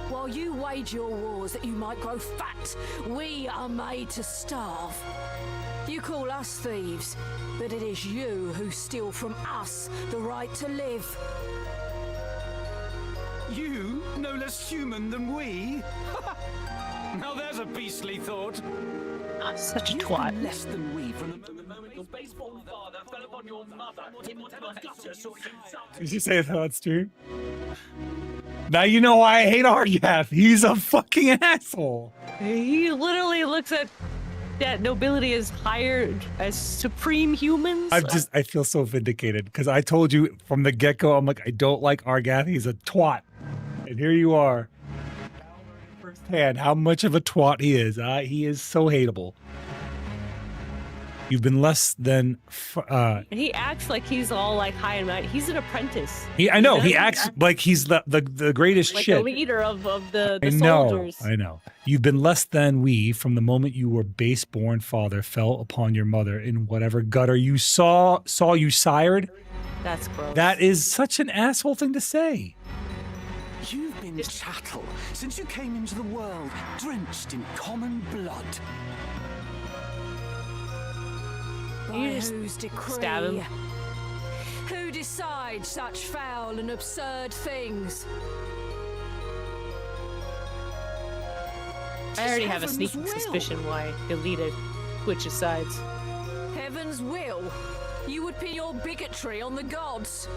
While you wage your wars that you might grow fat, we are made to starve. You call us thieves, but it is you who steal from us the right to live. You, no less human than we? Now there's a beastly thought. Such a You've twat. been less than we from the moment your baseball father fell upon your mother. In whatever gutter saw you Did you say that on stream? Now you know why I hate Argath. He's a fucking asshole. He literally looks at that nobility as higher, as supreme humans. I feel so vindicated because I told you from the get-go, I'm like, I don't like Argath. He's a twat. And here you are. Firsthand how much of a twat he is. He is so hateable. You've been less than. And he acts like he's all like high and mighty. He's an apprentice. I know. He acts like he's the greatest like shit. the leader of the I soldiers. know. You've been less than we from the moment you were base-born father fell upon your mother in whatever gutter you saw you sired. That's gross. That is such an asshole thing to say. You've been chattel since you came into the world, drenched in common blood. By whose decree? Stab him. Who decides such foul and absurd things? I already have a Heaven's sneaking will. suspicion why deleted Twitch's sides. Heaven's will? You would pin your bigotry on the gods?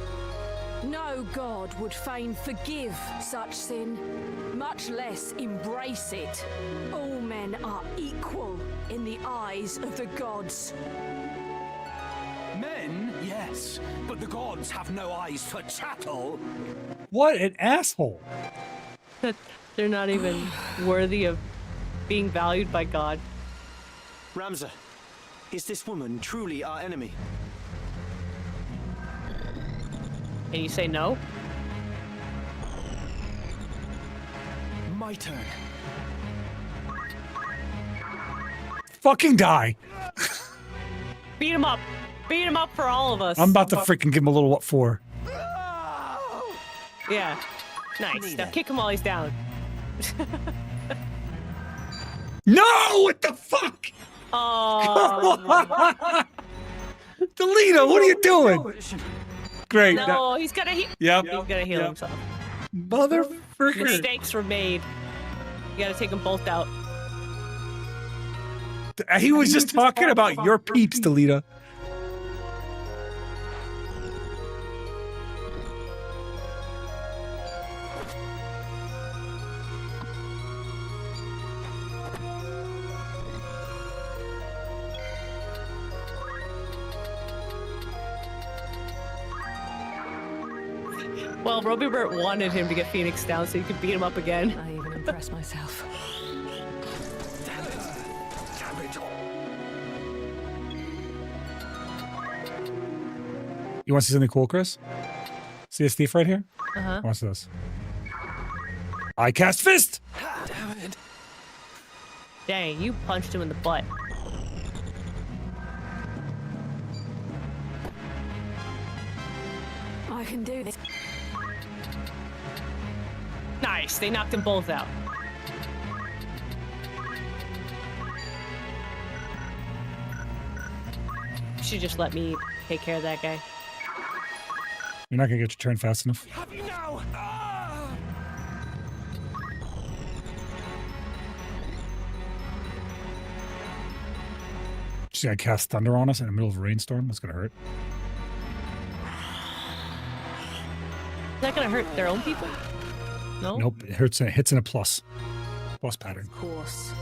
No god would fain forgive such sin, much less embrace it. All men are equal in the eyes of the gods. Men, yes, but the gods have no eyes for chattel. What an asshole. That they're not even worthy of being valued by God. Ramza, is this woman truly our enemy? And you say no? My turn. Fucking die. Beat him up. Beat him up for all of us. I'm about to freaking give him a little what for. Yeah. Nice. Now kick him while he's down. No! What the fuck? Oh. Delita, what are you doing? Great. No, he's gonna heal. Yep. He's gonna heal himself. Motherfucker. Mistakes were made. You gotta take them both out. He was just talking about your peeps, Delita. Well, Roby Burt wanted him to get Phoenix down so he could beat him up again. I even impressed myself. You want to see something cool, Chris? See this thief right here? Uh-huh. Watch this. I cast fist! Damn it. Dang, you punched him in the butt. I can do this. Nice, they knocked them both out. You should just let me take care of that guy. You're not gonna get your turn fast enough. Have you now? Just gonna cast thunder on us in the middle of a rainstorm. That's gonna hurt. Is that gonna hurt their own people? No? Nope, it hurts. It hits in a plus. Plus pattern. Of course.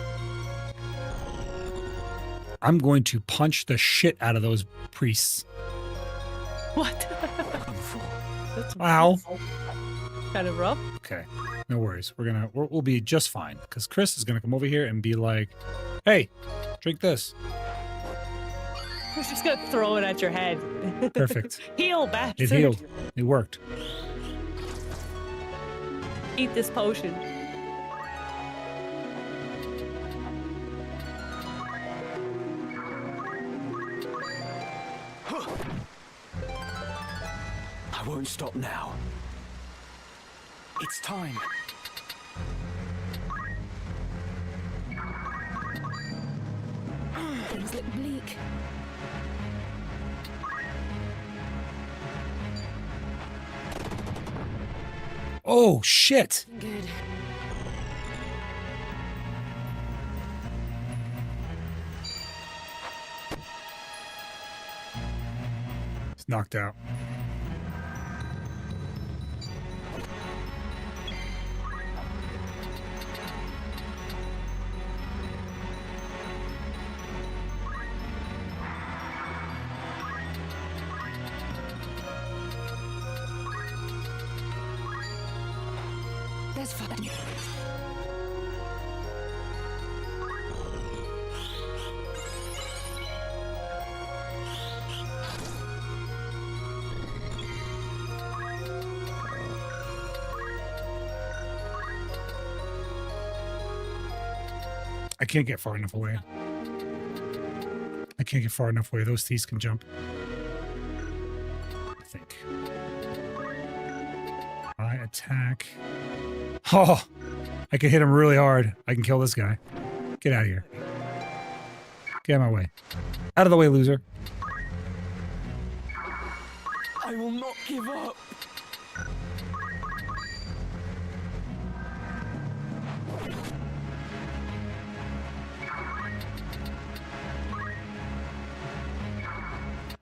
I'm going to punch the shit out of those priests. What? That's Wow. kind of rough. Okay, no worries. We'll be just fine because Chris is gonna come over here and be like, "Hey, drink this." He's just gonna throw it at your head. Perfect. Heal, bastard. It healed. It worked. Eat this potion. I won't stop now. It's time. Things look bleak. Oh shit! Good. He's knocked out. There's fun. I can't get far enough away. I can't get far enough away. Those thieves can jump. I think. I attack. Oh, I can hit him really hard. I can kill this guy. Get out of here. Get out of my way. Out of the way, loser. I will not give up.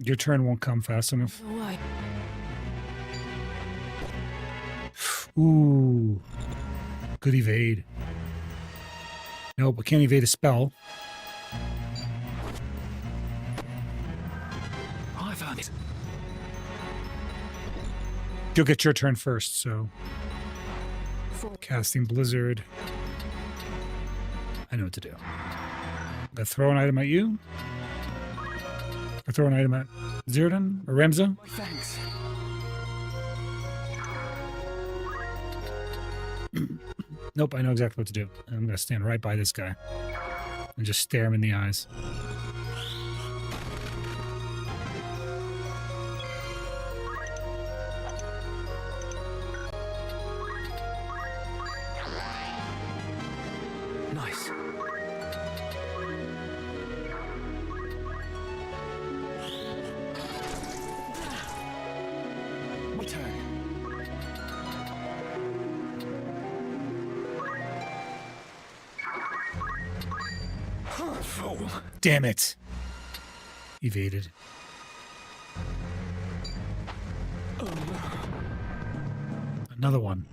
Your turn won't come fast enough. Why? Ooh. Good evade. Nope, I can't evade a spell. I found it. You'll get your turn first, so. Casting Blizzard. I know what to do. I'm gonna throw an item at you. I throw an item at Zeroden or Ramza. Thanks. Nope, I know exactly what to do. I'm gonna stand right by this guy and just stare him in the eyes. Nice. My turn. Fool. Damn it. Evaded. Another one.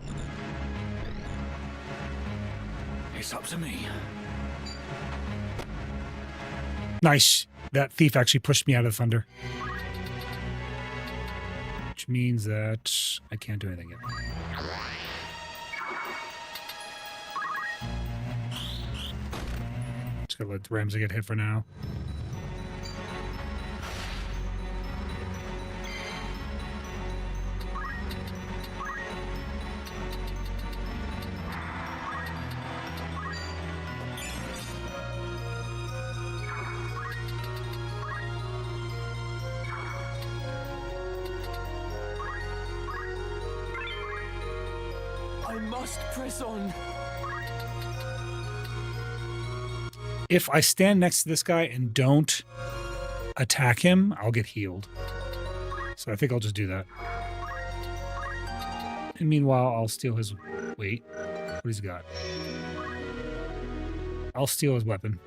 It's up to me. Nice. That thief actually pushed me out of thunder. Which means that I can't do anything yet. Just gotta let Ramsey get hit for now. I must press on. If I stand next to this guy and don't attack him, I'll get healed. So I think I'll just do that. And meanwhile, I'll steal his... Wait. What he's got? I'll steal his weapon.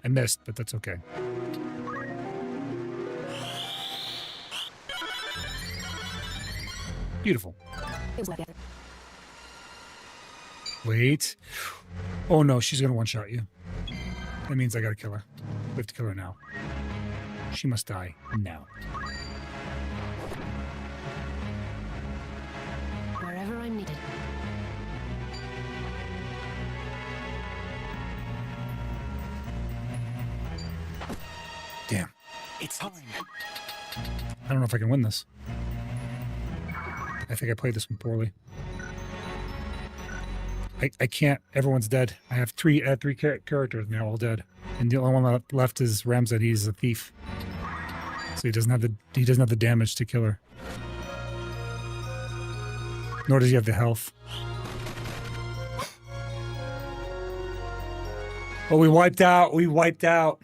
I missed, but that's okay. Beautiful. Wait. Oh no, she's gonna one-shot you. That means I gotta kill her. We have to kill her now. She must die now. Wherever I'm needed. Damn. It's time. I don't know if I can win this. I think I played this one poorly. I can't. Everyone's dead. I have three characters, and they're all dead. And the only one left is Ramza. He's a thief, so he doesn't have the damage to kill her. Nor does he have the health. Oh, we wiped out. We wiped out.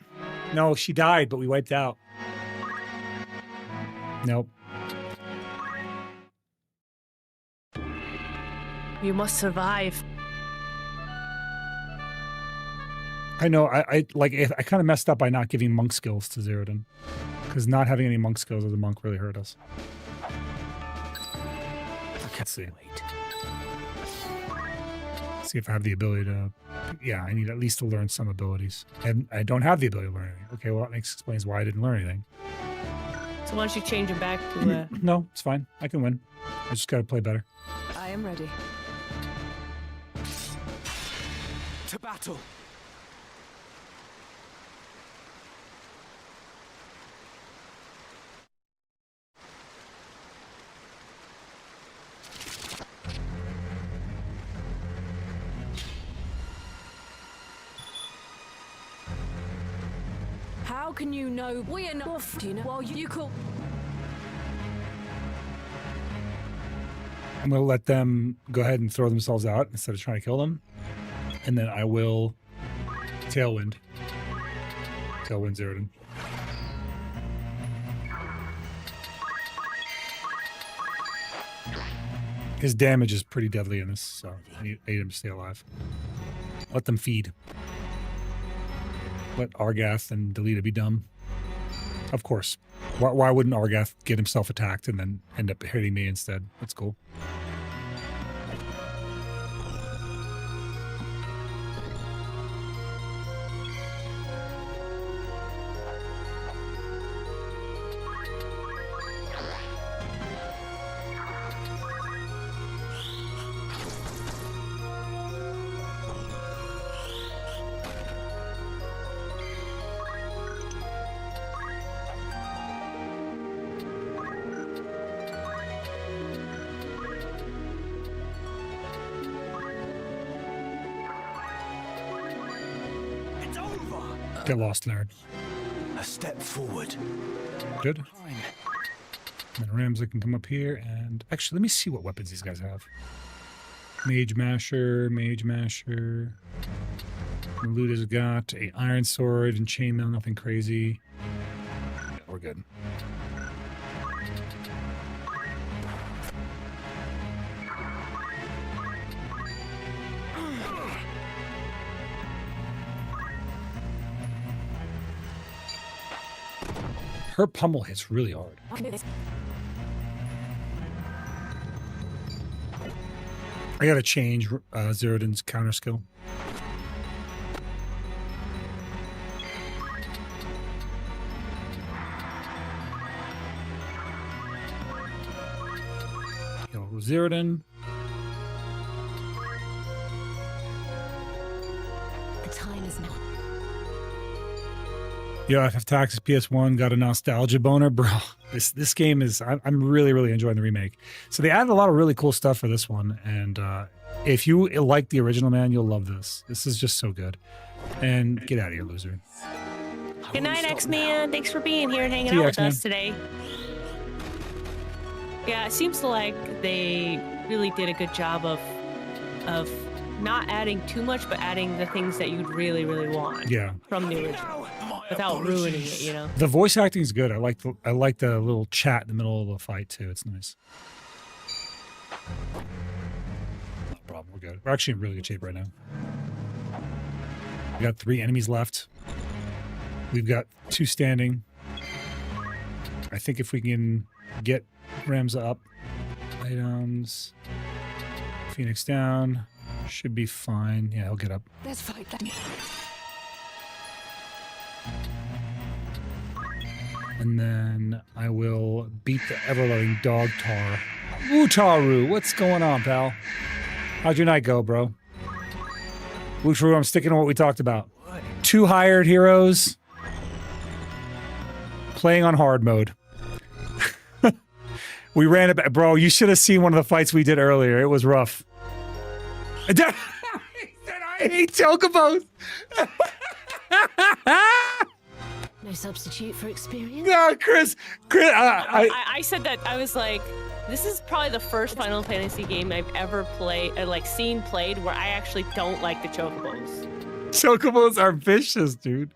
No, she died, but we wiped out. Nope. You must survive. I know. I kind of messed up by not giving monk skills to Zeroden, because not having any monk skills as a monk really hurt us. Let's see. See if I have the ability to. Yeah, I need at least to learn some abilities, and I don't have the ability to learn anything. Okay, well that explains why I didn't learn anything. So why don't you change him back to No, it's fine. I can win. I just got to play better. I am ready. To battle! How can you know we are not? Do you know? Well, you call. I'm going to let them go ahead and throw themselves out instead of trying to kill them. And then I will Tailwind. Tailwind Zeroden. His damage is pretty deadly in this, so I need him to stay alive. Let them feed. Let Argath and Delita be dumb. Of course. Why wouldn't Argath get himself attacked and then end up hitting me instead? That's cool. Get lost, nerd. A step forward. Good. And then Ramsey can come up here and... Actually, let me see what weapons these guys have. Mage Masher, Mage Masher. Maluta's got a Iron Sword and Chainmail, nothing crazy. Yeah, we're good. Her pummel hits really hard. I gotta change Zeroden's counter skill. Kill Zeroden. The time is now. Yo, FF Taxis PS1 got a nostalgia boner, bro. This game is I'm really enjoying the remake. So they added a lot of really cool stuff for this one, and if you like the original, man, you'll love this. This is just so good. And get out of here, loser. Good night, X-Man. Thanks for being here and hanging See you, out with X-Man. us today. Yeah, it seems like they really did a good job of not adding too much, but adding the things that you'd really want. Yeah. From the original, without ruining it, you know. The voice acting is good. I like the little chat in the middle of the fight too. It's nice. No problem. We're good. We're actually in really good shape right now. We got 3 enemies left. We've got 2 standing. I think if we can get Ramza up, items, Phoenix down, should be fine. Yeah, he'll get up. Let's fight that. And then I will beat the ever-loving dog Tar. Woo-Taru, what's going on, pal? How'd your night go, bro? Woo-Taru, I'm sticking to what we talked about. 2 hired heroes playing on hard mode. We ran it back. Bro, you should have seen one of the fights we did earlier. It was rough. He said, I hate chocobos. No substitute for experience? No, Chris, I said that. I was like, this is probably the first Final Fantasy game I've ever played, seen played, where I actually don't like the chocobos. Chocobos are vicious, dude.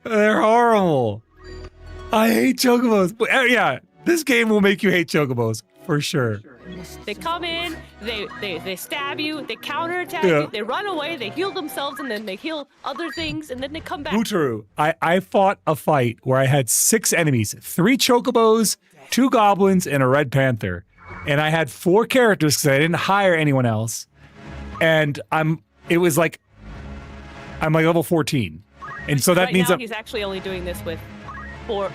They're horrible. I hate chocobos. But, yeah, this game will make you hate chocobos for sure. They come in, they stab you, they counterattack you, they run away, they heal themselves, and then they heal other things, and then they come back. Woo-Taru, I fought a fight where I had 6 enemies, 3 chocobos, 2 goblins, and a red panther. And I had 4 characters because I didn't hire anyone else. And I'm like level 14. And so that right means now he's actually only doing this with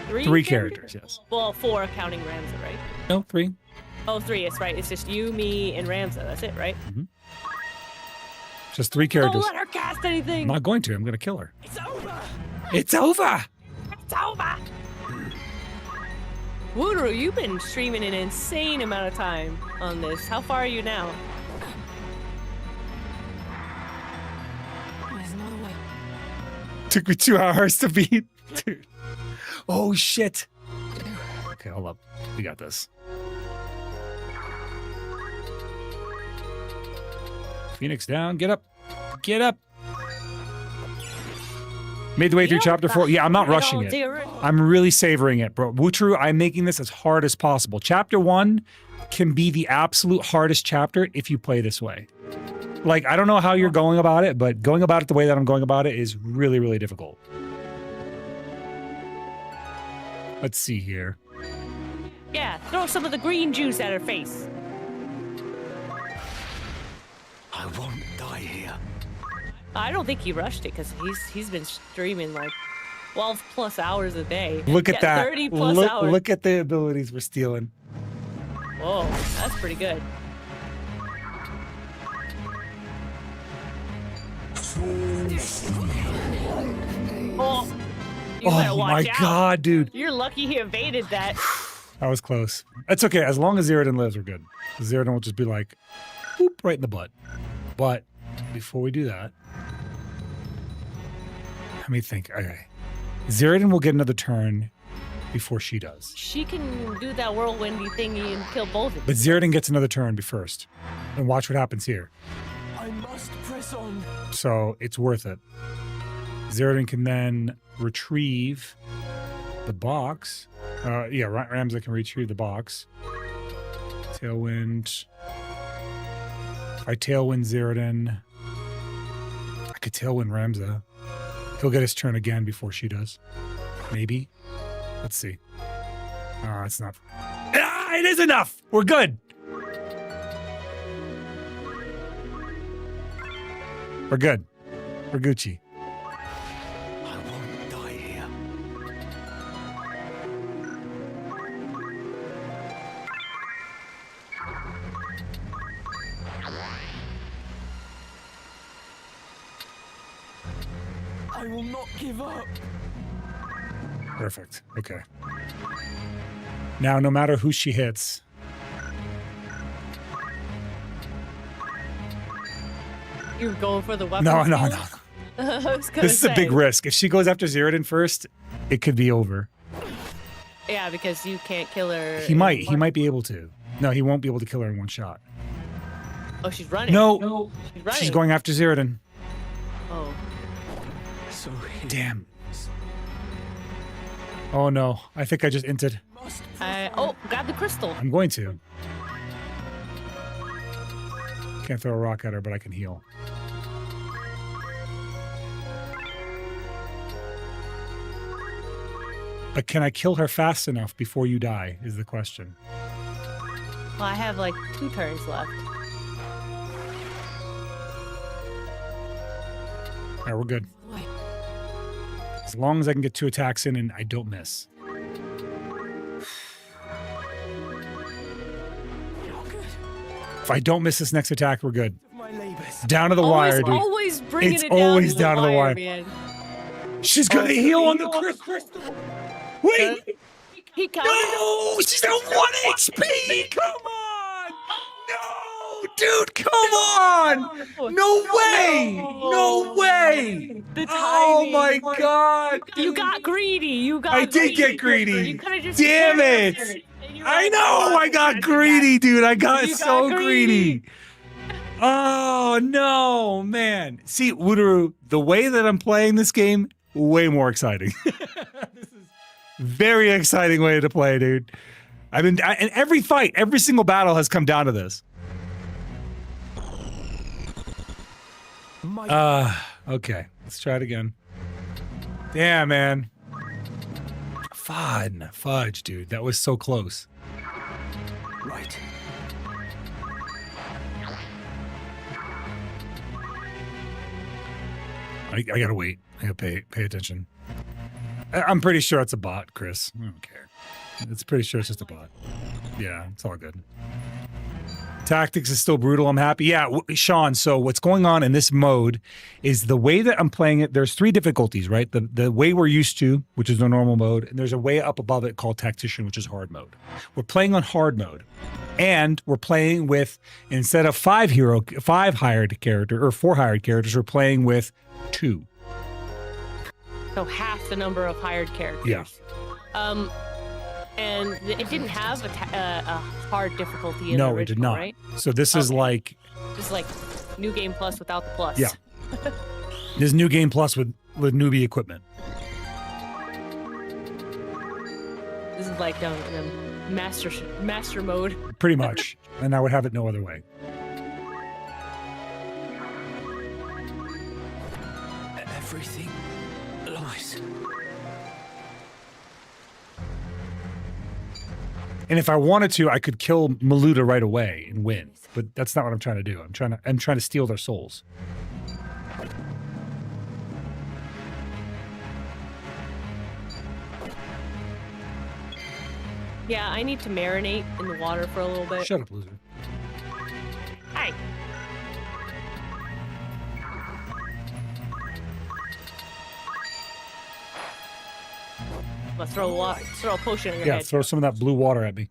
Three characters, yes. Well, 4 counting Ramza, right? No, 3. Oh, 3, it's right. It's just you, me, and Ramza. That's it, right? Just 3 characters. Don't let her cast anything! I'm not going to. I'm going to kill her. It's over! It's over! It's over! Woodroo, you've been streaming an insane amount of time on this. How far are you now? There's another way. Took me 2 hours to beat. Dude. Oh, shit. Okay, hold up. We got this. Phoenix down. Get up. Get up. Made the way through chapter 4. Yeah, I'm not rushing it. I'm really savoring it, bro. Wootru, I'm making this as hard as possible. Chapter 1 can be the absolute hardest chapter if you play this way. Like, I don't know how you're going about it, but going about it the way that I'm going about it is really, really difficult. Let's see here. Yeah, throw some of the green juice at her face. I won't die here. I don't think he rushed it because he's been streaming like 12 plus hours a day. Look at that. 30 plus hours. Look at the abilities we're stealing. Whoa, that's pretty good. Oh, you better Oh watch my out. god, dude. You're lucky he evaded that. That was close. It's okay. As long as Zeroden lives, we're good. Zeroden will just be like, boop, right in the butt. But before we do that, let me think. Okay. Zeroden will get another turn before she does. She can do that whirlwindy thingy and kill both of them. But Zeroden gets another turn first. And watch what happens here. I must press on. So it's worth it. Zeroden can then retrieve the box. Yeah, Ramza can retrieve the box. Tailwind. If I tailwind Zeroden, I could tailwind Ramza. He'll get his turn again before she does. Maybe. Let's see. It's not. Ah, it is enough! We're good! We're good. We're Gucci. I won't die here. I will not give up. Perfect. Okay. Now, no matter who she hits, You're going for the weapon. No. I was gonna This is a big say. risk. If she goes after Zeroden first, it could be over. Yeah, because you can't kill her. He might be able to. No, he won't be able to kill her in one shot. Oh, she's running. No, she's running. she's going after Zeroden. Oh. So damn. Oh no, I think I just inted. Oh, grab the crystal. I'm going to. Can't throw a rock at her, but I can heal. But can I kill her fast enough before you die, is the question. Well, I have like 2 turns left. All right, we're good. As long as I can get 2 attacks in and I don't miss. If I don't miss this next attack, we're good. Down to the wire, dude. Always bringing It's it down always to the down to the wire. man. She's gonna heal on the crystal. Wait! He counted. No! She's at 1 HP! Come on! No! Dude, come on! No way! No way! The Oh my timing. god! You got greedy. You got I did get greedy. You could've just Damn killed her, it! and you I got know! I got greedy, dude. I got You so got greedy. Oh no, man. See, Woodroo, the way that I'm playing this game, way more exciting. This is very exciting way to play, dude. And every fight, every single battle has come down to this. Okay. Let's try it again. Damn, man. Fudge, dude. That was so close. Right. I gotta wait. I gotta pay attention. I'm pretty sure it's a bot, Chris. I don't care. It's pretty sure it's just a bot. Yeah, it's all good. Tactics is still brutal. I'm happy. Yeah, Sean, so what's going on in this mode is the way that I'm playing it, there's 3 difficulties, right? The way we're used to, which is the normal mode, and there's a way up above it called Tactician, which is hard mode. We're playing on hard mode. And we're playing with, instead of 5 hired characters, or 4 hired characters, we're playing with 2. So half the number of hired characters. Yeah. And it didn't have a hard difficulty in the original, it did not. Right? So this is like... Just like New Game Plus without the plus. Yeah. This New Game Plus with newbie equipment. This is like master mode. Pretty much. And I would have it no other way. Everything lies. And if I wanted to, I could kill Maluda right away and win. But that's not what I'm trying to do. I'm trying to steal their souls. Yeah, I need to marinate in the water for a little bit. Shut up, loser. Hi. I'm gonna throw a potion in your head. Yeah, throw some of that blue water at me.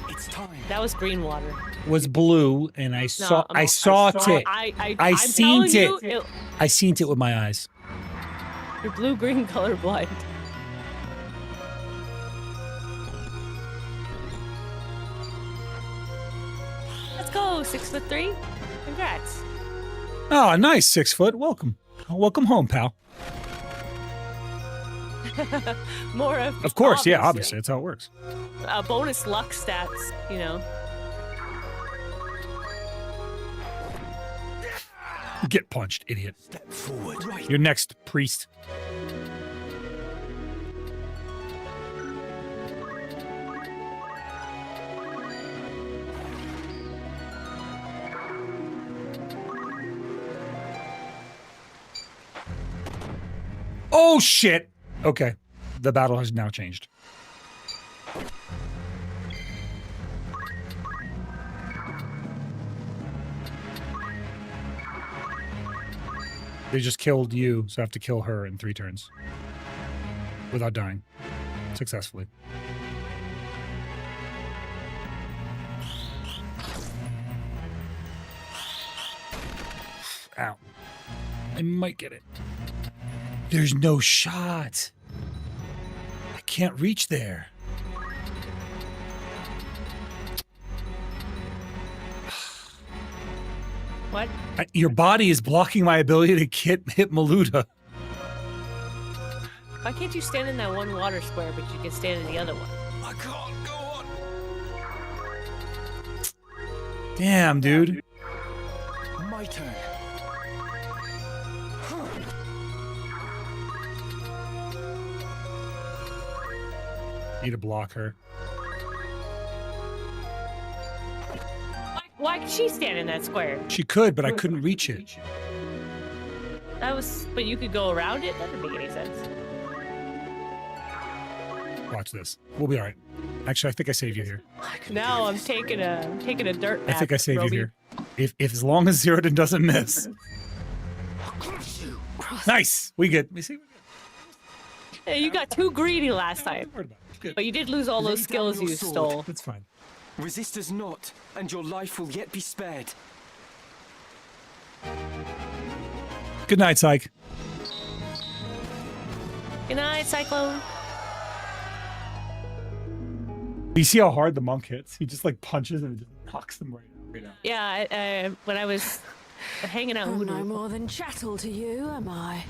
It's time. That was green water. Was blue, and I saw it. I seen it. I seen it with my eyes. You're blue-green colorblind. Let's go, 6'3". Congrats. Oh, nice, 6 foot. Welcome. Welcome home, pal. More of course, yeah, obviously. That's how it works. Bonus luck stats, you know. Get punched, idiot. Step forward. Right. You're next, priest. Oh, shit. Okay. The battle has now changed. They just killed you, so I have to kill her in 3 turns. Without dying. Successfully. Ow. I might get it. There's no shot. I can't reach there. What? Your body is blocking my ability to hit Maluda. Why can't you stand in that one water square, but you can stand in the other one? I can't go on. Damn, dude. My turn. Need to block her. Why could she stand in that square? She could, but I couldn't reach it. But you could go around it? That doesn't make any sense. Watch this. We'll be all right. Actually, I think I saved you here. Now I'm taking a dirt nap. I think I saved Roby. you here. If as long as Zeroden doesn't miss. Nice. We good. We see. Hey, you got too greedy last time. But you did lose all those skills you stole. It's fine. Resist us not, and your life will yet be spared. Good night, Psych. Good night, Cyclone. You see how hard the monk hits? He just like punches and just knocks them right out. Yeah, when I was hanging out. I'm no more than chattel to you, am I?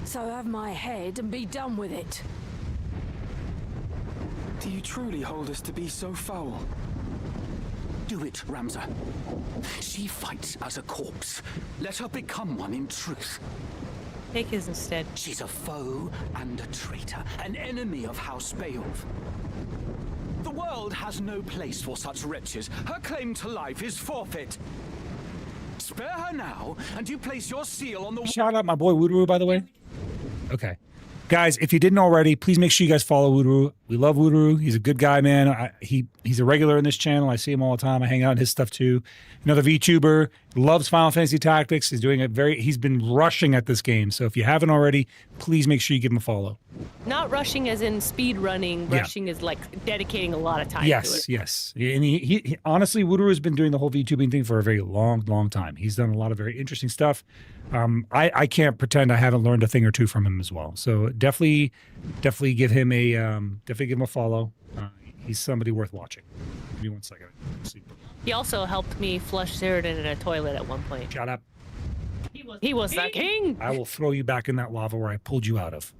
So have my head and be done with it. Do you truly hold us to be so foul? Do it, Ramza. She fights as a corpse. Let her become one in truth. Take his instead. She's a foe and a traitor, an enemy of House Beowulf. The world has no place for such wretches. Her claim to life is forfeit. Spare her now, and you place your seal on the... Shout out my boy Woodroo, by the way. Okay. Guys, if you didn't already, please make sure you guys follow Woodaroo. We love Woodaroo. He's a good guy, man. He's a regular in this channel. I see him all the time. I hang out in his stuff too. Another VTuber, loves Final Fantasy Tactics. He's been rushing at this game. So if you haven't already, please make sure you give him a follow. Not rushing as in speed running. Rushing is like dedicating a lot of time to it. Yes. And he honestly, Woodaroo has been doing the whole VTubing thing for a very long, long time. He's done a lot of very interesting stuff. I can't pretend I haven't learned a thing or two from him as well. So definitely give him a follow. He's somebody worth watching. Give me 1 second. He also helped me flush Zeroden in a toilet at one point. Shut up. He was the king. I will throw you back in that lava where I pulled you out of.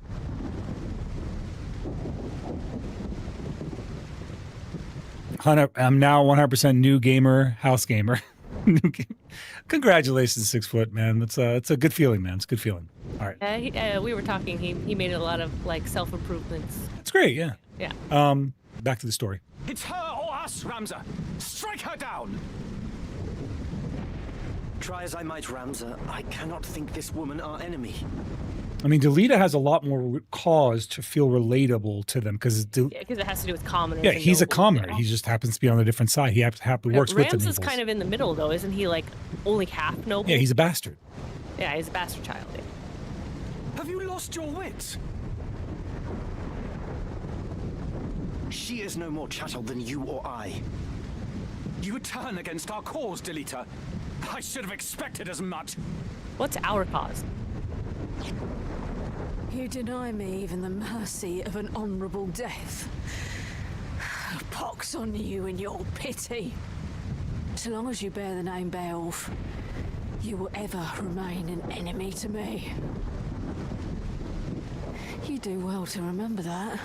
I'm now 100% new gamer, house gamer. Congratulations, 6 foot, man. It's a good feeling, man. It's a good feeling. All right. We were talking. He made a lot of like self improvements. It's great. Yeah. Yeah. Back to the story. It's her or us, Ramza. Strike her down. Try as I might, Ramza, I cannot think this woman our enemy. I mean, Delita has a lot more cause to feel relatable to them because it has to do with commoners. Yeah, he's a commoner. He just happens to be on the different side. He happily works with the Rams nobles. is kind of in the middle, though, isn't he? Like only half noble. Yeah, he's a bastard. Yeah, he's a bastard child. Yeah. Have you lost your wits? She is no more chattel than you or I. You would turn against our cause, Delita. I should have expected as much. What's our cause? You deny me even the mercy of an honorable death. Pox on you and your pity. So long as you bear the name Beowulf, you will ever remain an enemy to me. You do well to remember that.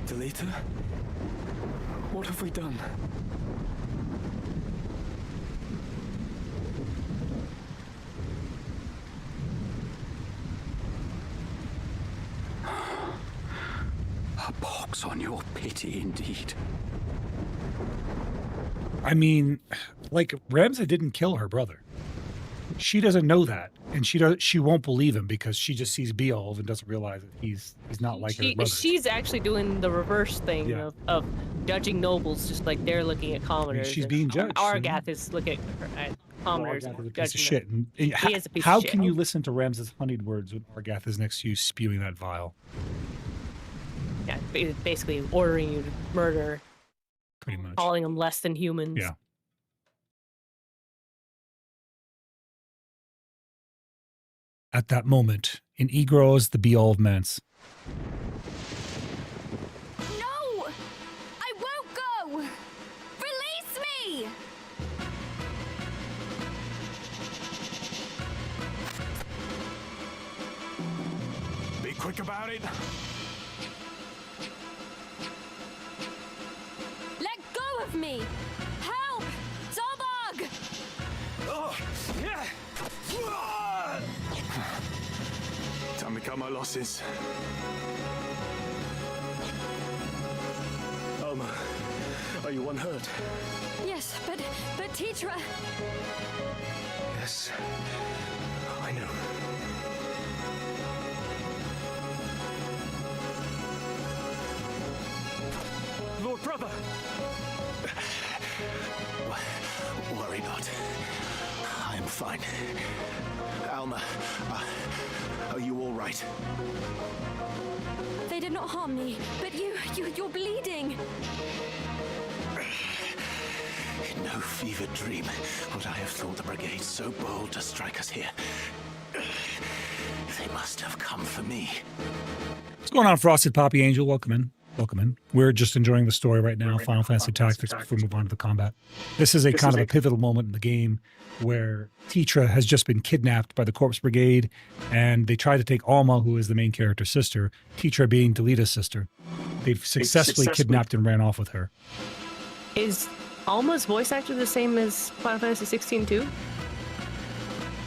Delita? What have we done? A pox on your pity, indeed. I mean, like, Ramza didn't kill her brother. She doesn't know that, and she won't believe him because she just sees Beowulf and doesn't realize that he's not like her brother. She's actually doing the reverse thing of judging nobles, just like they're looking at commoners. I mean, she's being judged. Argath is looking at commoners. Argath is a piece of judging shit. them. And He is a piece how of shit. can you listen to Ramza's honeyed words when Argath is next to you spewing that vile? Yeah, basically ordering you to murder. Pretty much. Calling them less than humans. Yeah. At that moment, in Egros, the Beowulf Mance. No! I won't go! Release me! Be quick about it. Let go of me! Help! Zobog! Oh, yeah. Time to cut my losses. Are you unhurt? Yes, but Tetra... Yes, I know. Lord Brother! Worry not. I am fine. Alma, are you all right? They did not harm me, but you're bleeding. In no fevered dream would I have thought the brigade so bold to strike us here. They must have come for me. What's going on, Frosted Poppy Angel? Welcome in. Welcome in. We're just enjoying the story right now, Final Fantasy Tactics, before we move on to the combat. This is a kind of a pivotal moment in the game where Tetra has just been kidnapped by the Corpse Brigade, and they try to take Alma, who is the main character's sister, Tetra being Delita's sister. They've successfully kidnapped and ran off with her. Is Alma's voice actor the same as Final Fantasy 16 too?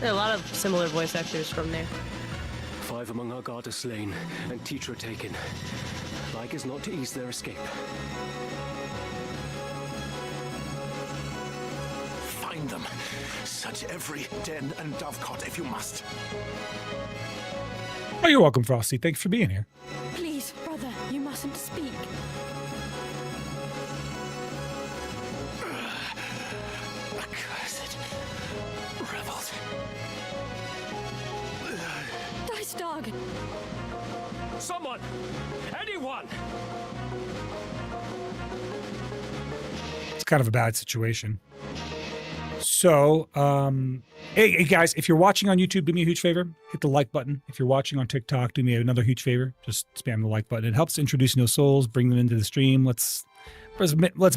There are a lot of similar voice actors from there. 5 among our guard are slain, and Tetra taken. Like as not to ease their escape. find them. Search every den and dovecot if you must. Oh, you're welcome, Frosty. Thanks for being here. Please, brother, you mustn't speak. Accursed rebels. Dice dog! Someone! Anyone! It's kind of a bad situation. So, hey guys, if you're watching on YouTube, do me a huge favor. Hit the like button. If you're watching on TikTok, do me another huge favor. Just spam the like button. It helps introduce new souls, bring them into the stream. Let's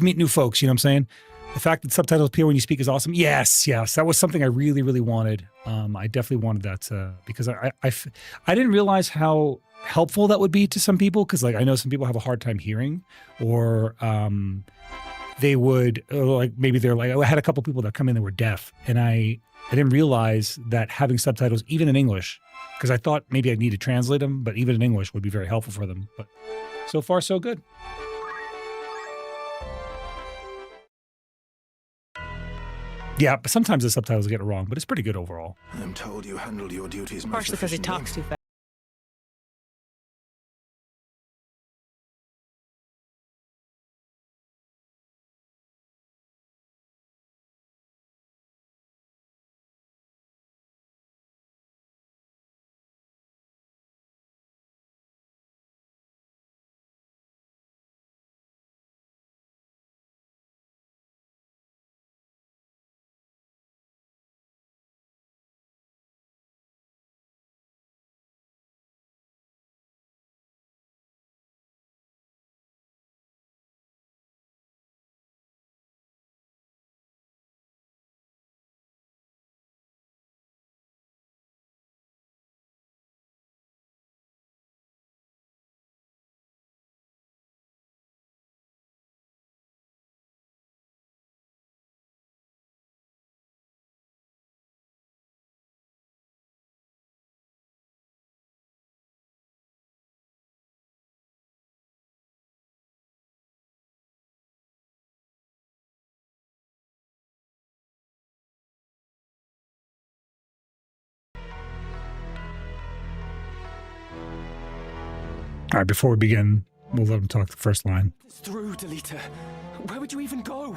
meet new folks. You know what I'm saying? The fact that subtitles appear when you speak is awesome. Yes. That was something I really, really wanted. I definitely wanted that because I didn't realize how helpful that would be to some people. Because like I know some people have a hard time hearing, or they would like maybe they're like, oh, I had a couple people that come in that were deaf, and I didn't realize that having subtitles even in English, because I thought maybe I'd need to translate them, but even in English would be very helpful for them. But so far so good. Yeah, but sometimes the subtitles get it wrong, but it's pretty good overall. I'm told you handled your duties most Partially because he efficiently. talks too fast. All right, before we begin, we'll let him talk the first line. It's through, Delita. Where would you even go?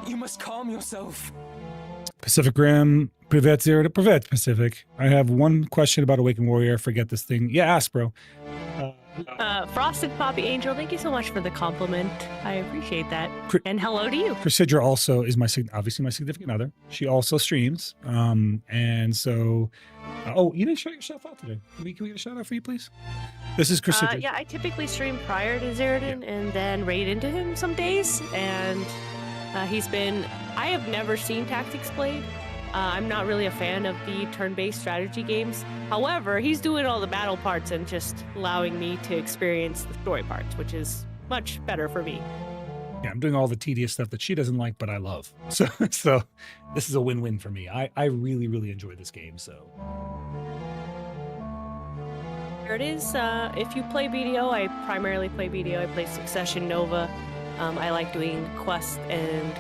You must calm yourself. Pacific Rim, Privet Zero to Privet Pacific. I have one question about Awakened Warrior. Forget this thing. Yeah, ask, bro. Frosted Poppy Angel, thank you so much for the compliment. I appreciate that. And hello to you. Chrysidra also is obviously my significant other. She also streams. And so, oh, you didn't shout yourself out today. Can we get a shout out for you, please? This is Chrysidra. Yeah, I typically stream prior to Zeroden and then raid into him some days. And I have never seen Tactics played. I'm not really a fan of the turn-based strategy games. However, he's doing all the battle parts and just allowing me to experience the story parts, which is much better for me. Yeah, I'm doing all the tedious stuff that she doesn't like, but I love. So this is a win-win for me. I really, really enjoy this game, so. Here it is. If you play BDO, I primarily play BDO. I play Succession, Nova. I like doing quests and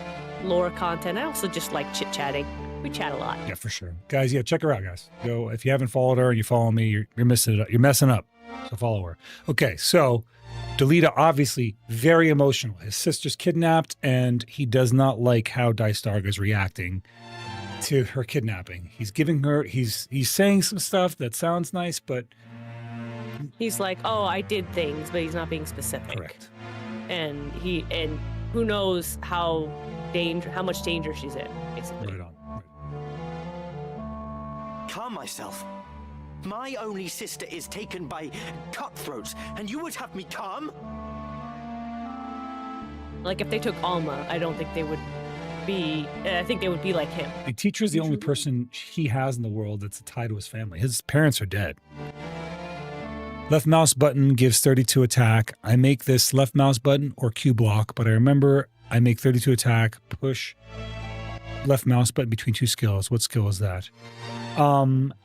lore content. I also just like chit-chatting. We chat a lot. Yeah, for sure. Guys, yeah, check her out, guys. Go, if you haven't followed her and you follow me, you're missing it up. You're messing up. So follow her. Okay, so Delita, obviously very emotional. His sister's kidnapped, and he does not like how Dice Dark is reacting to her kidnapping. He's giving her, he's saying some stuff that sounds nice, but he's like, oh, I did things, but he's not being specific. Correct. And who knows how much danger she's in, basically. Right on. Calm myself. My only sister is taken by cutthroats, and you would have me calm? Like, if they took Alma, I don't think they would be... I think they would be like him. The teacher is the only person he has in the world that's a tie to his family. His parents are dead. Left mouse button gives 32 attack. I make this left mouse button or Q block, but I remember I make 32 attack, push left mouse button between two skills. What skill is that?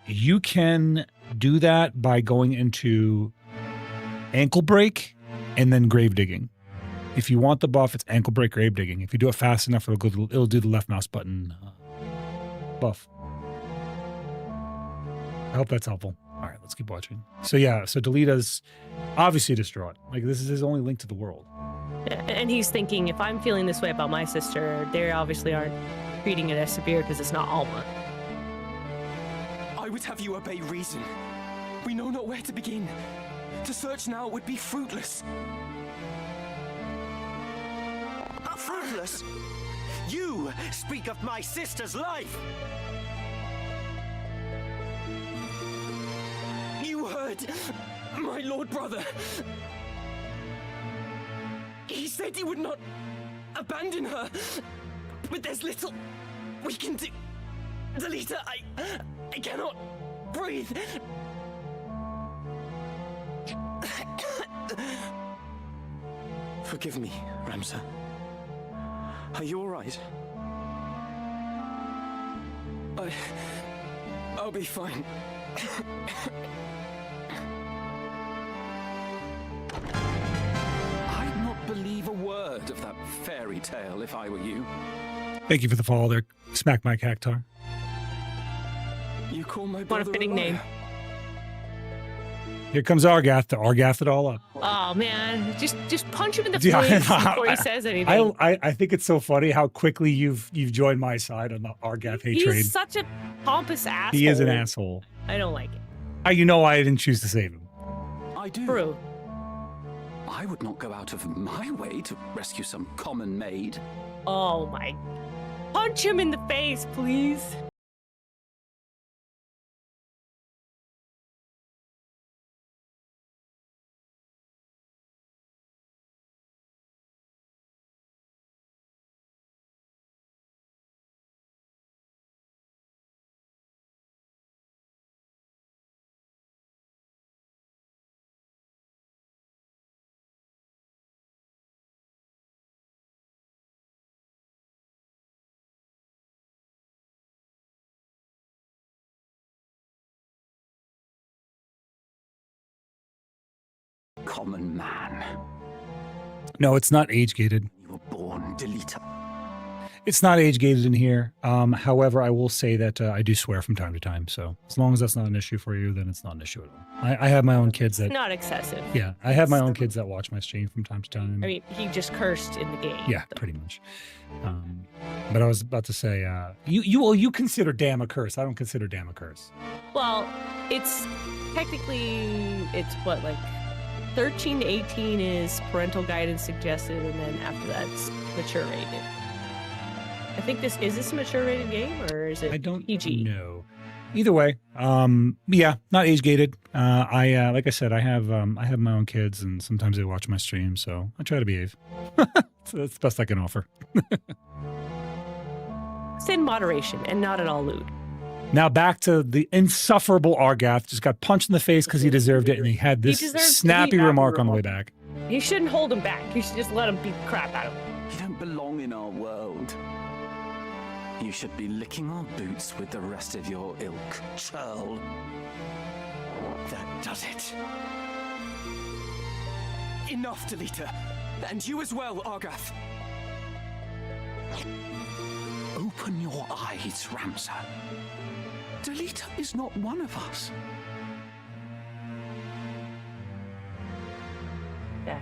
You can do that by going into ankle break and then grave digging. If you want the buff, it's ankle break, grave digging. If you do it fast enough, it'll do the left mouse button buff. I hope that's helpful. All right, let's keep watching. So yeah, so Delita's obviously distraught. Like this is his only link to the world. And he's thinking, if I'm feeling this way about my sister, they obviously aren't treating it as severe because it's not Alma. I would have you obey reason. We know not where to begin. To search now would be fruitless. Fruitless? You speak of my sister's life! You heard my lord brother. He said he would not abandon her. But there's little we can do. Delita, I cannot breathe. Forgive me, Ramsar. Are you all right? I'll be fine. I'd not believe a word of that fairy tale if I were you. Thank you for the follow there, Smack Mike Cactar. You call my What brother a fitting name. Here comes Argath to Argath it all up. Oh man, just punch him in the Yeah, face before he says anything. I think it's so funny how quickly you've joined my side on the Argath hate train. He's such a pompous asshole. He is an asshole. I don't like it. You know why I didn't choose to save him. I do. True. I would not go out of my way to rescue some common maid. Oh my. Punch him in the face, please. Common man. No, it's not age gated. You were born Delita. It's not age gated in here. However, I will say that I do swear from time to time. So as long as that's not an issue for you, then it's not an issue at all. I have my own kids that. Not excessive. Yeah, I have my own kids that watch my stream from time to time. I mean, he just cursed in the game. Yeah, pretty much. But I was about to say, you consider damn a curse. I don't consider damn a curse. Well, it's technically what, like 13 to 18 is parental guidance suggested, and then after that's mature rated. I think is this a mature rated game or is it? I don't PG? know. Either way, yeah, not age gated. Like I said, I have my own kids, and sometimes they watch my stream, so I try to behave. So that's the best I can offer. It's in moderation and not at all lewd. Now back to the insufferable Argath. Just got punched in the face because he deserved it, and he had this snappy remark on the way back. He shouldn't hold him back. You should just let him beat the crap out of him. You don't belong in our world. You should be licking our boots with the rest of your ilk, churl. That does it. Enough, Delita. And you as well, Argath. Open your eyes, Ramsar. Delita is not one of us. Yeah.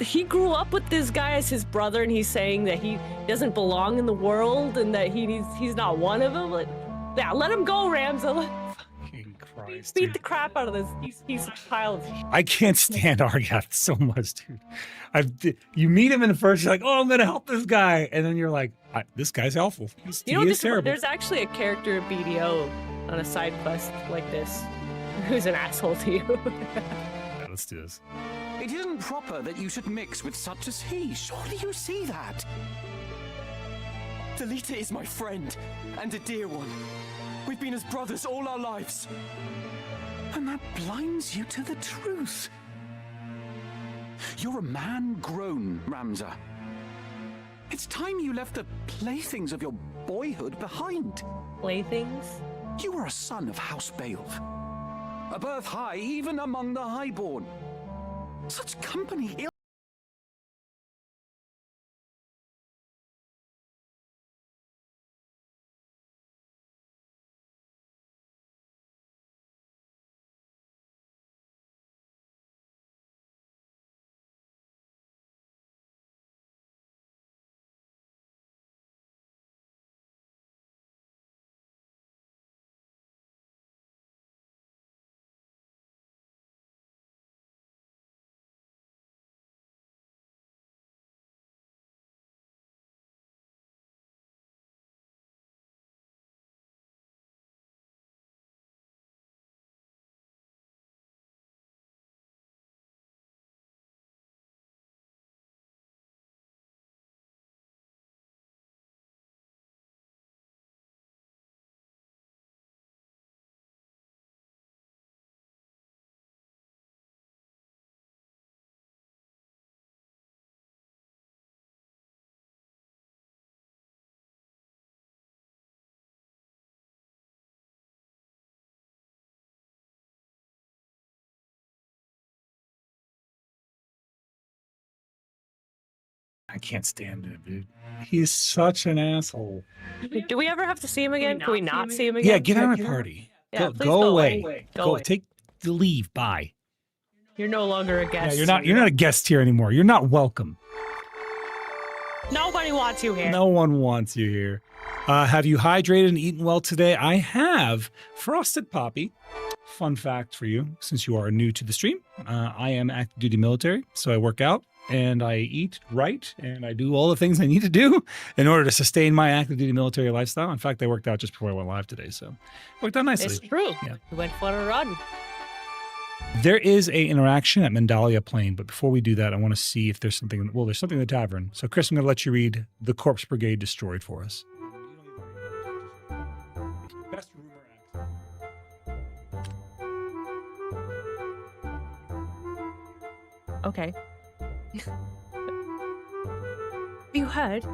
He grew up with this guy as his brother, and he's saying that he doesn't belong in the world and that he's not one of them. Like, yeah, let him go, Ramsar. Fucking Christ, Beat dude. the crap out of this. He's a child. I can't stand Argath so much, dude. You meet him in the first, you're like, oh, I'm gonna help this guy, and then you're like, this guy's helpful. You know he what is terrible. There's actually a character in BDO on a side quest like this who's an asshole to you. Yeah, let's do this. It isn't proper that you should mix with such as he. Surely you see that. Delita is my friend, and a dear one. We've been as brothers all our lives. And that blinds you to the truth. You're a man grown, Ramsar. It's time you left the playthings of your boyhood behind. Playthings? You were a son of House Beowulf. A birth high even among the highborn. Such company I can't stand him, dude. He's such an asshole. Do we ever have to see him again? Can we not see him again? Yeah, get out of my party. Yeah, Go, please go away. Go away. Take the leave. Bye. You're no longer a guest. Yeah, you're not a guest here anymore. You're not welcome. Nobody wants you here. No one wants you here. Have you hydrated and eaten well today? I have. Frosted Poppy. Fun fact for you, since you are new to the stream, I am active duty military, so I work out and I eat right and I do all the things I need to do in order to sustain my active duty military lifestyle. In fact, I worked out just before I went live today, so it worked out nicely. It's true. Yeah. We went for a run. There is a interaction at Mandalia Plain, but before we do that, I want to see if there's something. Well, there's something in the tavern. So, Chris, I'm going to let you read The Corpse Brigade Destroyed for us. Best rumor Okay. You heard?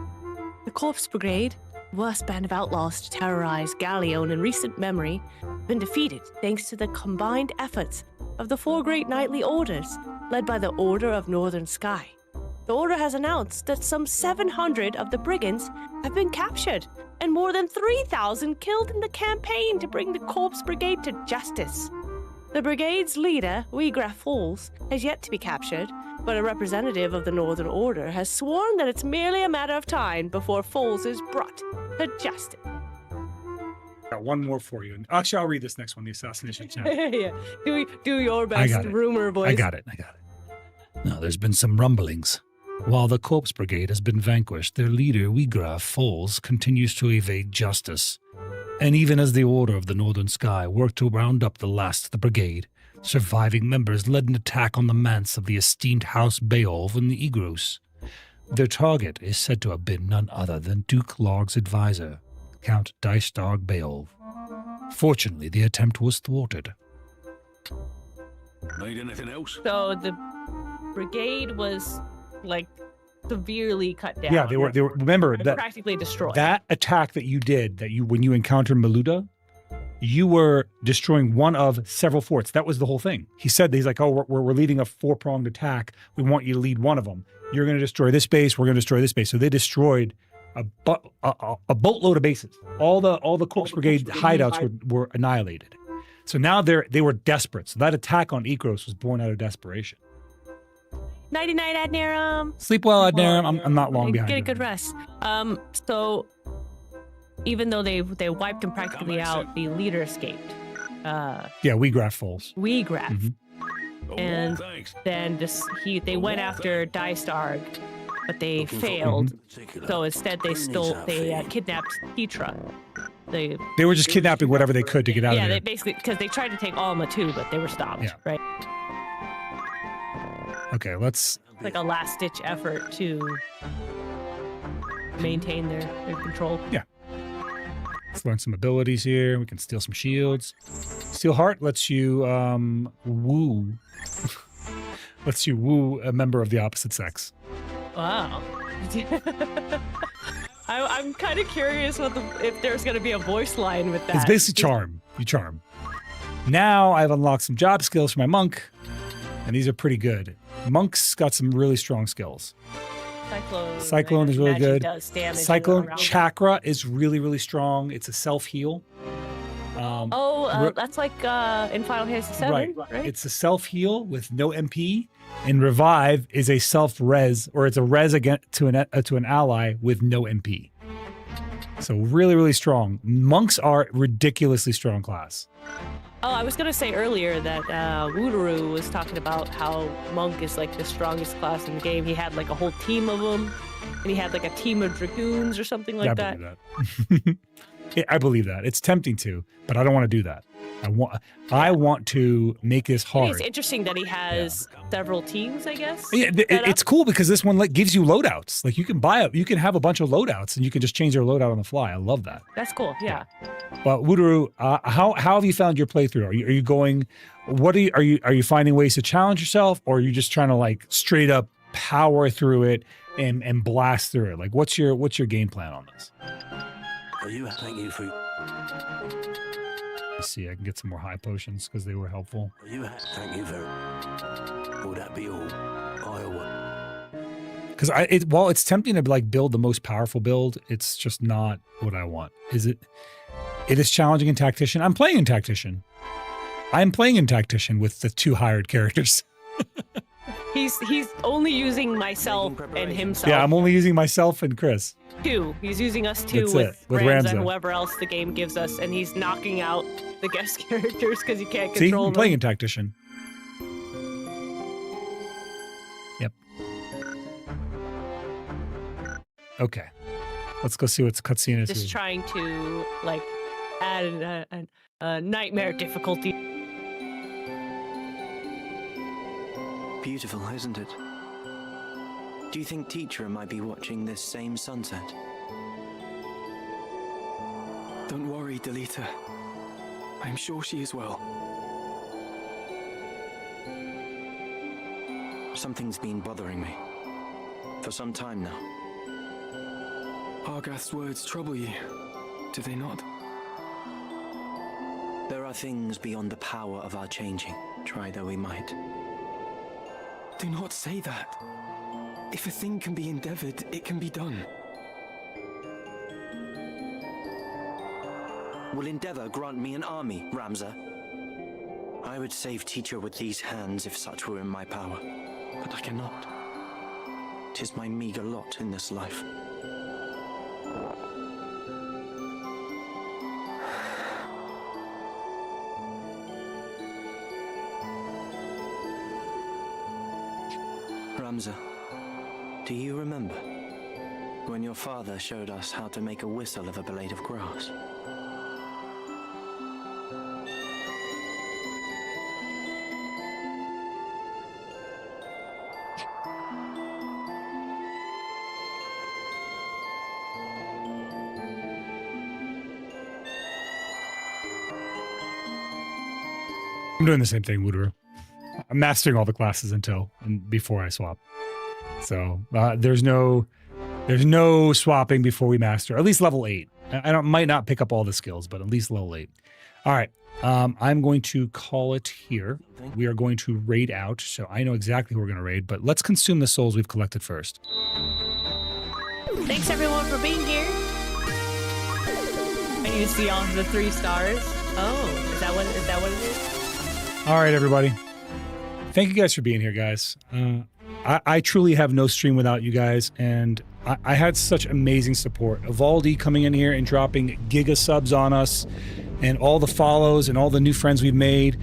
The Corpse Brigade, worst band of outlaws to terrorize Galleon in recent memory, have been defeated thanks to the combined efforts of the 4 great knightly orders, led by the Order of Northern Sky. The order has announced that some 700 of the brigands have been captured and more than 3,000 killed in the campaign to bring the Corpse Brigade to justice. The brigade's leader, Weegraf Falls, has yet to be captured, but a representative of the Northern Order has sworn that it's merely a matter of time before Falls is brought to justice. Got one more for you. Actually, I'll read this next one, the assassination chant. Yeah. Do your best rumor voice. I got it. Now, there's been some rumblings. While the Corpse Brigade has been vanquished, their leader, Weegraf Falls, continues to evade justice. And even as the Order of the Northern Sky worked to round up the last of the brigade, surviving members led an attack on the manse of the esteemed House Beowulf in the Igros. Their target is said to have been none other than Duke Log's advisor, Count Dicedog Beowulf. Fortunately, the attempt was thwarted. Need anything else? So the brigade was like severely cut down. Yeah, they were. Remember that practically destroyed. That attack that you did, when you encountered Maluda, you were destroying one of several forts. That was the whole thing. He's like, oh, we're leading a 4-pronged attack. We want you to lead one of them. You're going to destroy this base. We're going to destroy this base. So they destroyed a boatload of bases. All the Corpse Brigade hideouts were annihilated. So now they were desperate. So that attack on Ikros was born out of desperation. Nighty-night, Adniram. Sleep well, Adniram. I'm not long behind. Get a good rest. So even though they wiped him practically out, the leader escaped. Weegraf Falls. Weegraf. Mm-hmm. And then they went after Dicestarg, but they failed. Mm-hmm. So instead they kidnapped Petra. They were just kidnapping whatever they could to get out of there. Yeah, they basically, because they tried to take Alma too, but they were stopped, right? Okay, let's... Like a last-ditch effort to maintain their control. Yeah. Let's learn some abilities here. We can steal some shields. Steel Heart lets you woo. Lets you woo a member of the opposite sex. Wow. I'm kind of curious if there's going to be a voice line with that. It's basically charm. You charm. Now I've unlocked some job skills for my monk, and these are pretty good. Monk's got some really strong skills. Cyclone is really good. Cyclone Chakra is really, really strong. It's a self-heal. That's like in Final Fantasy VII, right? It's a self-heal with no MP, and Revive is a self-res, or it's a res again to an ally with no MP. So really, really strong. Monks are ridiculously strong class. Oh, I was going to say earlier that Woodaroo was talking about how Monk is like the strongest class in the game. He had like a whole team of them, and he had like a team of Dragoons or something like that. I believe that. It's tempting to, but I don't want to do that. I want to make this hard. It's interesting that he has several teams, I guess. Yeah, it's cool because this one gives you loadouts. Like you can have a bunch of loadouts and you can just change your loadout on the fly. I love that. That's cool. Yeah. But Woodaroo, how have you found your playthrough? Are you going? What are you finding ways to challenge yourself, or are you just trying to like straight up power through it and blast through it? Like what's your game plan on this? Thank you for. Let's see, I can get some more high potions because they were helpful. Thank you very. Will that be all? Because while it's tempting to like build the most powerful build, it's just not what I want. It is challenging in Tactician. I'm playing in Tactician. I'm playing in Tactician with the 2 hired characters. He's only using myself and himself. Yeah, I'm only using myself and Chris. 2. He's using us 2 with Ramza Ramza. and whoever else the game gives us, and he's knocking out the guest characters because he can't See, control I'm them. playing in Tactician. Yep. Okay. Let's go see what's cutscene is. Just here. trying to like add a nightmare difficulty. Beautiful, isn't it? Do you think Teacher might be watching this same sunset? Don't worry, Delita. I'm sure she is well. Something's been bothering me. For some time now. Argath's words trouble you, do they not? There are things beyond the power of our changing, try though we might. Do not say that. If a thing can be endeavored, it can be done. Will endeavor grant me an army, Ramza? I would save Teacher with these hands if such were in my power, but I cannot. 'Tis my meager lot in this life. Ramza, do you remember when your father showed us how to make a whistle of a blade of grass? I'm doing the same thing, Wooderer. I'm mastering all the classes before I swap. So there's no swapping before we master. At least level 8. Might not pick up all the skills, but at least level 8. All right. I'm going to call it here. We are going to raid out. So I know exactly who we're going to raid, but let's consume the souls we've collected first. Thanks everyone for being here. I need to see all the 3 stars. Oh, is that what it is? All right, everybody. Thank you guys for being here, guys. I truly have no stream without you guys, and I had such amazing support. Evaldi coming in here and dropping giga subs on us, and all the follows and all the new friends we've made.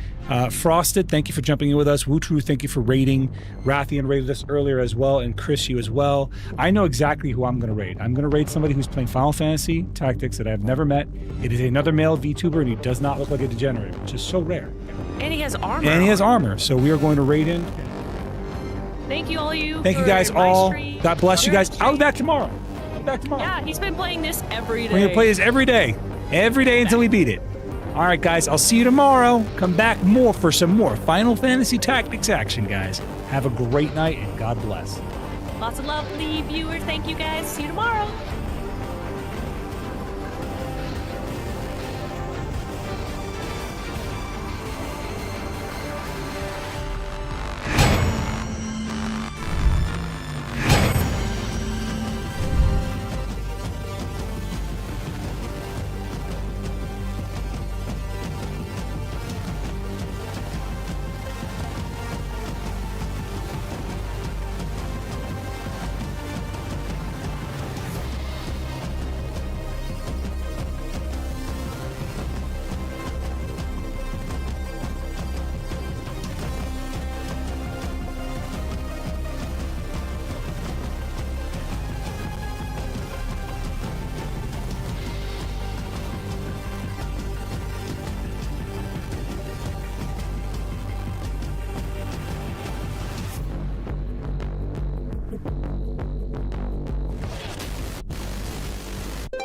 Frosted, thank you for jumping in with us. Wutru, thank you for raiding. Rathian raided us earlier as well, and Chris, you as well. I know exactly who I'm going to raid. I'm going to raid somebody who's playing Final Fantasy Tactics that I've never met. It is another male VTuber, and he does not look like a degenerate, which is so rare. And he has armor. So we are going to raid in. Thank you all you. Thank you guys all. God bless you guys. I'll be back tomorrow. Yeah, he's been playing this every day. We're going to play this every day. Every day until we beat it. All right, guys. I'll see you tomorrow. Come back for some more Final Fantasy Tactics action, guys. Have a great night, and God bless. Lots of lovely viewers. Thank you guys. See you tomorrow.